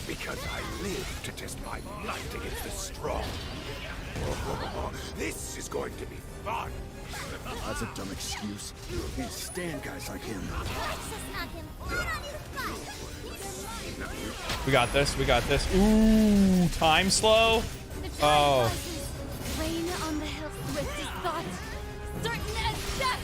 Speaker 7: Because I live to test my might against the strong. Oh, this is going to be fun.
Speaker 11: That's a dumb excuse. Can't stand guys like him.
Speaker 1: We got this. We got this. Ooh, time slow. Oh.
Speaker 5: Rain on the hill, swift as thought, certain as death.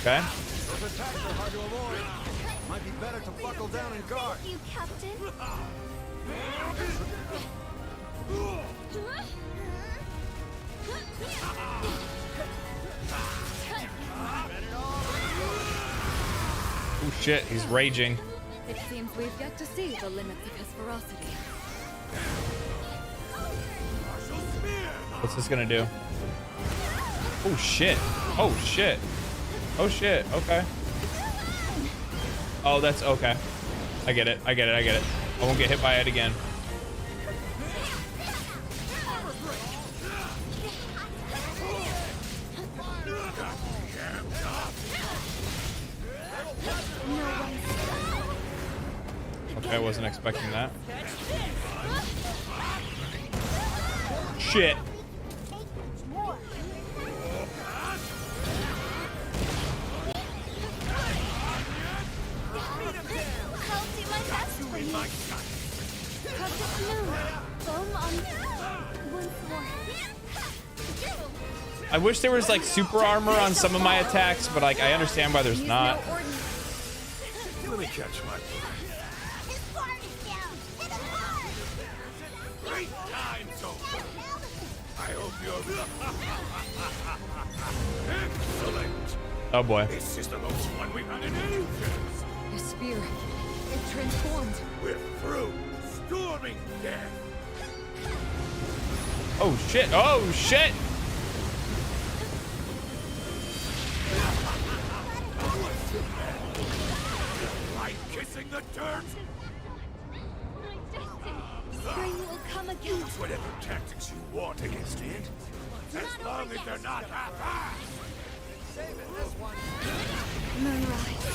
Speaker 1: Okay.
Speaker 11: Those attacks are hard to avoid. Might be better to buckle down and guard.
Speaker 5: Thank you, Captain.
Speaker 1: Oh shit, he's raging.
Speaker 4: It seems we've yet to see the limits of his ferocity.
Speaker 1: What's this gonna do? Oh shit. Oh shit. Oh shit. Okay. Oh, that's okay. I get it. I get it. I get it. I won't get hit by it again. Okay, I wasn't expecting that. Shit. I wish there was like super armor on some of my attacks, but like I understand why there's not.
Speaker 7: Let me catch my great time so far. I hope you're excellent.
Speaker 1: Oh boy.
Speaker 7: This is the most fun we've had in ages.
Speaker 4: Your spear, it transformed.
Speaker 7: We're through storming death.
Speaker 1: Oh shit. Oh shit.
Speaker 7: Like kissing the dirt.
Speaker 5: Spring will come again.
Speaker 7: Use whatever tactics you want against it, as long as they're not half-assed.
Speaker 5: Moonrise.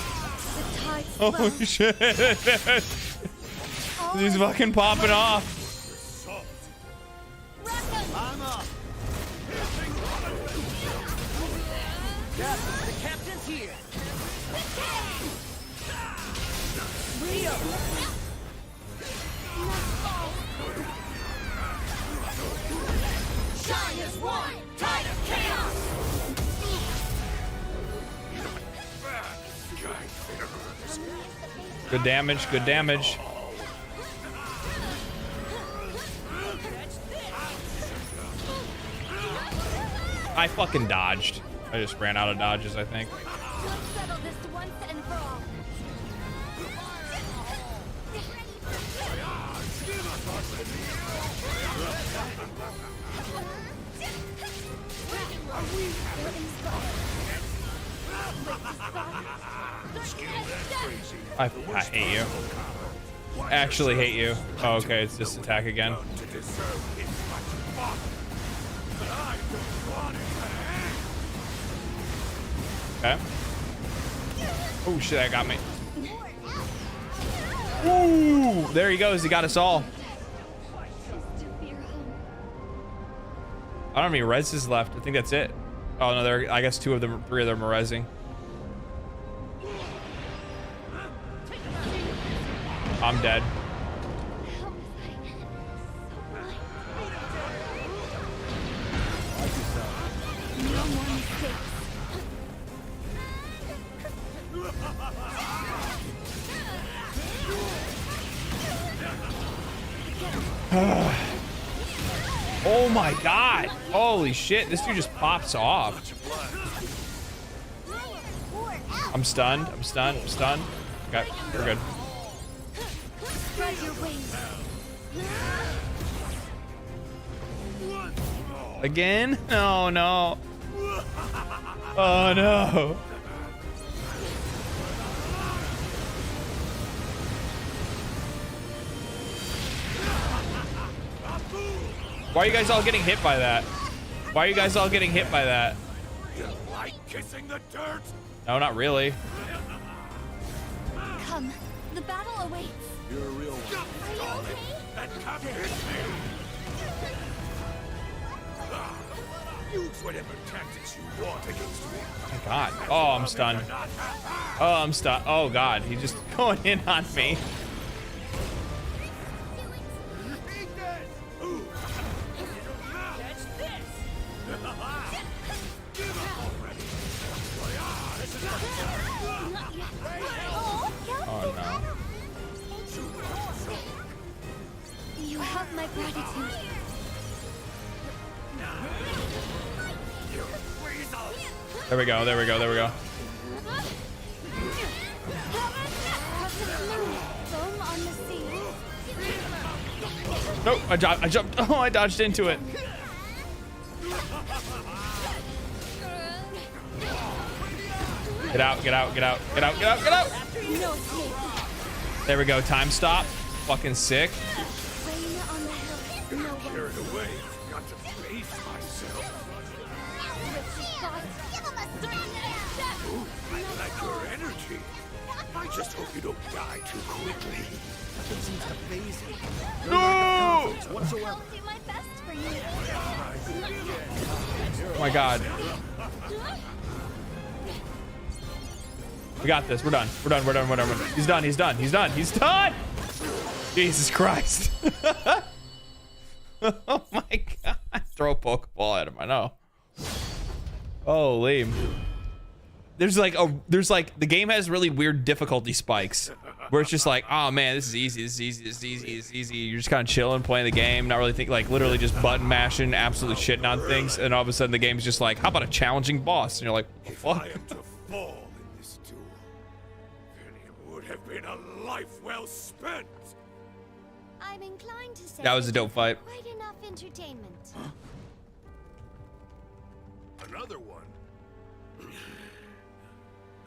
Speaker 5: The tide
Speaker 1: Oh shit. He's fucking popping off.
Speaker 11: I'm up.
Speaker 10: Captain, the captain's here. Rio.
Speaker 5: Shine as one. Tide of chaos.
Speaker 1: Good damage. Good damage. I fucking dodged. I just ran out of dodges, I think.
Speaker 5: Let's settle this once and for all.
Speaker 1: I hate you. Actually hate you. Oh, okay, it's this attack again. Okay. Oh shit, that got me. Ooh, there he goes. He got us all. I don't have any reses left. I think that's it. Oh no, there. I guess 2 of them, 3 of them are resing. I'm dead. Oh my god! Holy shit! This dude just pops off. I'm stunned. I'm stunned. I'm stunned. Okay, we're good.
Speaker 5: Spread your wings.
Speaker 1: Again? Oh no. Oh no. Why are you guys all getting hit by that? Why are you guys all getting hit by that?
Speaker 7: You like kissing the dirt?
Speaker 1: No, not really.
Speaker 5: Come, the battle awaits.
Speaker 7: You're a real one.
Speaker 5: Are you okay?
Speaker 7: And come hit me. Use whatever tactics you want against me.
Speaker 1: Oh my god. Oh, I'm stunned. Oh, I'm stunned. Oh god, he's just going in on me. Oh no.
Speaker 5: You have my gratitude.
Speaker 1: There we go. There we go. There we go. Nope. I jumped. Oh, I dodged into it. Get out. Get out. Get out. Get out. Get out. Get out. There we go. Time stop. Fucking sick.
Speaker 7: Carried away. Got to face myself. Ooh, I like your energy. I just hope you don't die too quickly.
Speaker 11: Nothing seems to phase you.
Speaker 1: No!
Speaker 11: Whatsoever.
Speaker 5: I'll do my best for you.
Speaker 1: Oh my god. We got this. We're done. We're done. We're done. We're done. We're done. He's done. He's done. He's done. He's done. Jesus Christ. Oh my god. Throw a Pokeball at him. I know. Holy. There's like the game has really weird difficulty spikes where it's just like, oh man, this is easy. This is easy. This is easy. This is easy. You're just kind of chilling, playing the game, not really thinking, like literally just button mashing, absolutely shitting on things. And all of a sudden the game's just like, how about a challenging boss? And you're like, what the fuck?
Speaker 7: If I am to fall in this duel, then it would have been a life well spent.
Speaker 13: I'm inclined to say
Speaker 1: That was a dope fight.
Speaker 13: quite enough entertainment.
Speaker 7: Another one.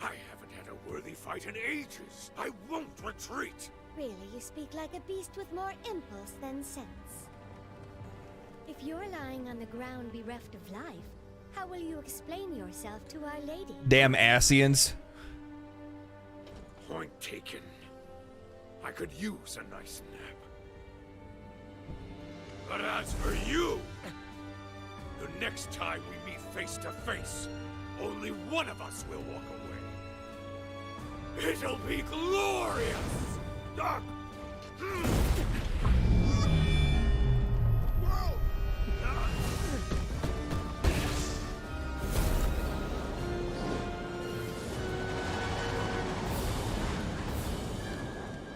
Speaker 7: I haven't had a worthy fight in ages. I won't retreat.
Speaker 13: Really, you speak like a beast with more impulse than sense. If you're lying on the ground bereft of life, how will you explain yourself to Our Lady?
Speaker 1: Damn Asians.
Speaker 7: Point taken. I could use a nice nap. But as for you, the next time we meet face to face, only one of us will walk away. It'll be glorious!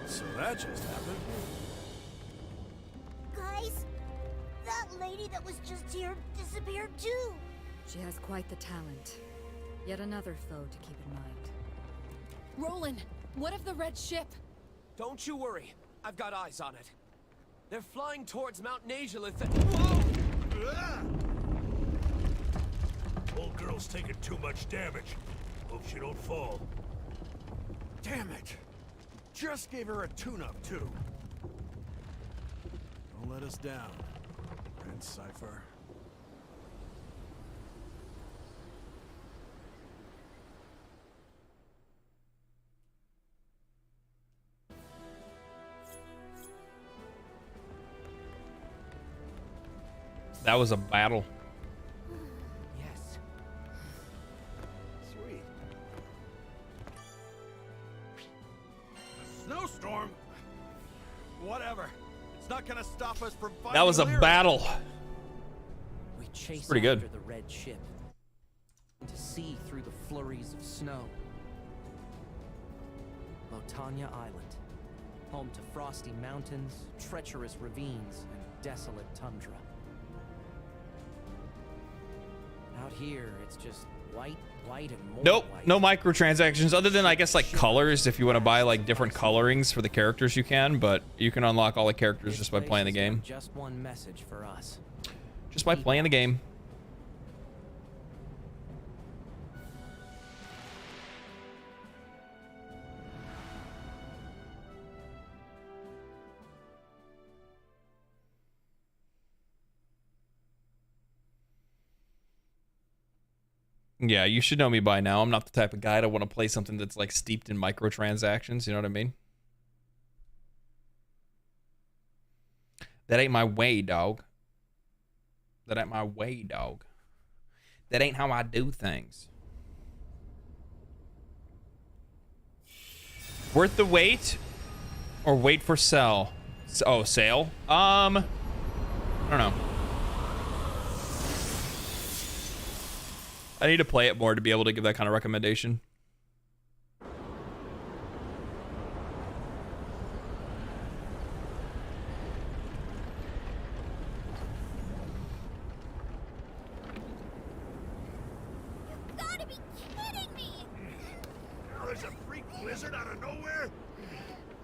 Speaker 11: So that just happened.
Speaker 9: Guys, that lady that was just here disappeared too.
Speaker 17: She has quite the talent. Yet another foe to keep in mind.
Speaker 10: Roland, what of the red ship?
Speaker 15: Don't you worry. I've got eyes on it. They're flying towards Mount Nazhalith.
Speaker 12: Old girl's taking too much damage. Hope she don't fall.
Speaker 11: Damn it! Just gave her a tune-up, too. Don't let us down, Prince Cypher.
Speaker 1: That was a battle.
Speaker 15: Yes.
Speaker 11: Sweet.
Speaker 7: Snowstorm?
Speaker 11: Whatever. It's not gonna stop us from fighting.
Speaker 1: That was a
Speaker 11: Lyria.
Speaker 1: battle.
Speaker 15: We chase
Speaker 1: Pretty good.
Speaker 15: after the red ship to see through the flurries of snow. Lotania Island, home to frosty mountains, treacherous ravines, and
Speaker 10: desolate tundra. Out here, it's just white, white, and more
Speaker 1: Nope,
Speaker 10: white.
Speaker 1: no microtransactions other than I guess like colors. If you want to buy like different colorings for the characters, you can, but you can unlock all the characters just by playing the game.
Speaker 10: Just one message for us.
Speaker 1: Just by playing the game. Yeah, you should know me by now. I'm not the type of guy to want to play something that's like steeped in microtransactions. You know what I mean? That ain't my way, dog. That ain't my way, dog. That ain't how I do things. Worth the wait or wait for sell? Oh, sale? I don't know. I need to play it more to be able to give that kind of recommendation.
Speaker 9: You've gotta be kidding me!
Speaker 12: Now there's a freak blizzard out of nowhere?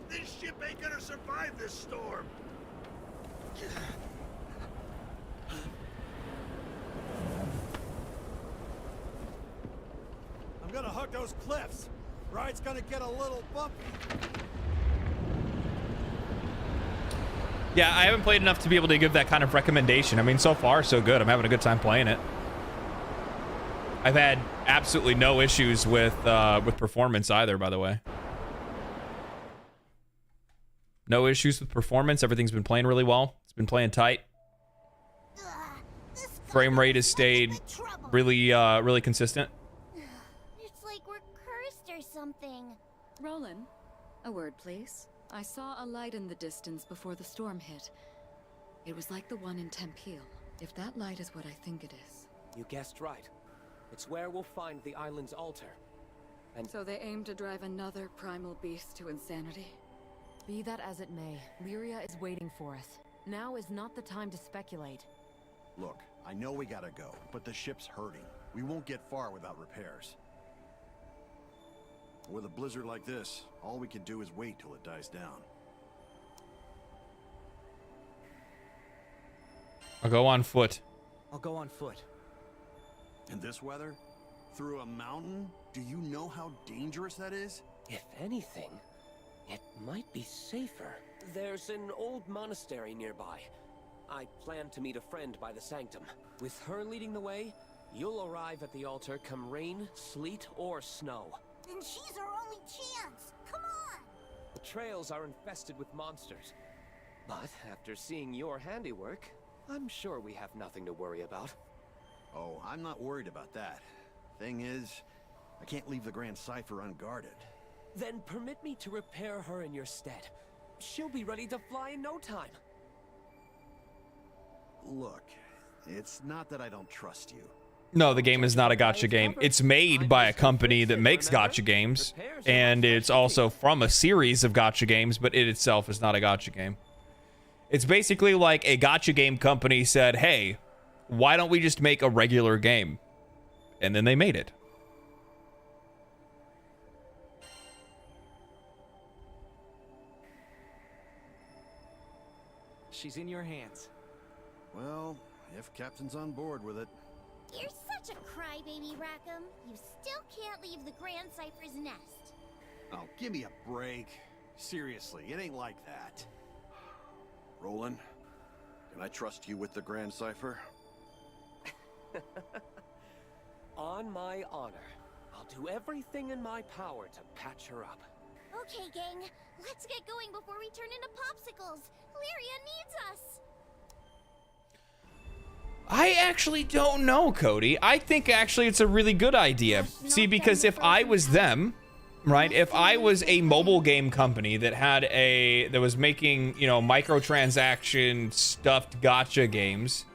Speaker 12: This ship ain't gonna survive this storm.
Speaker 11: I'm gonna hug those cliffs. Ride's gonna get a little bumpy.
Speaker 1: Yeah, I haven't played enough to be able to give that kind of recommendation. I mean, so far, so good. I'm having a good time playing it. I've had absolutely no issues with performance either, by the way. No issues with performance. Everything's been playing really well. It's been playing tight. Frame rate has stayed really, really consistent.
Speaker 9: It's like we're cursed or something.
Speaker 17: Roland, a word, please. I saw a light in the distance before the storm hit. It was like the one in Tempeal, if that light is what I think it is.
Speaker 15: You guessed right. It's where we'll find the island's altar. And
Speaker 17: so they aim to drive another primal beast to insanity?
Speaker 18: Be that as it may, Lyria is waiting for us. Now is not the time to speculate.
Speaker 19: Look, I know we gotta go, but the ship's hurting. We won't get far without repairs. With a blizzard like this, all we can do is wait till it dies down.
Speaker 1: I'll go on foot.
Speaker 10: I'll go on foot.
Speaker 19: In this weather? Through a mountain? Do you know how dangerous that is?
Speaker 15: if anything, it might be safer. There's an old monastery nearby. I plan to meet a friend by the sanctum. With her leading the way, you'll arrive at the altar come rain, sleet, or snow.
Speaker 9: Then she's our only chance. Come on!
Speaker 15: The trails are infested with monsters. But after seeing your handiwork, I'm sure we have nothing to worry about.
Speaker 19: Oh, I'm not worried about that. Thing is, I can't leave the Grand Cipher unguarded.
Speaker 15: Then permit me to repair her in your stead. She'll be ready to fly in no time.
Speaker 19: Look, it's not that I don't trust you.
Speaker 1: No, the game is not a gacha game. It's made by a company that makes gacha games, and it's also from a series of gacha games, but it itself is not a gacha game. It's basically like a gacha game company said, hey, why don't we just make a regular game? And then they made it.
Speaker 10: She's in your hands.
Speaker 19: Well, if Captain's on board with it.
Speaker 9: You're such a crybaby, Rackham. You still can't leave the Grand Cipher's nest.
Speaker 19: Oh, give me a break. Seriously, it ain't like that. Roland, can I trust you with the Grand Cipher?
Speaker 15: On my honor, I'll do everything in my power to patch her up.
Speaker 9: Okay, gang. Let's get going before we turn into popsicles. Lyria needs us.
Speaker 1: I actually don't know, Cody. I think actually it's a really good idea. See, because if I was them, right? If I was a mobile game company that was making, you know, microtransaction stuffed gacha games,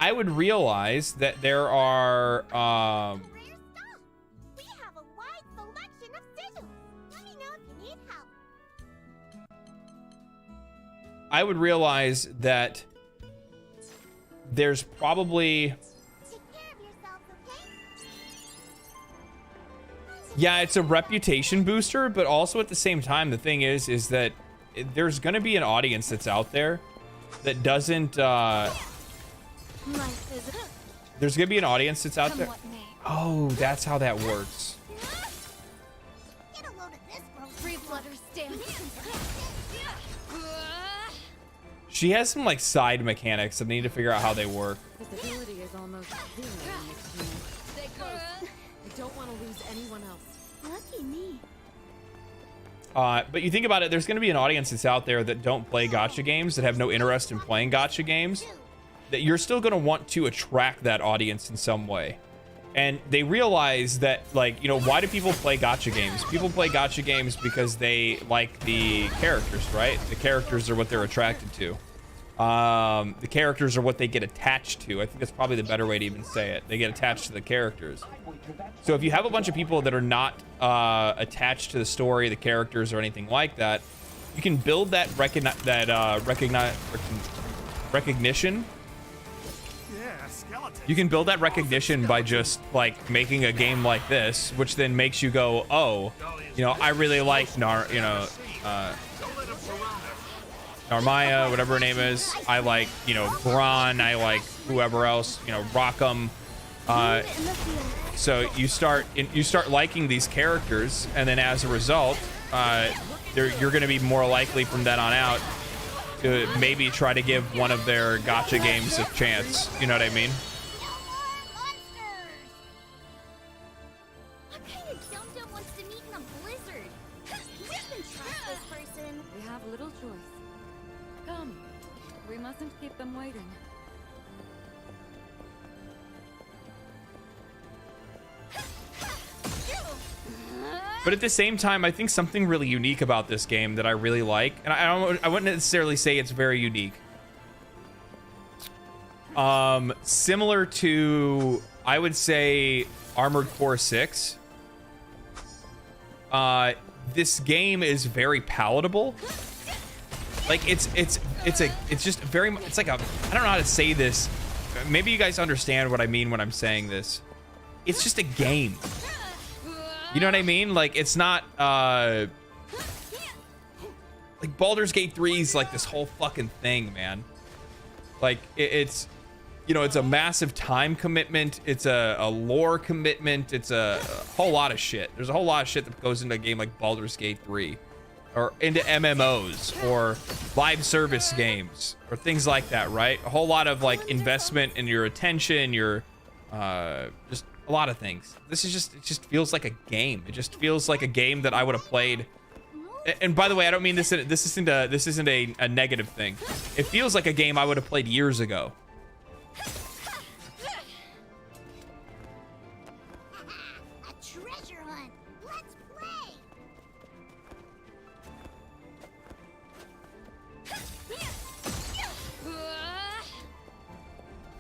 Speaker 1: I would realize that there are
Speaker 9: We have a wide selection of sigils. Let me know if you need help.
Speaker 1: I would realize that there's probably... Yeah, it's a reputation booster, but also at the same time, the thing is that there's going to be an audience that's out there that doesn't, there's going to be an audience that's out there. Oh, that's how that works. She has some like side mechanics. I need to figure out how they work.
Speaker 4: Visibility is almost zero. Stay close. I don't want to lose anyone else.
Speaker 9: Lucky me.
Speaker 1: But you think about it, there's going to be an audience that's out there that don't play gacha games, that have no interest in playing gacha games, that you're still going to want to attract that audience in some way. And they realize that, like, you know, why do people play gacha games? People play gacha games because they like the characters, right? The characters are what they're attracted to. The characters are what they get attached to. I think that's probably the better way to even say it. They get attached to the characters. So if you have a bunch of people that are not attached to the story, the characters, or anything like that, you can build that recognition. You can build that recognition by just like making a game like this, which then makes you go, oh, you know, I really like Narmaya, whatever her name is. I like, you know, Braun. I like whoever else, you know, Rockham. So you start liking these characters, and then as a result, you're going to be more likely from then on out to maybe try to give one of their gacha games a chance. You know what I mean?
Speaker 17: We have little choice. Come, we mustn't keep them waiting.
Speaker 1: But at the same time, I think something really unique about this game that I really like, and I wouldn't necessarily say it's very unique. Similar to, I would say, Armored Core 6. This game is very palatable. Like it's just very, it's like a, I don't know how to say this. Maybe you guys understand what I mean when I'm saying this. It's just a game. You know what I mean? Like, it's not, like, Baldur's Gate 3 is like this whole fucking thing, man. Like, it's, you know, it's a massive time commitment. It's a lore commitment. It's a whole lot of shit. There's a whole lot of shit that goes into a game like Baldur's Gate 3. Or into MMOs, or live service games, or things like that, right? A whole lot of, like, investment in your attention, your, just a lot of things. This is just, it just feels like a game. It just feels like a game that I would have played. And by the way, I don't mean this isn't a negative thing. It feels like a game I would have played years ago.
Speaker 9: A treasure hunt. Let's play.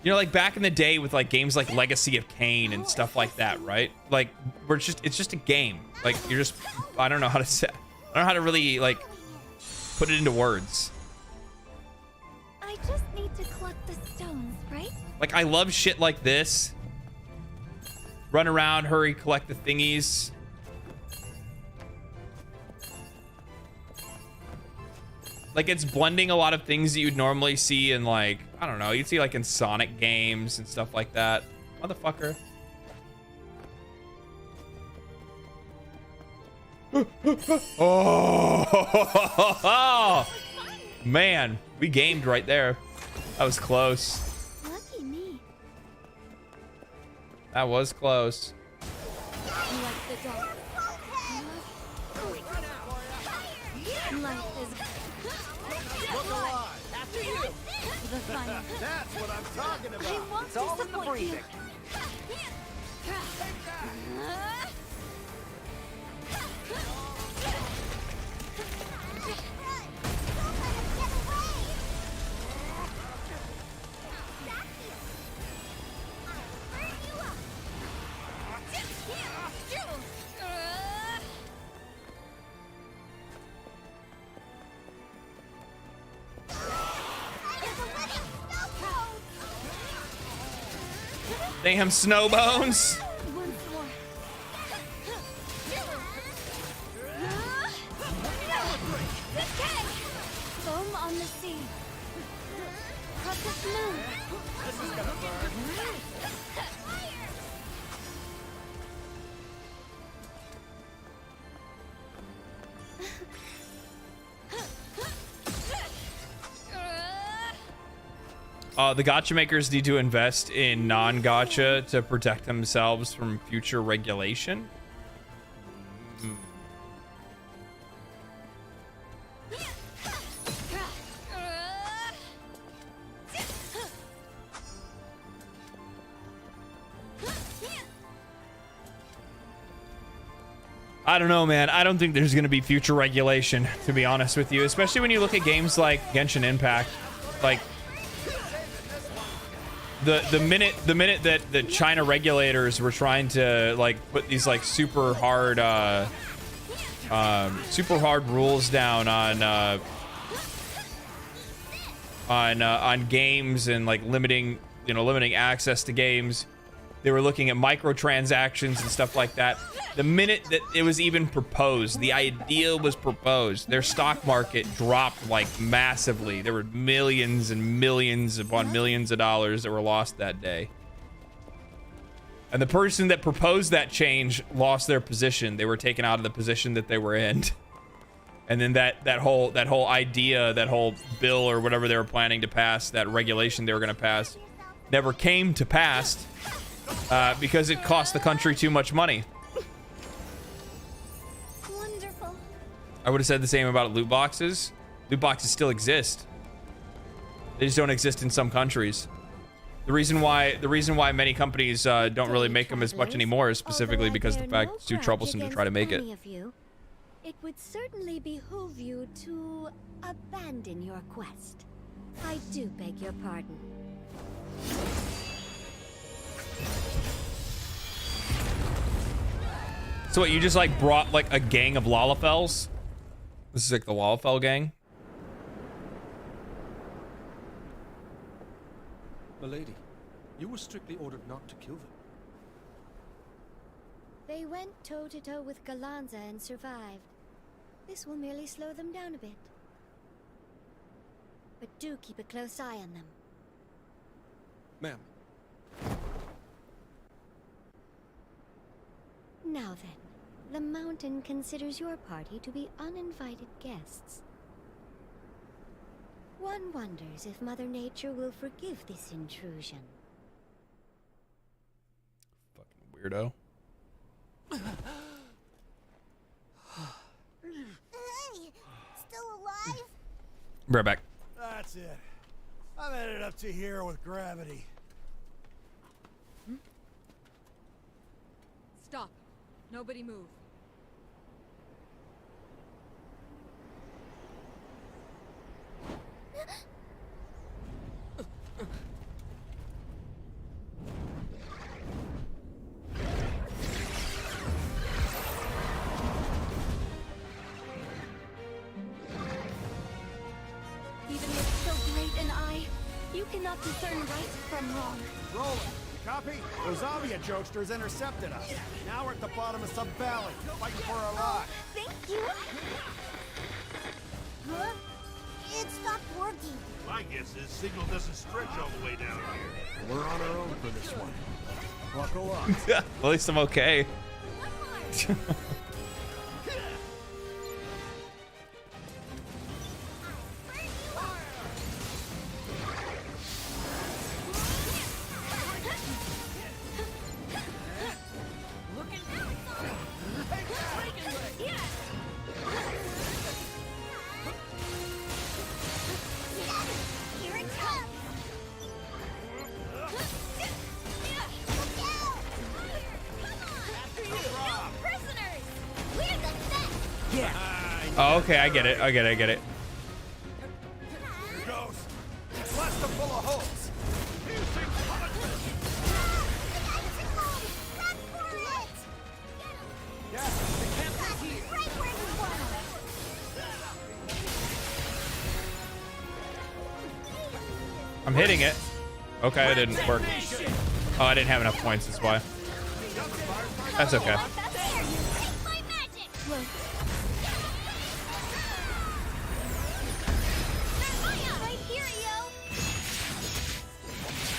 Speaker 1: You know, like back in the day with like games like Legacy of Kain and stuff like that, right? Like it's just a game. Like you're just, I don't know how to say, I don't know how to really like put it into words.
Speaker 9: I just need to collect the stones, right?
Speaker 1: Like I love shit like this. Run around, hurry, collect the thingies. Like it's blending a lot of things that you'd normally see in like, I don't know, you'd see like in Sonic games and stuff like that. Motherfucker. Oh, man, we gamed right there. That was close.
Speaker 9: Lucky me.
Speaker 1: That was close.
Speaker 10: That's what I'm talking about. It's all in the breathing.
Speaker 1: Damn Snowbones.
Speaker 13: Foam on the sea. Process moon. This is gonna burn.
Speaker 1: The gacha makers need to invest in non-gacha to protect themselves from future regulation. I don't know, man. I don't think there's going to be future regulation, to be honest with you. Especially when you look at games like Genshin Impact. Like, the minute that the China regulators were trying to, like, put these, like, super hard rules down on games and, like, limiting access to games. They were looking at microtransactions and stuff like that. The minute that it was even proposed, the idea was proposed, their stock market dropped like massively. There were millions and millions upon millions of dollars that were lost that day. And the person that proposed that change lost their position. They were taken out of the position that they were in. And then that whole idea, that whole bill or whatever they were planning to pass, that regulation they were going to pass, never came to pass. Because it cost the country too much money.
Speaker 13: Wonderful.
Speaker 1: I would have said the same about loot boxes. Loot boxes still exist. They just don't exist in some countries. The reason why many companies don't really make them as much anymore is specifically because of the fact it's too troublesome to try to make it.
Speaker 13: It would certainly behoove you to abandon your quest. I do beg your pardon.
Speaker 1: So what, you just like brought like a gang of Lalafels? This is like the Lalafell gang?
Speaker 20: Milady, you were strictly ordered not to kill them.
Speaker 13: They went toe-to-toe with Galanza and survived. This will merely slow them down a bit. But do keep a close eye on them.
Speaker 20: Ma'am.
Speaker 13: Now then, the mountain considers your party to be uninvited guests. One wonders if Mother Nature will forgive this intrusion.
Speaker 1: Fucking weirdo.
Speaker 9: Hey, still alive?
Speaker 1: Be right back.
Speaker 21: That's it. I'm headed up to here with gravity.
Speaker 4: Stop. Nobody move.
Speaker 13: Even with so great an eye, you cannot discern right from wrong.
Speaker 21: Roland, copy? Those Avia jokesters intercepted us. Now we're at the bottom of some valley, fighting for our lives.
Speaker 9: Thank you. Huh? It stopped working.
Speaker 12: My guess is signal doesn't stretch all the way down here.
Speaker 21: We're on our own for this one. Buckle up.
Speaker 1: At least I'm okay.
Speaker 9: Here it comes.
Speaker 1: Oh, okay, I get it.
Speaker 21: Here goes. Blast them full of holes.
Speaker 1: I'm hitting it. Okay, it didn't work. Oh, I didn't have enough points, that's why. That's okay.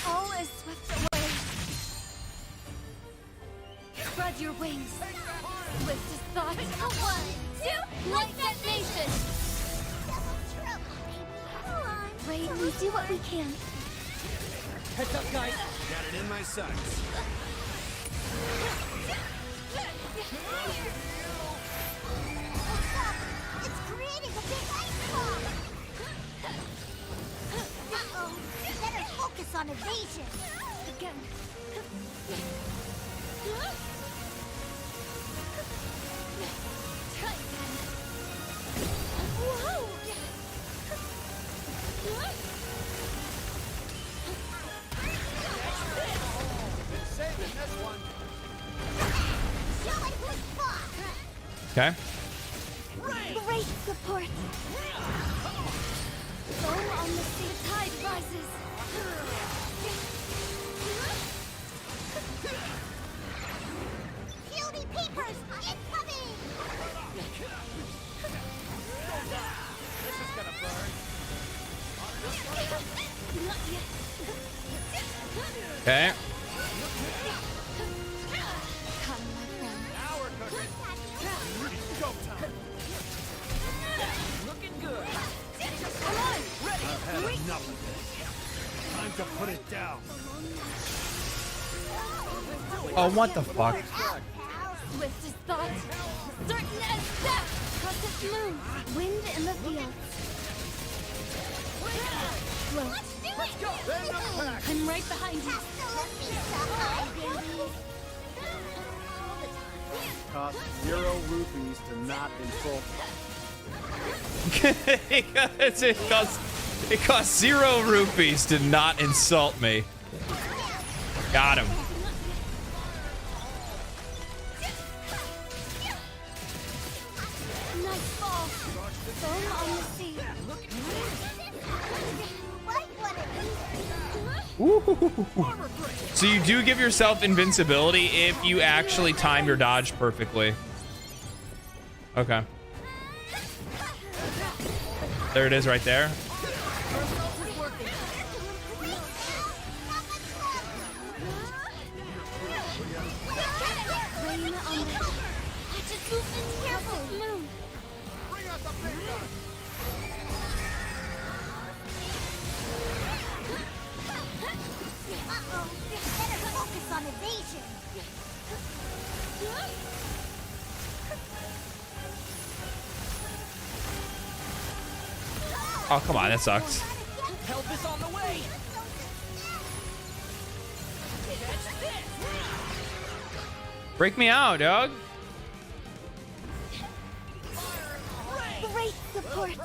Speaker 5: All is swept away. Spread your wings. Swift as thought. 1, 2, light detonation. Raid, we do what we can.
Speaker 10: Heads up, guys.
Speaker 21: Got it in my sights.
Speaker 9: It's creating a big ice bomb! Uh-oh. Better focus on evasion.
Speaker 5: Again. Try again. Whoa!
Speaker 21: Been saving this one.
Speaker 9: Showing who's boss!
Speaker 1: Okay.
Speaker 5: Great support. Foam on the sea. The tide rises.
Speaker 9: Beauty peepers incoming!
Speaker 21: This is gonna burn.
Speaker 5: Not yet.
Speaker 1: Okay.
Speaker 5: Come, my friend.
Speaker 21: Now we're cooking. It's go time.
Speaker 10: Looking good.
Speaker 5: Come on.
Speaker 21: I've had enough of this. Time to put it down.
Speaker 1: Oh, what the fuck?
Speaker 5: Swift as thought. Certain as death. Crescent moon. Wind in the fields. Float.
Speaker 9: Let's go!
Speaker 5: I'm right behind you.
Speaker 21: Cost 0 rupees to not insult
Speaker 1: it costs 0 rupees to not insult me. Got him.
Speaker 5: Nice ball. Foam on the sea.
Speaker 1: So you do give yourself invincibility if you actually time your dodge perfectly. Okay. There it is right there.
Speaker 9: On evasion.
Speaker 1: Oh, come on, that sucks.
Speaker 10: Help is on the way.
Speaker 1: Break me out, dog.
Speaker 5: Great support.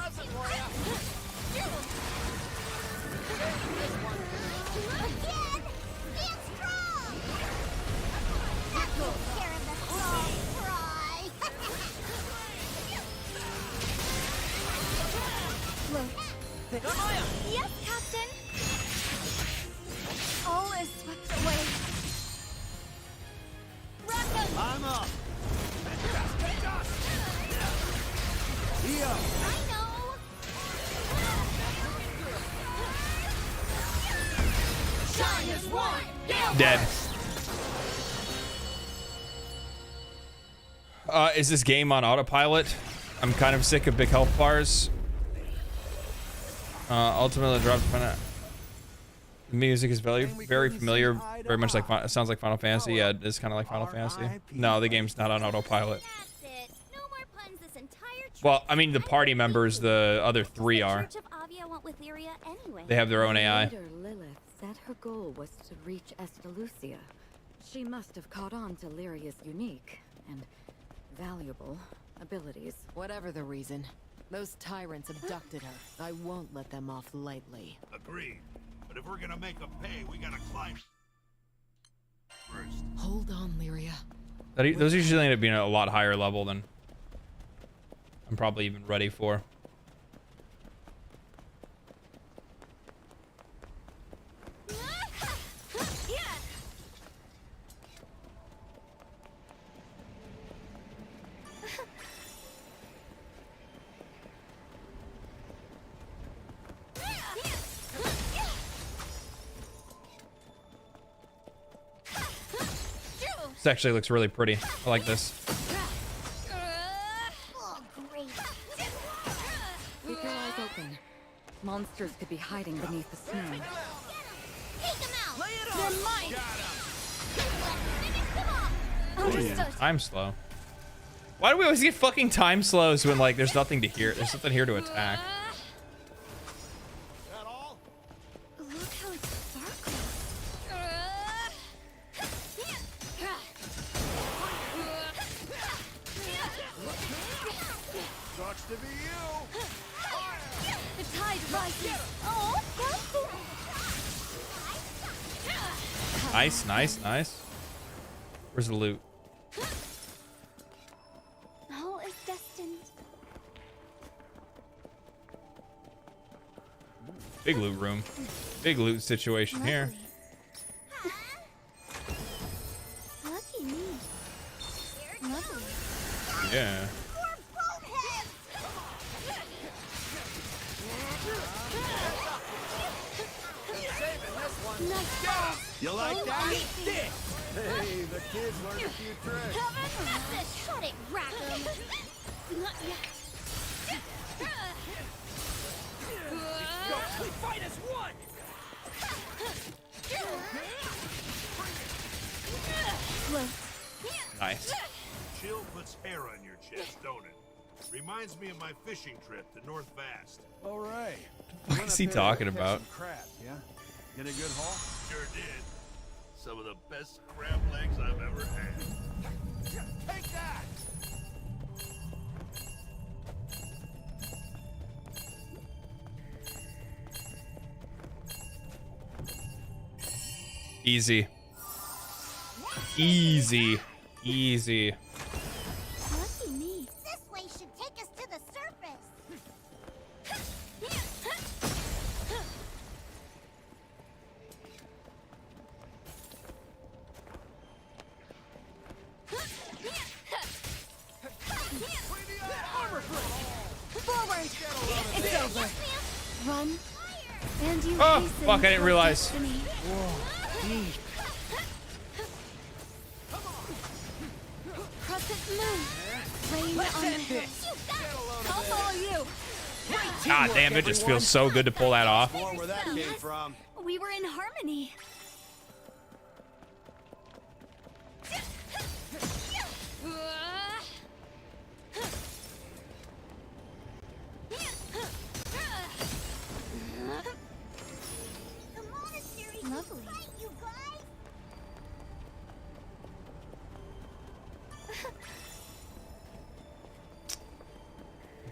Speaker 5: Yes, Captain. All is swept away. Rock 'em.
Speaker 21: I'm up.
Speaker 9: I know.
Speaker 10: Shine as one.
Speaker 1: Dead. Is this game on autopilot? I'm kind of sick of big health bars. Ultimately dropped. The music is very familiar, very much like it sounds like Final Fantasy. Yeah, it's kind of like Final Fantasy. No, the game's not on autopilot. Well, I mean the party members, the other 3 are. They have their own AI.
Speaker 17: Leader Lilith said her goal was to reach Estalucia. She must have caught on to Lyria's unique and valuable abilities.
Speaker 18: Whatever the reason, those tyrants abducted her. I won't let them off lightly.
Speaker 12: Agreed. But if we're gonna make them pay, we gotta climb first.
Speaker 18: Hold on, Lyria.
Speaker 1: Those usually end up being a lot higher level than I'm probably even ready for. This actually looks really pretty. I like this.
Speaker 9: Oh, great.
Speaker 17: Keep your eyes open. Monsters could be hiding beneath the snow.
Speaker 9: Take him out.
Speaker 10: They're mine.
Speaker 9: Understood.
Speaker 1: Time slow. Why do we always get fucking time slows when like there's nothing to hear? There's something here to attack.
Speaker 13: Look how it sparkles.
Speaker 21: Sucks to be you.
Speaker 13: The tide rises.
Speaker 1: Nice, nice, nice. Where's the loot?
Speaker 13: All is destined.
Speaker 1: Big loot room. Big loot situation here.
Speaker 13: Lucky me. Lovely.
Speaker 1: Yeah.
Speaker 21: You like that? Hey, the kids learned a few tricks.
Speaker 9: Shut it, Rackham.
Speaker 13: Not yet.
Speaker 10: We fight as one.
Speaker 1: Nice.
Speaker 12: Chill puts hair on your chest, don't it? Reminds me of my fishing trip to North Vast.
Speaker 21: All right.
Speaker 1: What is he talking about?
Speaker 21: Crab, yeah? Get a good haul?
Speaker 12: Sure did. Some of the best crab legs I've ever had.
Speaker 21: Take that!
Speaker 1: Easy. Easy. Easy.
Speaker 9: Lucky me. This way should take us to the surface.
Speaker 13: Forward. It's over. Run. And you
Speaker 1: Oh,
Speaker 13: hasten
Speaker 1: fuck, I didn't
Speaker 13: toward
Speaker 1: realize.
Speaker 13: destiny. Crescent moon. Rain on the hills. I'll follow you.
Speaker 1: God damn, it just feels so good to pull that off.
Speaker 21: Where that came from.
Speaker 13: We were in harmony.
Speaker 9: The monastery's
Speaker 13: Lovely.
Speaker 9: right, you guys.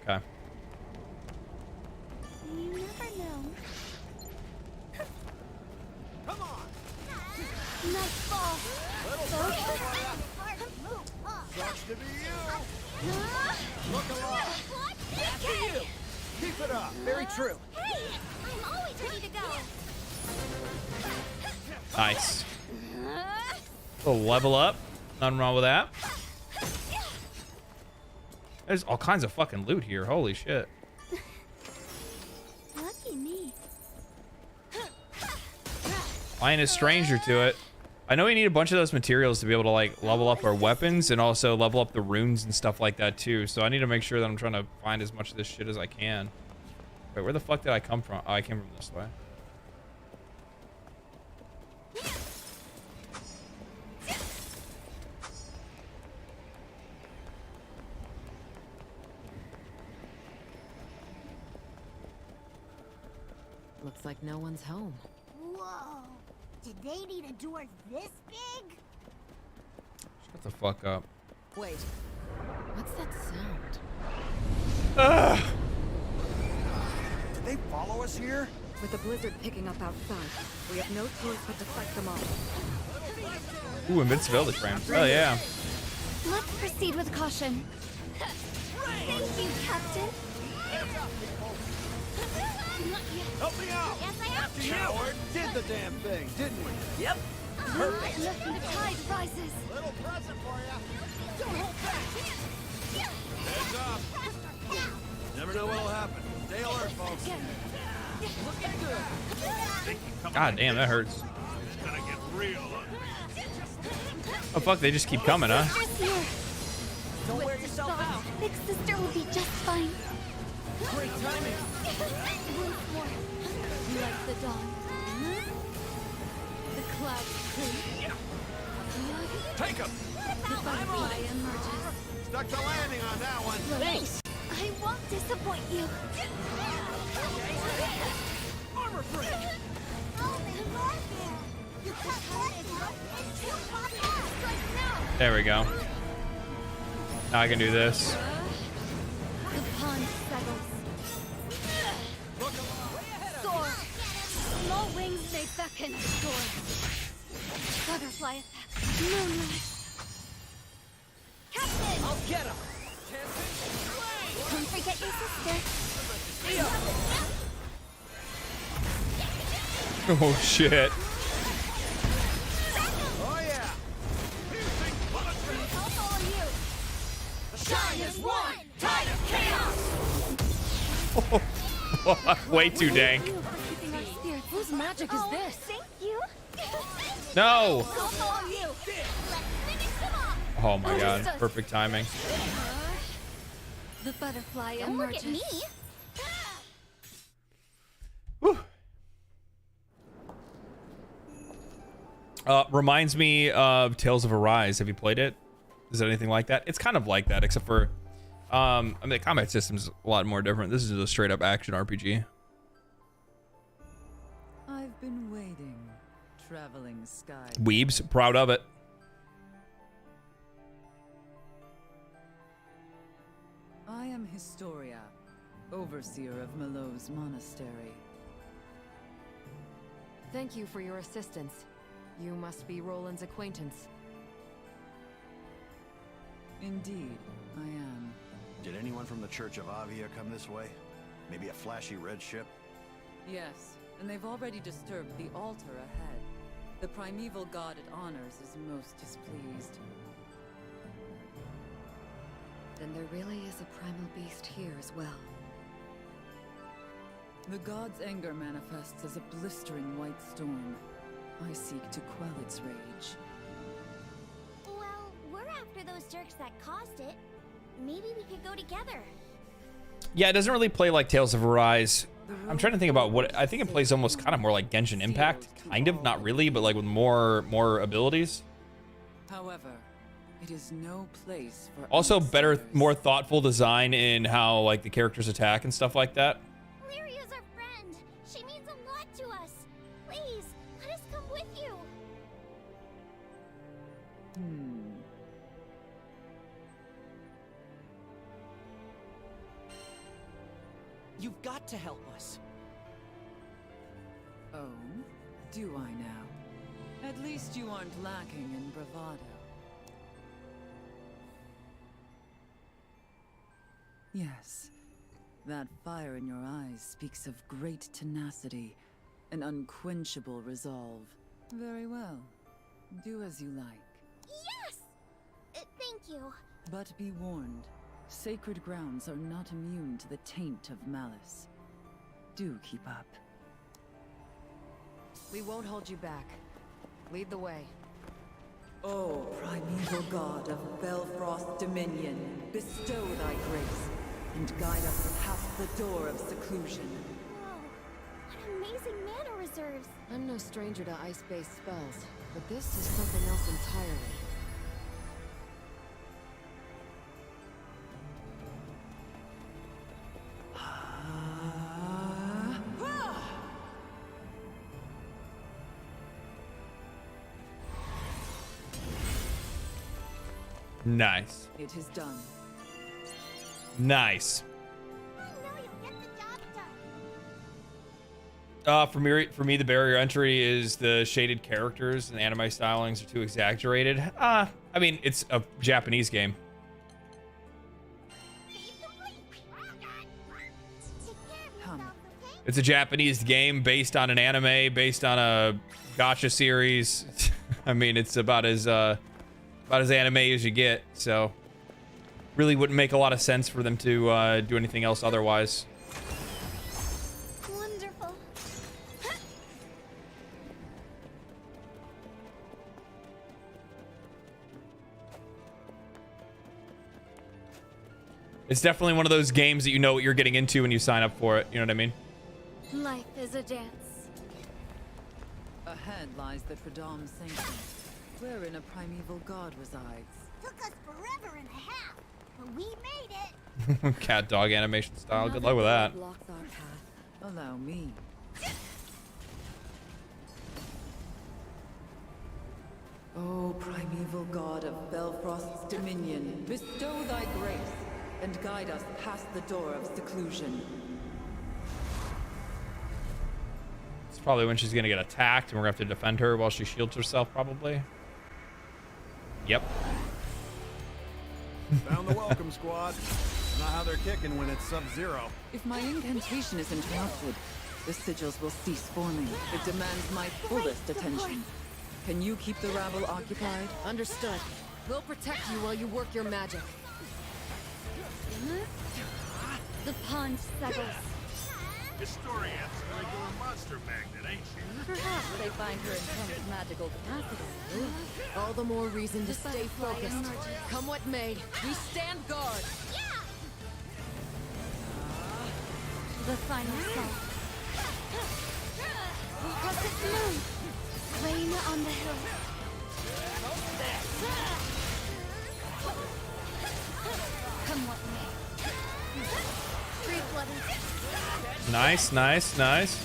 Speaker 1: Okay.
Speaker 13: You never know.
Speaker 21: Come on!
Speaker 13: Nice fall.
Speaker 21: Sucks to be you! Look alive!
Speaker 10: After you.
Speaker 21: Keep it up!
Speaker 10: Very true.
Speaker 9: Hey, I'm always ready to go.
Speaker 1: Nice. A level up. Nothing wrong with that. There's all kinds of fucking loot here. Holy shit.
Speaker 13: Lucky me.
Speaker 1: I ain't a stranger to it. I know we need a bunch of those materials to be able to like level up our weapons and also level up the runes and stuff like that too. So I need to make sure that I'm trying to find as much of this shit as I can. Wait, where the fuck did I come from? Oh, I came from this way.
Speaker 18: Looks like no one's home.
Speaker 9: Whoa. Did they need a door this big?
Speaker 1: Shut the fuck up.
Speaker 18: Wait, what's that sound?
Speaker 1: Ugh.
Speaker 21: Did they follow us here?
Speaker 17: With the blizzard picking up outside, we have no choice but to fight them off.
Speaker 1: Ooh, invincibility frame. Oh yeah.
Speaker 13: Let's proceed with caution. Thank you, Captain.
Speaker 21: Help me out!
Speaker 9: Yes, I am.
Speaker 21: Coward! Did the damn thing, didn't we?
Speaker 10: Yep.
Speaker 21: Perfect!
Speaker 13: Look, the tide rises.
Speaker 21: Little present for you. Don't hold back! Heads up! Never know what'll happen. Stay alert, folks.
Speaker 13: Looking good.
Speaker 12: They keep coming
Speaker 1: God
Speaker 12: like
Speaker 1: damn, that
Speaker 12: this.
Speaker 1: hurts.
Speaker 12: It's gonna get real ugly.
Speaker 1: Oh fuck, they just keep coming, huh?
Speaker 10: Don't wear yourself out.
Speaker 5: Big sister will be just fine.
Speaker 10: Great timing.
Speaker 5: Once more. Like the dawn. The clouds clear.
Speaker 21: Take him!
Speaker 5: The butterfly emerges.
Speaker 21: Stuck the landing on that one.
Speaker 5: Thanks. I won't disappoint you.
Speaker 10: Armor break.
Speaker 1: There we go. Now I can do this.
Speaker 5: The pond settles. Soar. Small wings may beckon. Soar. Butterfly effect. Moonlight. Captain!
Speaker 10: I'll get him.
Speaker 5: Don't forget your sister.
Speaker 1: Oh shit.
Speaker 21: Oh yeah.
Speaker 5: I'll follow you.
Speaker 10: Shine as one. Tide of chaos.
Speaker 1: Way too dank.
Speaker 18: Whose magic is this?
Speaker 5: Thank you.
Speaker 1: No.
Speaker 5: I'll follow you. Let's finish them off.
Speaker 1: Oh my god. Perfect timing.
Speaker 5: The butterfly emerges. Look at me.
Speaker 1: Reminds me of Tales of Arise. Have you played it? Is it anything like that? It's kind of like that, except for I mean, the combat system's a lot more different. This is a straight up action RPG.
Speaker 14: I've been waiting, traveling sky.
Speaker 1: Weebs, proud of it.
Speaker 14: I am Historia, overseer of Melo's monastery.
Speaker 18: Thank you for your assistance. You must be Roland's acquaintance.
Speaker 14: Indeed, I am.
Speaker 19: Did anyone from the Church of Avia come this way? Maybe a flashy red ship?
Speaker 14: Yes, and they've already disturbed the altar ahead. The primeval god it honors is most displeased.
Speaker 17: Then there really is a primal beast here as well.
Speaker 14: The god's anger manifests as a blistering white storm. I seek to quell its rage.
Speaker 9: Well, we're after those jerks that caused it. Maybe we could go together.
Speaker 1: Yeah, it doesn't really play like Tales of Arise. I'm trying to think about what I think it plays almost kind of more like Genshin Impact, kind of, not really, but like with more abilities.
Speaker 14: However, it is no place for
Speaker 1: Also better, more thoughtful design in how like the characters attack and stuff like that.
Speaker 9: Lyria's our friend. She means a lot to us. Please, let us come with you.
Speaker 10: You've got to help us.
Speaker 14: Oh, do I now? At least you aren't lacking in bravado. Yes, that fire in your eyes speaks of great tenacity, an unquenchable resolve. Very well. Do as you like.
Speaker 9: Yes! Thank you.
Speaker 14: But be warned, sacred grounds are not immune to the taint of malice. Do keep up.
Speaker 18: We won't hold you back. Lead the way.
Speaker 14: O primeval god of Belfrost dominion, bestow thy grace, and guide us past the door of seclusion.
Speaker 9: Whoa, what amazing mana reserves.
Speaker 18: I'm no stranger to ice-based spells, but this is something else entirely.
Speaker 1: Nice.
Speaker 14: It is done.
Speaker 1: Nice.
Speaker 9: I know you'll get the job done.
Speaker 1: For me, the barrier entry is the shaded characters and the anime stylings are too exaggerated. I mean, it's a Japanese game. It's a Japanese game based on an anime, based on a gacha series. I mean, it's about as anime as you get. So, really wouldn't make a lot of sense for them to do anything else otherwise.
Speaker 9: Wonderful.
Speaker 1: It's definitely one of those games that you know what you're getting into when you sign up for it. You know what I mean?
Speaker 13: Life is a dance.
Speaker 14: Ahead lies the Pradam Sanctum, wherein a primeval god resides.
Speaker 9: Took us forever and a half, but we made it.
Speaker 1: Cat dog animation style. Good luck with that.
Speaker 14: Blocks our path. Allow me. O primeval god of Belfrost's dominion, bestow thy grace and guide us past the door of seclusion.
Speaker 1: It's probably when she's gonna get attacked and we're gonna have to defend her while she shields herself, probably. Yep.
Speaker 19: Found the welcome squad. Not how they're kicking when it's sub-zero.
Speaker 14: If my incantation is interrupted, the sigils will cease forming. It demands my fullest attention. Can you keep the rabble occupied?
Speaker 18: Understood. We'll protect you while you work your magic.
Speaker 13: The pond settles.
Speaker 12: Historian's a regular monster magnet, ain't she?
Speaker 17: Perhaps they find her intense magical capacity.
Speaker 18: All the more reason to stay focused. Come what may, we stand guard.
Speaker 13: The final song. Crescent moon. Rain on the hill. Come what may. Free-blooded.
Speaker 1: Nice, nice, nice.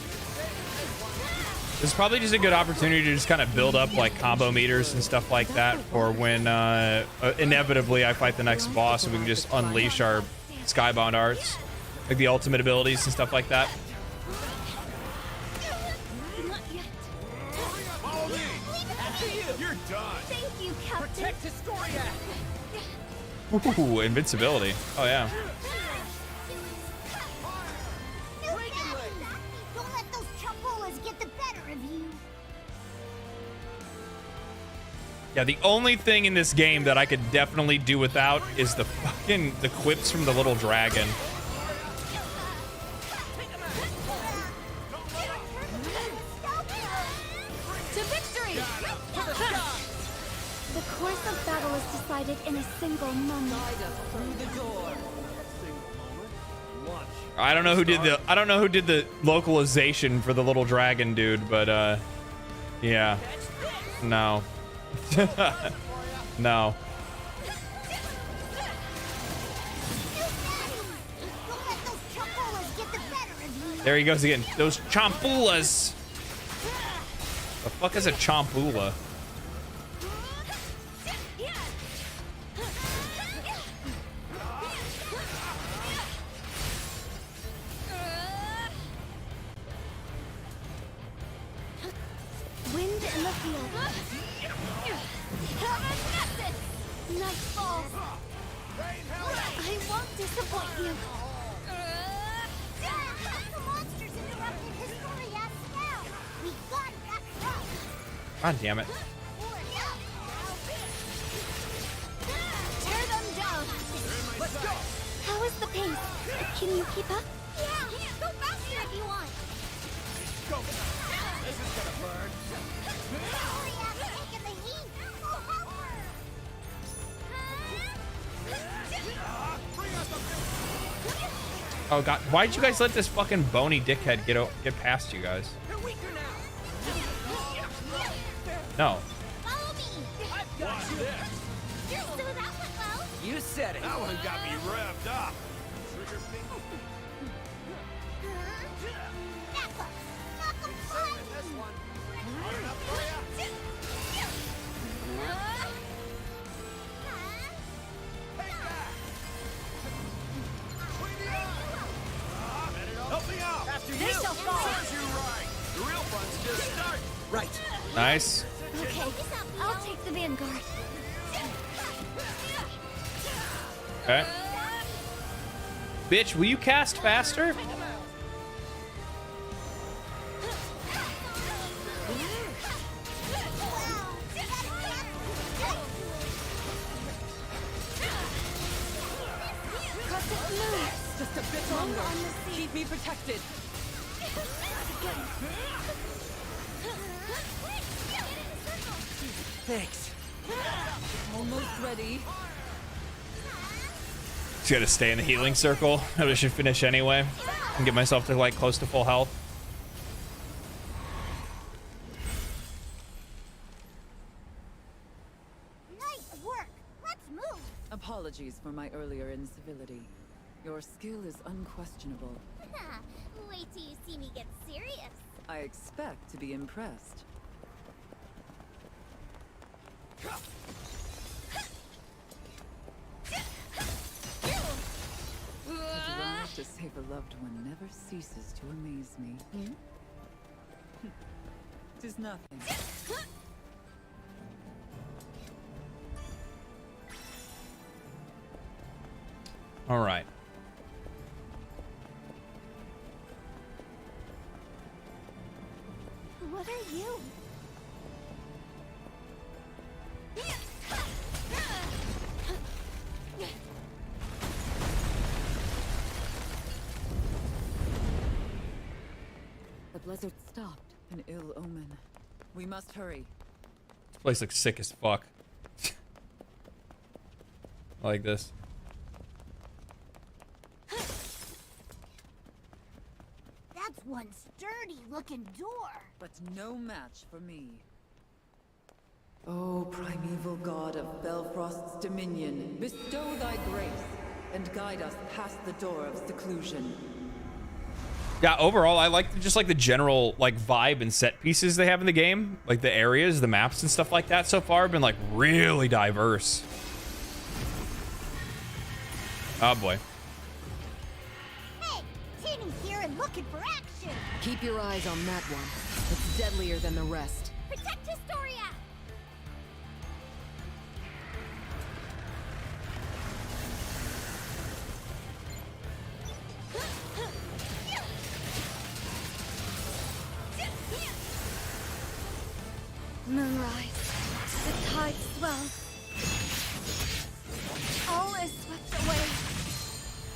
Speaker 1: This is probably just a good opportunity to just kind of build up like combo meters and stuff like that for when inevitably I fight the next boss and we can just unleash our Skybound arts, like the ultimate abilities and stuff like that.
Speaker 21: You're done.
Speaker 9: Thank you, Captain.
Speaker 10: Protect Historia.
Speaker 1: Ooh, invincibility. Oh yeah.
Speaker 9: Don't let those chumbolas get the better of you.
Speaker 1: Yeah, the only thing in this game that I could definitely do without is the quips from the little dragon.
Speaker 13: To victory! The course of battle is decided in a single moment.
Speaker 1: I don't know who did the localization for the little dragon dude, but yeah. No. No. There he goes again. Those chompulas. The fuck is a chompula?
Speaker 9: Wind in the field. Nightfall. I won't disappoint you. The monsters interrupted Historia's spell. We got that wrong.
Speaker 1: God damn it.
Speaker 9: Tear them down. Let's go. How is the pace? Can you keep up? Yeah. Go faster if you want.
Speaker 21: Go. This is gonna burn.
Speaker 9: Historia's taking the heat. We'll help her.
Speaker 1: Oh god, why'd you guys let this fucking bony dickhead get past you guys? No.
Speaker 9: Follow me.
Speaker 10: I've got you.
Speaker 9: So that went well.
Speaker 10: You said it.
Speaker 21: That one got me revved up. Help me out.
Speaker 10: After
Speaker 9: They
Speaker 10: you.
Speaker 9: shall fall.
Speaker 21: Serves you right. The real fun's just starting.
Speaker 10: Right.
Speaker 1: Nice.
Speaker 9: Okay, I'll take the vanguard.
Speaker 1: Okay. Bitch, will you cast faster?
Speaker 10: Just a bit longer. Keep me protected. Thanks.
Speaker 14: Almost ready.
Speaker 1: Just gotta stay in the healing circle. I should finish anyway and get myself to like close to full health.
Speaker 9: Nice work. Let's move.
Speaker 14: Apologies for my earlier incivility. Your skill is unquestionable.
Speaker 9: Wait till you see me get serious.
Speaker 14: I expect to be impressed. The drive to save a loved one never ceases to amaze me. Tis nothing.
Speaker 1: All right.
Speaker 9: What are you?
Speaker 17: The blizzard stopped.
Speaker 14: An ill omen. We must hurry.
Speaker 1: This place looks sick as fuck. I like this.
Speaker 9: That's one sturdy looking door.
Speaker 14: But no match for me. O primeval god of Belfrost's dominion, bestow thy grace and guide us past the door of seclusion.
Speaker 1: Yeah, overall, I like just like the general like vibe and set pieces they have in the game, like the areas, the maps, and stuff like that. So far, have been like really diverse. Oh boy.
Speaker 9: Hey, Tinny here and looking for action.
Speaker 18: Keep your eyes on that one. It's deadlier than the rest.
Speaker 9: Protect Historia.
Speaker 5: Moonrise. The tide swells. All is swept away.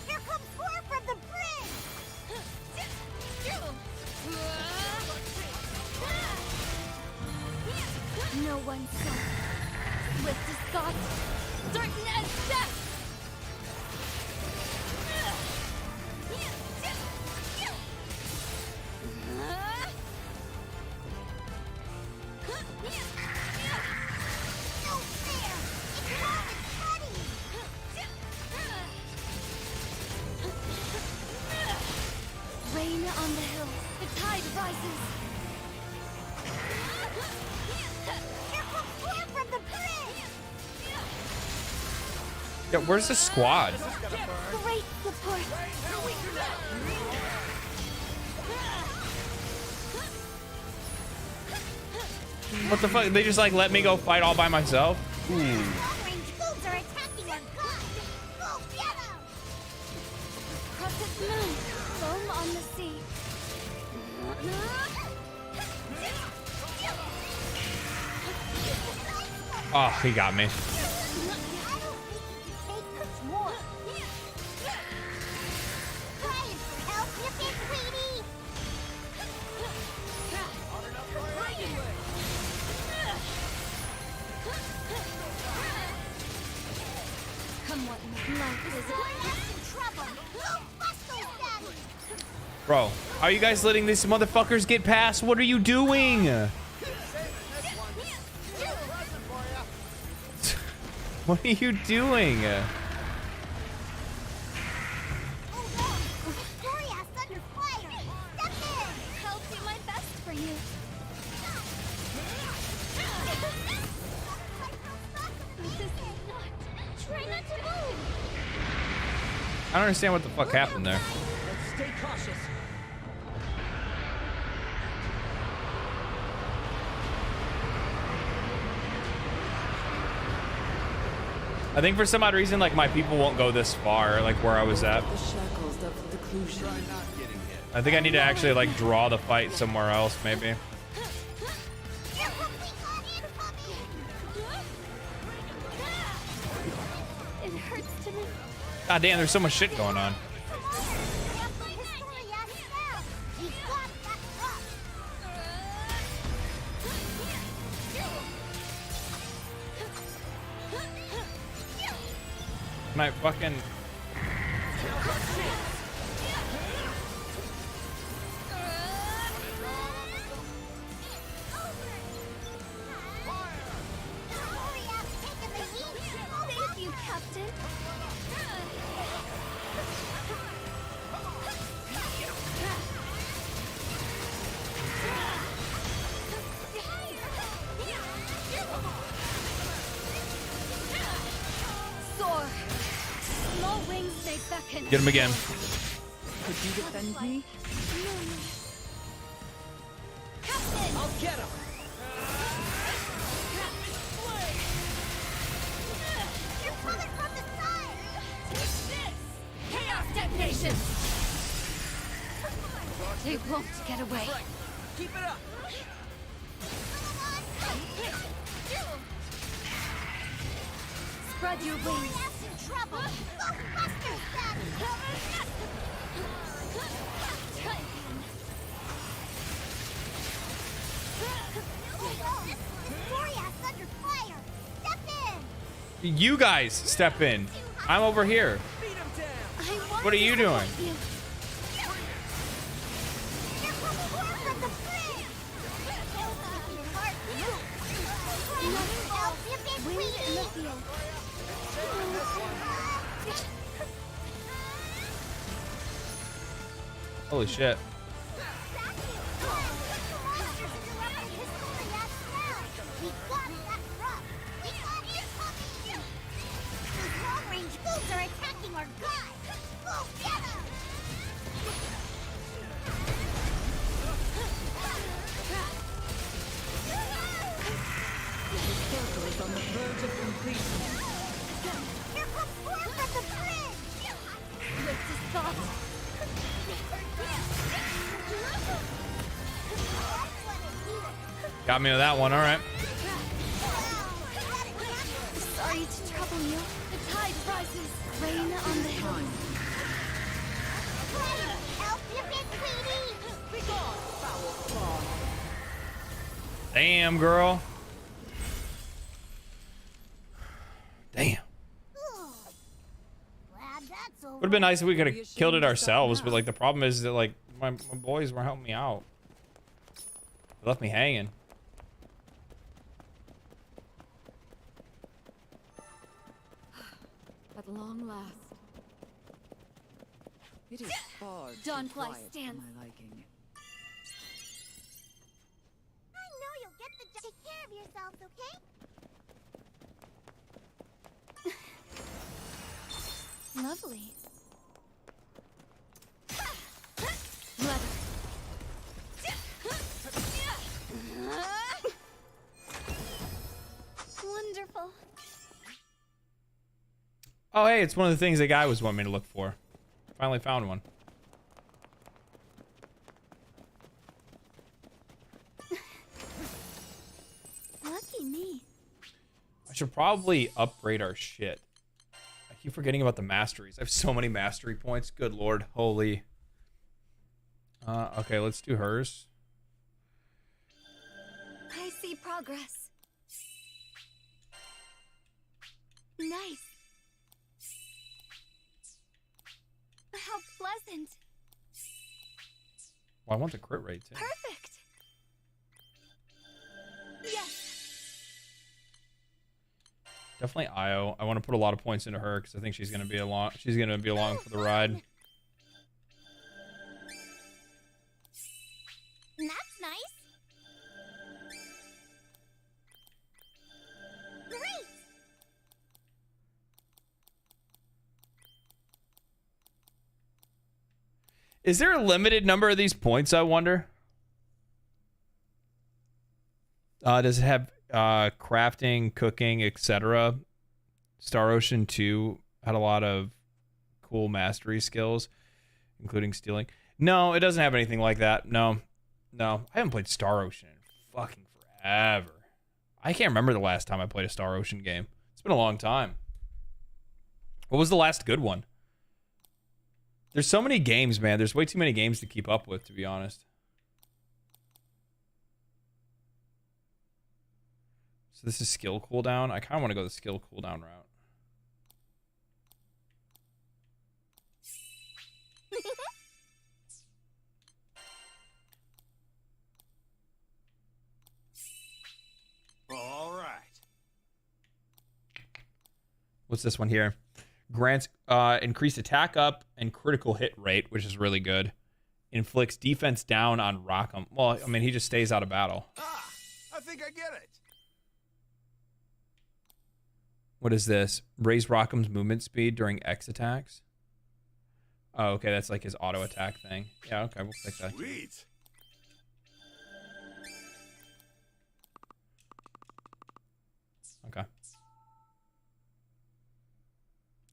Speaker 9: Here comes more from the bridge.
Speaker 5: No one saw. Swift as thought, certain as death. Rain on the hills, the tide rises.
Speaker 9: Here comes more from the bridge.
Speaker 1: Yeah, where's the squad?
Speaker 5: Great support.
Speaker 1: What the fuck? They just like let me go fight all by myself? Ooh.
Speaker 9: Long-range wolves are attacking our god. Go get them.
Speaker 5: Crescent moon, foam on the sea.
Speaker 1: Oh, he got me. Bro, how are you guys letting these motherfuckers get past? What are you doing? What are you doing?
Speaker 5: I'll do my best for you. Try not to move.
Speaker 1: I don't understand what the fuck happened there.
Speaker 10: Let's stay cautious.
Speaker 1: I think for some odd reason, like my people won't go this far, like where I was at.
Speaker 14: The shackles of seclusion.
Speaker 1: I think I need to actually like draw the fight somewhere else, maybe.
Speaker 5: It hurts to me.
Speaker 1: God damn, there's so much shit going on. Can I fucking...
Speaker 5: Thank you, Captain. Soar. Small wings may beckon.
Speaker 1: Get him again.
Speaker 14: Could you defend me?
Speaker 5: Captain!
Speaker 10: I'll get him!
Speaker 9: You're coming from the side!
Speaker 5: Take this! Chaos detonation! They won't get away.
Speaker 10: Keep it up!
Speaker 5: Spread your wings.
Speaker 9: In trouble! Ghostbusters, Gloria's under fire! Step in!
Speaker 1: You guys step in. I'm over here. What are you doing? Holy shit. Got me with that one, alright.
Speaker 5: Sorry to trouble you. The tide rises. Rain on the hill.
Speaker 1: Damn, girl. Damn. Would have been nice if we could have killed it ourselves, but like the problem is that like my boys were helping me out. They left me hanging.
Speaker 17: At long last.
Speaker 14: It is far too
Speaker 5: Dawnfly
Speaker 14: quiet for
Speaker 5: stands.
Speaker 14: my liking.
Speaker 9: I know you'll get the take care of yourselves, okay?
Speaker 5: Lovely. Leather. Wonderful.
Speaker 1: Oh, hey, it's one of the things that guy was wanting me to look for. Finally found one.
Speaker 5: Lucky me.
Speaker 1: I should probably upgrade our shit. I keep forgetting about the masteries. I have so many mastery points. Good lord. Holy. Okay, let's do hers.
Speaker 5: I see progress. Nice. How pleasant.
Speaker 1: Well, I want the crit rate too.
Speaker 5: Perfect. Yes.
Speaker 1: Definitely Io. I want to put a lot of points into her because I think she's gonna be along. She's gonna be along for the ride.
Speaker 9: That's nice. Great.
Speaker 1: Is there a limited number of these points, I wonder? Does it have crafting, cooking, etc.? Star Ocean 2 had a lot of cool mastery skills, including stealing. No, it doesn't have anything like that. No. I haven't played Star Ocean in fucking forever. I can't remember the last time I played a Star Ocean game. It's been a long time. What was the last good one? There's so many games, man. There's way too many games to keep up with, to be honest. So this is skill cooldown. I kind of want to go the skill cooldown route. What's this one here? Grants increased attack up and critical hit rate, which is really good. Inflicts defense down on Rockham. Well, I mean, he just stays out of battle.
Speaker 21: Ah, I think I get it.
Speaker 1: What is this? Raise Rockham's movement speed during X attacks. Oh, okay, that's like his auto attack thing. Yeah, okay, we'll fix that.
Speaker 21: Sweet.
Speaker 1: Okay.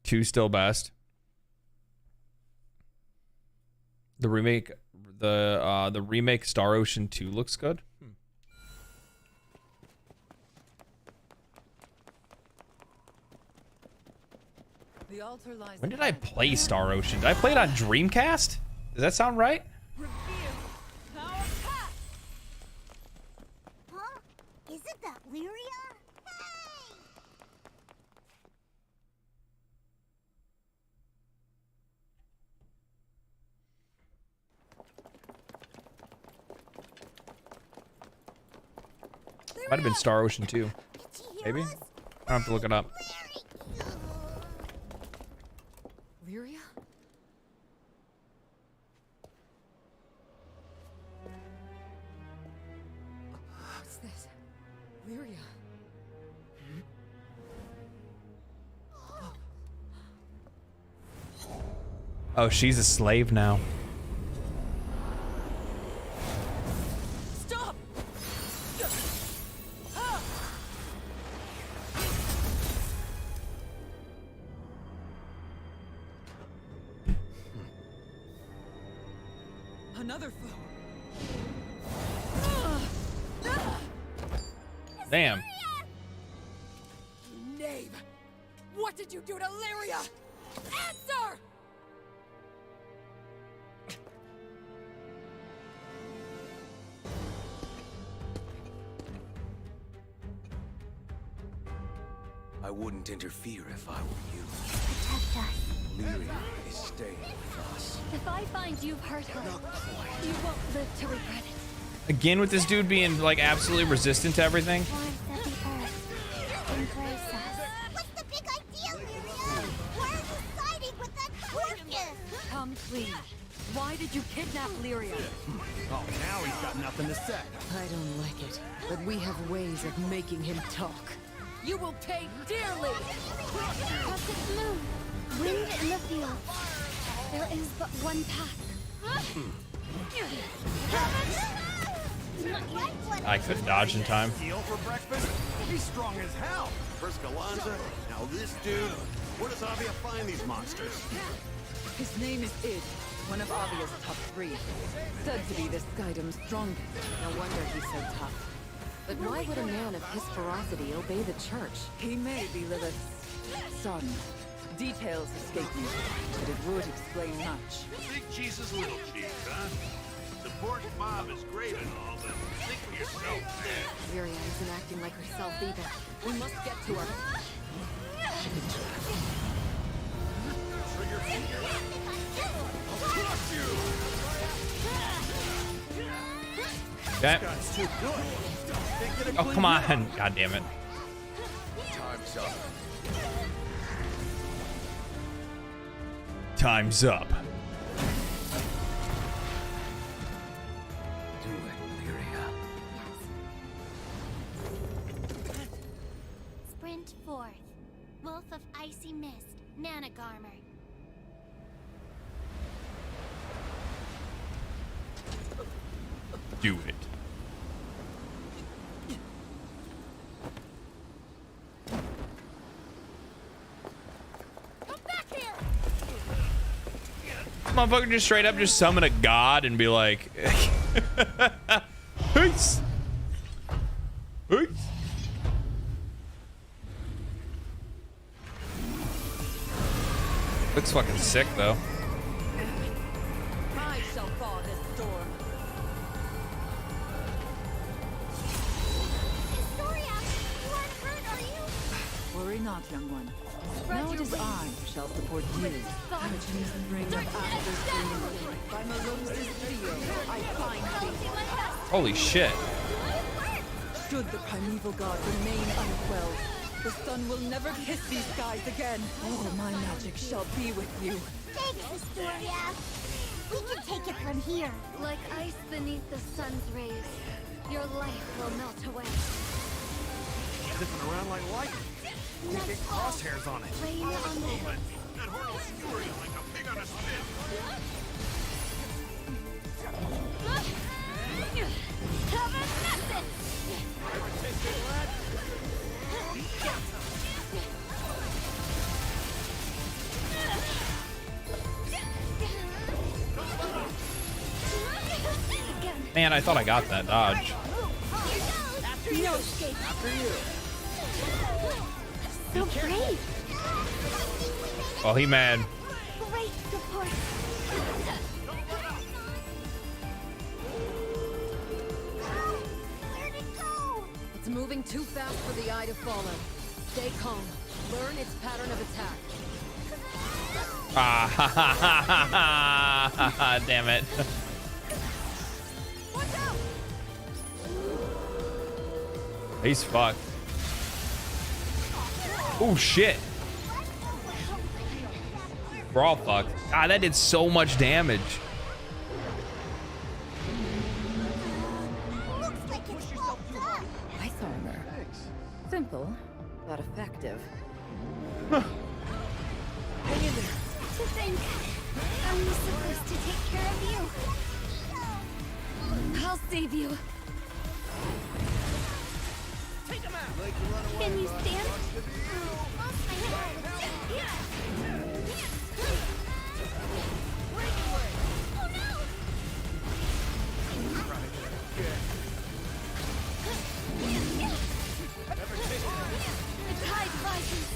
Speaker 1: 2 still best. The remake, the remake Star Ocean 2 looks good.
Speaker 14: The altar lies.
Speaker 1: When did I play Star Ocean? Did I play it on Dreamcast? Does that sound right?
Speaker 9: Huh? Isn't that Lyria?
Speaker 1: Might have been Star Ocean 2. Maybe? I have to look it up.
Speaker 18: Lyria? What's this? Lyria.
Speaker 1: Oh, she's a slave now.
Speaker 10: Stop! Another foe.
Speaker 1: Damn.
Speaker 10: Knave! What did you do to Lyria? Answer!
Speaker 7: I wouldn't interfere if I were you.
Speaker 9: Protect us.
Speaker 7: Lyria is staying with us.
Speaker 5: If I find you've hurt her, you won't live to regret it.
Speaker 1: Again with this dude being like absolutely resistant to everything.
Speaker 9: Warmth of the earth. Embrace us. What's the big idea, Lyria? Why are you siding with that carcass?
Speaker 18: Come clean. Why did you kidnap Lyria?
Speaker 21: Oh, now he's got nothing to say.
Speaker 18: I don't like it, but we have ways of making him talk.
Speaker 10: You will pay dearly!
Speaker 5: Crescent moon. Wind in the field. There is but one path.
Speaker 1: I couldn't dodge in time.
Speaker 21: Eel for breakfast? He's strong as hell.
Speaker 19: First Galanza, now this dude. Where does Avia find these monsters?
Speaker 14: His name is Id, one of Avia's top 3. Said to be this Skydam's strongest.
Speaker 18: No wonder he's so tough. But why would a man of his ferocity obey the church?
Speaker 14: He may be Lilith's son. Details escape me, but it would explain much.
Speaker 12: Big cheese is little cheese, huh? Supporting Mob is great and all, but think for yourself, man.
Speaker 18: Lyria isn't acting like herself either. We must get to her.
Speaker 12: Trigger finger. I'll crush you!
Speaker 1: Okay.
Speaker 21: This guy's too good.
Speaker 1: Oh, come on. God damn it.
Speaker 7: Time's up.
Speaker 1: Time's up.
Speaker 7: Do it, Lyria.
Speaker 9: Sprint forth. Wolf of Icy Mist. Nanagarmer.
Speaker 1: Do it. Motherfucker just straight up just summon a god and be like, peace. Peace. Looks fucking sick though.
Speaker 10: I shall thaw this storm.
Speaker 9: Historia, you aren't hurt, are you?
Speaker 14: Worry not, young one.
Speaker 9: Spread
Speaker 14: Now it
Speaker 9: your
Speaker 14: is
Speaker 9: wings.
Speaker 14: I who shall support you. The ring of Ashes by Melos's video, I find thee.
Speaker 1: Holy shit.
Speaker 14: Should the primeval god remain unquelled, The sun will never kiss these skies again. All my magic shall be with you.
Speaker 9: Thanks, Astoria. We can take it from here.
Speaker 5: Like ice beneath the sun's rays, your life will melt away.
Speaker 21: Zipping around like lightning. You get crosshairs on it.
Speaker 5: Rain on the
Speaker 7: That horn will skewer you like a pig on a spit.
Speaker 5: Have a message!
Speaker 21: Ever tasted lead?
Speaker 1: Man, I thought I got that dodge.
Speaker 5: No escape. So brave.
Speaker 1: Oh, he mad.
Speaker 5: Great support.
Speaker 9: Where'd it go?
Speaker 18: It's moving too fast for the eye to follow. Stay calm. Learn its pattern of attack.
Speaker 1: Ah, ha, ha, ha, ha, ha, ha, damn it. He's fucked. Oh, shit. We're all fucked. God, that did so much damage.
Speaker 14: Ice armor. Simple, but effective.
Speaker 5: Hang in there. To think, I was supposed to take care of you. I'll save you.
Speaker 21: Take him out.
Speaker 5: Can you stand? The tide rises.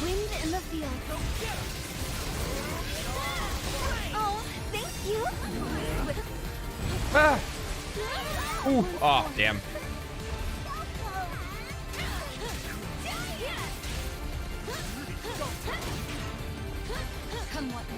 Speaker 5: Wind in the field. Oh, thank you.
Speaker 1: Ah. Ooh. Oh, damn.
Speaker 5: Come what may.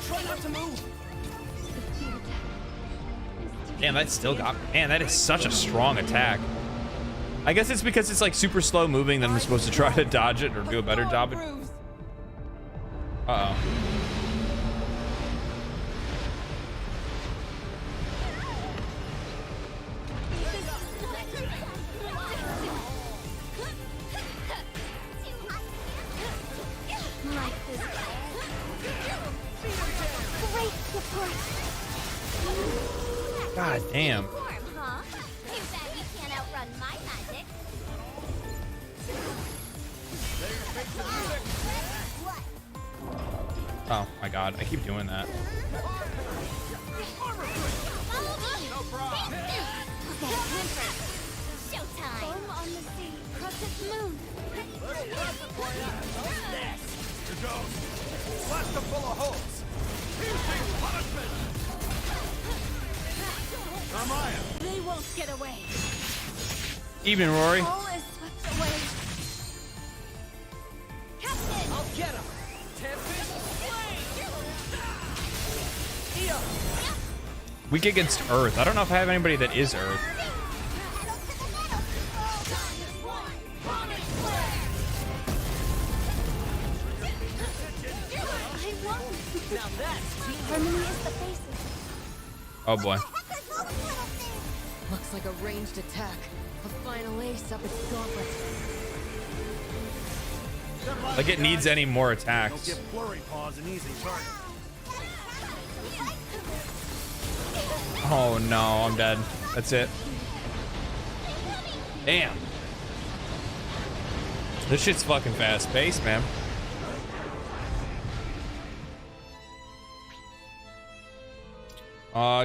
Speaker 21: Try not to move.
Speaker 1: Damn, that still got me. Man, that is such a strong attack. I guess it's because it's like super slow moving that I'm supposed to try to dodge it or do a better job. Uh-oh.
Speaker 5: Great support.
Speaker 1: God damn.
Speaker 9: Huh? Too bad you can't outrun my magic.
Speaker 1: Oh my god, I keep doing that.
Speaker 9: Showtime.
Speaker 5: Foam on the sea, cross its moon.
Speaker 21: Here goes. Blast them full of holes. Piercing punishment. Amaya.
Speaker 5: They won't get away.
Speaker 1: Evening, Rory.
Speaker 5: All is swept away. Captain!
Speaker 10: I'll get him. Tempest flame.
Speaker 1: Weak against Earth. I don't know if I have anybody that is Earth.
Speaker 10: Now that's
Speaker 5: Harmony is the basis.
Speaker 1: Oh boy.
Speaker 18: Looks like a ranged attack. A final ace up its gauntlet.
Speaker 1: Like it needs any more
Speaker 21: Don't
Speaker 1: attacks.
Speaker 21: give Blurry Paws an easy target.
Speaker 1: Oh no, I'm dead. That's it. Damn. This shit's fucking fast paced, man.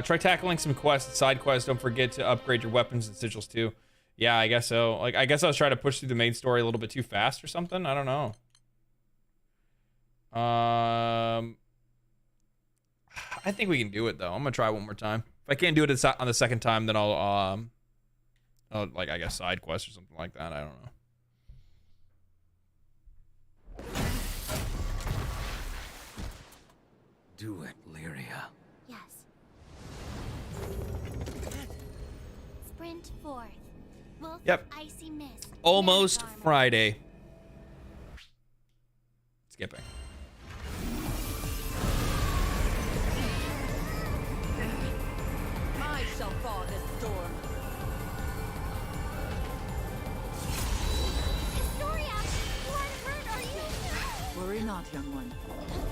Speaker 1: Try tackling some quests, side quests. Don't forget to upgrade your weapons and sigils too. Yeah, I guess so. Like, I guess I was trying to push through the main story a little bit too fast or something. I don't know. I think we can do it though. I'm gonna try one more time. If I can't do it on the second time, then I'll like, I guess, side quest or something like that. I don't know.
Speaker 11: do it, Lyria.
Speaker 9: Yes. Sprint forth. Wolf
Speaker 1: Yep.
Speaker 9: Icy mist.
Speaker 1: Almost Friday. Skipping.
Speaker 10: I shall thaw this storm.
Speaker 9: Historia, you aren't hurt, are you?
Speaker 14: Worry not, young one.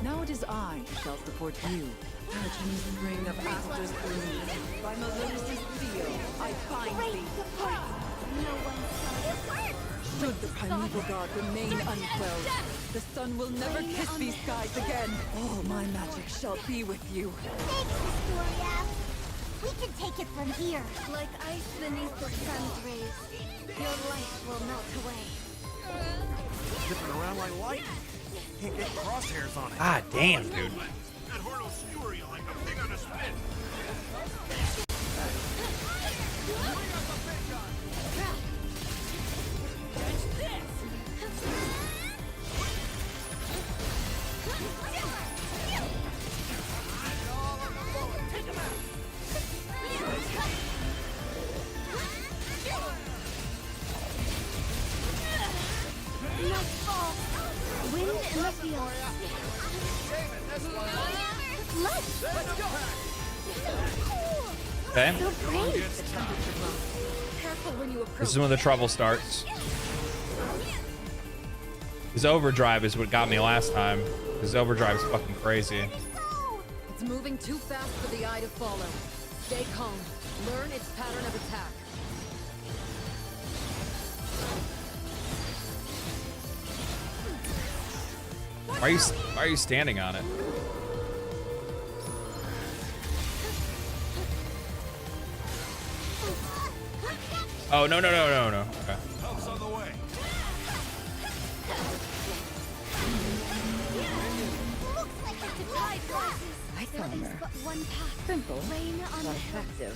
Speaker 14: Now it is I who shall support you. Catching spring of Astra's bloom. By Melissa's steel, I find thee.
Speaker 9: No one saw it work.
Speaker 14: Should the primeval god remain unquelled, the sun will never kiss these skies again. All my magic shall be with you.
Speaker 9: Thanks, Historia. We can take it from here.
Speaker 13: Like ice beneath the sun's rays, your life will melt away.
Speaker 21: Zipping around like light. Can't get crosshairs on it.
Speaker 1: Ah, damn, dude.
Speaker 12: That hurt will skewer you like a pig on a spit.
Speaker 13: Nightfall. Wind in the field. Let's go.
Speaker 1: Okay.
Speaker 13: So brave.
Speaker 17: Careful when you approach.
Speaker 1: This is when the trouble starts. His overdrive is what got me last time. His overdrive is fucking crazy.
Speaker 18: It's moving too fast for the eye to follow. Stay calm. Learn its pattern of attack.
Speaker 1: Why are you standing on it? Oh, no. Okay.
Speaker 21: Help's on the way.
Speaker 13: Ice armor. But one path.
Speaker 14: Simple,
Speaker 13: Rain on
Speaker 14: but
Speaker 13: the
Speaker 14: effective.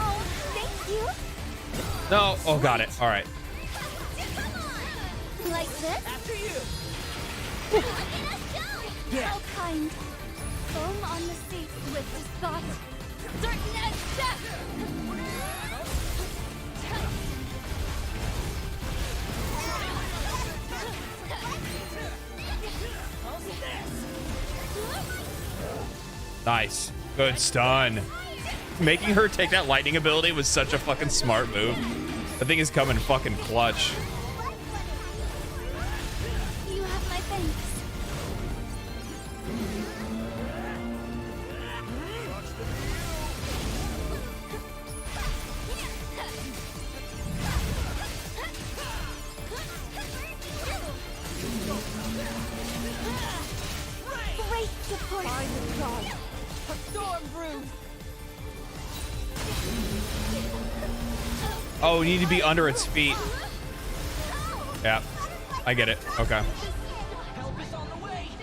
Speaker 13: Oh, thank you.
Speaker 1: No. Oh, got it. All right.
Speaker 13: Like this?
Speaker 10: After you.
Speaker 13: How kind. Foam on the sea with this thought. Certain as death.
Speaker 1: Nice. Good stun. Making her take that lightning ability was such a fucking smart move. The thing is coming fucking clutch.
Speaker 13: You have my thanks. Great support.
Speaker 10: Find the god. A storm brew.
Speaker 1: Oh, we need to be under its feet. Yeah, I get it. Okay.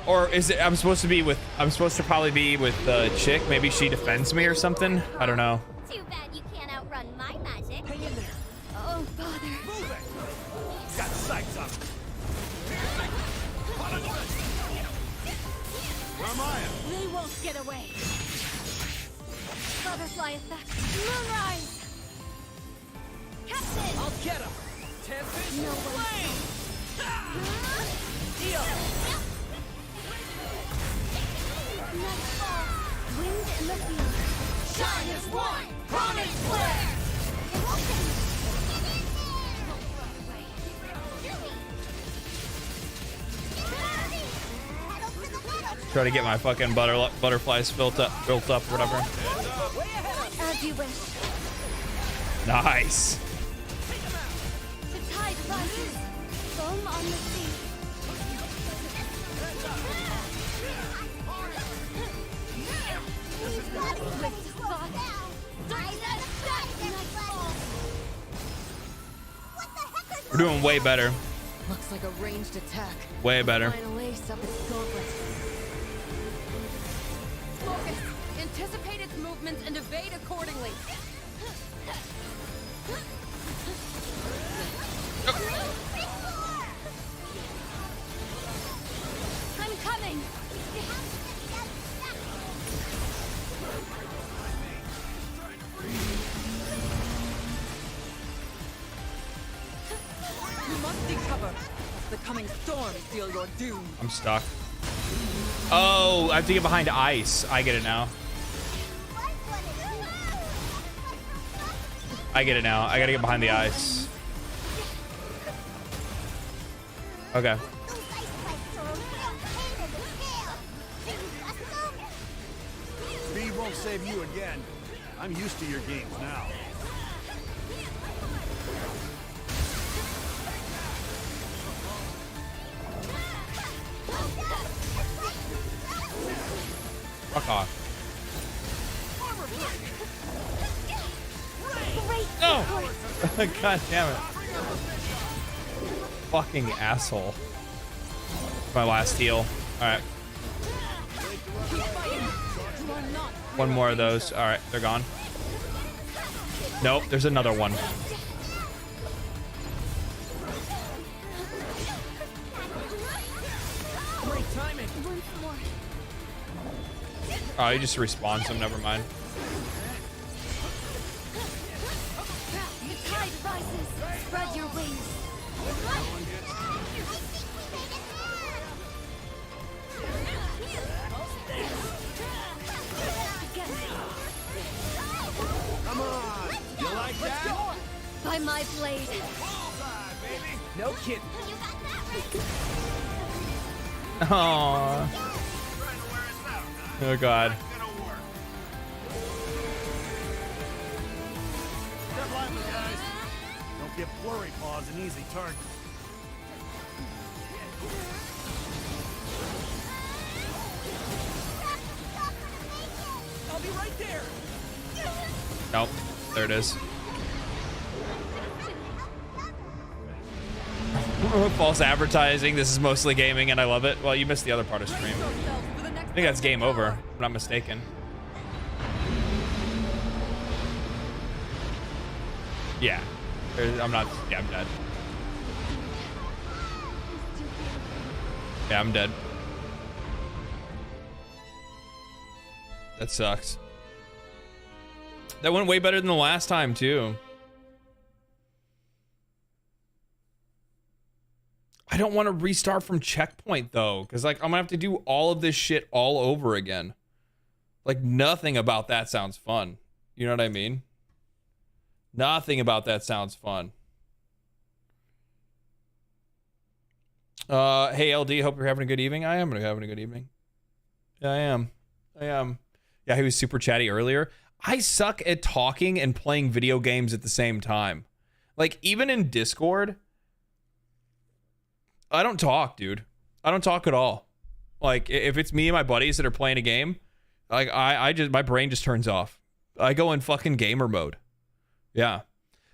Speaker 1: Or is it? I'm supposed to probably be with the chick. Maybe she defends me or something. I don't know.
Speaker 9: Too bad you can't outrun my magic.
Speaker 10: Hang in there.
Speaker 13: Oh, bother.
Speaker 21: Move it. Got sights on it. Maya.
Speaker 13: They won't get away. Butterfly effect. Moonrise. Captain.
Speaker 10: I'll get him. Tempest.
Speaker 13: No one.
Speaker 10: Flame. Deal.
Speaker 13: Nightfall. Wind in the field.
Speaker 10: Shine as one. Promise flare.
Speaker 1: Try to get my fucking butterflies built up, whatever.
Speaker 13: As you wish.
Speaker 1: Nice.
Speaker 13: The tide rises. Foam on the sea.
Speaker 1: We're doing way better.
Speaker 18: Looks like a ranged attack.
Speaker 1: Way better.
Speaker 18: Final ace up its gauntlet. Focus. Anticipate its movements and evade accordingly.
Speaker 5: I'm coming.
Speaker 14: You must take cover. The coming storm seal your doom.
Speaker 1: I'm stuck. Oh, I have to get behind ice. I get it now. I get it now. I gotta get behind the ice. Okay.
Speaker 21: Speed won't save you again. I'm used to your games now.
Speaker 1: Fuck off. No! God damn it. Fucking asshole. My last heal. Alright. One more of those. Alright, they're gone. Nope, there's another one.
Speaker 10: Great timing.
Speaker 1: Oh, he just respawns him, never mind.
Speaker 5: The tide rises. Spread your wings.
Speaker 21: Come on. You like that?
Speaker 5: By my blade.
Speaker 10: No kidding.
Speaker 1: Aww. Oh god.
Speaker 21: Step lively, guys. Don't give Flurry Paws an easy target.
Speaker 10: I'll be right there.
Speaker 1: Nope. There it is. False advertising. This is mostly gaming and I love it. Well, you missed the other part of stream. I think that's game over, if I'm not mistaken. Yeah. I'm not. Yeah, I'm dead. Yeah, I'm dead. That sucks. That went way better than the last time, too. I don't want to restart from checkpoint, though, because, like, I'm going to have to do all of this shit all over again. Like, nothing about that sounds fun. You know what I mean? Nothing about that sounds fun. Hey, LD, hope you're having a good evening. I am having a good evening. Yeah, I am. Yeah, he was super chatty earlier. I suck at talking and playing video games at the same time. Like, even in Discord, I don't talk, dude. I don't talk at all. Like, if it's me and my buddies that are playing a game, like, I just, my brain just turns off. I go in fucking gamer mode. Yeah.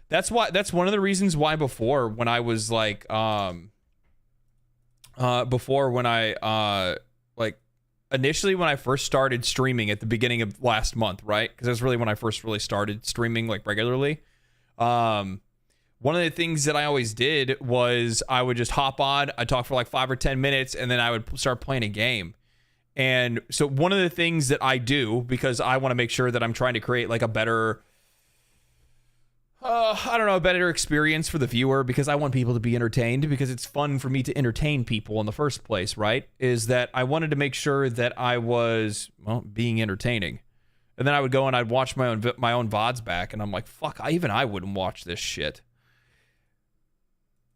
Speaker 1: That's one of the reasons why before, when I was like, initially when I first started streaming at the beginning of last month, right? Because that's really when I first really started streaming, like, regularly. One of the things that I always did was I would just hop on, I'd talk for like 5 or 10 minutes, and then I would start playing a game. And so one of the things that I do, because I want to make sure that I'm trying to create like a better, I don't know, a better experience for the viewer, because I want people to be entertained, because it's fun for me to entertain people in the first place, right? Is that I wanted to make sure that I was, well, being entertaining. And then I would go and I'd watch my own VODs back, and I'm like, fuck, even I wouldn't watch this shit.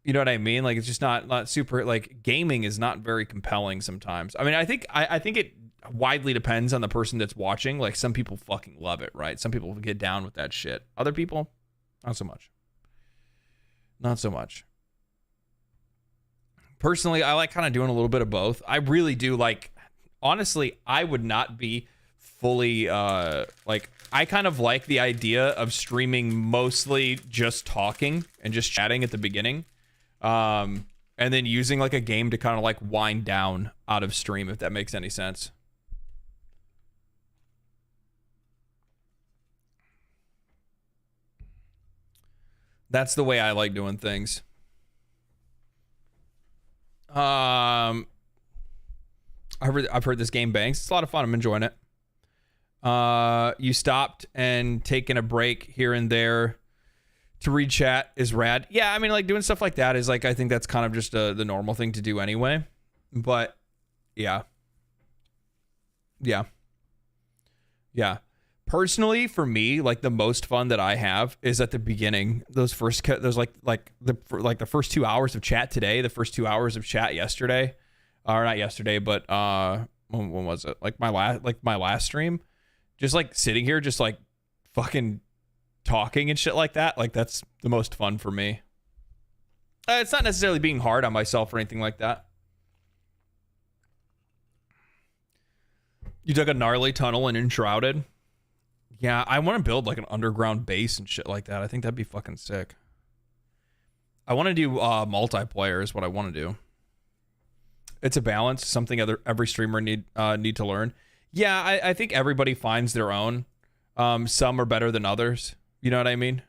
Speaker 1: You know what I mean? Like, it's just not super, like, gaming is not very compelling sometimes. I mean, I think it widely depends on the person that's watching. Like, some people fucking love it, right? Some people get down with that shit. Other people, not so much. Not so much. Personally, I like kind of doing a little bit of both. I really do. Like, honestly, I would not be fully, like, I kind of like the idea of streaming mostly just talking and just chatting at the beginning. And then using like a game to kind of like wind down out of stream, if that makes any sense. That's the way I like doing things. I've heard this game bangs. It's a lot of fun. I'm enjoying it. You stopped and taking a break here and there to read chat is rad. Yeah, I mean, like doing stuff like that is like, I think that's kind of just the normal thing to do anyway. But yeah. Personally, for me, like the most fun that I have is at the beginning. Those first the first 2 hours of chat today, the first 2 hours of chat yesterday, or not yesterday, but when was it? Like my last stream, just like sitting here, just like fucking talking and shit like that. Like that's the most fun for me. It's not necessarily being hard on myself or anything like that. You dug a gnarly tunnel and enshrouded. Yeah, I want to build like an underground base and shit like that. I think that'd be fucking sick. I want to do multiplayer is what I want to do. It's a balance, something every streamer need to learn. Yeah, I think everybody finds their own. Some are better than others. You know what I mean?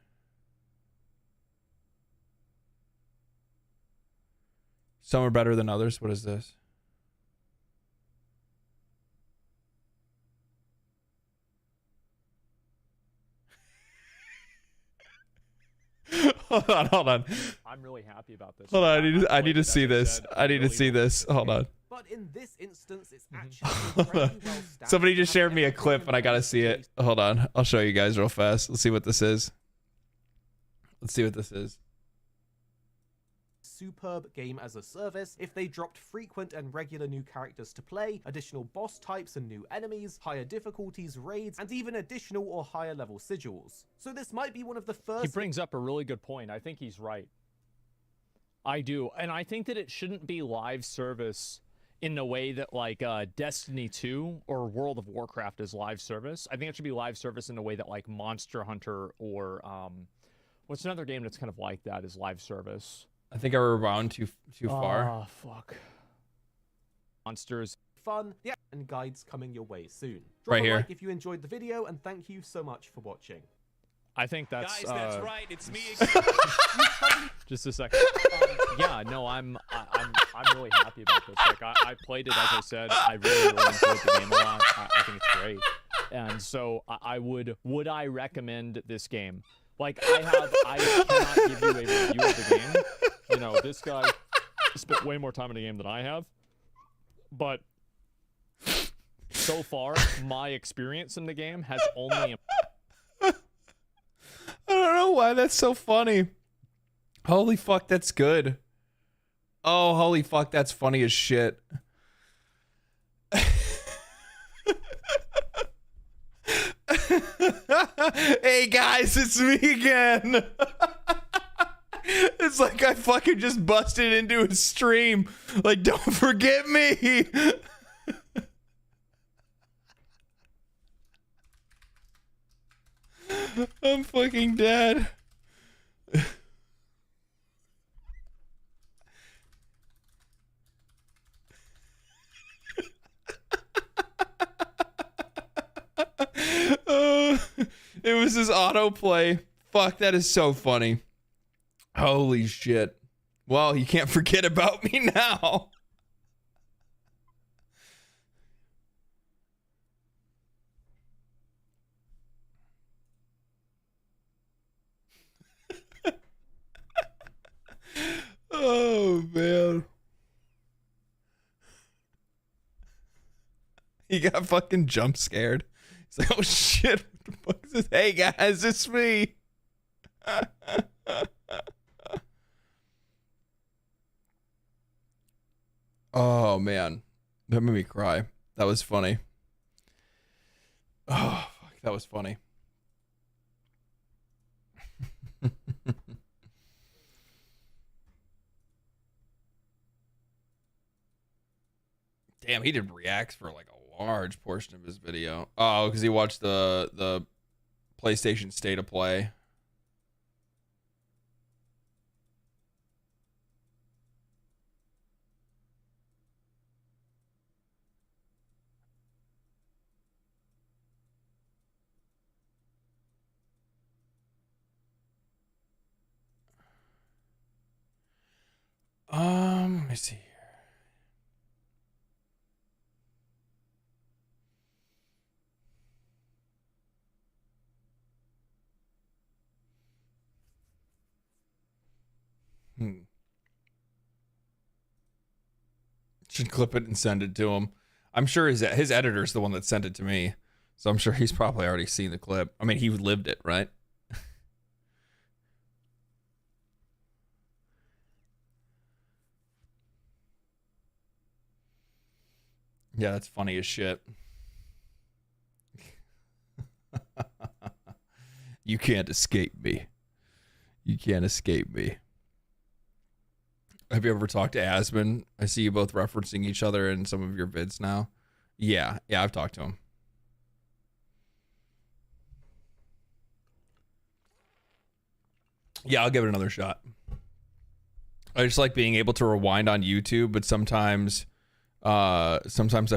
Speaker 1: Some are better than others. What is this? Hold on.
Speaker 3: I'm really happy about this.
Speaker 1: Hold on, I need to see this. I need to see this. Hold on.
Speaker 3: But in this instance, it's actually
Speaker 1: Somebody just shared me a clip and I gotta see it. Hold on. I'll show you guys real fast. Let's see what this is.
Speaker 3: Superb game as a service if they dropped frequent and regular new characters to play, additional boss types and new enemies, higher difficulties, raids, and even additional or higher level sigils. So this might be one of the first...
Speaker 22: He brings up a really good point. I think he's right. I do. And I think that it shouldn't be live service in the way that like Destiny 2 or World of Warcraft is live service. I think it should be live service in the way that like Monster Hunter or what's another game that's kind of like that is live service.
Speaker 1: I think I rewound too far.
Speaker 22: Oh, fuck. Monsters.
Speaker 3: Fun, yeah, and guides coming your way soon. Drop
Speaker 1: Right
Speaker 3: a
Speaker 1: here.
Speaker 3: like if you enjoyed the video, and thank you so much for watching.
Speaker 22: I think that's...
Speaker 1: Guys, that's right. It's me.
Speaker 22: Just a second. Yeah, no, I'm really happy about this. Like, I played it, as I said. I really enjoyed the game a lot. I think it's great. And so would I recommend this game? Like, I cannot give you a review of the game. You know, this guy spent way more time in the game than I have. But so far, my experience in the game has only...
Speaker 1: I don't know why that's so funny. Holy fuck, that's good. Oh, holy fuck, that's funny as shit. Hey guys, it's me again. It's like I fucking just busted into a stream. Like, don't forget me. I'm fucking dead. It was his autoplay. Fuck, that is so funny. Holy shit. Well, you can't forget about me now. Oh, man. He got fucking jump scared. He's like, oh shit, what the fuck is this? Hey guys, it's me. Oh man, that made me cry. That was funny. Oh, fuck, that was funny. Damn, he did reacts for like a large portion of his video. Oh, because he watched the PlayStation State of Play. Let me see. Should clip it and send it to him. I'm sure his editor's the one that sent it to me, so I'm sure he's probably already seen the clip. I mean, he lived it, right? Yeah, that's funny as shit. You can't escape me. You can't escape me. Have you ever talked to Asmon? I see you both referencing each other in some of your vids now. Yeah, I've talked to him. Yeah, I'll give it another shot. I just like being able to rewind on YouTube, but sometimes I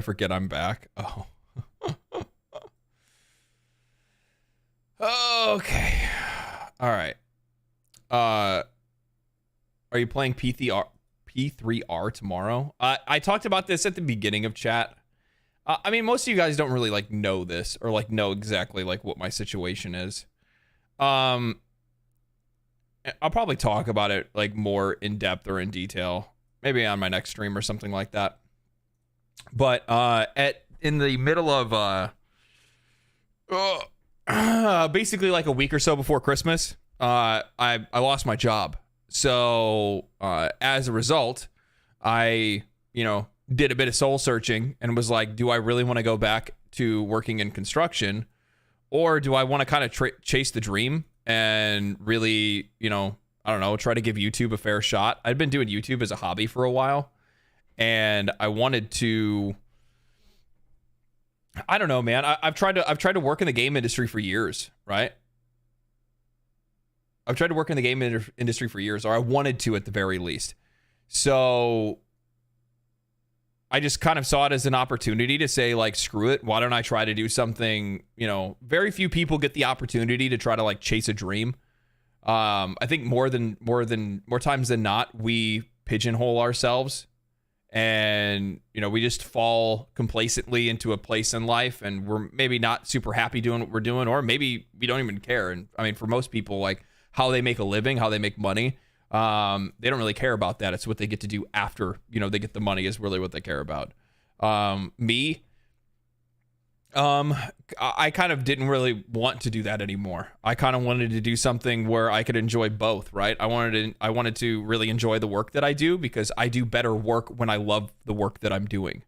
Speaker 1: forget I'm back. Oh. Okay. All right. Are you playing P3R tomorrow? I talked about this at the beginning of chat. I mean, most of you guys don't really like know this or like know exactly like what my situation is. I'll probably talk about it like more in depth or in detail, maybe on my next stream or something like that. But in the middle of basically like a week or so before Christmas, I lost my job. So as a result, I, did a bit of soul searching and was like, do I really want to go back to working in construction, or do I want to kind of chase the dream and really, I don't know, try to give YouTube a fair shot? I'd been doing YouTube as a hobby for a while, and I wanted to, I don't know, man. I've tried to work in the game industry for years, right? I've tried to work in the game industry for years, or I wanted to at the very least. So I just kind of saw it as an opportunity to say, like, screw it. Why don't I try to do something? Very few people get the opportunity to try to like chase a dream. I think more times than not, we pigeonhole ourselves, and we just fall complacently into a place in life, and we're maybe not super happy doing what we're doing, or maybe we don't even care. And I mean, for most people, like, how they make a living, how they make money, they don't really care about that. It's what they get to do after, they get the money is really what they care about. I kind of didn't really want to do that anymore. I kind of wanted to do something where I could enjoy both, right? I wanted to really enjoy the work that I do, because I do better work when I love the work that I'm doing.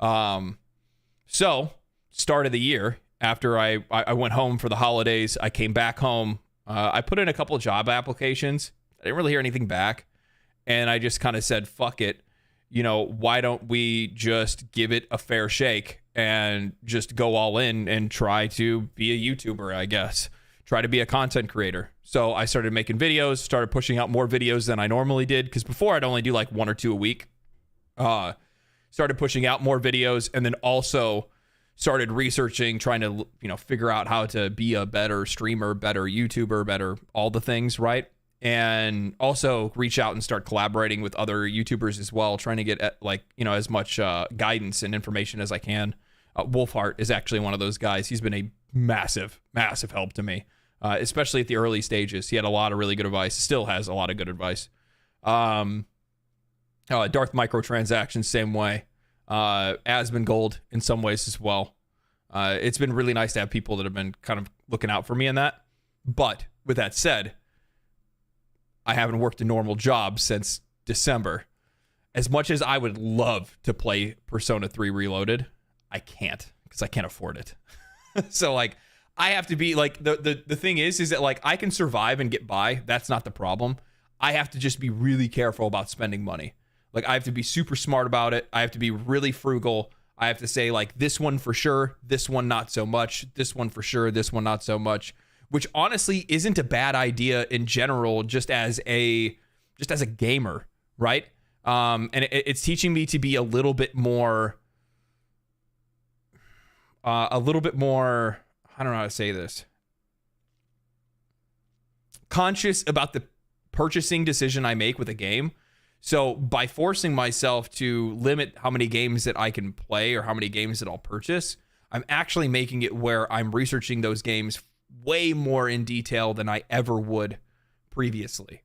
Speaker 1: So start of the year, after I went home for the holidays, I came back home. I put in a couple of job applications. I didn't really hear anything back. And I just kind of said, fuck it. Why don't we just give it a fair shake and just go all in and try to be a YouTuber, I guess. Try to be a content creator. So I started making videos, started pushing out more videos than I normally did, because before I'd only do like 1 or 2 a week. Started pushing out more videos, and then also started researching, trying to, figure out how to be a better streamer, better YouTuber, better all the things, right? And also reach out and start collaborating with other YouTubers as well, trying to get as much guidance and information as I can. Wolfheart is actually one of those guys. He's been a massive, massive help to me, especially at the early stages. He had a lot of really good advice, still has a lot of good advice. Darth Microtransactions, same way. Asmongold in some ways as well. It's been really nice to have people that have been kind of looking out for me in that. But with that said, I haven't worked a normal job since December. As much as I would love to play Persona 3 Reloaded, I can't, because I can't afford it. So like, I have to be like, the thing is that like, I can survive and get by. That's not the problem. I have to just be really careful about spending money. Like, I have to be super smart about it. I have to be really frugal. I have to say, like, this one for sure, this one not so much, this one for sure, this one not so much, which honestly isn't a bad idea in general, just as a gamer, right? And it's teaching me to be a little bit more, I don't know how to say this, conscious about the purchasing decision I make with a game. So by forcing myself to limit how many games that I can play or how many games that I'll purchase, I'm actually making it where I'm researching those games way more in detail than I ever would previously,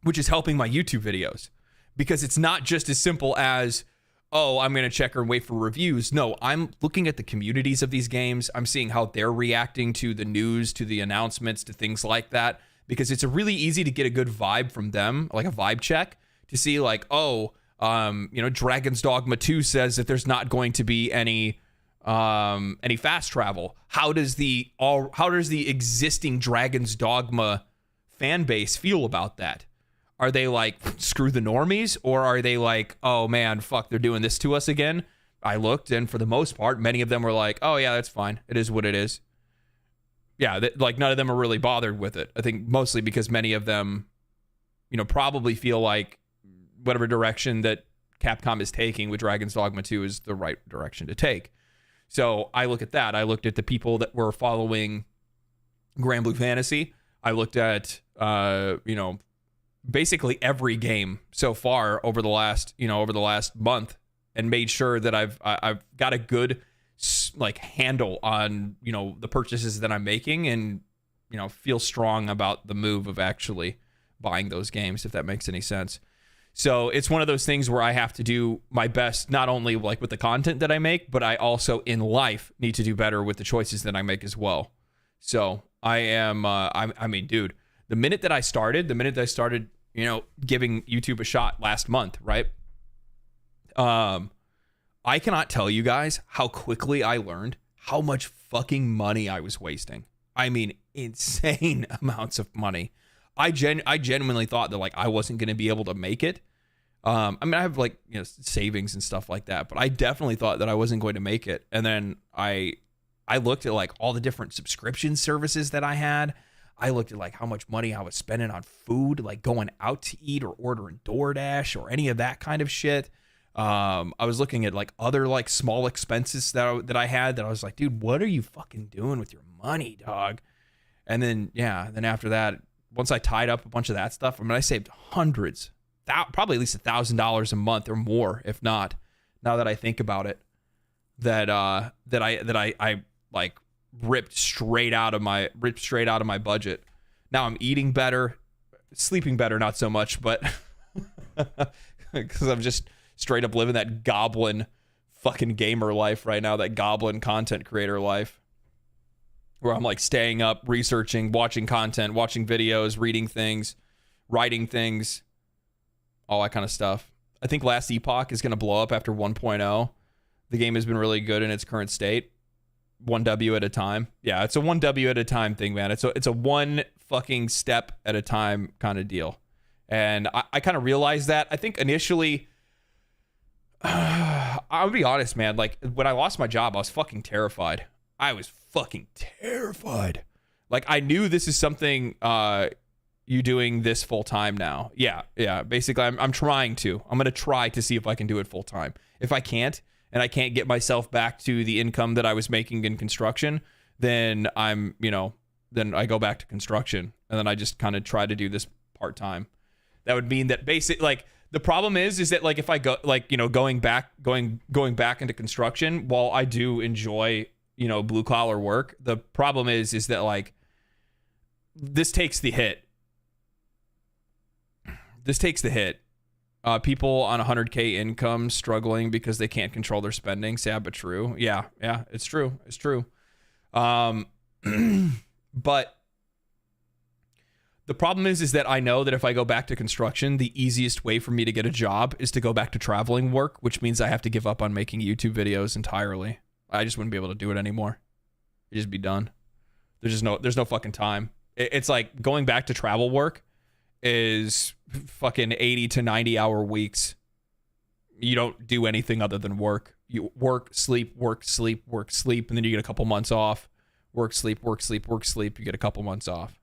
Speaker 1: which is helping my YouTube videos, because it's not just as simple as, oh, I'm going to check and wait for reviews. No, I'm looking at the communities of these games. I'm seeing how they're reacting to the news, to the announcements, to things like that, because it's really easy to get a good vibe from them, like a vibe check, to see like, oh, Dragon's Dogma 2 says that there's not going to be any fast travel. How does the existing Dragon's Dogma fan base feel about that? Are they like, screw the normies? Or are they like, oh man, fuck, they're doing this to us again? I looked, and for the most part, many of them were like, oh yeah, that's fine. It is what it is. Yeah, like none of them are really bothered with it. I think mostly because many of them, probably feel like whatever direction that Capcom is taking with Dragon's Dogma 2 is the right direction to take. So I look at that. I looked at the people that were following Granblue Fantasy. I looked at, basically every game so far over the last month, and made sure that I've got a good handle on, the purchases that I'm making, and, feel strong about the move of actually buying those games, if that makes any sense. So it's one of those things where I have to do my best, not only like with the content that I make, but I also in life need to do better with the choices that I make as well. So I am, dude, the minute that I started, giving YouTube a shot last month, right? I cannot tell you guys how quickly I learned how much fucking money I was wasting. I mean, insane amounts of money. I genuinely thought that I wasn't going to be able to make it. I have savings and stuff like that, but I definitely thought that I wasn't going to make it. And then I looked at all the different subscription services that I had. I looked at how much money I was spending on food, like going out to eat or ordering DoorDash or any of that kind of shit. I was looking at other small expenses that I had that I was like, dude, what are you fucking doing with your money, dog? And then, then after that, once I tied up a bunch of that stuff, I saved hundreds, probably at least $1,000 a month or more, if not, now that I think about it, that I ripped straight out of my budget. Now I'm eating better, sleeping better, not so much, but because I'm just straight up living that goblin fucking gamer life right now, that goblin content creator life, where I'm staying up, researching, watching content, watching videos, reading things, writing things, all that kind of stuff. I think Last Epoch is going to blow up after 1.0. The game has been really good in its current state. 1W at a time. Yeah, it's a 1W at a time thing, man. It's a one fucking step at a time kind of deal. And I kind of realized that. I think initially, I'll be honest, man. When I lost my job, I was fucking terrified. I was fucking terrified. I knew this is something you doing this full time now. Yeah. Basically, I'm trying to. I'm gonna try to see if I can do it full time. If I can't, and I can't get myself back to the income that I was making in construction, then then I go back to construction, and then I just kind of try to do this part time. That would mean that the problem is that if I go going back into construction, while I do enjoy blue collar work, the problem is that this takes the hit. People on 100K income struggling because they can't control their spending. Sad but true. Yeah, it's true. But the problem is that I know that if I go back to construction, the easiest way for me to get a job is to go back to traveling work, which means I have to give up on making YouTube videos entirely. I just wouldn't be able to do it anymore. It'd just be done. There's no fucking time. It's like going back to travel work is fucking 80 to 90 hour weeks. You don't do anything other than work. You work, sleep, work, sleep, work, sleep, and then you get a couple months off. Work, sleep, work, sleep, work, sleep. You get a couple months off.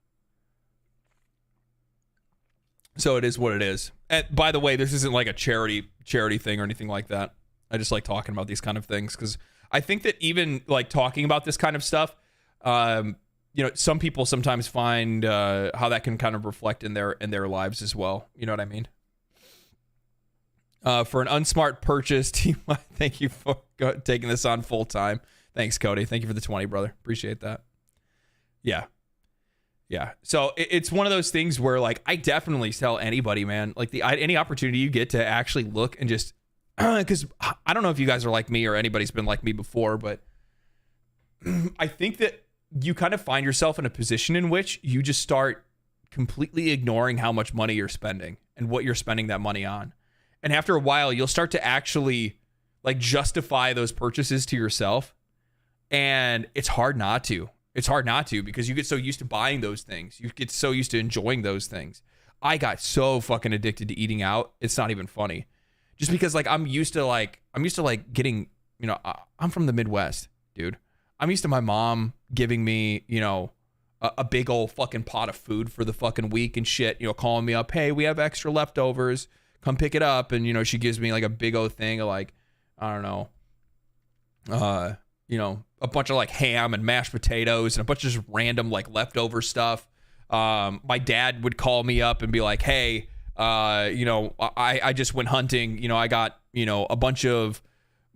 Speaker 1: So it is what it is. And by the way, this isn't like a charity thing or anything like that. I just like talking about these kind of things because I think that even talking about this kind of stuff, some people sometimes find how that can kind of reflect in their lives as well. You know what I mean? For an unsmart purchase, thank you for taking this on full time. Thanks, Cody. Thank you for the 20, brother. Appreciate that. Yeah. Yeah. So it's one of those things where, like, I definitely tell anybody, man, like any opportunity you get to actually look and just, because I don't know if you guys are like me or anybody's been like me before, but I think that you kind of find yourself in a position in which you just start completely ignoring how much money you're spending and what you're spending that money on. And after a while, you'll start to actually like justify those purchases to yourself. And it's hard not to. It's hard not to, because you get so used to buying those things. You get so used to enjoying those things. I got so fucking addicted to eating out. It's not even funny. Just because like I'm used to getting, you know, I'm from the Midwest, dude. I'm used to my mom giving me, you know, a big old fucking pot of food for the fucking week and shit, you know, calling me up, hey, we have extra leftovers, come pick it up. And, you know, she gives me like a big old thing of like, I don't know, you know, a bunch of like ham and mashed potatoes and a bunch of just random like leftover stuff. My dad would call me up and be like, hey, you know, I just went hunting, you know, I got, you know, a bunch of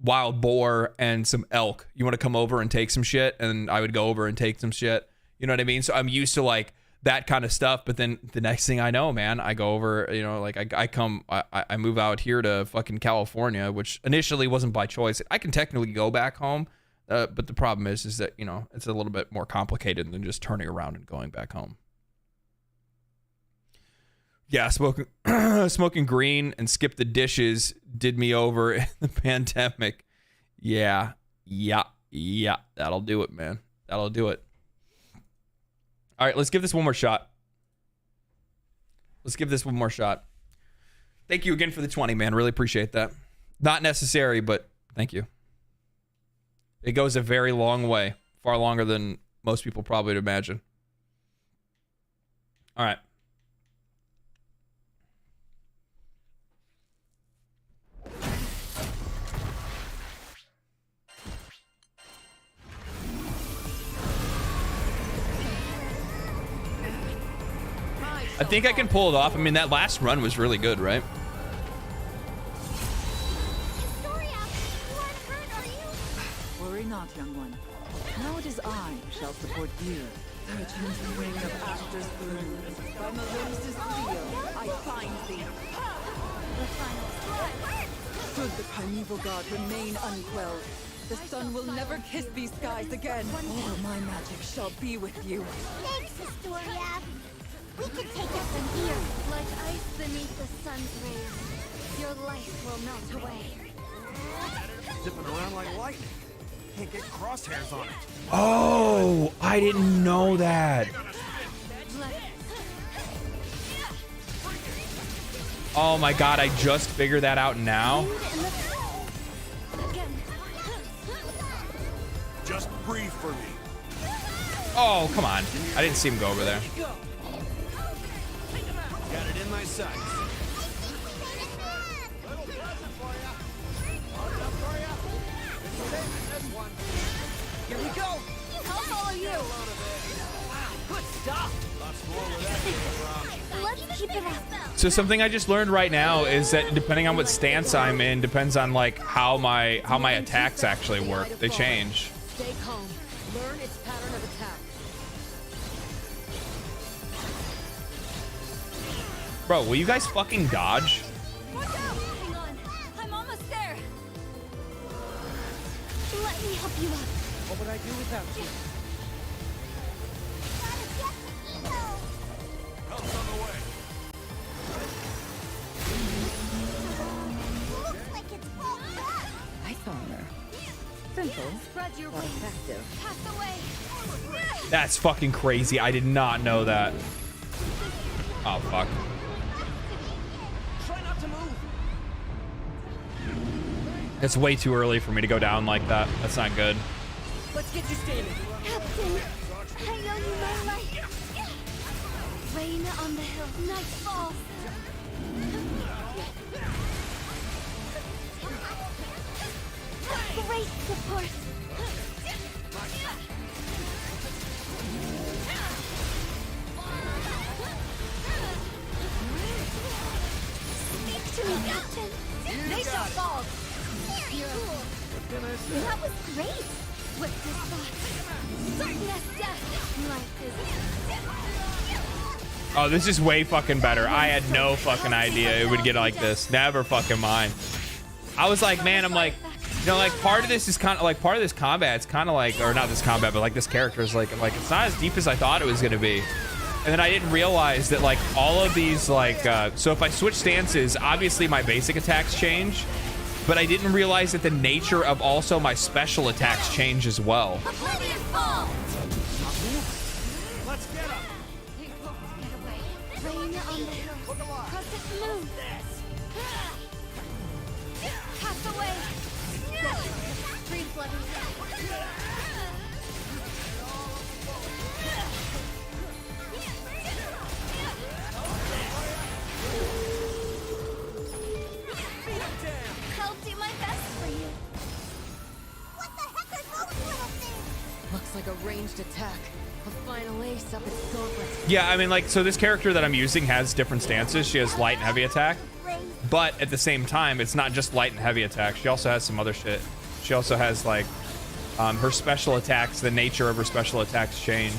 Speaker 1: wild boar and some elk. You want to come over and take some shit? And I would go over and take some shit. You know what I mean? So I'm used to like that kind of stuff. But then the next thing I know, man, I go over, you know, like I move out here to fucking California, which initially wasn't by choice. I can technically go back home. But the problem is that, you know, it's a little bit more complicated than just turning around and going back home. Yeah, smoking green and skip the dishes did me over in the pandemic. Yeah. That'll do it, man. That'll do it. All right, let's give this one more shot. Thank you again for the 20, man. Really appreciate that. Not necessary, but thank you. It goes a very long way. Far longer than most people probably would imagine. All right. I think I can pull it off. I mean, that last run was really good, right?
Speaker 14: Worry not, young one. Now it is I who shall support you. Urging the ring of Astor's bloom. By Melissa's steel, I find thee. The final strike. Should the primeval god remain unquelled, the sun will never kiss these skies again. Or my magic shall be with you.
Speaker 9: Thanks, Historia. We can take it from here.
Speaker 5: Like ice beneath the sun's rays, your life will melt away.
Speaker 19: Zipping around like lightning. Can't get crosshairs on it.
Speaker 1: Oh, I didn't know that. Oh my god, I just figured that out now.
Speaker 19: Just breathe for me.
Speaker 1: Oh, come on. I didn't see him go over there.
Speaker 19: Got it in my sights.
Speaker 10: Here we go.
Speaker 5: I'll follow you.
Speaker 10: Good stuff.
Speaker 5: Let's keep it up.
Speaker 1: So something I just learned right now is that depending on what stance I'm in depends on like how my attacks actually work. They change.
Speaker 18: Stay calm. Learn its pattern of attack.
Speaker 1: Bro, will you guys fucking dodge?
Speaker 5: Hang on. I'm almost there. Let me help you up.
Speaker 10: What would I do without you?
Speaker 19: Help's on the way.
Speaker 9: Looks like it's falling up.
Speaker 14: I saw her. Simple,
Speaker 5: Spread your
Speaker 14: but
Speaker 5: wings.
Speaker 14: effective.
Speaker 5: Pass away.
Speaker 1: That's fucking crazy. I did not know that. Oh, fuck.
Speaker 10: Try not to move.
Speaker 1: It's way too early for me to go down like that. That's not good.
Speaker 10: Let's get you standing.
Speaker 5: Captain, hang on, you my life. Rain on the hill, night falls. Great support. Speak to me, Captain. That was great. What's this thought? Certain as death. Life is.
Speaker 1: Oh, this is way fucking better. I had no fucking idea it would get like this. Never fucking mind. I was like, man, I'm like, you know, like part of this is kind of like part of this combat. It's kind of like, or not this combat, but like this character is like it's not as deep as I thought it was gonna be. And then I didn't realize that like all of these like, so if I switch stances, obviously my basic attacks change, but I didn't realize that the nature of also my special attacks change as well.
Speaker 21: Let's get him.
Speaker 5: Rain on the hills. Crescent moon. Pass away. Freeze blood. I'll do my best for you.
Speaker 9: What the heck are those little things?
Speaker 18: Looks like a ranged attack. A final ace up its gauntlet.
Speaker 1: Yeah, I mean, like, so this character that I'm using has different stances. She has light and heavy attack, but at the same time, it's not just light and heavy attack. She also has some other shit. She also has like her special attacks. The nature of her special attacks change.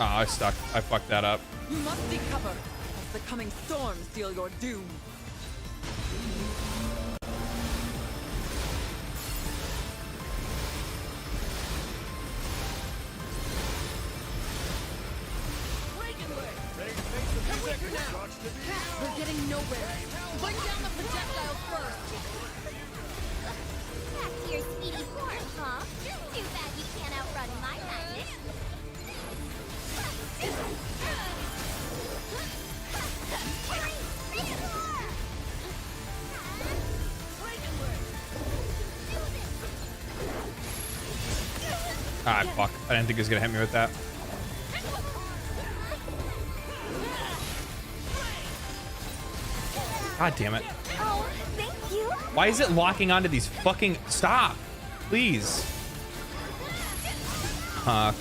Speaker 1: Oh, I stuck. I fucked that up.
Speaker 14: You must seek cover as the coming storms deal your doom.
Speaker 18: We're getting nowhere. Bring down the projectile first.
Speaker 9: Back to your speedy form, huh? Too bad you can't outrun my madness.
Speaker 1: Ah, fuck. I didn't think he was gonna hit me with that. God damn it.
Speaker 9: Oh, thank you.
Speaker 1: Why is it locking onto these fucking... Stop. Please. Fuck.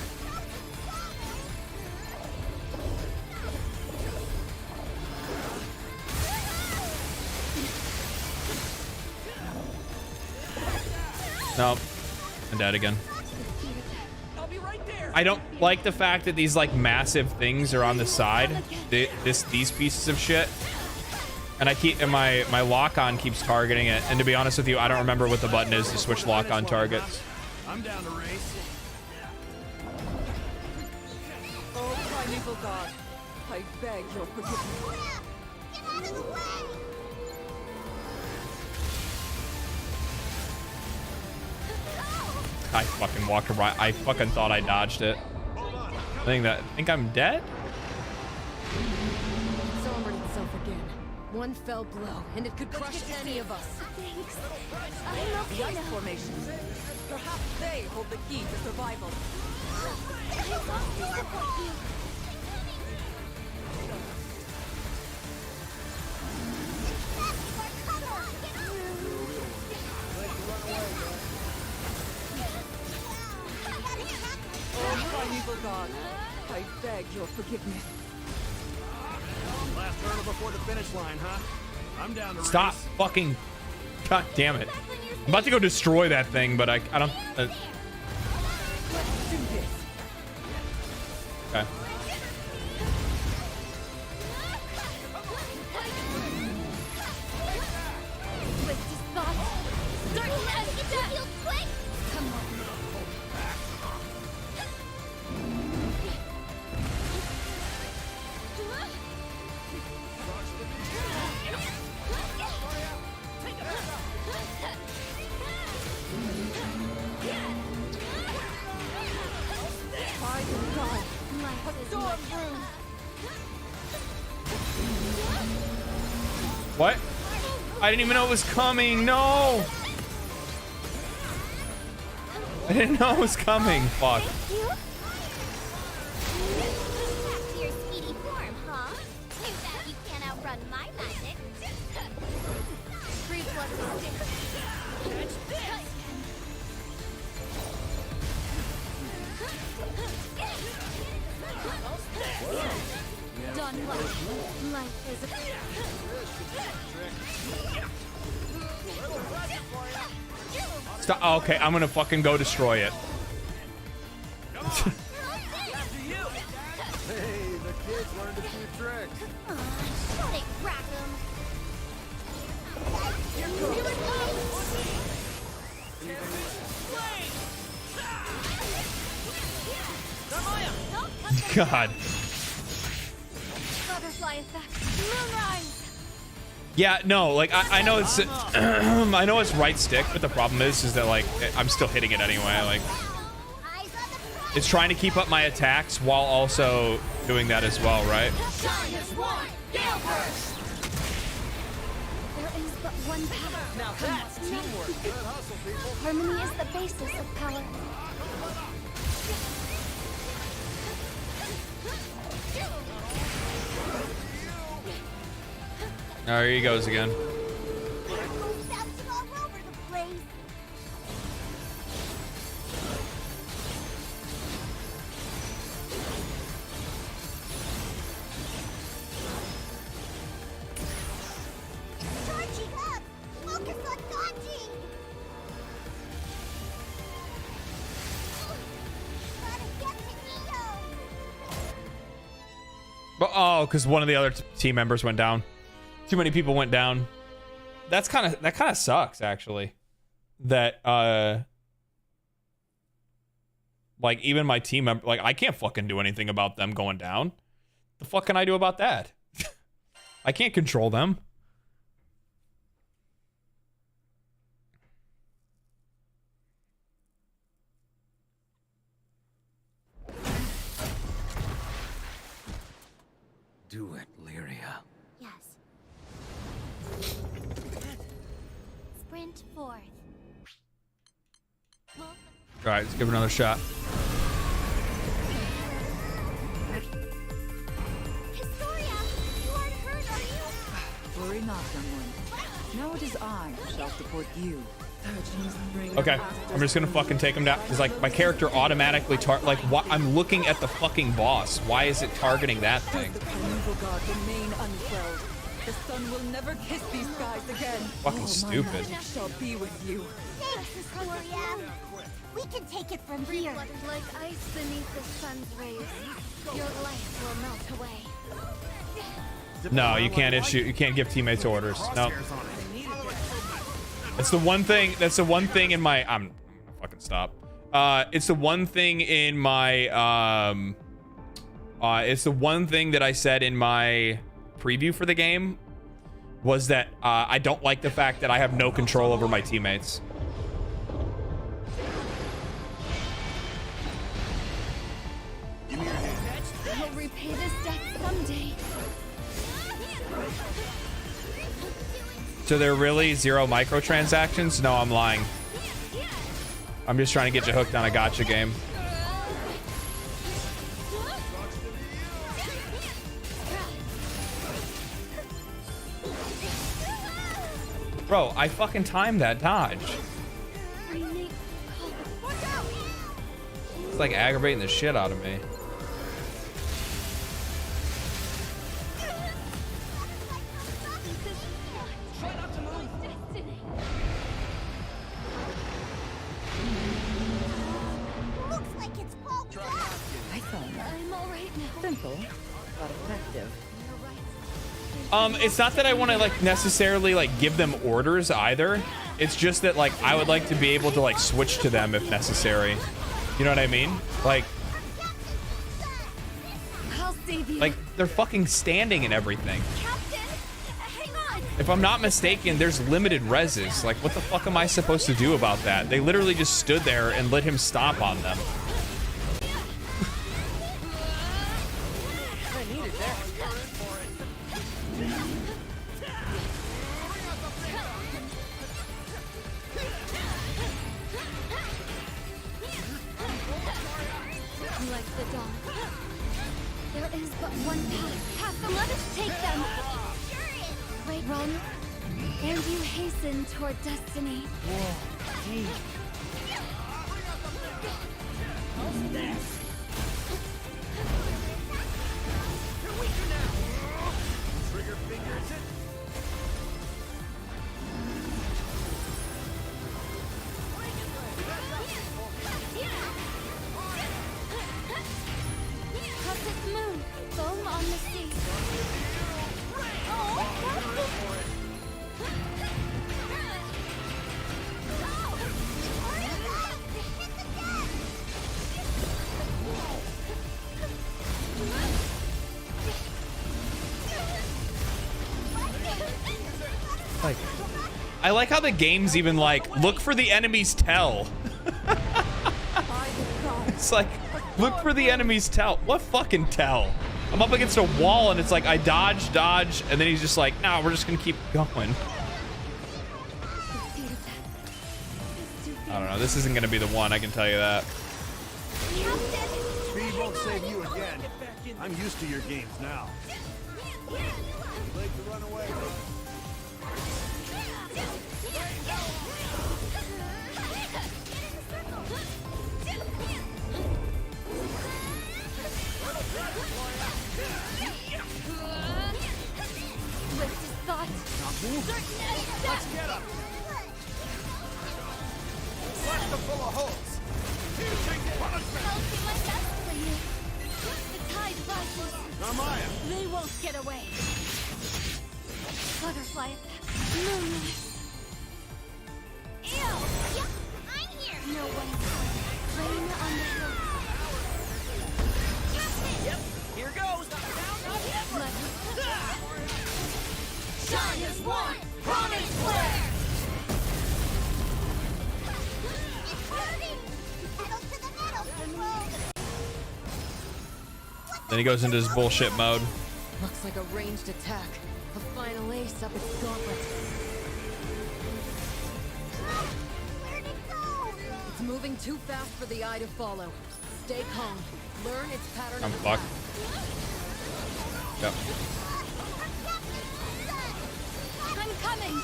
Speaker 1: Nope. I'm dead again. I don't like the fact that these like massive things are on the side. These pieces of shit. And my lock-on keeps targeting it. And to be honest with you, I don't remember what the button is to switch lock-on targets.
Speaker 21: I'm down to race.
Speaker 14: Oh, primeval god, I beg your forgiveness.
Speaker 9: Get out of the way!
Speaker 1: I fucking walked right. I fucking thought I dodged it. I think I'm dead?
Speaker 18: It's armored itself again. One fell blow, and it could crush any of us.
Speaker 5: Thanks. I'm okay
Speaker 14: The ice
Speaker 5: now.
Speaker 14: formations. Perhaps they hold the key to survival.
Speaker 5: I want to support you.
Speaker 14: Oh, primeval god, I beg your forgiveness.
Speaker 21: Last hurdle before the finish line, huh? I'm down to
Speaker 1: Stop
Speaker 21: race.
Speaker 1: fucking... God damn it. I'm about to go destroy that thing, but I don't...
Speaker 14: Let's do this.
Speaker 1: Okay.
Speaker 5: Twisted thoughts. Certain as death. Quick. Come on.
Speaker 14: Primeval god, a storm brews.
Speaker 1: What? I didn't even know it was coming. No! I didn't know it was coming. Fuck.
Speaker 9: Thank you. Back to your speedy form, huh? Too bad you can't outrun my magic.
Speaker 5: Freeze blood resistant.
Speaker 1: Stop. Oh, okay, I'm gonna fucking go destroy it.
Speaker 21: Hey, the kids learned a few tricks.
Speaker 9: Shut it, Rackham.
Speaker 1: God.
Speaker 5: Butterfly effect. Moonrise.
Speaker 1: Yeah, no, like I know it's I know it's right stick, but the problem is that like I'm still hitting it anyway. Like it's trying to keep up my attacks while also doing that as well, right?
Speaker 5: There is but one power.
Speaker 10: Now that's teamwork. Good hustle, people.
Speaker 5: Harmony is the basis of power.
Speaker 1: Oh, here he goes again.
Speaker 9: Bouncing all over the place. Charging up. Focus on dodging. Gotta get to Neo.
Speaker 1: But oh, because one of the other team members went down. Too many people went down. That kind of sucks, actually. That like even my team member, like I can't fucking do anything about them going down. The fuck can I do about that? I can't control them.
Speaker 15: Do it, Lyria.
Speaker 9: Yes. Sprint forth.
Speaker 1: All right, let's give it another shot.
Speaker 9: Historia, you aren't hurt, are you?
Speaker 14: Worry not, young one. Now it is I who shall support you.
Speaker 1: Okay, I'm just gonna fucking take him down because like my character automatically I'm looking at the fucking boss. Why is it targeting that thing?
Speaker 14: The primeval god remain unquelled. The sun will never kiss these skies again.
Speaker 1: Fucking stupid.
Speaker 14: My magic shall be with you.
Speaker 9: Thanks, Historia. We can take it from here.
Speaker 5: Like ice beneath the sun's rays, your life will melt away.
Speaker 1: No, you can't give teammates orders. No. It's the one thing. That's the one thing in my. I'm fucking stop. It's the one thing in my. It's the one thing that I said in my preview for the game was that I don't like the fact that I have no control over my teammates.
Speaker 5: I'll repay this debt someday.
Speaker 1: So they're really 0 microtransactions? No, I'm lying. I'm just trying to get you hooked on a gacha game. Bro, I fucking timed that dodge. It's like aggravating the shit out of me.
Speaker 5: I'm all right now.
Speaker 14: Simple, but effective.
Speaker 1: It's not that I want to like necessarily like give them orders either. It's just that like I would like to be able to like switch to them if necessary. You know what I mean? Like
Speaker 5: I'll save you.
Speaker 1: like they're fucking standing and everything.
Speaker 5: Captain, hang on.
Speaker 1: If I'm not mistaken, there's limited reses. Like what the fuck am I supposed to do about that? They literally just stood there and let him stomp on them.
Speaker 5: Like the dawn. There is but one path. Let us take them. Wait, run, and you hasten toward destiny.
Speaker 14: Whoa, hey.
Speaker 10: How's this?
Speaker 21: Trigger finger, is it?
Speaker 1: I like how the game's even like, look for the enemy's tell. It's like, look for the enemy's tell. What fucking tell? I'm up against a wall and it's like, I dodge, and then he's just like, nah, we're just gonna keep going. I don't know, this isn't gonna be the one, I can tell you that.
Speaker 19: Speed won't save you again. I'm used to your games now. Too late to run away.
Speaker 10: Let's get him! Blast them full of holes! Here, take punishment!
Speaker 5: I'll do my best for you. The tide rises.
Speaker 19: Amaya!
Speaker 5: They won't get away. Butterfly effect. Moonlight. Ew! Yep, I'm here! No one's rain on the hill.
Speaker 10: Yep, here goes!
Speaker 5: Shine as one! Promise flare!
Speaker 1: Then he goes into his bullshit mode.
Speaker 18: Looks like a ranged attack. A final ace up its gauntlet.
Speaker 5: Where'd it go?
Speaker 18: It's moving too fast for the eye to follow. Stay calm. Learn its pattern
Speaker 1: I'm
Speaker 18: of
Speaker 1: fucked.
Speaker 18: attack.
Speaker 1: Yep.
Speaker 5: I'm coming!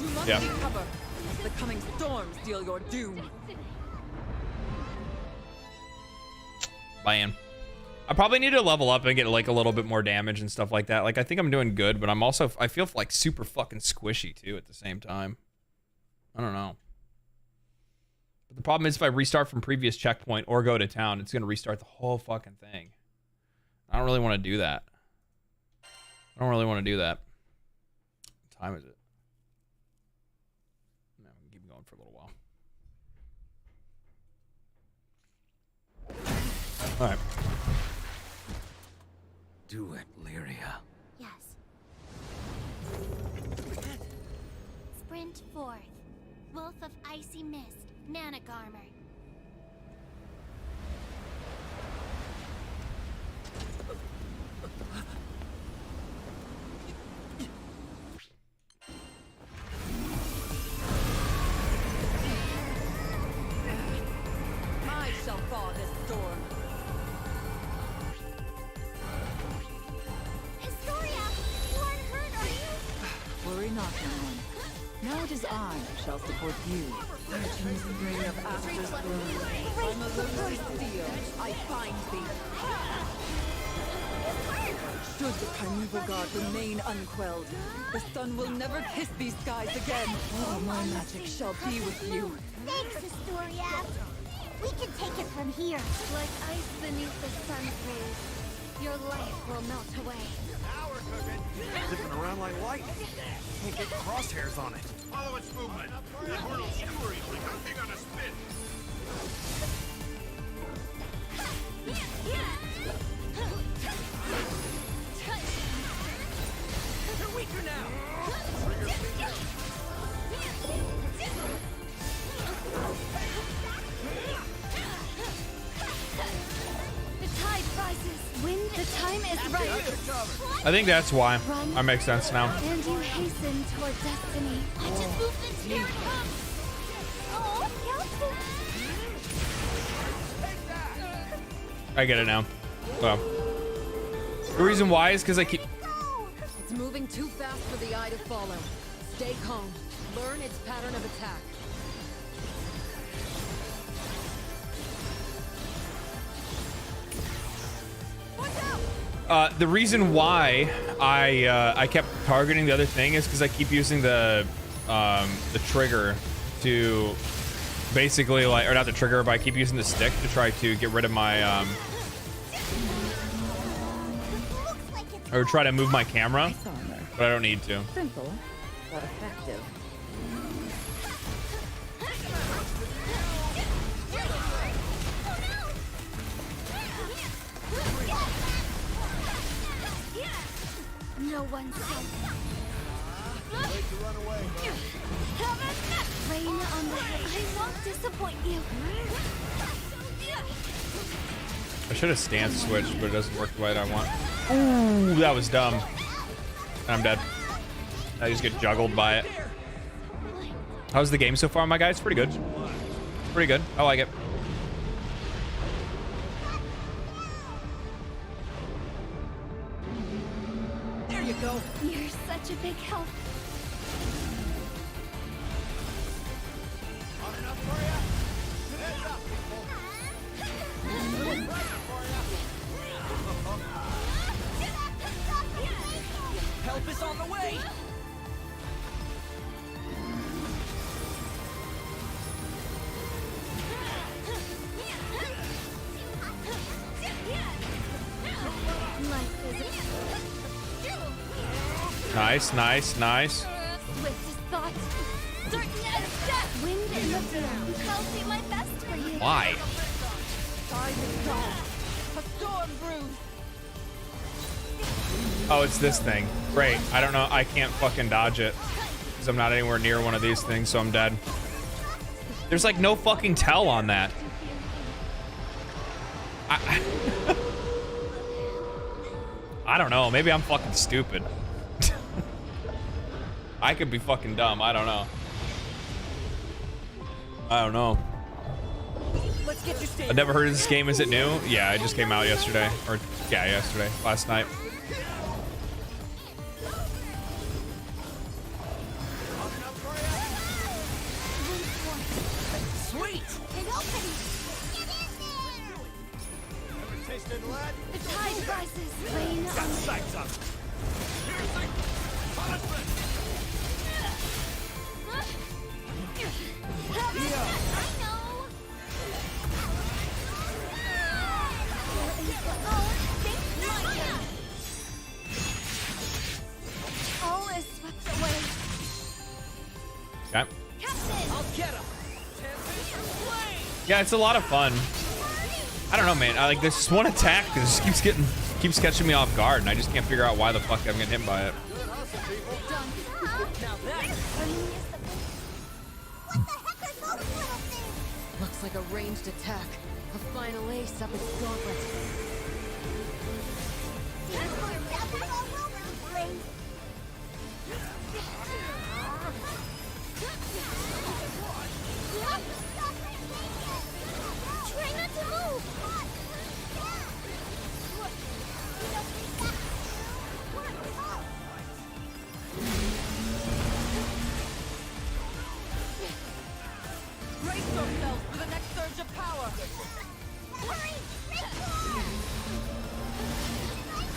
Speaker 18: You must
Speaker 1: Yeah.
Speaker 18: take cover as the coming storms deal your doom.
Speaker 1: Man, I probably need to level up and get like a little bit more damage and stuff like that. Like I think I'm doing good, but I feel like super fucking squishy too at the same time. I don't know. But the problem is if I restart from previous checkpoint or go to town, it's gonna restart the whole fucking thing. I don't really want to do that. I don't really want to do that. What time is it? No, we can keep going for a little while. All right.
Speaker 11: Do it, Lyria.
Speaker 9: Yes. Sprint forth. Wolf of Icy Mist. Manic armor.
Speaker 18: I shall thaw this storm.
Speaker 9: Historia! You aren't hurt, are you?
Speaker 14: Worry not, young one. Now it is I shall support you. Urchins reign of Aster's throne. I'm a lonely steel. I find thee. Should the primeval god remain unquelled, the sun will never kiss these skies again. All my magic shall be with you.
Speaker 9: Thanks, Historia. We can take it from here.
Speaker 5: Like ice beneath the sun's rays, your life will melt away.
Speaker 19: Now we're cooking. Zipping around like lightning. Can't get crosshairs on it.
Speaker 7: Follow its movement. That horn will skewer easily. Nothing on a spin.
Speaker 10: You're weaker now!
Speaker 5: The tide rises. Wind, the time is right.
Speaker 1: I think that's why. That makes sense now.
Speaker 5: And you hasten toward destiny. Let's just move this. Here it comes. Oh,
Speaker 1: I get it now. Well, the reason why is because I keep.
Speaker 18: It's moving too fast for the eye to follow. Stay calm. Learn its pattern of attack.
Speaker 1: The reason why I kept targeting the other thing is because I keep using the trigger to basically like, or not the trigger, but I keep using the stick to try to get rid of my or try to move my camera, but I don't need to.
Speaker 14: Simple, but effective.
Speaker 5: no one safe.
Speaker 21: Wait to run away.
Speaker 5: Rain on the hay. I won't disappoint you.
Speaker 1: I should have stance switched, but it doesn't work the way that I want. Ooh, that was dumb. And I'm dead. I just get juggled by it. How's the game so far, my guys? Pretty good. Pretty good. I like it.
Speaker 10: There you go.
Speaker 5: You're such a big help.
Speaker 10: Help is on the way.
Speaker 1: Nice, nice, nice.
Speaker 5: Swift as thought. Certain as death. Wind and the blow. I'll do my best for you.
Speaker 1: Why?
Speaker 10: Time is gone. A storm brews.
Speaker 1: Oh, it's this thing. Great. I don't know. I can't fucking dodge it. Because I'm not anywhere near one of these things, so I'm dead. There's like no fucking tell on that. I don't know. Maybe I'm fucking stupid. I could be fucking dumb. I don't know. I don't know.
Speaker 10: Let's get you
Speaker 1: I've never heard of this game. Is it new? Yeah, it just came out yesterday. Or, yeah, yesterday. Last night.
Speaker 10: Sweet.
Speaker 5: The tide rises. Rain
Speaker 21: Got
Speaker 5: on the
Speaker 21: sights up.
Speaker 5: All is swept away.
Speaker 1: Okay.
Speaker 10: I'll get him.
Speaker 1: Yeah, it's a lot of fun. I don't know, man. I like this one attack that just keeps catching me off guard, and I just can't figure out why the fuck I'm getting hit by it.
Speaker 18: Looks like a ranged attack. A final ace up its gauntlet.
Speaker 5: Try not to move.
Speaker 10: Brace yourselves for the next surge of power.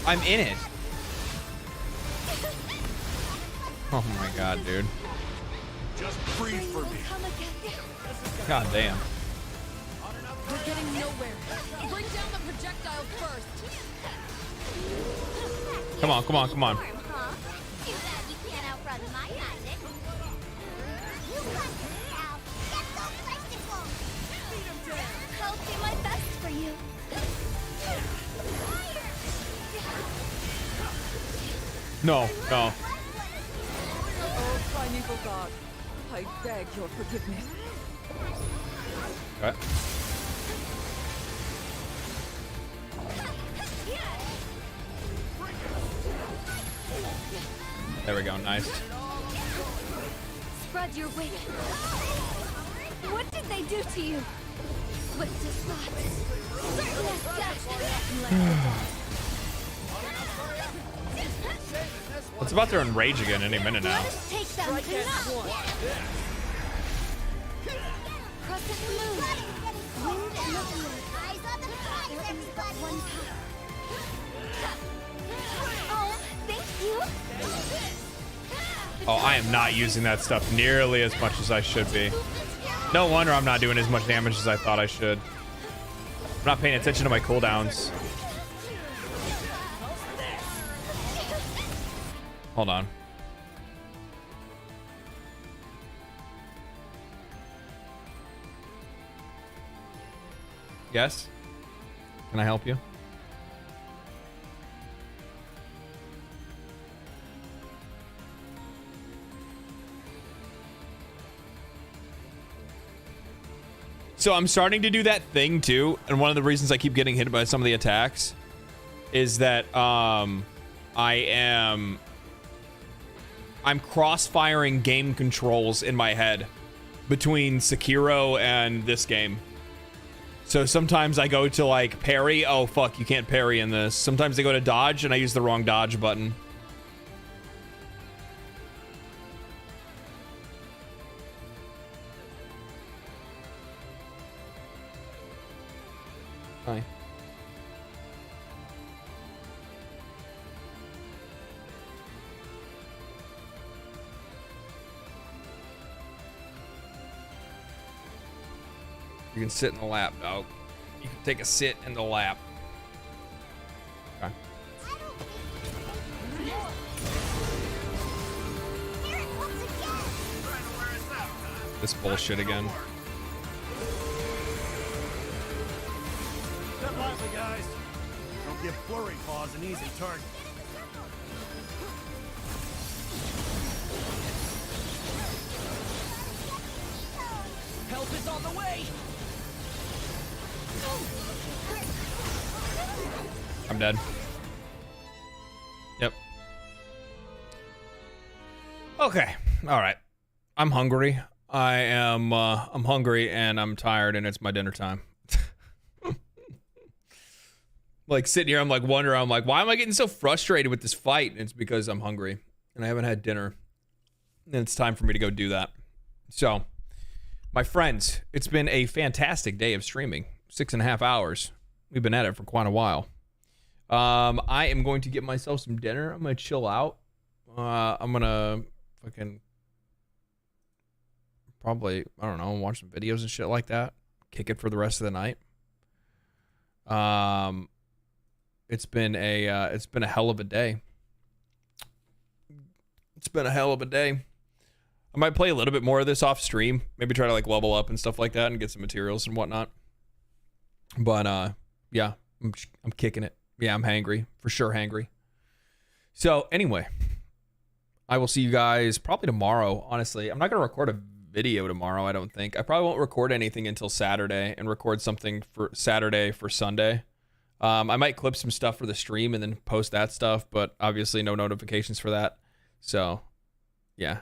Speaker 1: I'm in it. Oh my god, dude.
Speaker 21: Just breathe for me.
Speaker 1: God damn.
Speaker 18: We're getting nowhere. Bring down the projectile first.
Speaker 1: Come on, come on, come on.
Speaker 9: Too bad you can't outrun my magic. You got this now. Get those bicycles. Beat him down.
Speaker 5: I'll do my best for you.
Speaker 1: No, no.
Speaker 10: Oh, primeval god, I beg your forgiveness.
Speaker 1: Okay. There we go, nice.
Speaker 5: Spread your wing. What did they do to you? Swift as thought. Certain as death.
Speaker 1: It's about to enrage again any minute now.
Speaker 5: Take them. Crescent moon. Wind and the field.
Speaker 9: Eyes on the prize, everybody.
Speaker 5: One time. Oh, thank you.
Speaker 1: Oh, I am not using that stuff nearly as much as I should be. No wonder I'm not doing as much damage as I thought I should. I'm not paying attention to my cooldowns. Hold on. Yes? Can I help you? So I'm starting to do that thing too, and one of the reasons I keep getting hit by some of the attacks is that I'm cross-firing game controls in my head between Sekiro and this game. So sometimes I go to like parry. Oh fuck, you can't parry in this. Sometimes I go to dodge and I use the wrong dodge button. Hi. You can sit in the lap, dog. You can take a sit in the lap. Okay. This bullshit again.
Speaker 21: Step lively, guys. Don't give Flurry Paws an easy target.
Speaker 10: Help is on the way!
Speaker 1: I'm dead. Yep. Okay. All right. I'm hungry. I'm hungry and I'm tired and it's my dinner time. Like sitting here, I'm like wondering, I'm like, why am I getting so frustrated with this fight? And it's because I'm hungry and I haven't had dinner. And it's time for me to go do that. So, my friends, it's been a fantastic day of streaming. 6.5 hours. We've been at it for quite a while. I am going to get myself some dinner. I'm going to chill out. I'm going to fucking probably, I don't know, watch some videos and shit like that. Kick it for the rest of the night. It's been a hell of a day. It's been a hell of a day. I might play a little bit more of this off stream. Maybe try to like level up and stuff like that and get some materials and whatnot. But yeah, I'm kicking it. Yeah, I'm hangry. For sure hangry. So anyway, I will see you guys probably tomorrow, honestly. I'm not going to record a video tomorrow, I don't think. I probably won't record anything until Saturday and record something for Saturday for Sunday. I might clip some stuff for the stream and then post that stuff, but obviously no notifications for that. So, yeah.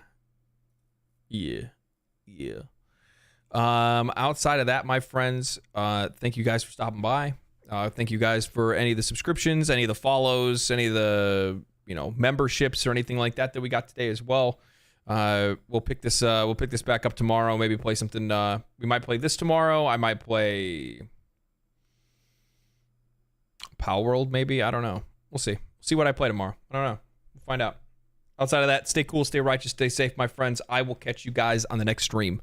Speaker 1: Outside of that, my friends, thank you guys for stopping by. Thank you guys for any of the subscriptions, any of the follows, any of the, memberships or anything like that we got today as well. We'll pick this back up tomorrow. Maybe play something. We might play this tomorrow. I might play Power World, maybe. I don't know. We'll see. See what I play tomorrow. I don't know. We'll find out. Outside of that, stay cool, stay righteous, stay safe, my friends. I will catch you guys on the next stream.